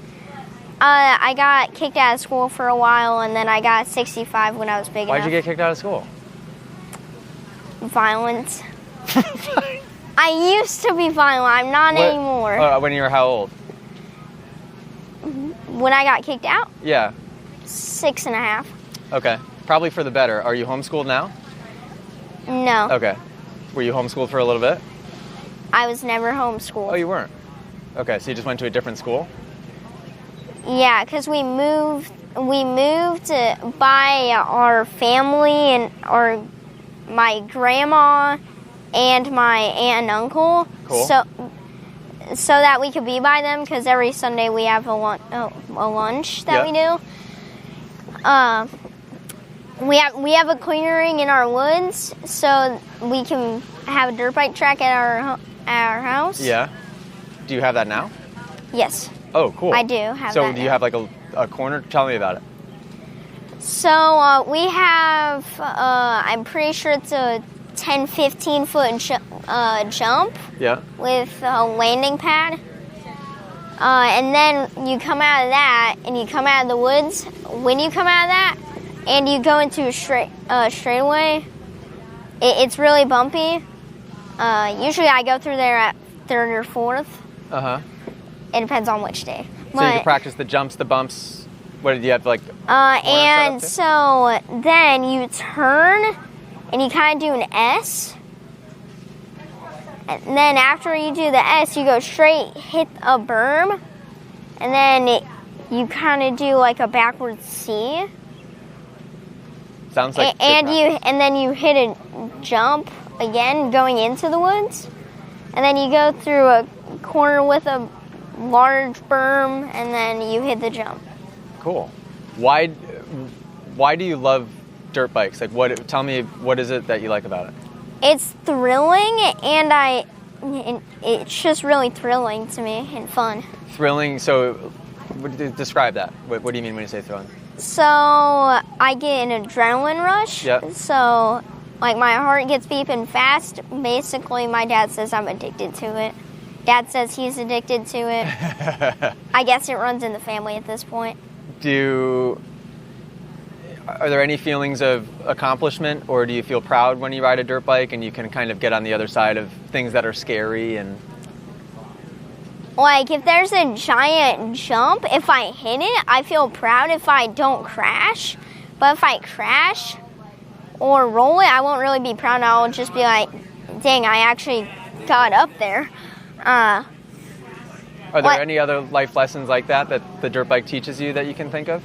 I got kicked out of school for a while, and then I got 65 when I was big enough. Why'd you get kicked out of school? Violence. I used to be violent. I'm not anymore. When you were how old? When I got kicked out? Yeah. 6.5. Okay. Probably for the better. Are you homeschooled now? No. Okay. Were you homeschooled for a little bit? I was never homeschooled. Oh, you weren't? Okay, so you just went to a different school? Yeah, because we moved by our family and my grandma and my aunt and uncle. Cool. So that we could be by them, because every Sunday we have a lunch that we do. We have a clearing in our woods, so we can have a dirt bike track at our house. Yeah. Do you have that now? Yes. Oh, cool. I do have so that do you now. have like a corner? Tell me about it. So we have, I'm pretty sure it's a 10, 15 foot jump Yeah. with a landing pad. And then you come out of that and you come out of the woods. When you come out of that and you go into a straightaway, it's really bumpy. Usually I go through there at 3rd or 4th. Uh-huh. It depends on which day. So you can practice the jumps, the bumps. What did you have, like? And so then you turn and you kind of do an S. And then after you do the S, you go straight, hit a berm, and then you kind of do like a backwards C. Sounds like. And then you hit a jump again, going into the woods, and then you go through a corner with a large berm, and then you hit the jump. Cool. Why do you love dirt bikes? Like, tell me, what is it that you like about it? It's thrilling, and it's just really thrilling to me and fun. Thrilling. So, describe that. What do you mean when you say thrilling? So I get an adrenaline rush. Yeah. So like my heart gets beeping fast. Basically, my dad says I'm addicted to it. Dad says he's addicted to it. I guess it runs in the family at this point. Are there any feelings of accomplishment, or do you feel proud when you ride a dirt bike and you can kind of get on the other side of things that are scary? And like if there's a giant jump, if I hit it, I feel proud if I don't crash. But if I crash or roll it, I won't really be proud. I'll just be like, dang, I actually got up there. Are there any other life lessons like that the dirt bike teaches you that you can think of?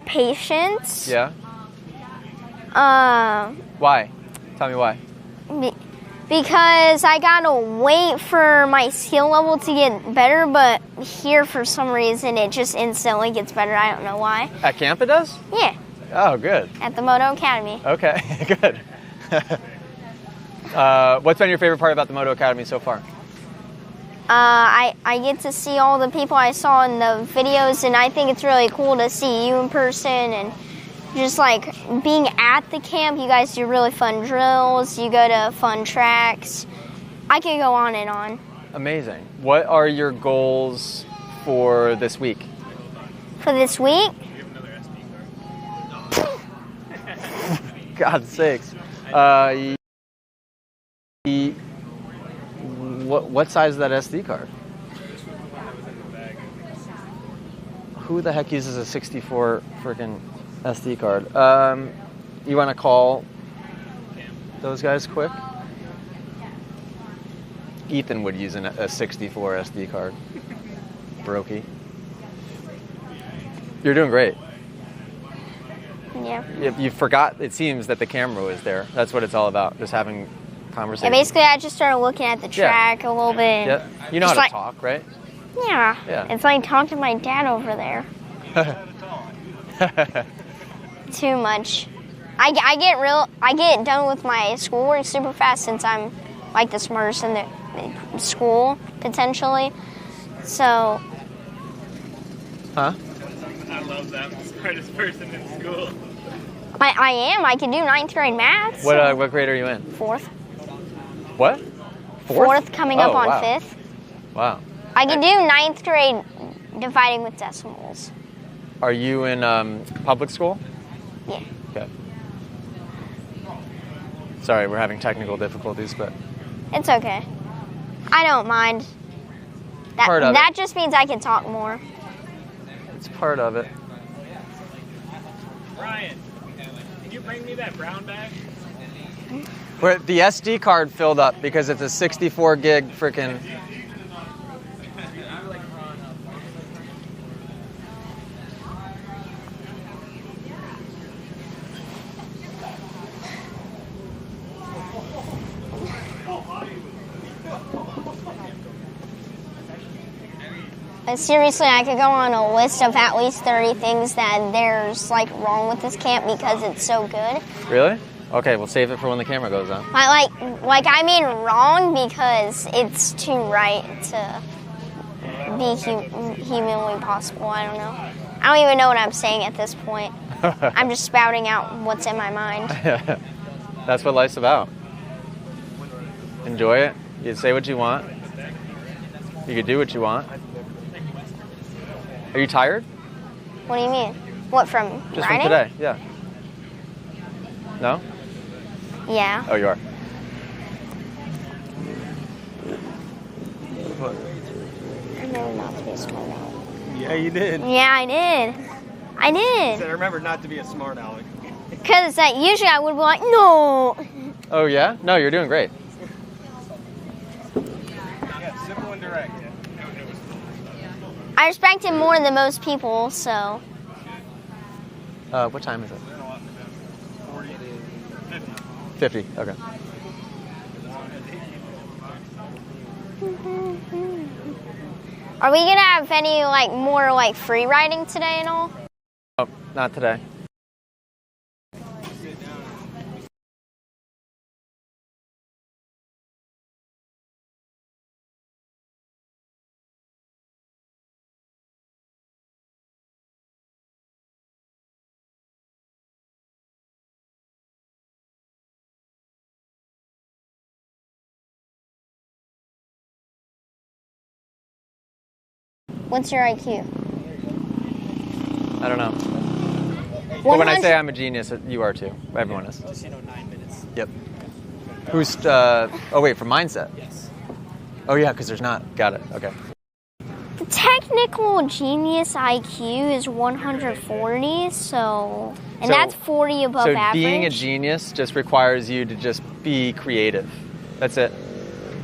Patience. Yeah. Why? Tell me why. Because I gotta wait for my skill level to get better, but here for some reason it just instantly gets better. I don't know why. At camp it does? Yeah. Oh, good. At the Moto Academy. Okay, good. What's been your favorite part about the Moto Academy so far? I get to see all the people I saw in the videos, and I think it's really cool to see you in person, and just like being at the camp. You guys do really fun drills, you go to fun tracks. I could go on and on. Amazing. What are your goals for this week? For this week? God's sakes. What size is that SD card? Who the heck uses a 64 freaking SD card? You want to call those guys quick? Ethan would use a 64 SD card. Brokey. You're doing great. Yeah. You forgot, it seems, that the camera was there. That's what it's all about, just having conversation. Yeah, basically, I just started looking at the track a little bit. Yeah. You know how to talk, right? Yeah. Yeah. It's like talking to my dad over there. Too much. I get done with my schoolwork super fast since I'm like the smartest in the school potentially. So. Huh? I love that. I'm the smartest person in school. I am. I can do 9th grade math. What grade are you in? 4th. What? 4th coming up on wow. 5th. Wow. I can do 9th grade dividing with decimals. Are you in public school? Yeah. Okay. Sorry, we're having technical difficulties, but It's okay. I don't mind. That just means I can talk more. It's part of it. Brian, can you bring me that brown bag? Where the SD card filled up because it's a 64 gig freaking. Seriously, I could go on a list of at least 30 things that there's like wrong with this camp because it's so good. Really? Okay, we'll save it for when the camera goes on. Like I mean wrong because it's too right to be humanly possible. I don't know. I don't even know what I'm saying at this point. I'm just spouting out what's in my mind. That's what life's about. Enjoy it. You can say what you want. You can do what you want. Are you tired? What do you mean? What, from Just riding? from today, yeah. No? Yeah. Oh, you are. I know not to be a smart aleck. Yeah, you did. Yeah, I did. I did. So remember not to be a smart aleck. Because usually I would be like, no. Oh, yeah? No, you're doing great. Yeah, simple and direct. I respect him more than most people, so. What time is it? 50, okay. Are we gonna have any more free riding today and all? Oh, not today. What's your IQ? I don't know. But when I say I'm a genius, you are too. Everyone is. Just 9 minutes. Yep. Who's, oh wait, for mindset? Yes. Oh yeah, because there's not. Got it, okay. The technical genius IQ is 140, so, and that's 40 above average. So being a genius just requires you to just be creative. That's it,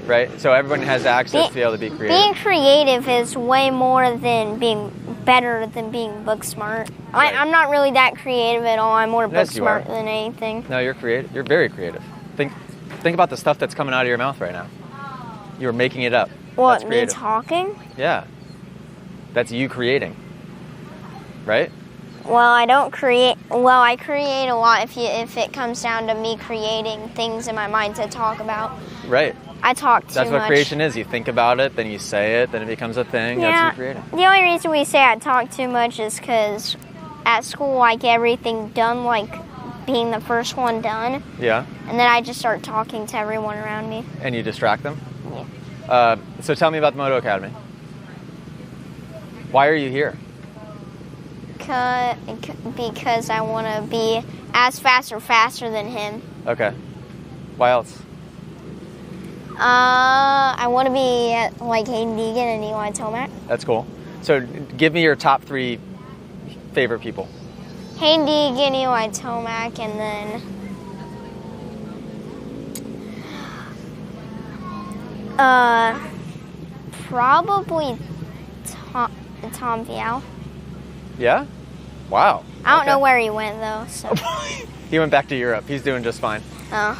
right? So everyone has access to be able to be creative. Being creative is way more than being better than being book smart. Right. I'm not really that creative at all. I'm more book Yes, you smart are. than anything. No, you're creative. You're very creative. Think about the stuff that's coming out of your mouth right now. You're making it up. What, That's me creative. talking? Yeah. That's you creating. Right? Well, I don't create. Well, I create a lot if it comes down to me creating things in my mind to talk about. Right. I talk too much. That's what creation is. You think about it, then you say it, then it becomes a thing. Yeah. That's you creating. The only reason we say I talk too much is because at school I get everything done, being the first one done, Yeah. and then I just start talking to everyone around me. And you distract them? Yeah. So tell me about the Moto Academy. Why are you here? Because I want to be as fast or faster than him. Okay. Why else? I want to be like Hayden Deegan and Eli Tomac. That's cool. So give me your top 3 favorite people. Hayden Deegan, Eli Tomac, and then probably Tom Vial. Yeah? Wow. I don't know where he went though. So. He went back to Europe. He's doing just fine. Oh.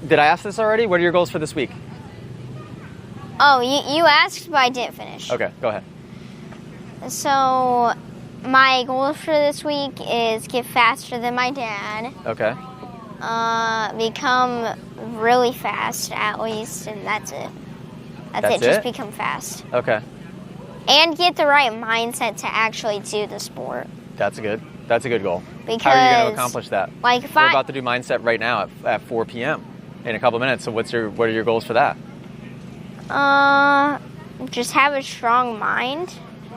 Did I ask this already? What are your goals for this week? Oh, you asked, but I didn't finish. Okay, go ahead. So, my goals for this week is get faster than my dad. Okay. Become really fast at least, and that's it. That's it. Just become fast. Okay. And get the right mindset to actually do the sport. That's a good goal. Because, how are you going to accomplish that? Like if We're about to do mindset right now at 4 p.m. in a couple minutes. So what are your goals for that? Just have a strong mind.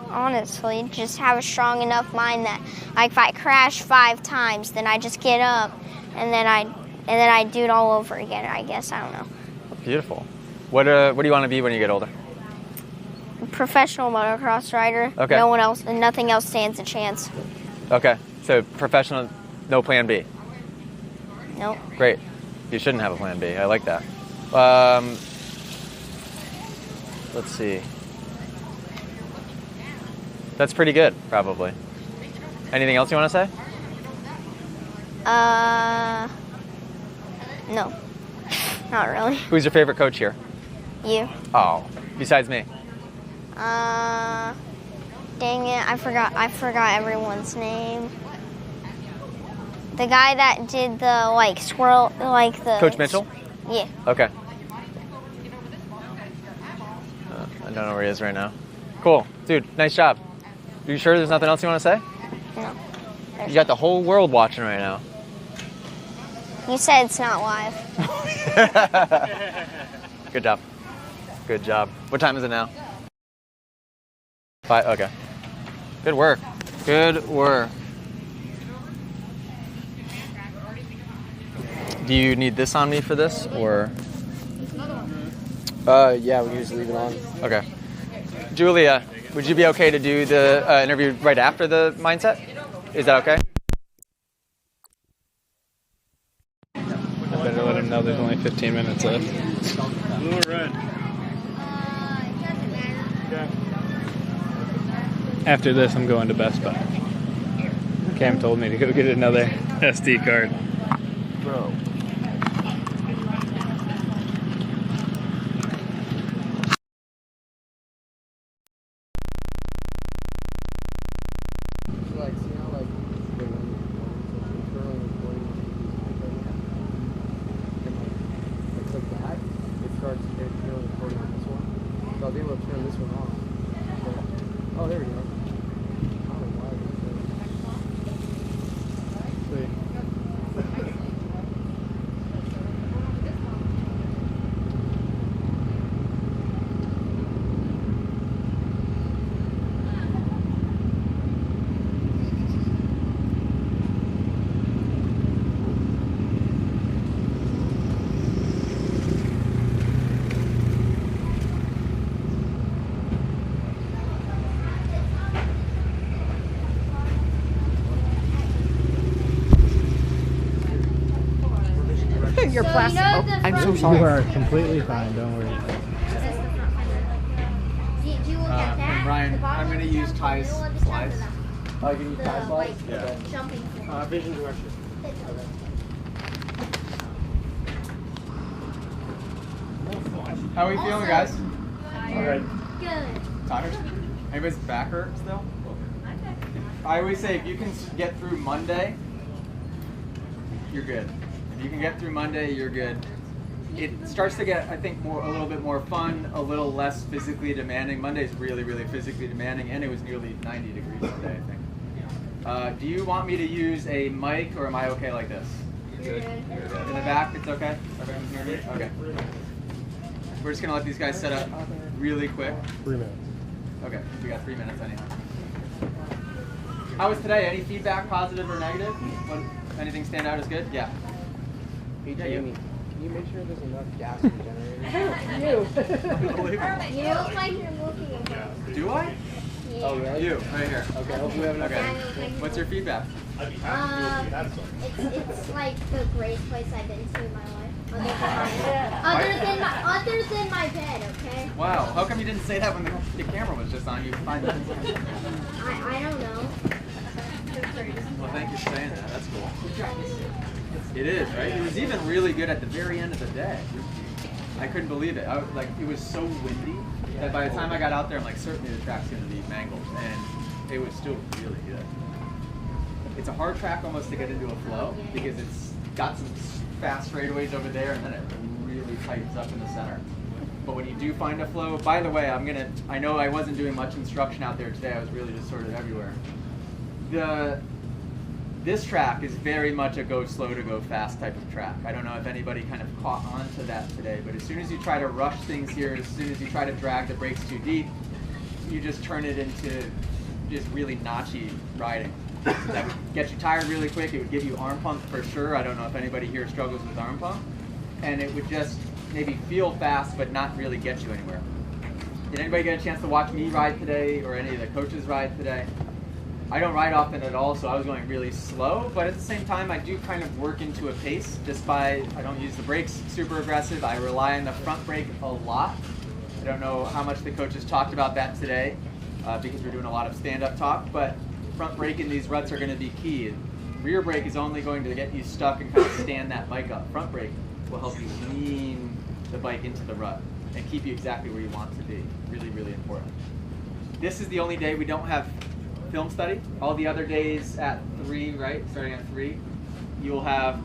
Honestly, just have a strong enough mind that, if I crash 5 times, then I just get up, and then I do it all over again. I guess, I don't know. Beautiful. What do you want to be when you get older? Professional motocross rider. Okay. Nothing else stands a chance. Okay. So professional No plan B. Nope. Great. You shouldn't have a plan B. I like that. Let's see. That's pretty good, probably. Anything else you want to say? No. Not really. Who's your favorite coach here? You. Oh, besides me. Dang it, I forgot everyone's name. The guy that did the squirrel, the Coach Mitchell? Yeah. Okay. I don't know where he is right now. Cool. Dude, nice job. Are you sure there's nothing else you want to say? No. You got the whole world watching right now. You said it's not live. Good job. Good job. What time is it now? 5. Okay. Good work. Good work. Do you need this on me for this, or? Yeah, we can just leave it on. Okay. Julia, would you be okay to do the interview right after the mindset? Is that okay? I better let him know there's only 15 minutes left. Blue or red? After this, I'm going to Best Buy. Cam told me to go get another SD card. Bro. I'll be able to turn this one off. Oh, there we go. Your plastic. Oh, I'm so sorry. You are completely fine. Don't worry. And Ryan, I'm going to use Ty's slides. Oh, you can use Ty's slides? Yeah. Vision direction. How are we feeling, guys? All right. Good. Tired? Anybody's back hurt still? I always say if you can get through Monday, you're good. If you can get through Monday, you're good. It starts to get, I think, a little bit more fun, a little less physically demanding. Monday's really, really physically demanding, and it was nearly 90 degrees today, I think. Do you want me to use a mic, or am I okay like this? Good. In the back, it's okay? Okay. We're just going to let these guys set up really quick. 3 minutes. Okay, we got 3 minutes anyhow. How was today? Any feedback, positive or negative? Anything stand out as good? Yeah. Hey, Jamie, can you make sure there's enough gas in the generator? You look like you're looking at me. Do I? Yeah. Oh, really? You, right here. Okay, hopefully we have enough. Okay. What's your feedback? It's like the greatest place I've been to in my life. Other than my bed, okay? Wow. How come you didn't say that when the camera was just on you 5 minutes ago? I don't know. Well, thank you for saying that. That's cool. It is, right? It was even really good at the very end of the day. I couldn't believe it. It was so windy that by the time I got out there, I'm like, certainly the track's going to be mangled. And it was still really good. It's a hard track almost to get into a flow because it's got some fast straightaways over there and then it really tightens up in the center. But when you do find a flow, by the way, I know I wasn't doing much instruction out there today. I was really just sort of everywhere. This track is very much a go slow to go fast type of track. I don't know if anybody kind of caught on to that today, but as soon as you try to rush things here, as soon as you try to drag the brakes too deep, you just turn it into just really notchy riding. That would get you tired really quick. It would give you arm pump for sure. I don't know if anybody here struggles with arm pump. And it would just maybe feel fast, but not really get you anywhere. Did anybody get a chance to watch me ride today or any of the coaches ride today? I don't ride often at all, so I was going really slow, but at the same time, I do kind of work into a pace just by, I don't use the brakes super aggressive. I rely on the front brake a lot. I don't know how much the coaches talked about that today because we're doing a lot of stand-up talk, but front brake in these ruts are going to be key. Rear brake is only going to get you stuck and kind of stand that bike up. Front brake will help you lean the bike into the rut and keep you exactly where you want to be. Really, really important. This is the only day we don't have film study. All the other days at 3, right? Starting at 3, you'll have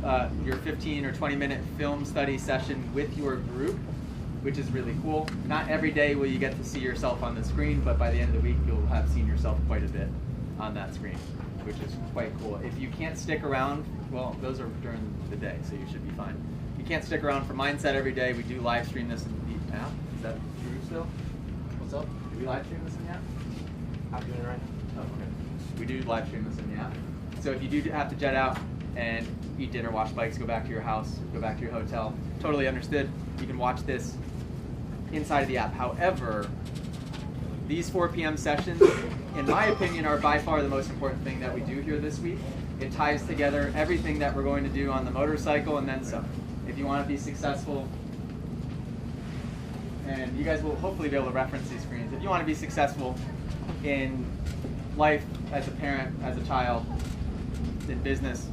your 15 or 20-minute film study session with your group, which is really cool. Not every day will you get to see yourself on the screen, but by the end of the week, you'll have seen yourself quite a bit on that screen, which is quite cool. If you can't stick around, well, those are during the day, so you should be fine. If you can't stick around for Mindset every day, we do live stream this in the app. Is that true still? What's up? Do we live stream this in the app? I'm doing it right now. Oh, okay. We do live stream this in the app. So if you do have to jet out and eat dinner, wash bikes, go back to your house, go back to your hotel, totally understood. You can watch this inside of the app. However, these 4 p.m. sessions, in my opinion, are by far the most important thing that we do here this week. It ties together everything that we're going to do on the motorcycle and then some. If you want to be successful, and you guys will hopefully be able to reference these screens, if you want to be successful in life, as a parent, as a child, in business,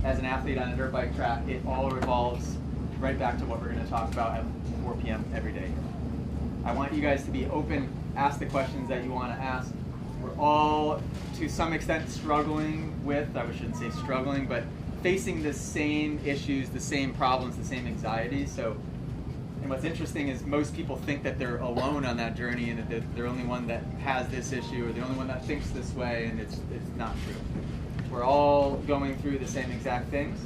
as an athlete on a dirt bike track, it all revolves right back to what we're going to talk about at 4 p.m. every day. I want you guys to be open, ask the questions that you want to ask. We're all, to some extent, struggling with, I shouldn't say struggling, but facing the same issues, the same problems, the same anxieties. So, and what's interesting is most people think that they're alone on that journey and that they're the only one that has this issue or the only one that thinks this way, and it's not true. We're all going through the same exact things.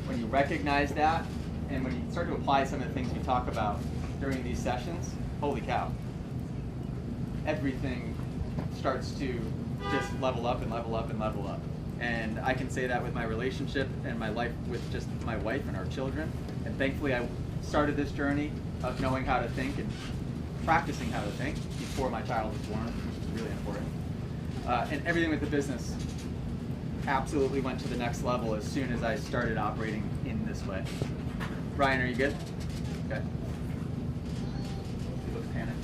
When you recognize that, and when you start to apply some of the things we talk about during these sessions, holy cow, everything starts to just level up and level up and level up. And I can say that with my relationship and my life with just my wife and our children. And thankfully I started this journey of knowing how to think and practicing how to think before my child was born, which is really important. And everything with the business absolutely went to the next level as soon as I started operating in this way. Ryan, are you good? Okay. You look panicked.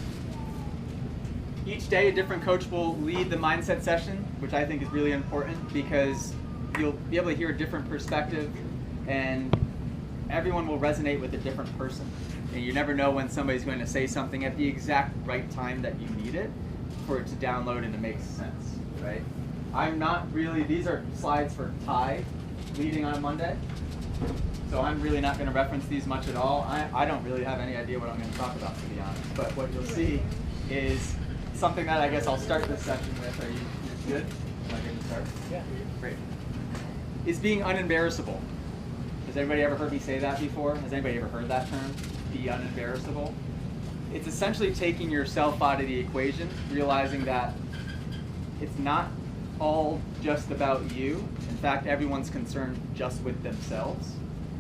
Each day a different coach will lead the mindset session, which I think is really important because you'll be able to hear a different perspective and everyone will resonate with a different person. And you never know when somebody's going to say something at the exact right time that you need it for it to download and to make sense, right? I'm not really, these are slides for Ty leading on Monday. So I'm really not going to reference these much at all. I don't really have any idea what I'm going to talk about, to be honest. But what you'll see is something that I guess I'll start this session with. Are you good? Am I good to start? Yeah. Great. Is being unembarrassable. Has anybody ever heard me say that before? Has anybody ever heard that term? Be unembarrassable? It's essentially taking yourself out of the equation, realizing that it's not all just about you. In fact, everyone's concerned just with themselves.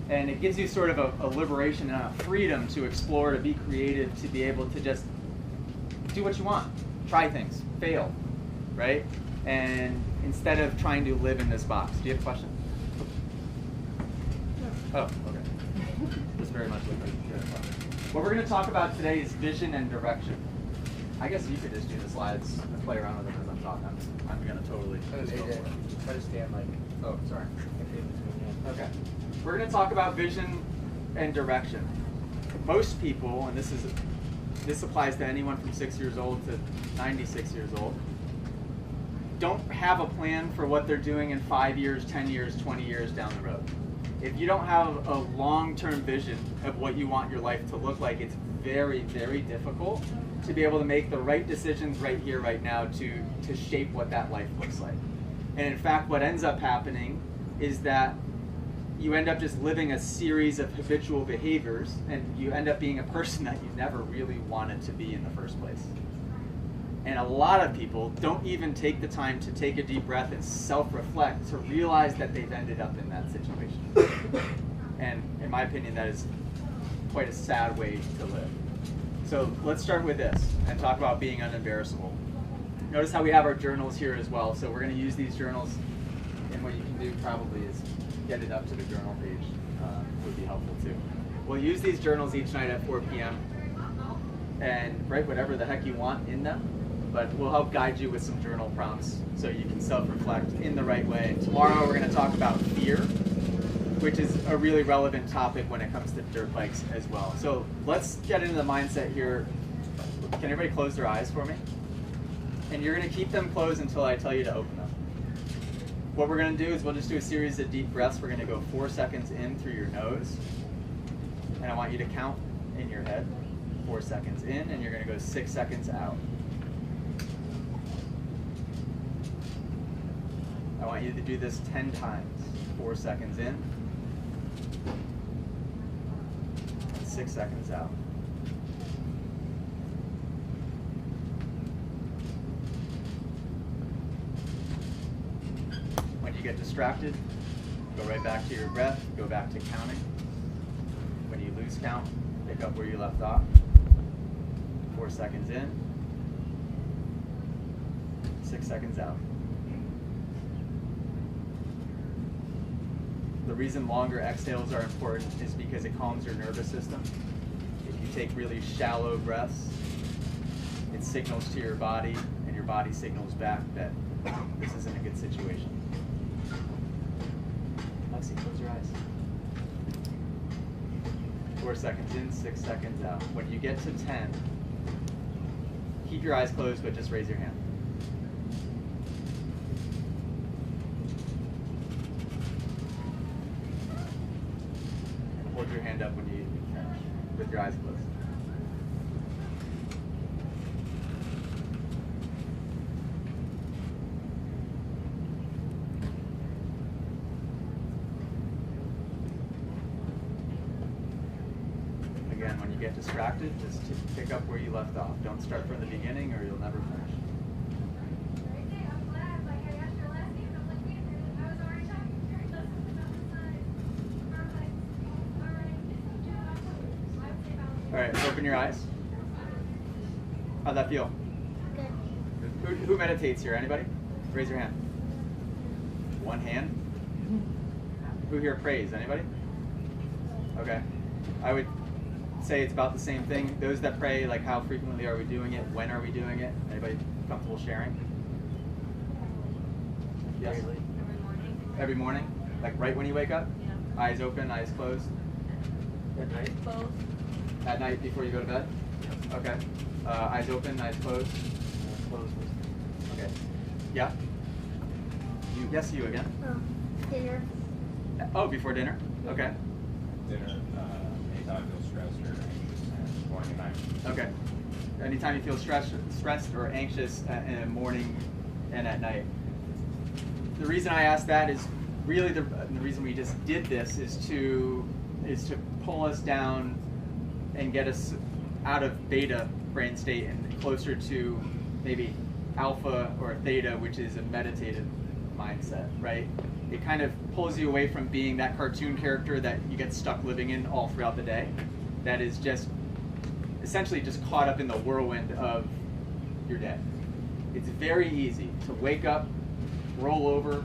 And it gives you sort of a liberation and a freedom to explore, to be creative, to be able to just do what you want, try things, fail, right? And instead of trying to live in this box. Do you have a question? Oh, okay. Just very much like what we're going to talk about today is vision and direction. I guess you could just do the slides and play around with them as I'm talking. I'm going to totally just go for it. Try to stand like. Oh, sorry. Okay. We're going to talk about vision and direction. Most people, and this applies to anyone from 6 years old to 96 years old, don't have a plan for what they're doing in 5 years, 10 years, 20 years down the road. If you don't have a long-term vision of what you want your life to look like, it's very, very difficult to be able to make the right decisions right here, right now to shape what that life looks like. And in fact, what ends up happening is that you end up just living a series of habitual behaviors and you end up being a person that you never really wanted to be in the first place. And a lot of people don't even take the time to take a deep breath and self-reflect to realize that they've ended up in that situation. And in my opinion, that is quite a sad way to live. So let's start with this and talk about being unembarrassable. Notice how we have our journals here as well. So we're going to use these journals, and what you can do probably is get it up to the journal page. Would be helpful too. We'll use these journals each night at 4 p.m. and write whatever the heck you want in them, but we'll help guide you with some journal prompts so you can self-reflect in the right way. And tomorrow we're going to talk about fear, which is a really relevant topic when it comes to dirt bikes as well. So let's get into the mindset here. Can everybody close their eyes for me? And you're going to keep them closed until I tell you to open them. What we're going to do is we'll just do a series of deep breaths. We're going to go 4 seconds in through your nose, and I want you to count in your head. 4 seconds in, and you're going to go 6 seconds out. I want you to do this 10 times. 4 seconds in, and 6 seconds out. When you get distracted, go right back to your breath, go back to counting. When you lose count, pick up where you left off. 4 seconds in, 6 seconds out. The reason longer exhales are important is because it calms your nervous system. If you take really shallow breaths, it signals to your body, and your body signals back that this isn't a good situation. Lexi, close your eyes. 4 seconds in, 6 seconds out. When you get to 10, keep your eyes closed, but just raise your hand. And hold your hand up when you finish, with your eyes closed. Again, when you get distracted, just pick up where you left off. Don't start from the beginning or you'll never finish. All right, open your eyes. How'd that feel? Good. Who meditates here? Anybody? Raise your hand. One hand. Who here prays? Anybody? Okay. I would say it's about the same thing. Those that pray, like how frequently are we doing it? When are we doing it? Anybody comfortable sharing? Yes? Every morning. Every morning? Like right when you wake up? Yeah. Eyes open, eyes closed? At night? Both. At night before you go to bed? Yep. Okay. Eyes open, eyes closed? Closed. Okay. Yeah? You. Yes, you again? Dinner. Oh, before dinner? Okay. Dinner, anytime I feel stressed or anxious, and morning and night. Okay. Anytime you feel stressed or anxious in the morning and at night. The reason I asked that is really the reason we just did this is to pull us down and get us out of beta brain state and closer to maybe alpha or theta, which is a meditative mindset, right? It kind of pulls you away from being that cartoon character that you get stuck living in all throughout the day. That is just essentially just caught up in the whirlwind of your day. It's very easy to wake up, roll over,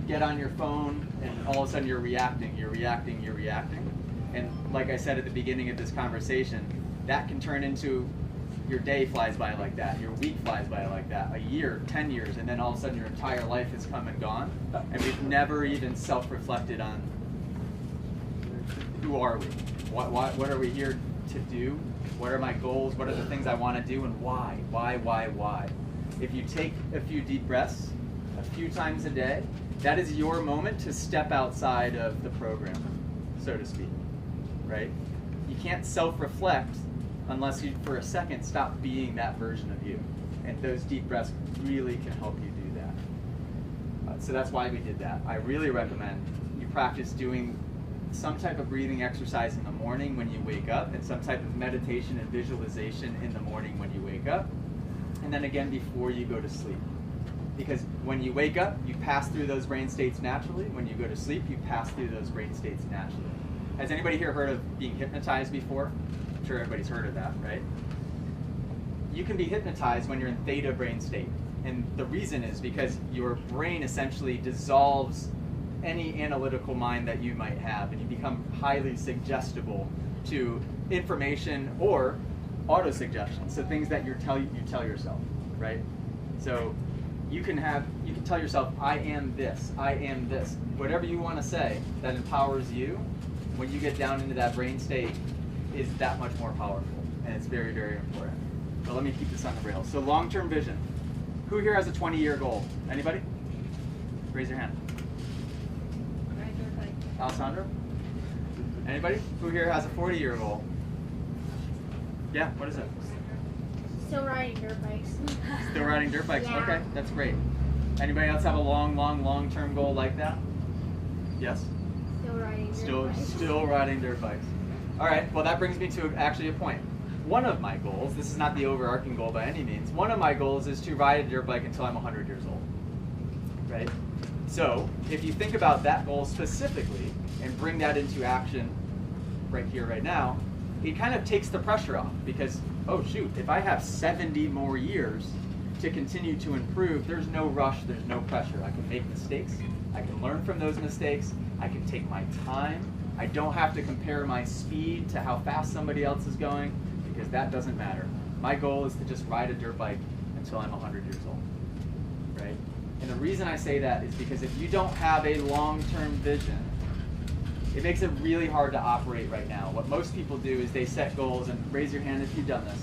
get on your phone, and all of a sudden you're reacting. And like I said at the beginning of this conversation, that can turn into your day flies by like that, your week flies by like that, a year, 10 years, and then all of a sudden your entire life has come and gone, and we've never even self-reflected on who are we? What are we here to do? What are my goals? What are the things I want to do, and why? Why? If you take a few deep breaths a few times a day, that is your moment to step outside of the program, so to speak, right? You can't self-reflect unless you, for a second, stop being that version of you. And those deep breaths really can help you do that. So that's why we did that. I really recommend you practice doing some type of breathing exercise in the morning when you wake up, and some type of meditation and visualization in the morning when you wake up, and then again before you go to sleep. Because when you wake up, you pass through those brain states naturally. When you go to sleep, you pass through those brain states naturally. Has anybody here heard of being hypnotized before? Sure, everybody's heard of that, right? You can be hypnotized when you're in theta brain state. And the reason is because your brain essentially dissolves any analytical mind that you might have, and you become highly suggestible to information or auto-suggestion, so things that you tell yourself, right? So you can tell yourself, I am this, whatever you want to say that empowers you. When you get down into that brain state, is that much more powerful, and it's very, very important. But let me keep this on the rails. So long-term vision. Who here has a 20-year goal? Anybody? Raise your hand. Alessandro? Anybody? Who here has a 40-year goal? Yeah, what is it? Still riding dirt bikes. Still riding dirt bikes, Yeah. okay, that's great. Anybody else have a long-term goal like that? Yes? Still riding dirt bikes. Still riding dirt bikes. All right, well that brings me to actually a point. One of my goals, this is not the overarching goal by any means, one of my goals is to ride a dirt bike until I'm 100 years old, right? So if you think about that goal specifically and bring that into action right here, right now, it kind of takes the pressure off because, oh shoot, if I have 70 more years to continue to improve, there's no rush, there's no pressure. I can make mistakes, I can learn from those mistakes, I can take my time, I don't have to compare my speed to how fast somebody else is going, because that doesn't matter. My goal is to just ride a dirt bike until I'm 100 years old, right? And the reason I say that is because if you don't have a long-term vision, it makes it really hard to operate right now. What most people do is they set goals, and raise your hand if you've done this.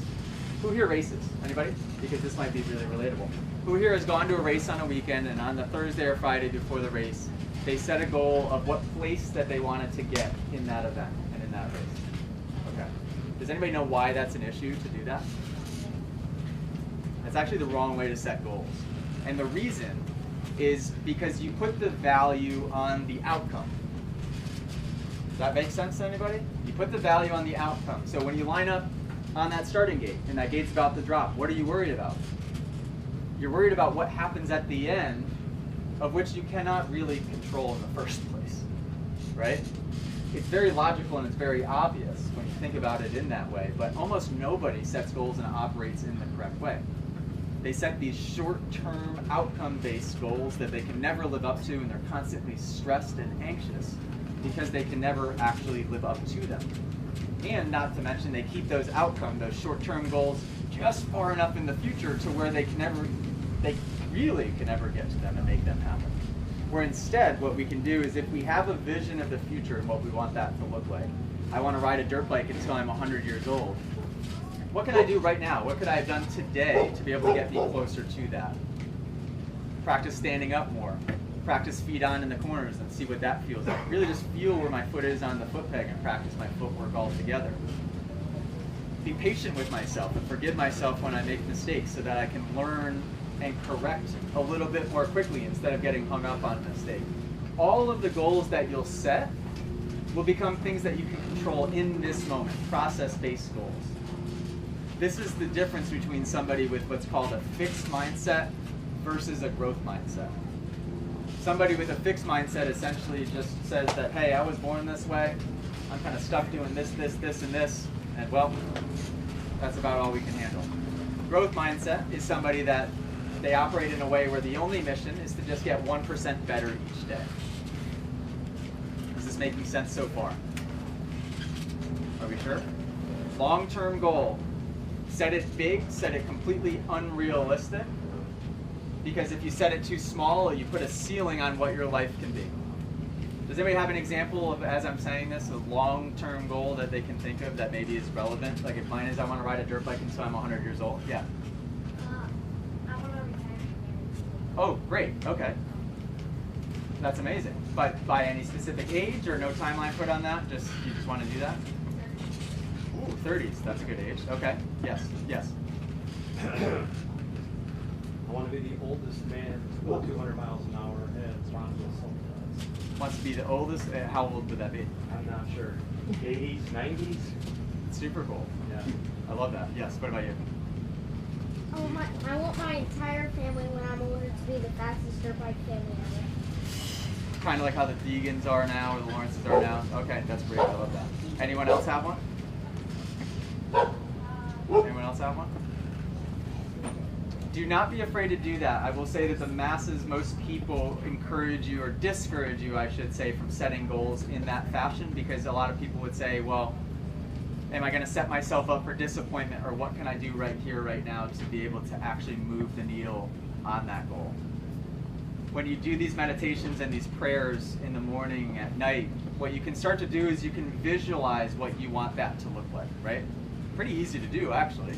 Who here races? Anybody? Because this might be really relatable. Who here has gone to a race on a weekend, and on the Thursday or Friday before the race, they set a goal of what place that they wanted to get in that event and in that race? Okay. Does anybody know why that's an issue to do that? That's actually the wrong way to set goals. And the reason is because you put the value on the outcome. Does that make sense to anybody? You put the value on the outcome. So when you line up on that starting gate and that gate's about to drop, what are you worried about? You're worried about what happens at the end, of which you cannot really control in the first place, right? It's very logical and it's very obvious when you think about it in that way, but almost nobody sets goals and operates in the correct way. They set these short-term outcome-based goals that they can never live up to, and they're constantly stressed and anxious because they can never actually live up to them. And not to mention, they keep those short-term goals just far enough in the future to where they really can never get to them and make them happen. Where instead, what we can do is if we have a vision of the future and what we want that to look like, I want to ride a dirt bike until I'm 100 years old. What can I do right now? What could I have done today to be able to get me closer to that? Practice standing up more. Practice feet on in the corners and see what that feels like. Really just feel where my foot is on the foot peg and practice my footwork all together. Be patient with myself and forgive myself when I make mistakes so that I can learn and correct a little bit more quickly instead of getting hung up on a mistake. All of the goals that you'll set will become things that you can control in this moment, process-based goals. This is the difference between somebody with what's called a fixed mindset versus a growth mindset. Somebody with a fixed mindset essentially just says that, hey, I was born this way, I'm kind of stuck doing this, and this, and well, that's about all we can handle. Growth mindset is somebody that they operate in a way where the only mission is to just get 1% better each day. Is this making sense so far? Are we sure? Long-term goal. Set it big, set it completely unrealistic. Because if you set it too small, you put a ceiling on what your life can be. Does anybody have an example of, as I'm saying this, a long-term goal that they can think of that maybe is relevant? Like if mine is I want to ride a dirt bike until I'm 100 years old. Yeah. I want to retire. Oh, great. Okay. That's amazing. But by any specific age or no timeline put on that? You just want to do that? Ooh, 30s. That's a good age. Okay. Yes. Yes. I want to be the oldest man to go 200 miles an hour at Ron Wilson does. Wants to be the oldest? How old would that be? I'm not sure. 80s, 90s? Super cool. Yeah. I love that. Yes. What about you? I want my entire family when I'm older to be the fastest dirt bike family ever. Kind of like how the Deegans are now or the Lawrences are now. Okay, that's great. I love that. Anyone else have one? Anyone else have one? Do not be afraid to do that. I will say that the masses, most people encourage you, or discourage you, I should say, from setting goals in that fashion, because a lot of people would say, well, am I going to set myself up for disappointment, or what can I do right here, right now to be able to actually move the needle on that goal? When you do these meditations and these prayers in the morning, at night, what you can start to do is you can visualize what you want that to look like, right? Pretty easy to do, actually.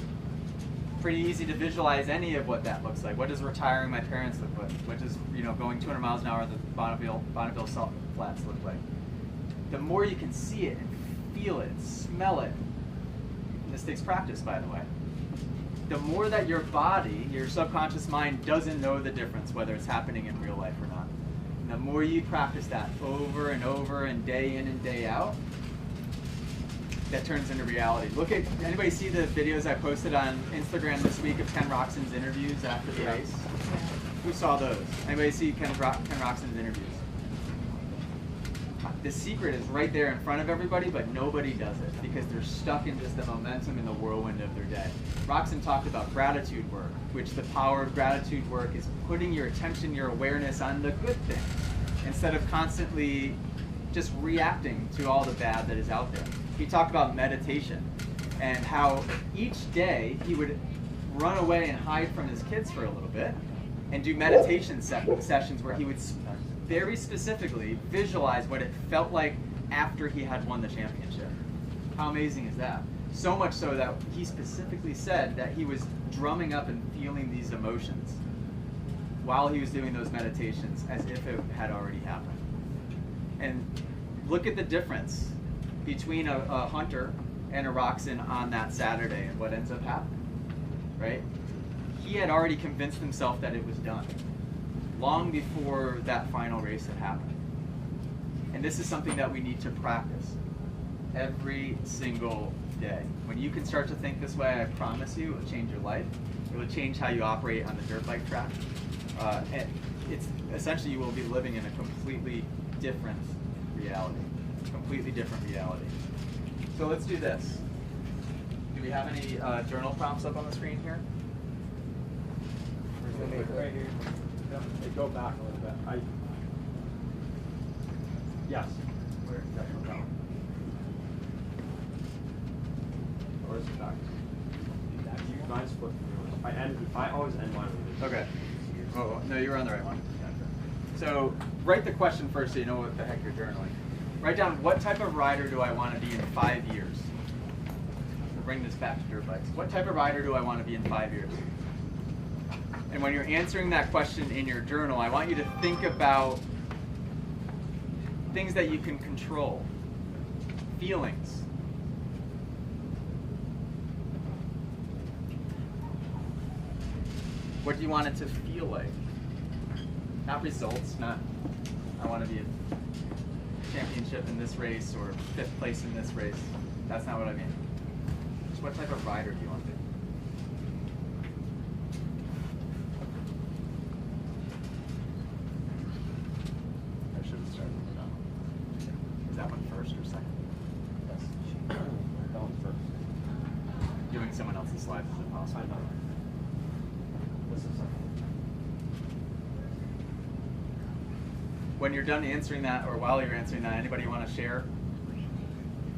Pretty easy to visualize any of what that looks like. What does retiring my parents look like? What does, you know, going 200 miles an hour on the Bonneville Salt Flats look like? The more you can see it and feel it, smell it, and this takes practice, by the way, the more that your body, your subconscious mind, doesn't know the difference whether it's happening in real life or not. And the more you practice that over and over and day in and day out, that turns into reality. Look at, anybody see the videos I posted on Instagram this week of Ken Roxon's interviews after the race? Who saw those? Anybody see Ken Roxon's interviews? The secret is right there in front of everybody, but nobody does it because they're stuck in just the momentum and the whirlwind of their day. Roxon talked about gratitude work, which the power of gratitude work is putting your attention, your awareness on the good thing instead of constantly just reacting to all the bad that is out there. He talked about meditation and how each day he would run away and hide from his kids for a little bit and do meditation sessions where he would very specifically visualize what it felt like after he had won the championship. How amazing is that? So much so that he specifically said that he was drumming up and feeling these emotions while he was doing those meditations as if it had already happened. And look at the difference between a Hunter and a Roxon on that Saturday and what ends up happening, right? He had already convinced himself that it was done long before that final race had happened. And this is something that we need to practice every single day. When you can start to think this way, I promise you, it will change your life. It will change how you operate on the dirt bike track. And it's essentially, you will be living in a completely different reality. Completely different reality. So let's do this. Do we have any journal prompts up on the screen here? Right here. They go back a little bit. Yes. Where? Yeah, where's the back? Mine's flip. I always end mine with this. Okay. Oh, no, you were on the right one. So write the question first so you know what the heck you're journaling. Write down, what type of rider do I want to be in 5 years? We'll bring this back to dirt bikes. What type of rider do I want to be in 5 years? And when you're answering that question in your journal, I want you to think about things that you can control. Feelings. What do you want it to feel like? Not results, not I want to be a championship in this race or 5th place in this race. That's not what I mean. Just what type of rider do you want to be? I should have started with that one. Is that one first or second? Yes. That one's first. Doing someone else's slides is impossible. I know. This is second. When you're done answering that, or while you're answering that, anybody want to share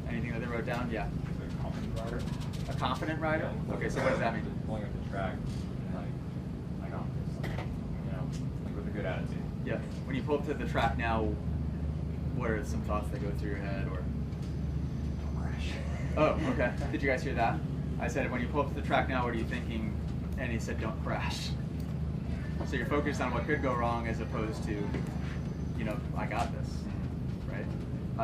anything that they wrote down? Yeah. A confident rider. A confident rider? Okay, so what does that mean? Pulling up the track, like confidence, you know, like with a good attitude. Yeah. When you pull up to the track now, what are some thoughts that go through your head, or? Don't crash. Oh, okay. Did you guys hear that? I said, when you pull up to the track now, what are you thinking? And he said, don't crash. So you're focused on what could go wrong as opposed to, you know, I got this, right?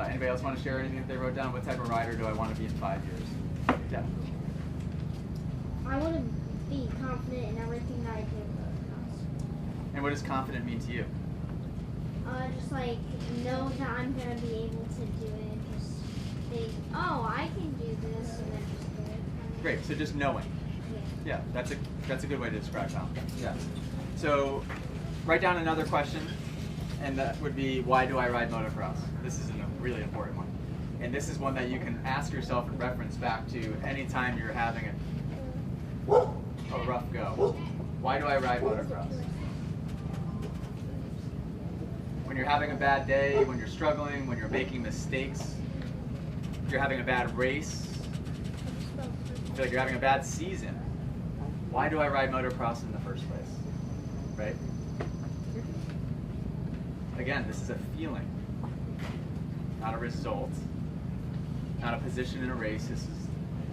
Anybody else want to share anything that they wrote down? What type of rider do I want to be in 5 years? Yeah. I want to be confident in everything that I do. And what does confident mean to you? Just like know that I'm going to be able to do it. Just think, oh, I can do this, and then just do it. Great, so just knowing. Yeah, that's a good way to describe confidence. Yeah. So write down another question, and that would be, why do I ride motocross? This is a really important one. And this is one that you can ask yourself and reference back to anytime you're having a rough go. Why do I ride motocross? When you're having a bad day, when you're struggling, when you're making mistakes, if you're having a bad race, feel like you're having a bad season, why do I ride motocross in the first place? Right? Again, this is a feeling, not a result, not a position in a race.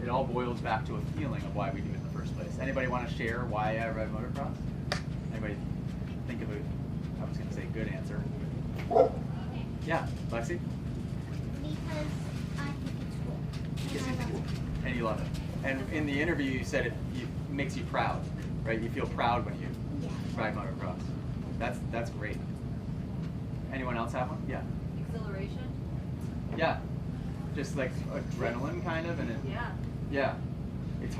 It all boils back to a feeling of why we do it in the first place. Anybody want to share why I ride motocross? Anybody think of I was going to say a good answer. Yeah, Lexi? Because I think it's cool. Because you think it's cool. And you love it. And in the interview you said it makes you proud, right? You feel proud when you ride motocross. That's great. Anyone else have one? Yeah. Exhilaration? Yeah. Just like adrenaline kind of, and yeah. It's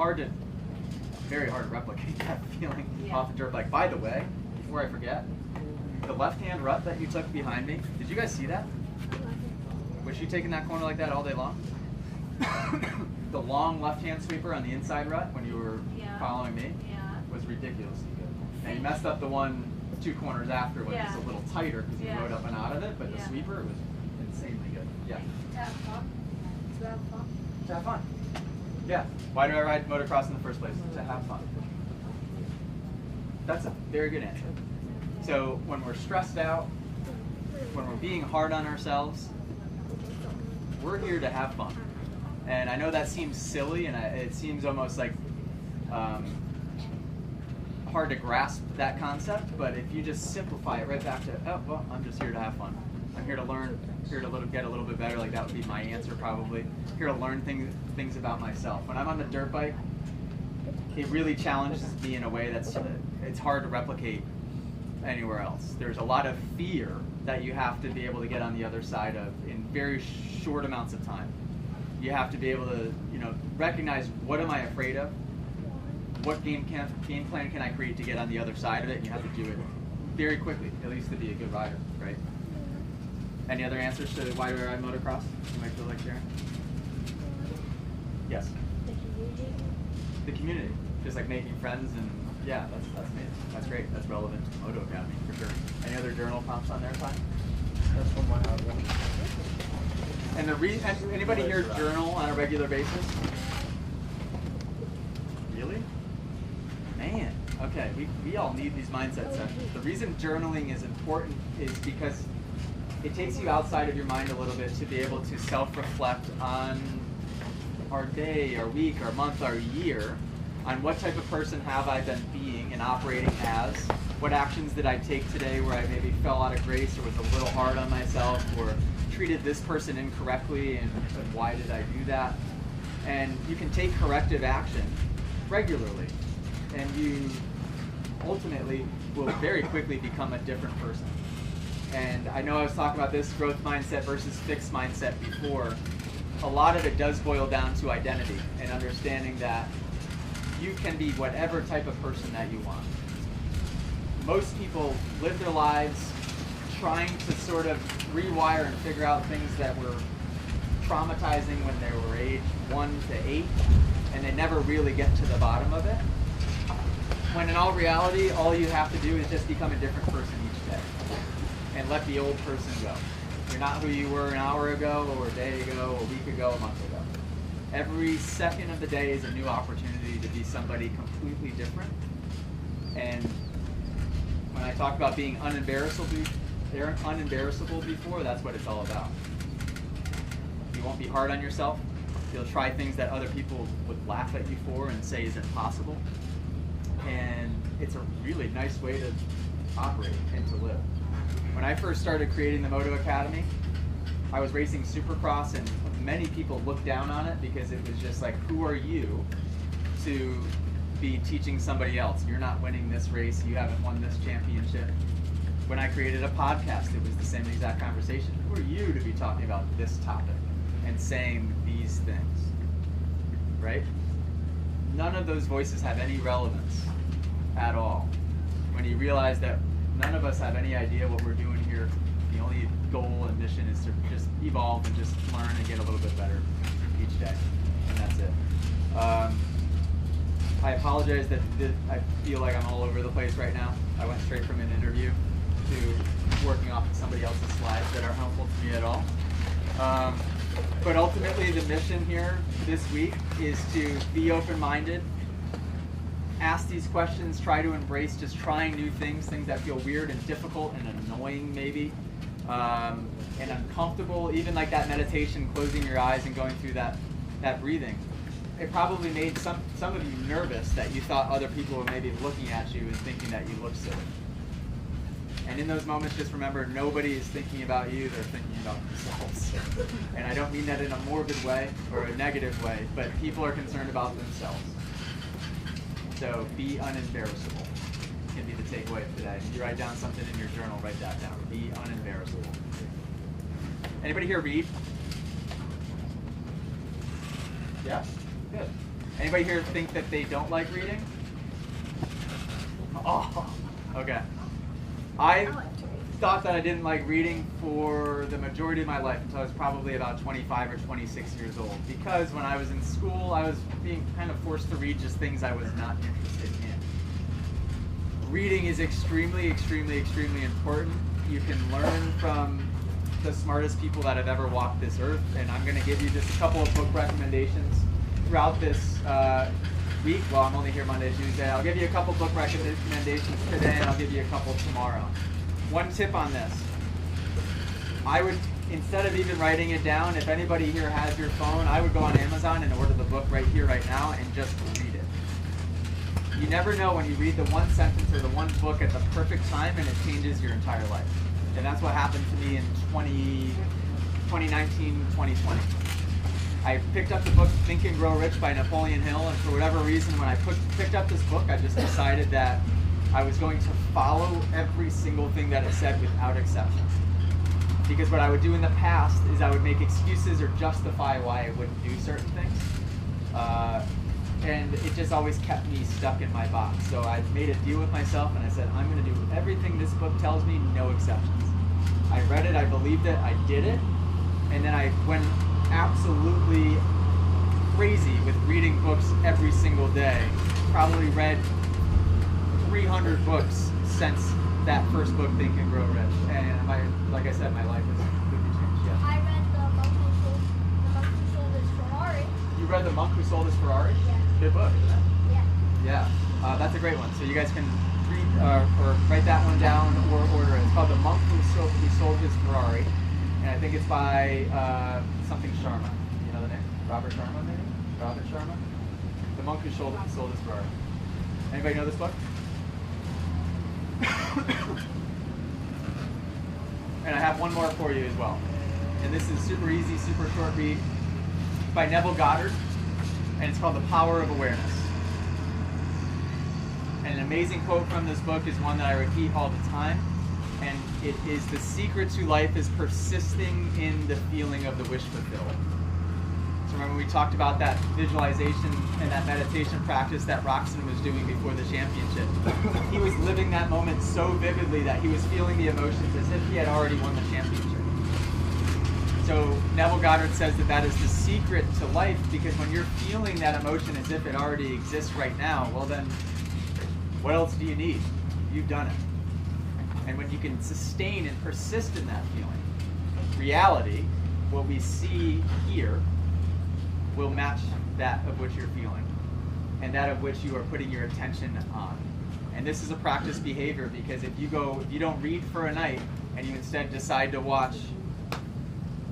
very hard to replicate that feeling off the dirt bike. By the way, before I forget, the left-hand rut that you took behind me, did you guys see that? Was she taking that corner like that all day long? The long left-hand sweeper on the inside rut when you were following me was ridiculously good. And you messed up the 2 corners after when it was a little tighter because you rode up and out of it, but the sweeper was insanely good. Yeah. To have fun. To have fun. To have fun. Yeah. Why do I ride motocross in the first place? To have fun. That's a very good answer. So when we're stressed out, when we're being hard on ourselves, we're here to have fun. And I know that seems silly, and it seems almost like hard to grasp that concept, but if you just simplify it right back to, oh, well, I'm just here to have fun. I'm here to learn, here to get a little bit better, like that would be my answer probably. Here to learn things about myself. When I'm on the dirt bike, it really challenges me in a way it's hard to replicate anywhere else. There's a lot of fear that you have to be able to get on the other side of in very short amounts of time. You have to be able to, recognize what am I afraid of? What game plan can I create to get on the other side of it? And you have to do it very quickly, at least to be a good rider, right? Any other answers to why do I ride motocross? You might feel like sharing? Yes. The community. Just like making friends and yeah, that's amazing. That's great. That's relevant to the Moto Academy for sure. Any other journal prompts on their side? That's one my house. And anybody here journal on a regular basis? Really? Man, okay, we all need these mindset sessions. The reason journaling is important is because it takes you outside of your mind a little bit to be able to self-reflect on our day, our week, our month, our year, on what type of person have I been being and operating as, what actions did I take today where I maybe fell out of grace or was a little hard on myself or treated this person incorrectly and why did I do that? And you can take corrective action regularly and you ultimately will very quickly become a different person. And I know I was talking about this growth mindset versus fixed mindset before. A lot of it does boil down to identity and understanding that you can be whatever type of person that you want. Most people live their lives trying to sort of rewire and figure out things that were traumatizing when they were age 1 to 8, and they never really get to the bottom of it. When in all reality, all you have to do is just become a different person each day and let the old person go. You're not who you were an hour ago or a day ago, a week ago, a month ago. Every second of the day is a new opportunity to be somebody completely different. And when I talk about being unembarrassable before, that's what it's all about. You won't be hard on yourself. You'll try things that other people would laugh at you for and say is impossible. And it's a really nice way to operate and to live. When I first started creating the Moto Academy, I was racing Supercross and many people looked down on it because it was just like, who are you to be teaching somebody else? You're not winning this race, you haven't won this championship. When I created a podcast, it was the same exact conversation. Who are you to be talking about this topic and saying these things, right? None of those voices have any relevance at all. When you realize that none of us have any idea what we're doing here, the only goal and mission is to just evolve and just learn and get a little bit better each day, and that's it. I apologize that I feel like I'm all over the place right now. I went straight from an interview to working off of somebody else's slides that aren't helpful to me at all. But ultimately the mission here this week is to be open-minded, ask these questions, try to embrace just trying new things that feel weird and difficult and annoying maybe, and uncomfortable, even like that meditation, closing your eyes and going through that breathing. It probably made some of you nervous that you thought other people were maybe looking at you and thinking that you looked silly. And in those moments, just remember, nobody is thinking about you, they're thinking about themselves. And I don't mean that in a morbid way or a negative way, but people are concerned about themselves. So be unembarrassable can be the takeaway of today. If you write down something in your journal, write that down. Be unembarrassable. Anybody here read? Yeah? Good. Anybody here think that they don't like reading? Oh, okay. I thought that I didn't like reading for the majority of my life until I was probably about 25 or 26 years old. Because when I was in school, I was being kind of forced to read just things I was not interested in. Reading is extremely, extremely, extremely important. You can learn from the smartest people that have ever walked this earth, and I'm going to give you just a couple of book recommendations throughout this week. Well, I'm only here Monday, Tuesday. I'll give you a couple book recommendations today, and I'll give you a couple tomorrow. One tip on this. I would, instead of even writing it down, if anybody here has your phone, I would go on Amazon and order the book right here, right now, and just read it. You never know when you read the one sentence or the one book at the perfect time, and it changes your entire life. And that's what happened to me in 2019, 2020. I picked up the book Think and Grow Rich by Napoleon Hill, and for whatever reason, when I picked up this book, I just decided that I was going to follow every single thing that it said without exception. Because what I would do in the past is I would make excuses or justify why I wouldn't do certain things. And it just always kept me stuck in my box. So I made a deal with myself and I said, I'm going to do everything this book tells me, no exceptions. I read it, I believed it, I did it, and then I went absolutely crazy with reading books every single day. Probably read 300 books since that first book, Think and Grow Rich. And like I said, my life has completely changed. Yeah. I read The Monk Who Sold His Ferrari. You read The Monk Who Sold His Ferrari? Yeah. Good book, isn't it? Yeah. Yeah. That's a great one. So you guys can read or write that one down or order it. It's called The Monk Who Sold His Ferrari. And I think it's by something Sharma. You know the name? Robert Sharma, maybe? Robert Sharma? The Monk Who Sold His Ferrari. Anybody know this book? And I have one more for you as well. And this is super easy, super short read. It's by Neville Goddard, and it's called The Power of Awareness. And an amazing quote from this book is one that I repeat all the time, and it is, the secret to life is persisting in the feeling of the wish fulfilled. So remember we talked about that visualization and that meditation practice that Roxon was doing before the championship. He was living that moment so vividly that he was feeling the emotions as if he had already won the championship. So Neville Goddard says that that is the secret to life, because when you're feeling that emotion as if it already exists right now, well then, what else do you need? You've done it. And when you can sustain and persist in that feeling, reality, what we see here, will match that of which you're feeling and that of which you are putting your attention on. And this is a practice behavior, because if you don't read for a night and you instead decide to watch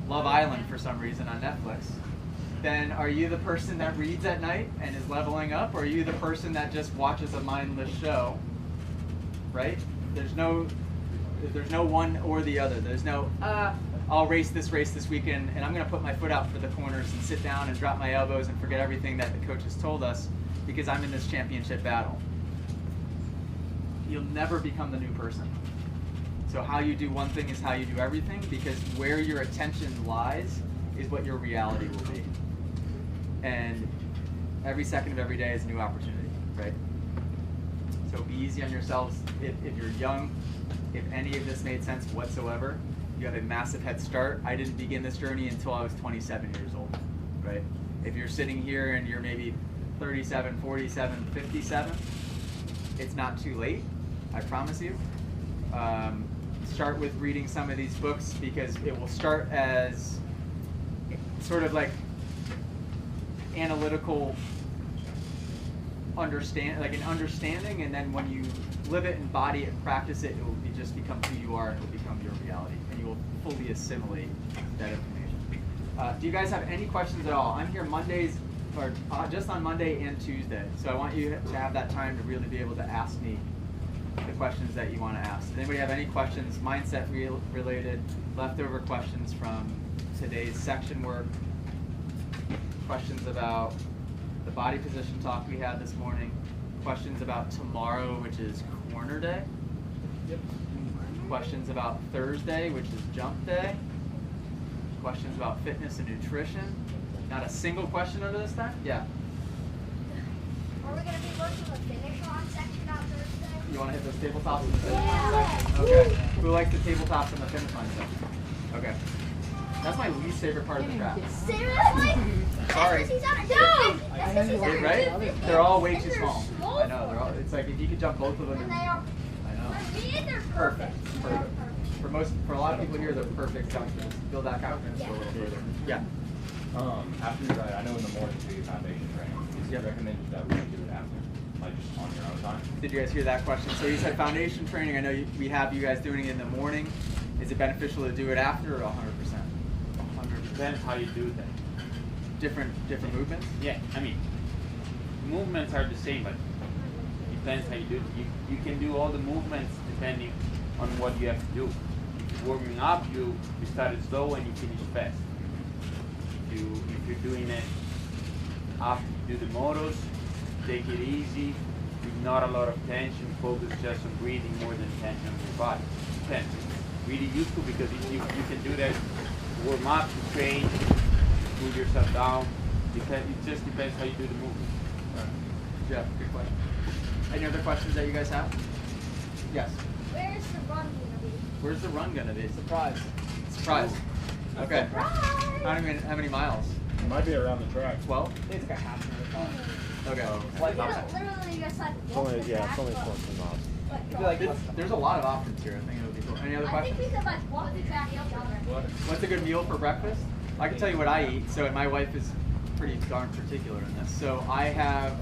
Love Island for some reason on Netflix, then are you the person that reads at night and is leveling up, or are you the person that just watches a mindless show, right? There's no one or the other. There's no, I'll race this weekend, and I'm going to put my foot out for the corners and sit down and drop my elbows and forget everything that the coach has told us because I'm in this championship battle. You'll never become the new person. So how you do one thing is how you do everything, because where your attention lies is what your reality will be. And every second of every day is a new opportunity, right? So be easy on yourselves. If you're young, if any of this made sense whatsoever, you have a massive head start. I didn't begin this journey until I was 27 years old, right? If you're sitting here and you're maybe 37, 47, 57, it's not too late, I promise you. Start with reading some of these books because it will start as sort of like analytical understanding, and then when you live it, embody it, and practice it, it will just become who you are, and it will become your reality, and you will fully assimilate that information. Do you guys have any questions at all? I'm here Mondays, or just on Monday and Tuesday, so I want you to have that time to really be able to ask me the questions that you want to ask. Does anybody have any questions, mindset related, leftover questions from today's section work, questions about the body position talk we had this morning, questions about tomorrow, which is corner day, questions about Thursday, which is jump day, questions about fitness and nutrition? Not a single question under this time? Yeah. Are we going to be working the finish line section on Thursday? You want to hit those tabletops in the finish line section? Okay. Who likes the tabletops in the finish line section? Okay. That's my least favorite part of the track. Seriously? Sorry. No! Right? They're all way too small. I know. They're all. It's like if you could jump both of them. They are. I know. For me, they're perfect. Perfect. For a lot of people here, they're perfect jumpers. Build that confidence a little further. Yeah. After you ride, I know in the morning to do foundation training. Is it recommended that we do it after, like just on your own time? Did you guys hear that question? So you said foundation training. I know we have you guys doing it in the morning. Is it beneficial to do it after or 100%? 100%. Depends how you do that. Different movements? Yeah, I mean, movements are the same, but depends how you do it. You can do all the movements depending on what you have to do. Warming up, you start slow and you finish fast. If you're doing it after you do the motos, take it easy, with not a lot of tension, focus just on breathing more than tension on your body. Depends. Really useful because you can do that, warm up, you train, cool yourself down. It just depends how you do the movement. Yeah, good question. Any other questions that you guys have? Yes. Where's the run going to be? Where's the run going to be? Surprise. Surprise. Okay. How many miles? It might be around the track. 12? It's like half an hour. Okay. Literally, you guys like It's only 14 miles. I feel like there's a lot of options here. I think it would be cool. Any other I questions? think we could like walk the track down there. What's a good meal for breakfast? I can tell you what I eat. So my wife is pretty darn particular in this. So I have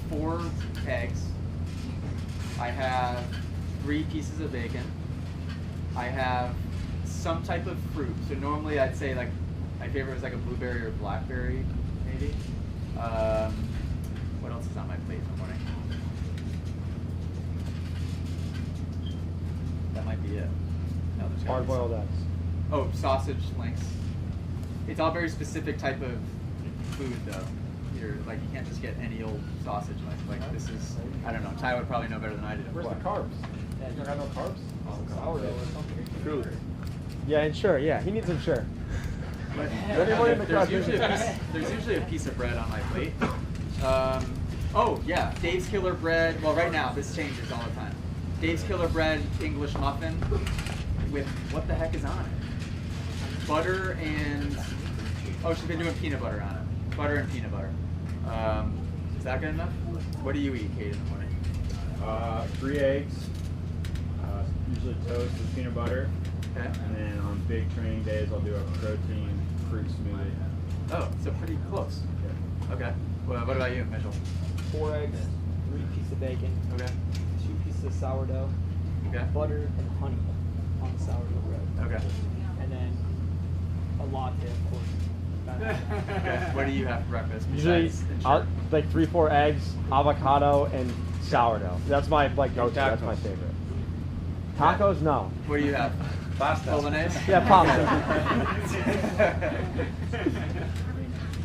4 eggs. I have 3 pieces of bacon. I have some type of fruit. So normally I'd say like my favorite is like a blueberry or blackberry, maybe. What else is on my plate in the morning? That might be it. No, there's hard-boiled eggs. Oh, sausage links. It's all very specific type of food, though. You can't just get any old sausage link. Like this is, I don't know. Ty would probably know better than I do. Where's the carbs? You don't have no carbs? Sourdough or something. Fruit. Yeah, Ensure. Yeah, he needs Ensure. But Anybody in the crowd? there's usually a piece of bread on my plate. Oh yeah, Dave's Killer Bread. Well, right now this changes all the time. Dave's Killer Bread English muffin with what the heck is on it? Butter and she's been doing peanut butter on it. Butter and peanut butter. Is that good enough? What do you eat, Kate, in the morning? 3 eggs. Usually toast with peanut butter. Okay. And then on big training days, I'll do a protein fruit smoothie. Oh, so pretty close. Yeah. Okay. Well, what about you, Mitchell? 4 eggs, 3 pieces of bacon. Okay. 2 pieces of sourdough. Okay. Butter and honey on the sourdough bread. Okay. And then a latte, of course. Okay. What do you have for breakfast? Usually, like 3-4 eggs, avocado, and sourdough. That's my go-to. That's my favorite. Tacos, no. What do you have? Pasta. Bolognese? Yeah, pasta.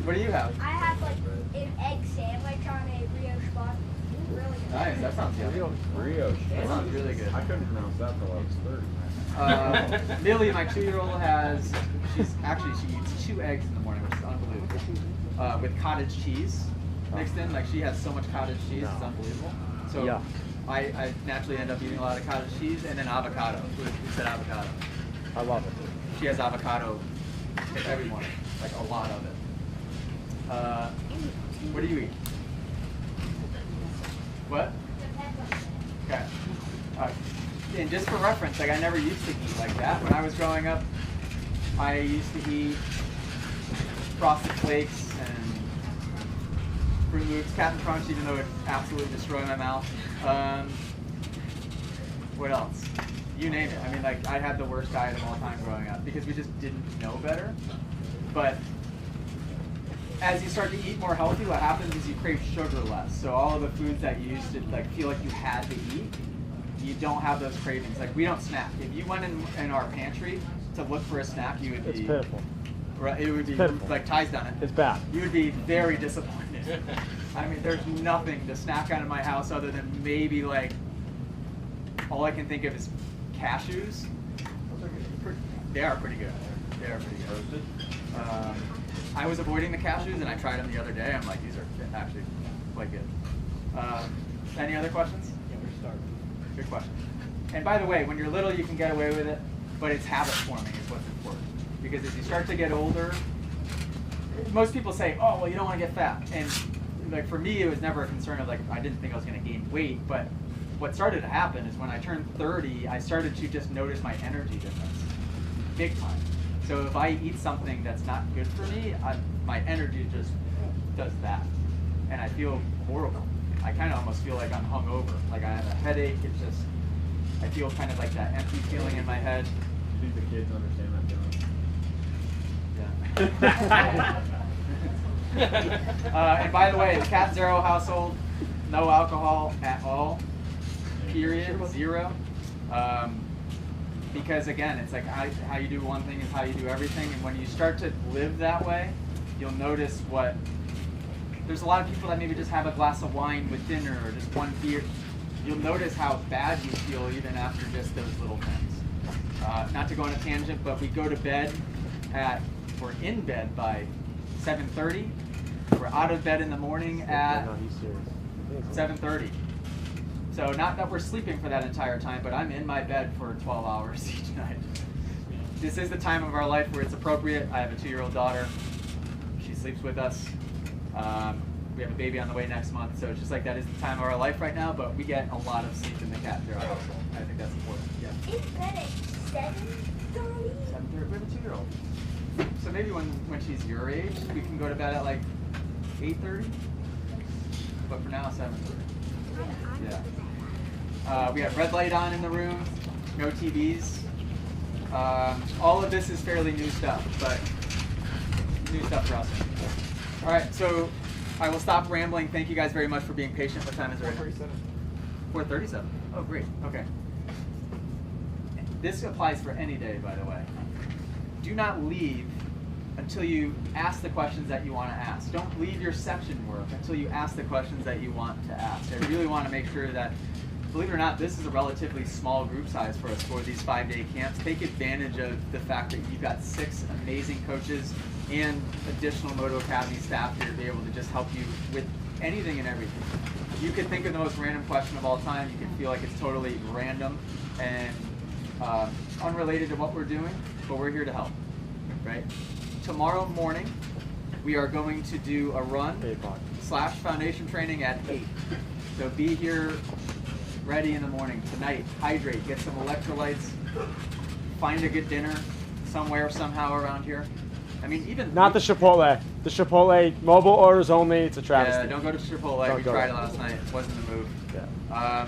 What do you have? I have like an egg sandwich on a brioche bun. Really good. Nice. That sounds yummy. Brioche. That sounds really good. I couldn't pronounce that till I was 30. Millie, my 2-year-old, she eats 2 eggs in the morning, which is unbelievable. With cottage cheese mixed in. Like she has so much cottage cheese, it's unbelievable. So Yeah. I naturally end up eating a lot of cottage cheese and then avocado. Who said avocado? I love it. She has avocado every morning, like a lot of it. What do you eat? And just for reference, like I never used to eat like that. When I was growing up, I used to eat Frosted Flakes and Fruit Loops, Captain Crunch, even though it absolutely destroyed my mouth. What else? You name it. I mean, like I had the worst diet of all time growing up because we just didn't know better. But as you start to eat more healthy, what happens is you crave sugar less. So all of the foods that you used to like feel like you had to eat, you don't have those cravings. Like we don't snack. If you went in our pantry to look for a snack, you would be. It's pitiful. Right, it would be pitiful. like Ty's done it. It's bad. You would be very disappointed. I mean, there's nothing to snack on in my house other than maybe like all I can think of is cashews. They are pretty good. They are pretty good. I was avoiding the cashews and I tried them the other day. I'm like, these are actually quite good. Any other questions? Yeah, we're starting. Good question. And by the way, when you're little, you can get away with it, but it's habit forming is what's important. Because as you start to get older, most people say, oh, well, you don't want to get fat. And like for me, it was never a concern of like, I didn't think I was going to gain weight. But what started to happen is when I turned 30, I started to just notice my energy difference, big time. So if I eat something that's not good for me, my energy just does that. And I feel horrible. I kind of almost feel like I'm hungover. Like I have a headache. It's just, I feel kind of like that empty feeling in my head. Do you think the kids understand that feeling? Yeah. And by the way, the Cat Zero household, no alcohol at all, period, zero. Because again, it's like how you do one thing is how you do everything. And when you start to live that way, you'll notice there's a lot of people that maybe just have a glass of wine with dinner or just one beer. You'll notice how bad you feel even after just those little things. Not to go on a tangent, but we go to bed we're in bed by 7:30. We're out of bed in the morning at 7:30. So not that we're sleeping for that entire time, but I'm in my bed for 12 hours each night. This is the time of our life where it's appropriate. I have a 2-year-old daughter. She sleeps with us. We have a baby on the way next month, so it's just like that is the time of our life right now, but we get a lot of sleep in the Cat Zero household. I think that's important. Yeah. It's bed at 7:30? 7:30. We have a 2-year-old. So maybe when she's your age, we can go to bed at like 8:30. But for now, 7:30. Yeah. We have red light on in the room, no TVs. All of this is fairly new stuff, but new stuff for us. All right, so I will stop rambling. Thank you guys very much for being patient. What time is it right now? 4:37. Oh, great. Okay. This applies for any day, by the way. Do not leave until you ask the questions that you want to ask. Don't leave your section work until you ask the questions that you want to ask. I really want to make sure that, believe it or not, this is a relatively small group size for us for these 5-day camps. Take advantage of the fact that you've got 6 amazing coaches and additional Moto Academy staff here to be able to just help you with anything and everything. You could think of the most random question of all time. You could feel like it's totally random and unrelated to what we're doing, but we're here to help, right? Tomorrow morning, we are going to do a run / foundation training at 8. So be here ready in the morning. Tonight, hydrate, get some electrolytes, find a good dinner somewhere, somehow around here. I mean, even... Not the Chipotle. The Chipotle, mobile orders only, it's a travesty. Yeah, don't go to Chipotle. We tried it last night. It wasn't the move. Yeah.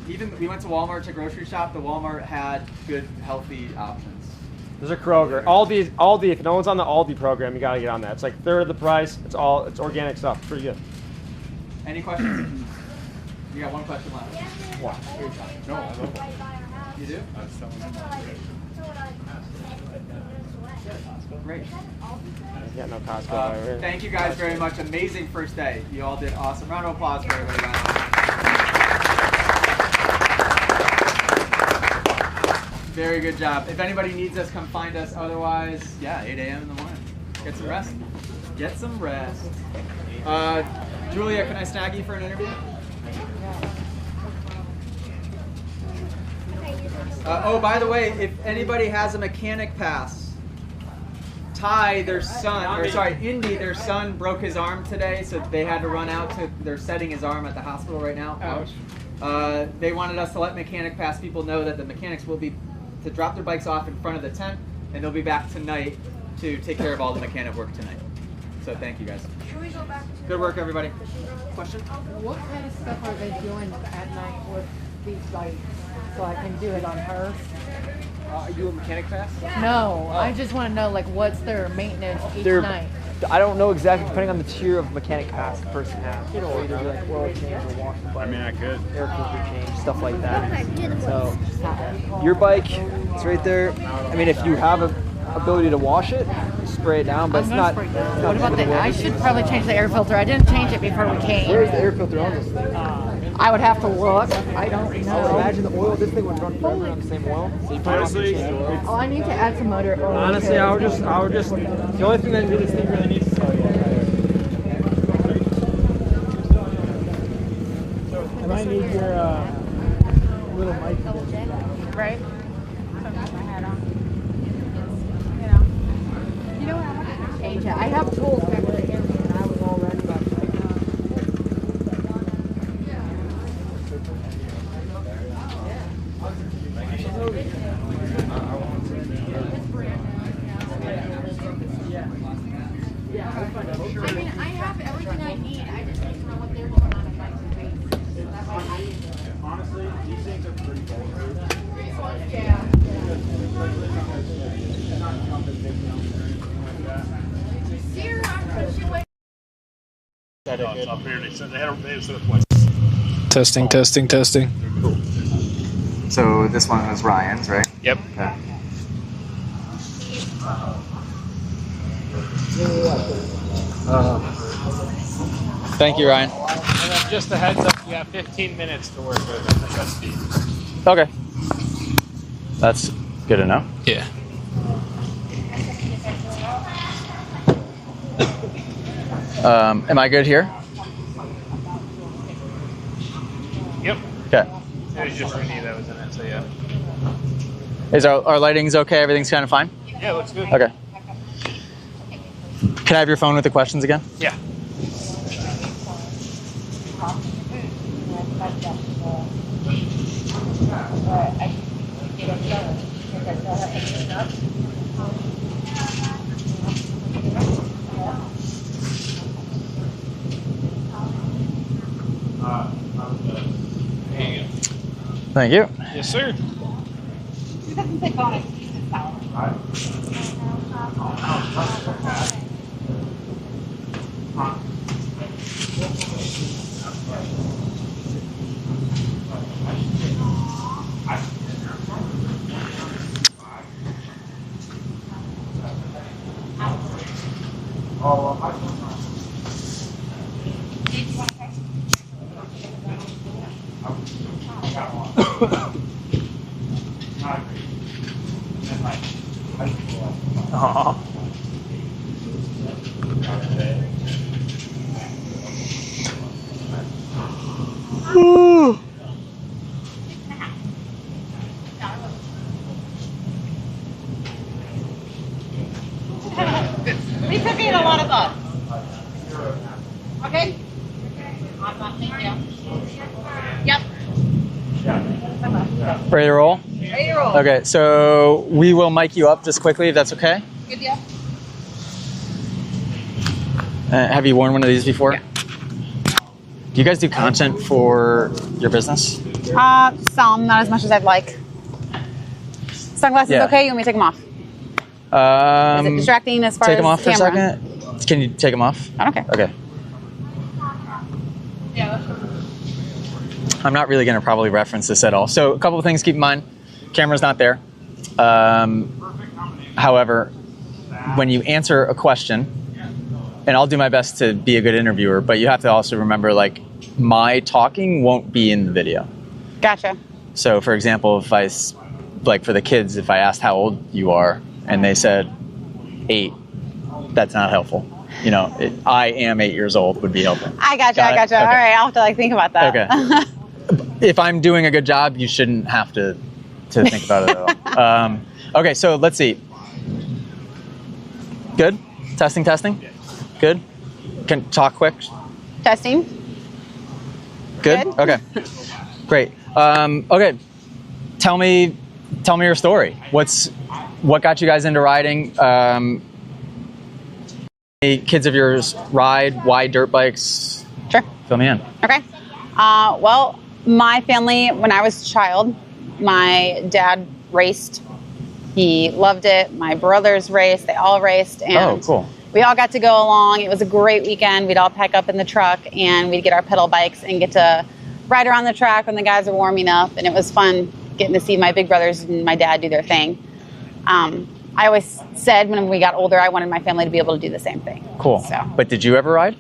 Even we went to Walmart to grocery shop. The Walmart had good, healthy options. There's a Kroger. Aldi, if no one's on the Aldi program, you gotta get on that. It's like 1/3 of the price. It's organic stuff. It's pretty good. Any questions? You got one question left. What? No. You do? Great. Yeah, no Costco. Thank you guys very much. Amazing first day. You all did awesome. Round of applause for everybody. Very good job. If anybody needs us, come find us. Otherwise, yeah, 8 a.m. in the morning. Get some rest. Get some rest. Julia, can I snag you for an interview? Oh, by the way, if anybody has a mechanic pass, Ty, their son, or sorry, Indy, their son broke his arm today, so they had to run out to, they're setting his arm at the hospital right now. Ouch. They wanted us to let Mechanic Pass people know that the mechanics will be to drop their bikes off in front of the tent, and they'll be back tonight to take care of all the mechanic work tonight. So thank you guys. Should we go back to Good work, everybody. Question? What kind of stuff are they doing at night with these bikes? So I can do it on hers? Are you a Mechanic Pass? No, I just want to know like what's their maintenance each They're- night. I don't know exactly, depending on the tier of Mechanic Pass the person has. It'll either be like oil change or wash the bike. I mean, I could. Air filter change, stuff like that. So, your bike, it's right there. I mean, if you have a ability to wash it, spray it down, but it's not. What about the? I should probably change the air filter. I didn't change it before we came. Where's the air filter on this thing? I would have to look. I don't I would know. imagine the oil, this thing would run forever on the same oil. So you probably Honestly, have to change the oil. Oh, I need to add some motor oil. Honestly, I would just, the only thing that this thing really needs is I might need your little mic. Right? You know what I want to Change it. I have tools back there and I was all ready. I mean, I have everything I need. I just need to know what they're doing on a nightly basis. So that way Honestly, these things are pretty bulletproof. Yeah. It's up here. They said they had set up twice. Testing, testing, testing. So this one was Ryan's, right? Yep. Okay. Thank you, Ryan. And then just a heads up, you have 15 minutes to work with FSD. Okay. That's good to know. Yeah. Am I good here? Yep. Okay. It was just Renee that was in it, so yeah. Is our lighting's okay? Everything's kind of fine? Yeah, looks good. Okay. Can I have your phone with the questions again? Yeah. Thank you. Yes, sir. Who doesn't take bonus? Aww. We took in a lot of us. Okay? Awesome, thank you. Yep. Ready to roll? Ready to roll. Okay, so we will mic you up just quickly if that's okay. Good deal. Have you worn one of these before? Yeah. Do you guys do content for your business? Some, not as much as I'd like. Sunglasses Yeah. okay? You want me to take them off? Is it distracting as far take as them off for camera? a second? Can you take them off? I don't care. Okay. I'm not really going to probably reference this at all. So a couple of things to keep in mind. Camera's not there. However, when you answer a question, and I'll do my best to be a good interviewer, but you have to also remember, like, my talking won't be in the video. Gotcha. So, for example, if like for the kids, if I asked how old you are and they said 8, that's not helpful. You know, I am 8 years old would be helpful. I gotcha. Got it? Okay. All right, I'll have to think about that. Okay. If I'm doing a good job, you shouldn't have to think about it at all. Okay, so let's see. Good? Testing? Good? Can talk quick? Testing. Good? Okay. Great. Okay. Tell me your story. What got you guys into riding? Any kids of yours ride? Why dirt bikes? Sure. Fill me in. Okay. Well, my family, when I was a child, my dad raced. He loved it. My brothers raced. They all raced. And cool. we all got to go along. It was a great weekend. We'd all pack up in the truck and we'd get our pedal bikes and get to ride around the track when the guys were warming up. And it was fun getting to see my big brothers and my dad do their thing. I always said when we got older, I wanted my family to be able to do the same thing. Cool. So. But did you ever ride?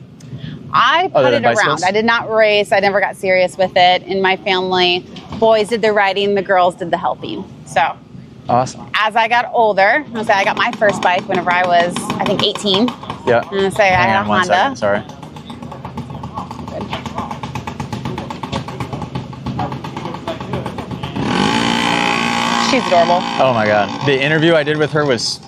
I Other putted than bicycles? around. I did not race. I never got serious with it. In my family, boys did the riding, the girls did the helping. So Awesome. as I got older, I got my first bike whenever I was, I think, 18. Yeah. I'm gonna say I Hang had a on one Honda. second, sorry. She's adorable. Oh my God. The interview I did with her was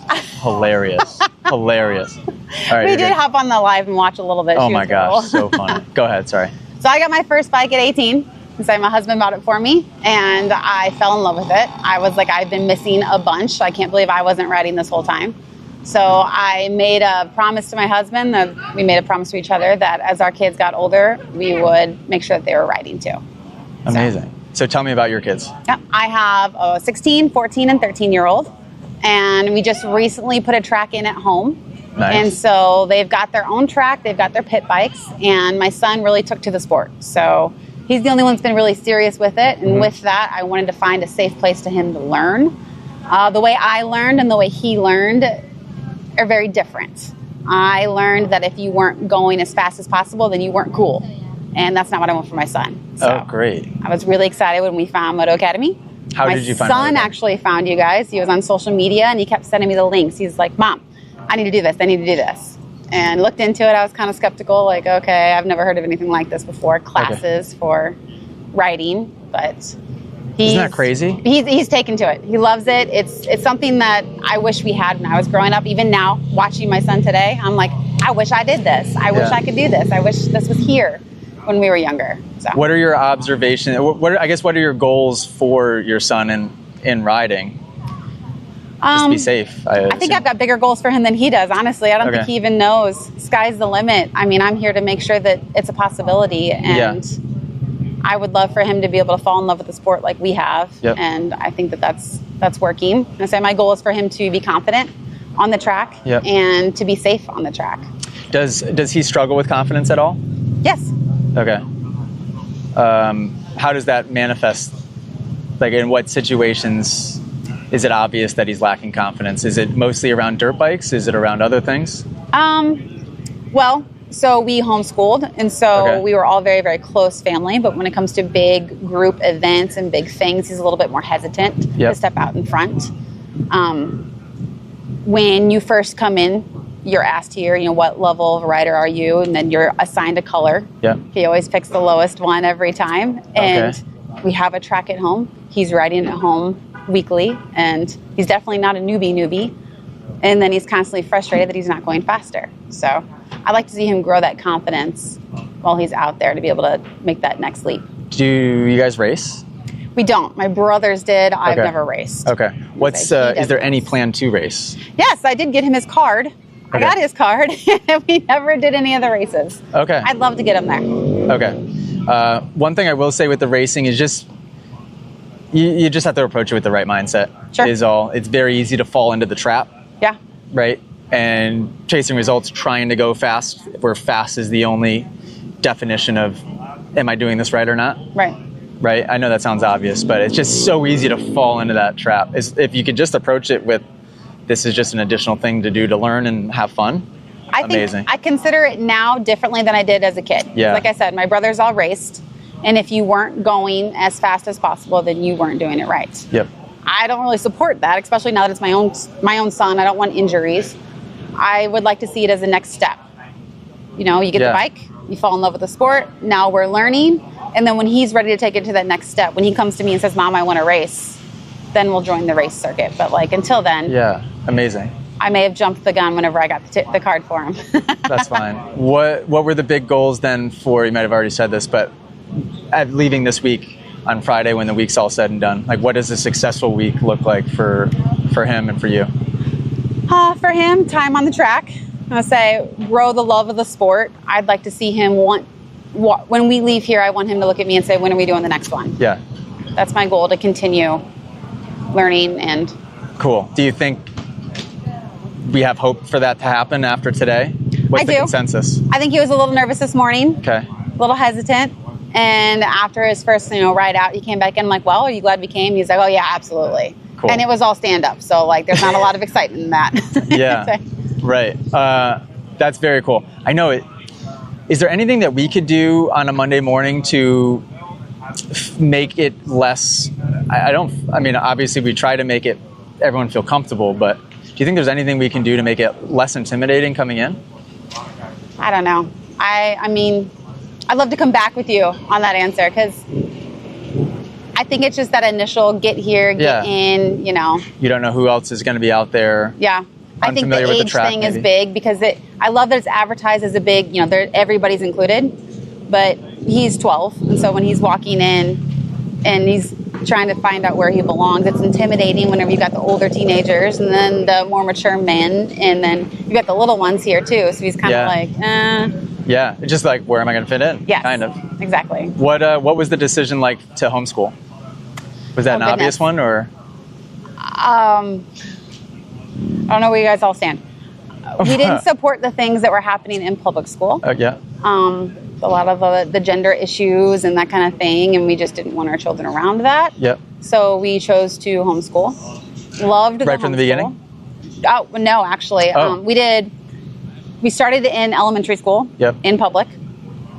hilarious. Hilarious. All right, We you're did good. hop on the live and watch a little bit. Oh She my was adorable. gosh, so funny. Go ahead, sorry. So I got my first bike at 18. So my husband bought it for me and I fell in love with it. I was like, I've been missing a bunch. I can't believe I wasn't riding this whole time. So I made a promise to my husband, that we made a promise to each other that as our kids got older, we would make sure that they were riding too. Amazing. So tell me about your kids. Yeah, I have a 16, 14, and 13-year-old. And we just recently put a track in at home. Nice. And so they've got their own track, they've got their pit bikes, and my son really took to the sport. So he's the only one that's been really serious with it. And with that, I wanted to find a safe place to him to learn. The way I learned and the way he learned are very different. I learned that if you weren't going as fast as possible, then you weren't cool. And that's not what I want for my son. So Oh, great. I was really excited when we found Moto Academy. How my did you find son Moto Academy? actually found you guys. He was on social media and he kept sending me the links. He's like, Mom, I need to do this. I need to do this. And looked into it. I was kind of skeptical. Like, okay, I've never heard of anything like this before. Classes for riding, but Isn't that crazy? He's taken to it. He loves it. It's something that I wish we had when I was growing up. Even now, watching my son today, I'm like, I wish I did this. I wish I could do this. I wish this was here when we were younger. So. What are your observations? What are your goals for your son in riding? Just to be safe. I think I've got bigger goals for him than he does, honestly. I don't think Okay. he even knows. Sky's the limit. I mean, I'm here to make sure that it's a possibility. And I would love for him to be able to fall in love with the sport like we have. Yep. And I think that that's working. And so my goal is for him to be confident on the track Yep. and to be safe on the track. Does he struggle with confidence at all? Yes. Okay. How does that manifest? Like, in what situations is it obvious that he's lacking confidence? Is it mostly around dirt bikes? Is it around other things? Well, so we homeschooled, and so we were all very, very close family. But when it comes to big group events and big things, he's a little bit more hesitant to step out in front. When you first come in, you're asked here, what level of rider are you? And then you're assigned a color. Yeah. He always picks the lowest one every time. And we have a track at home. He's riding at home weekly, and he's definitely not a newbie. And then he's constantly frustrated that he's not going faster. So I like to see him grow that confidence while he's out there to be able to make that next leap. Do you guys race? We don't. My brothers did. I've Okay. never raced. Okay. Is there any plan to race? Yes, I did get him his card. I got his card. We never did any of the races. Okay. I'd love to get him there. Okay. One thing I will say with the racing is just you just have to approach it with the right mindset. Sure. Is all. It's very easy to fall into the trap. Yeah. Right. And chasing results, trying to go fast, where fast is the only definition of, am I doing this right or not? Right. Right. I know that sounds obvious, but it's just so easy to fall into that trap. If you could just approach it with, this is just an additional thing to do to learn and have fun. Amazing. I consider it now differently than I did as a kid. Yeah. Like I said, my brothers all raced, and if you weren't going as fast as possible, then you weren't doing it right. Yep. I don't really support that, especially now that it's my own son. I don't want injuries. I would like to see it as a next step. You get the bike, you fall in love with the sport. Now we're learning, and then when he's ready to take it to that next step, when he comes to me and says, "Mom, I want to race," then we'll join the race circuit. But until then, Yeah. Amazing. I may have jumped the gun whenever I got the card for him. That's fine. What were the big goals then for, you might have already said this, but at leaving this week, on Friday when the week's all said and done? Like, what does a successful week look like for him and for you? For him, time on the track. I'll say grow the love of the sport. I'd like to see him when we leave here, I want him to look at me and say, when are we doing the next one? Yeah. That's my goal, to continue learning. And cool. Do you think we have hope for that to happen after today? What's the consensus? I think he was a little nervous this morning. Okay. A little hesitant. And after his first, ride out, he came back in. I'm like, well, are you glad we came? He's like, oh yeah, absolutely. Cool. And it was all stand up. So like, there's not a lot of excitement in that. Yeah. Right. That's very cool. I know it. Is there anything that we could do on a Monday morning to make it less, I mean, obviously we try to make it, everyone feel comfortable, but do you think there's anything we can do to make it less intimidating coming in? I don't know. I mean, I'd love to come back with you on that answer, because I think it's just that initial get here, get in, You don't know who else is going to be out there. Yeah. I think the age thing is big, because I love that it's advertised as a big, everybody's included, but he's 12. And so when he's walking in and he's trying to find out where he belongs, it's intimidating whenever you've got the older teenagers and then the more mature men. And then you've got the little ones here too. So he's kind of like, Yeah. It's just like, where am I going to fit in? Yes, kind of. Exactly. What was the decision like to homeschool? Was that an obvious one, or? I don't know where you guys all stand. We didn't support the things that were happening in public school. Yeah. A lot of the gender issues and that kind of thing, and we just didn't want our children around that. Yep. So we chose to homeschool. Loved right from the beginning? Oh, no, actually. We started in elementary school in public.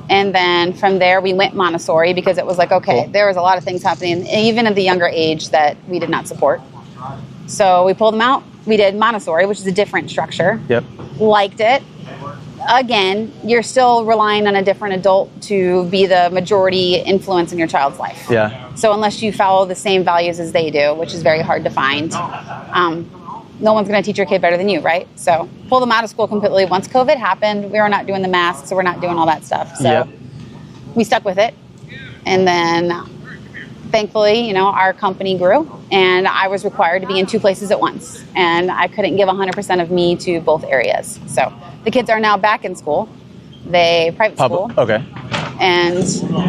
And then from there, we went Montessori, because it was like, okay, there was a lot of things happening, even at the younger age, that we did not support. So we pulled them out. We did Montessori, which is a different structure. Yep. Liked it. Again, you're still relying on a different adult to be the majority influence in your child's life. Yeah. So unless you follow the same values as they do, which is very hard to find, no one's going to teach your kid better than you, right? So pull them out of school completely. Once COVID happened, we were not doing the masks, so we're not doing all that stuff. So we stuck with it. And then thankfully, our company grew, and I was required to be in 2 places at once, and I couldn't give 100% of me to both areas. So the kids are now back in school. Private school. Okay. And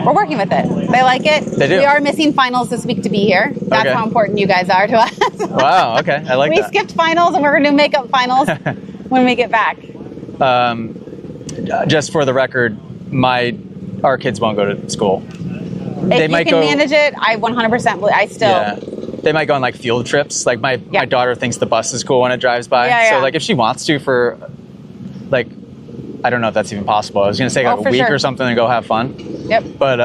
we're working with it. They like it. They do. We are missing finals this week to be here. That's how important you guys are to us. Wow. Okay. I like we that. skipped finals, and we're going to do makeup finals when we get back. Just for the record, our kids won't go to school. If you can manage it, I 100%. I still. Yeah. They might go on like field trips. Like my daughter thinks the bus is cool when it drives by. So like if she wants to for like, I don't know if that's even possible. I was going to say like a week or something and go have fun. Yep. But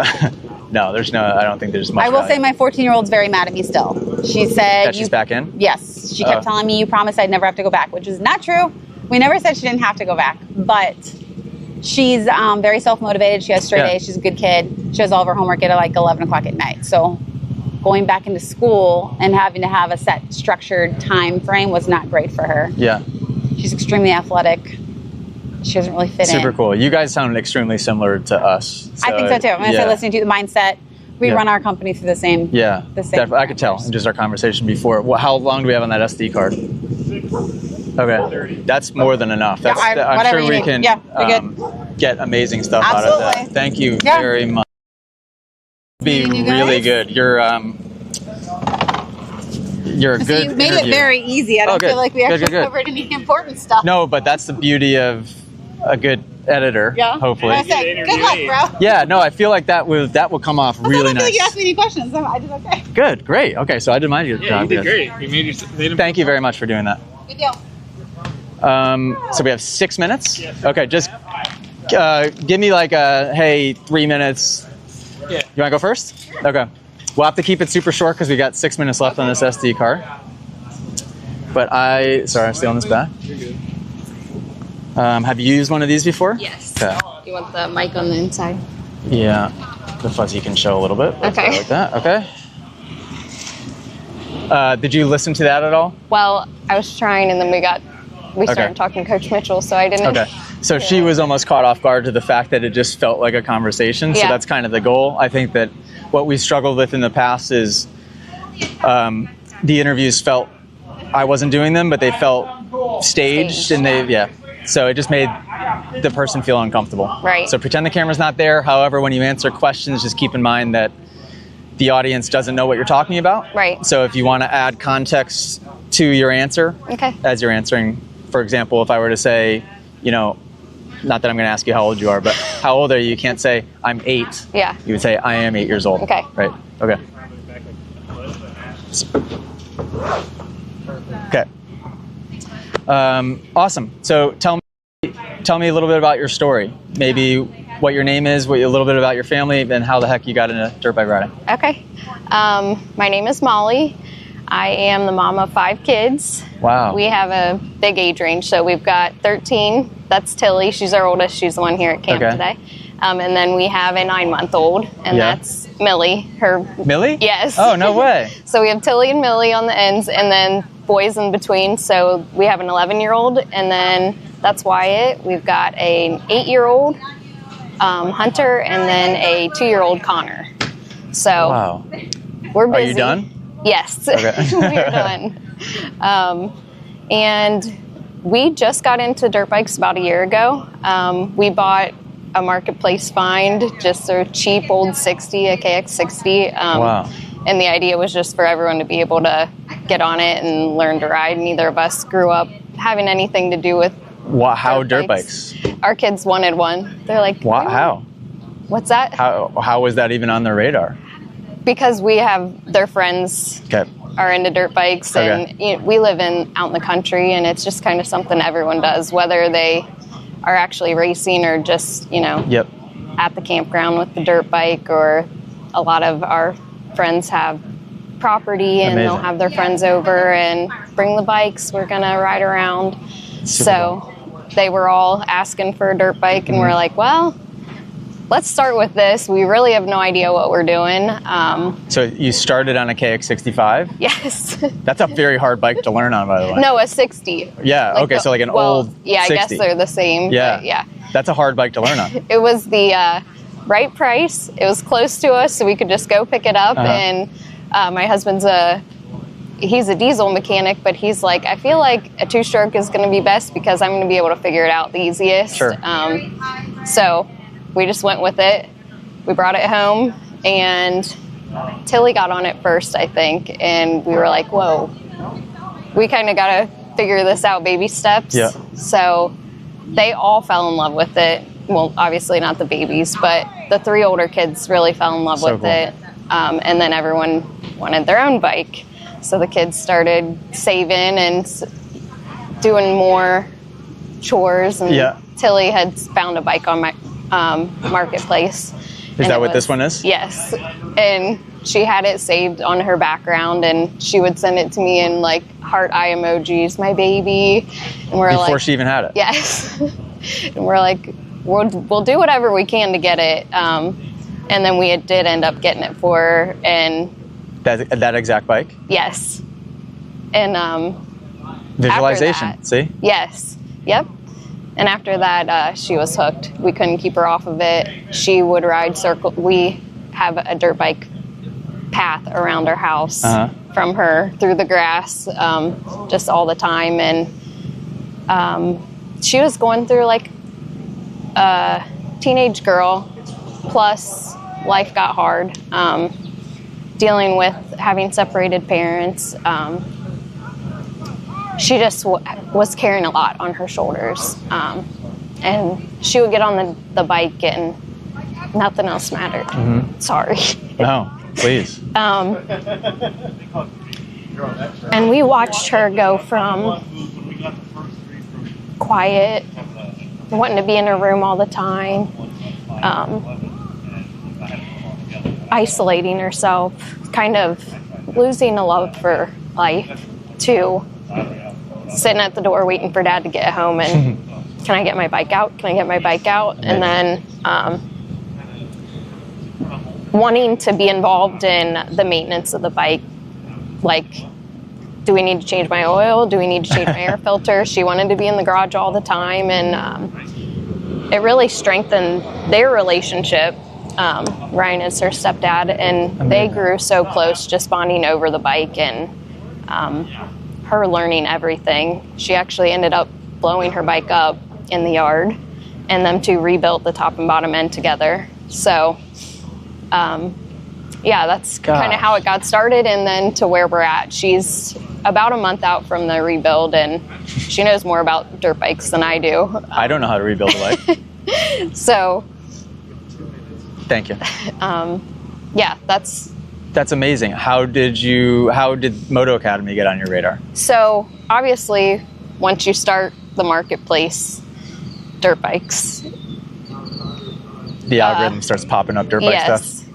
no, I don't think there's much. I will say my 14-year-old's very mad at me still. She said. That she's back in? Yes. She kept telling me, you promised I'd never have to go back, which is not true. We never said she didn't have to go back, but she's very self-motivated. She has straight A's. She's a good kid. She has all of her homework at like 11 o'clock at night. So going back into school and having to have a set structured time frame was not great for her. Yeah. She's extremely athletic. She doesn't really fit in. Super cool. You guys sound extremely similar to us. I think so too. I'm going to say listening to the mindset. We run our company through the same. Yeah. The same. I could tell in just our conversation before. How long do we have on that SD card? Okay. That's more than enough. I'm sure we can get amazing stuff out of that. Thank you very much. Be really good. You're a good You made interview. it very easy. I don't feel like we actually covered any important stuff. No, but that's the beauty of a good editor. Yeah. Hopefully. I say, good luck, bro. Yeah. No, I feel like that will come off really I don't feel nice. like you asked me any questions. I did okay. Good. Great. Okay. So I did my job. Yeah, you did great. You made Thank you very much for doing that. Good deal. So we have 6 minutes. Yes. Okay. Just give me like 3 minutes. Yeah. You want to go first? Okay. We'll have to keep it super short because we got 6 minutes left on this SD card. But sorry, I'm stealing this back. You're good. Have you used one of these before? Yes. Okay. You want the mic on the inside? Yeah. The fuzzy can show a little bit. Okay. Like that. Okay. Did you listen to that at all? Well, I was trying, and then we started talking to Coach Mitchell, so I didn't. Okay. So she was almost caught off guard to the fact that it just felt like a conversation. So that's kind of the goal. I think that what we struggled with in the past is the interviews felt I wasn't doing them, but they felt staged, and so it just made the person feel uncomfortable. Right. So pretend the camera's not there. However, when you answer questions, just keep in mind that the audience doesn't know what you're talking about. Right. So if you want to add context to your answer, as you're answering, for example, if I were to say, you know, not that I'm going to ask you how old you are, but how old are you? You can't say, I'm 8. Yeah. You would say, I am 8 years old. Okay. Right. Okay. Okay. Awesome. So tell me a little bit about your story. Maybe what your name is, a little bit about your family, and how the heck you got into dirt bike riding. Okay. My name is Molly. I am the mom of 5 kids. Wow. We have a big age range. So we've got 13. That's Tilly. She's our oldest. She's the one here at camp today. And then we have a 9-month-old, and that's Millie. Millie? Yes. Oh, no way. So we have Tilly and Millie on the ends, and then boys in between. So we have an 11-year-old, and then that's Wyatt. We've got an 8-year-old, Hunter, and then a 2-year-old Connor. So we're busy. Are you done? Yes, Okay. we're done. And we just got into dirt bikes about a year ago. We bought a marketplace find, just a cheap old 60, a KX60. Wow. And the idea was just for everyone to be able to get on it and learn to ride. Neither of us grew up having anything to do with how dirt bikes. Our kids wanted one. They're like, how? What's that? How was that even on their radar? Because we have their friends are into dirt bikes, and you know, we live out in the country, and it's just kind of something everyone does, whether they are actually racing or just, you know, at the campground with the dirt bike, or a lot of our friends have property and they'll have their friends over and bring the bikes. We're going to ride around. So they were all asking for a dirt bike, and we're like, well, let's start with this. We really have no idea what we're doing. So you started on a KX65? Yes. That's a very hard bike to learn on, by the way. No, a 60. Yeah, Like so like an old 60. I guess they're the same. Yeah. But yeah. That's a hard bike to learn on. It was the right price. It was close to us, so we could just go pick it up. And my husband's he's a diesel mechanic, but he's like, I feel like a 2-stroke is going to be best because I'm going to be able to figure it out the easiest. Sure. So we just went with it. We brought it home, and Tilly got on it first, I think, and we were like, whoa, we kind of got to figure this out, baby steps. Yeah. So they all fell in love with it. Well, obviously not the babies, but the 3 older kids really fell in love with it. And then everyone wanted their own bike. So the kids started saving and doing more chores. And Tilly had found a bike on my marketplace. Is that what this one is? Yes. And she had it saved on her background, and she would send it to me in like heart eye emojis, my baby. And we're Before like, she even had it? Yes. And we're like, we'll do whatever we can to get it. And then we did end up getting it for her. And that exact bike? yes. And visualization, after that, see? Yes. Yep. And after that, she was hooked. We couldn't keep her off of it. She would ride circle. We have a dirt bike path around our house from her through the grass, just all the time. And she was going through like a teenage girl, plus life got hard, dealing with having separated parents. She just was carrying a lot on her shoulders. And she would get on the bike and nothing else mattered. Sorry. No, please. And we watched her go from quiet, wanting to be in her room all the time, isolating herself, kind of losing a love for life, to sitting at the door waiting for Dad to get home and can I get my bike out? Can I get my bike out? And then wanting to be involved in the maintenance of the bike. Like, do we need to change my oil? Do we need to change my air filter? She wanted to be in the garage all the time, and it really strengthened their relationship Ryan is her stepdad, and they grew so close just bonding over the bike and her learning everything. She actually ended up blowing her bike up in the yard, and them two rebuilt the top and bottom end together. So yeah, that's kind of how it got started, and then to where we're at. She's about a month out from the rebuild, and she knows more about dirt bikes than I do. I don't know how to rebuild a bike. So thank you. Yeah, that's amazing. How did Moto Academy get on your radar? so obviously once you start the marketplace, dirt bikes, The algorithm starts popping up dirt bike yes.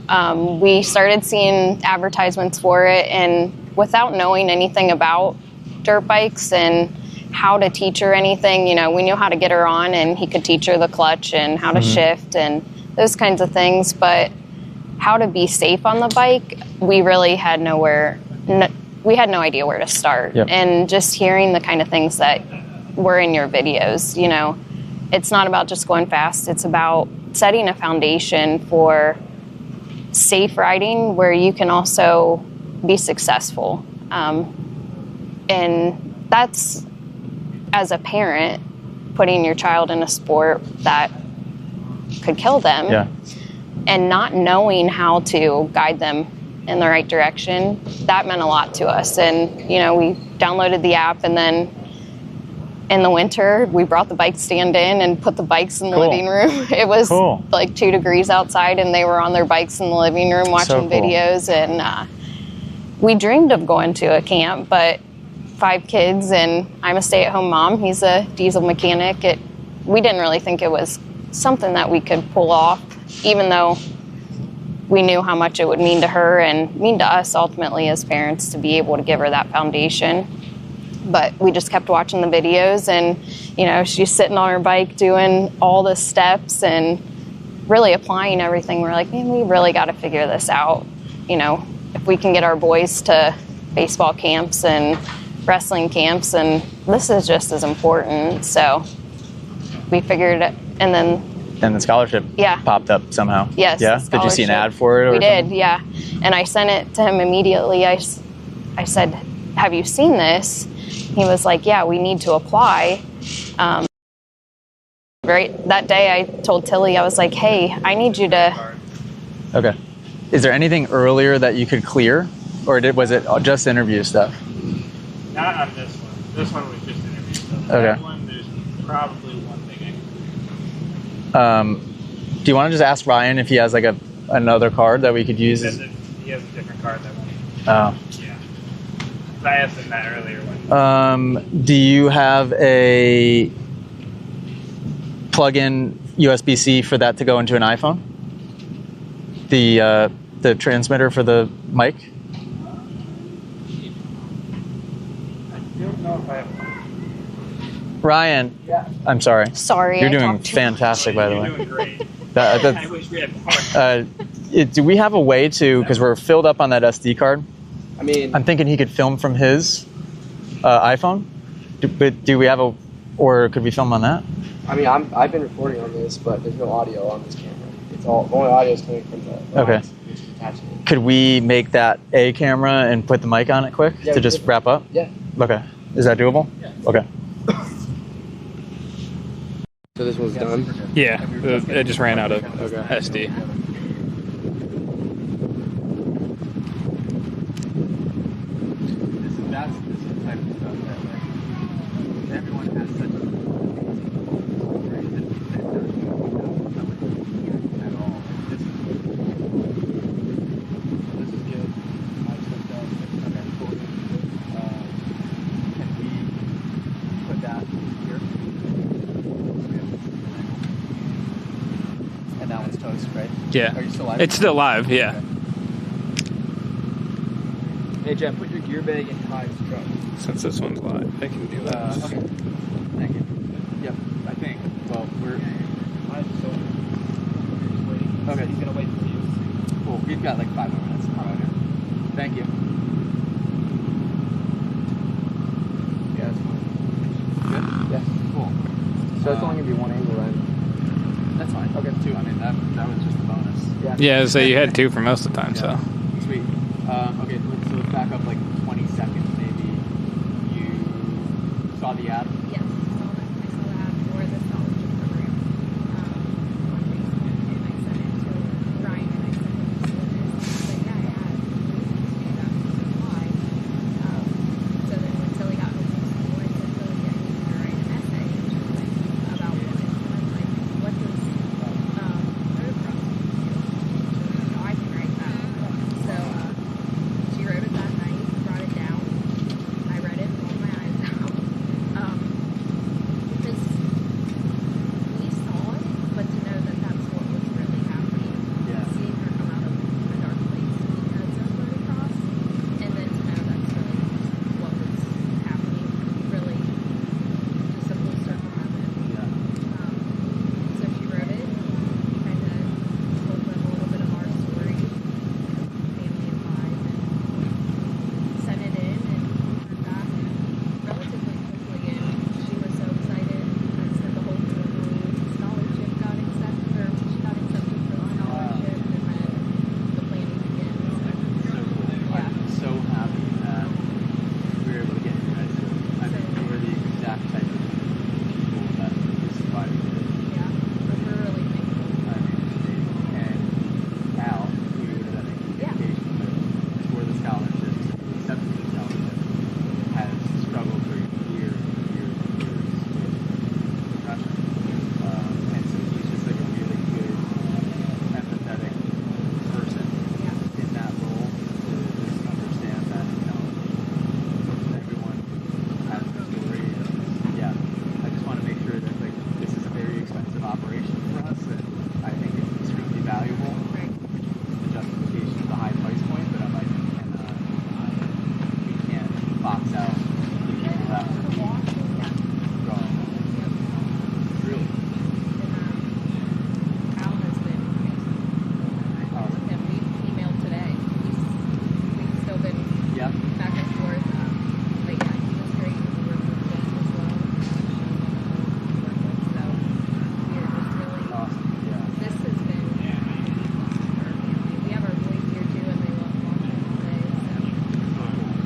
stuff. We started seeing advertisements for it, and without knowing anything about dirt bikes and how to teach her anything, we knew how to get her on, and he could teach her the clutch and how to shift and those kinds of things, but how to be safe on the bike, we really had we had no idea where to start. Yep. And just hearing the kind of things that were in your videos, it's not about just going fast, it's about setting a foundation for safe riding where you can also be successful. And that's, as a parent, putting your child in a sport that could kill them and not knowing how to guide them in the right direction, that meant a lot to us. And, we downloaded the app, and then in the winter, we brought the bike stand in and put the bikes in the living room. It was like 2 degrees outside, and they were on their bikes in the living room watching videos. And we dreamed of going to a camp, but 5 kids, and I'm a stay-at-home mom. He's a diesel mechanic. We didn't really think it was something that we could pull off, even though we knew how much it would mean to her and mean to us ultimately as parents to be able to give her that foundation. But we just kept watching the videos, and she's sitting on her bike doing all the steps and really applying everything. We're like, man, we really got to figure this out. If we can get our boys to baseball camps and wrestling camps, and this is just as important. So we figured it, and then the scholarship popped up somehow. Yes. Yeah? Did you see an ad for it? We did, yeah. And I sent it to him immediately. I said, have you seen this? He was like, yeah, we need to apply. Right that day I told Tilly, I was like, hey, I need you to... Okay. Is there anything earlier that you could clear? Or was it just interview stuff? Not on this one. This one was just interview stuff. Okay. That one, there's probably one thing I can do you want to just ask Ryan if he has like another card that we could use? He has a different card that one. Oh. Yeah. I asked him that earlier. Do you have a plug-in USB-C for that to go into an iPhone? The transmitter for the mic? I don't know if I have one. Ryan, I'm sorry. Sorry, You're I doing talked too fantastic, by the way. You're doing great. I wish we had more. Do we have a way to, because we're filled up on that SD card? I mean, I'm thinking he could film from his iPhone. But do we have or could we film on that? I mean, I've been recording on this, but there's no audio on this camera. It's all only audio is coming from the Okay. mic, which is attached to it. Could we make that a camera and put the mic on it quick to just wrap up? Yeah. Okay. Is that doable? Yeah. Okay. So this one's done? Yeah, it just ran out of SD. That's the type of stuff that like everyone has such a at all. This is good. I stepped up. Okay, cool. Can we put that here? And that one's toast, right? Yeah. Are you still live? It's still live, yeah. Hey, Jeff, put your gear bag in Ty's truck. Since this one's live, I can do that. Okay. Thank you. Yep, I think. Well, we're... Okay. He's going to wait for you. Cool. We've got like 5 more minutes. Thank you. Yeah, that's fine. Good? Yeah. Cool. So it's only going to be one angle, right? That's fine. Okay. 2. I mean, that was just a bonus. Yeah, so you had 2 for most of the time, so. Sweet. Okay, so let's back up like 20 seconds maybe. You saw the ad? Yes, I saw the ad for the scholarship program on Facebook, and I sent it to Ryan, and I sent him this list. But yeah, I had to do that to apply. So then when Tilly got home from school, I said, Tilly, I need you to write an essay. And she was like, about what? And I was like, what does motocross do? She was like, I can write that. So she wrote it that night, brought it down. I read it, rolled my eyes out. Because we saw it, but to know that that's what was really happening. Seeing her come out of a dark place because of motocross, and then to know that's really what was happening, really just a full circle moment. So she wrote it, kind of told them a little bit of our story, family of 5, and sent it in, and heard back relatively quickly, and she was so excited. I said the whole scholarship got accepted, or she got accepted for the scholarship, and then the planning begins. I'm so happy that we were able to get you guys to. I mean, you were the exact type of people that this body did. Yeah, we're really thankful. I mean, and Al, who you were that communication with for the scholarships, the acceptance of the scholarship, has struggled for years and years and years with depression. And so he's just like a really good, empathetic person in that role to just understand that, you know, everyone has a story. And yeah, I just want to make sure that like this is a very expensive operation for us, and I think it's extremely valuable. The justification of the high price point, but I'm like, we can't box out the people that would be going. Really. Al has been amazing. And we emailed today. We've still been back and forth. But yeah, he was great. We worked with James as well. So we're just really this has been awesome for our family. We have our boys here too, and they love watching all day. So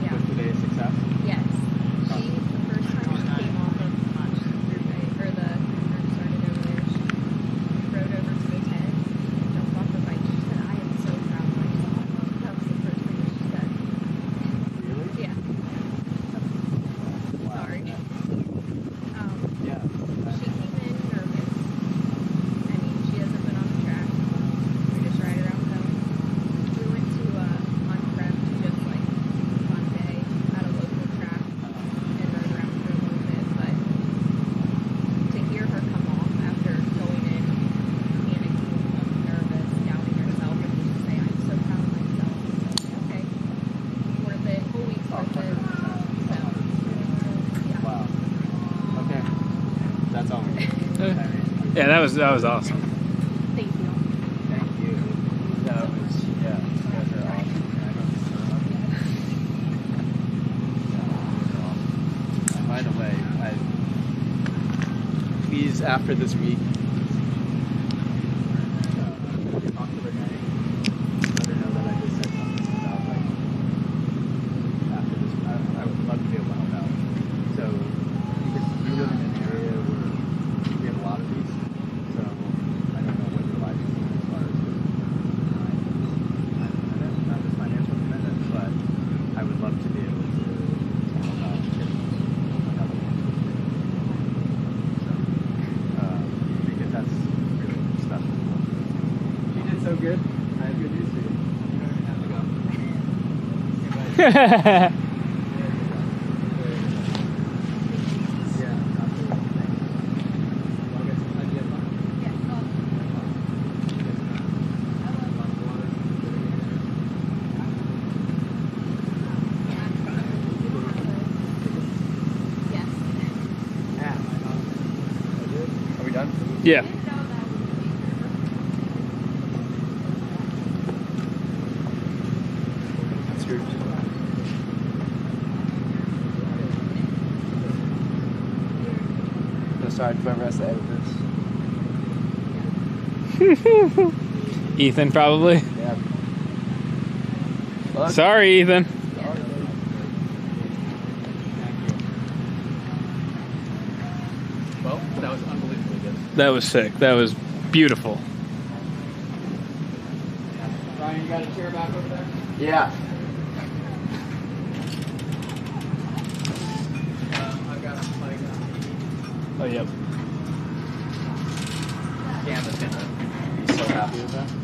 yeah. Was today a success? Yes. She, the first time she came off of or the started over there, she rode over to the tent, jumped off the bike. She said, I am so proud of myself. That was the first thing that she said. Really? Yeah. Sorry. She came in nervous. I mean, she hasn't been on the track. We just ride around town. We went to Unprep, just like fun day at a local track, and rode around for a little bit. But to hear her come off after going in, panicking, nervous, doubting herself, and just say, I'm so proud of myself. Okay, worth it. Whole week's worth it. So, yeah. Wow. Okay. That's all we need. Yeah, that was awesome. Thank you. Thank you. That was, yeah, you guys are awesome. And by the way, please, after this week, talk to Renee. Let her know that I just said something about, like, after this, I would love to be able to help out. So, because we live in an area where we have a lot of these, so I don't know what your life is as far as not just financial commitment, but I would love to be able to help out and get another one. So, because that's really special. You did so good. I have good news for you. You don't even have to go. Are we done? Yeah. That's yours. Sorry, whoever has to edit this. Ethan, probably. Yeah. Look. Sorry, Ethan. Well, that was unbelievably good. That was sick. That was beautiful. Ryan, you got a chair back over there? Yeah. I've got a mic. Oh, yep. Cam is gonna be so happy with that.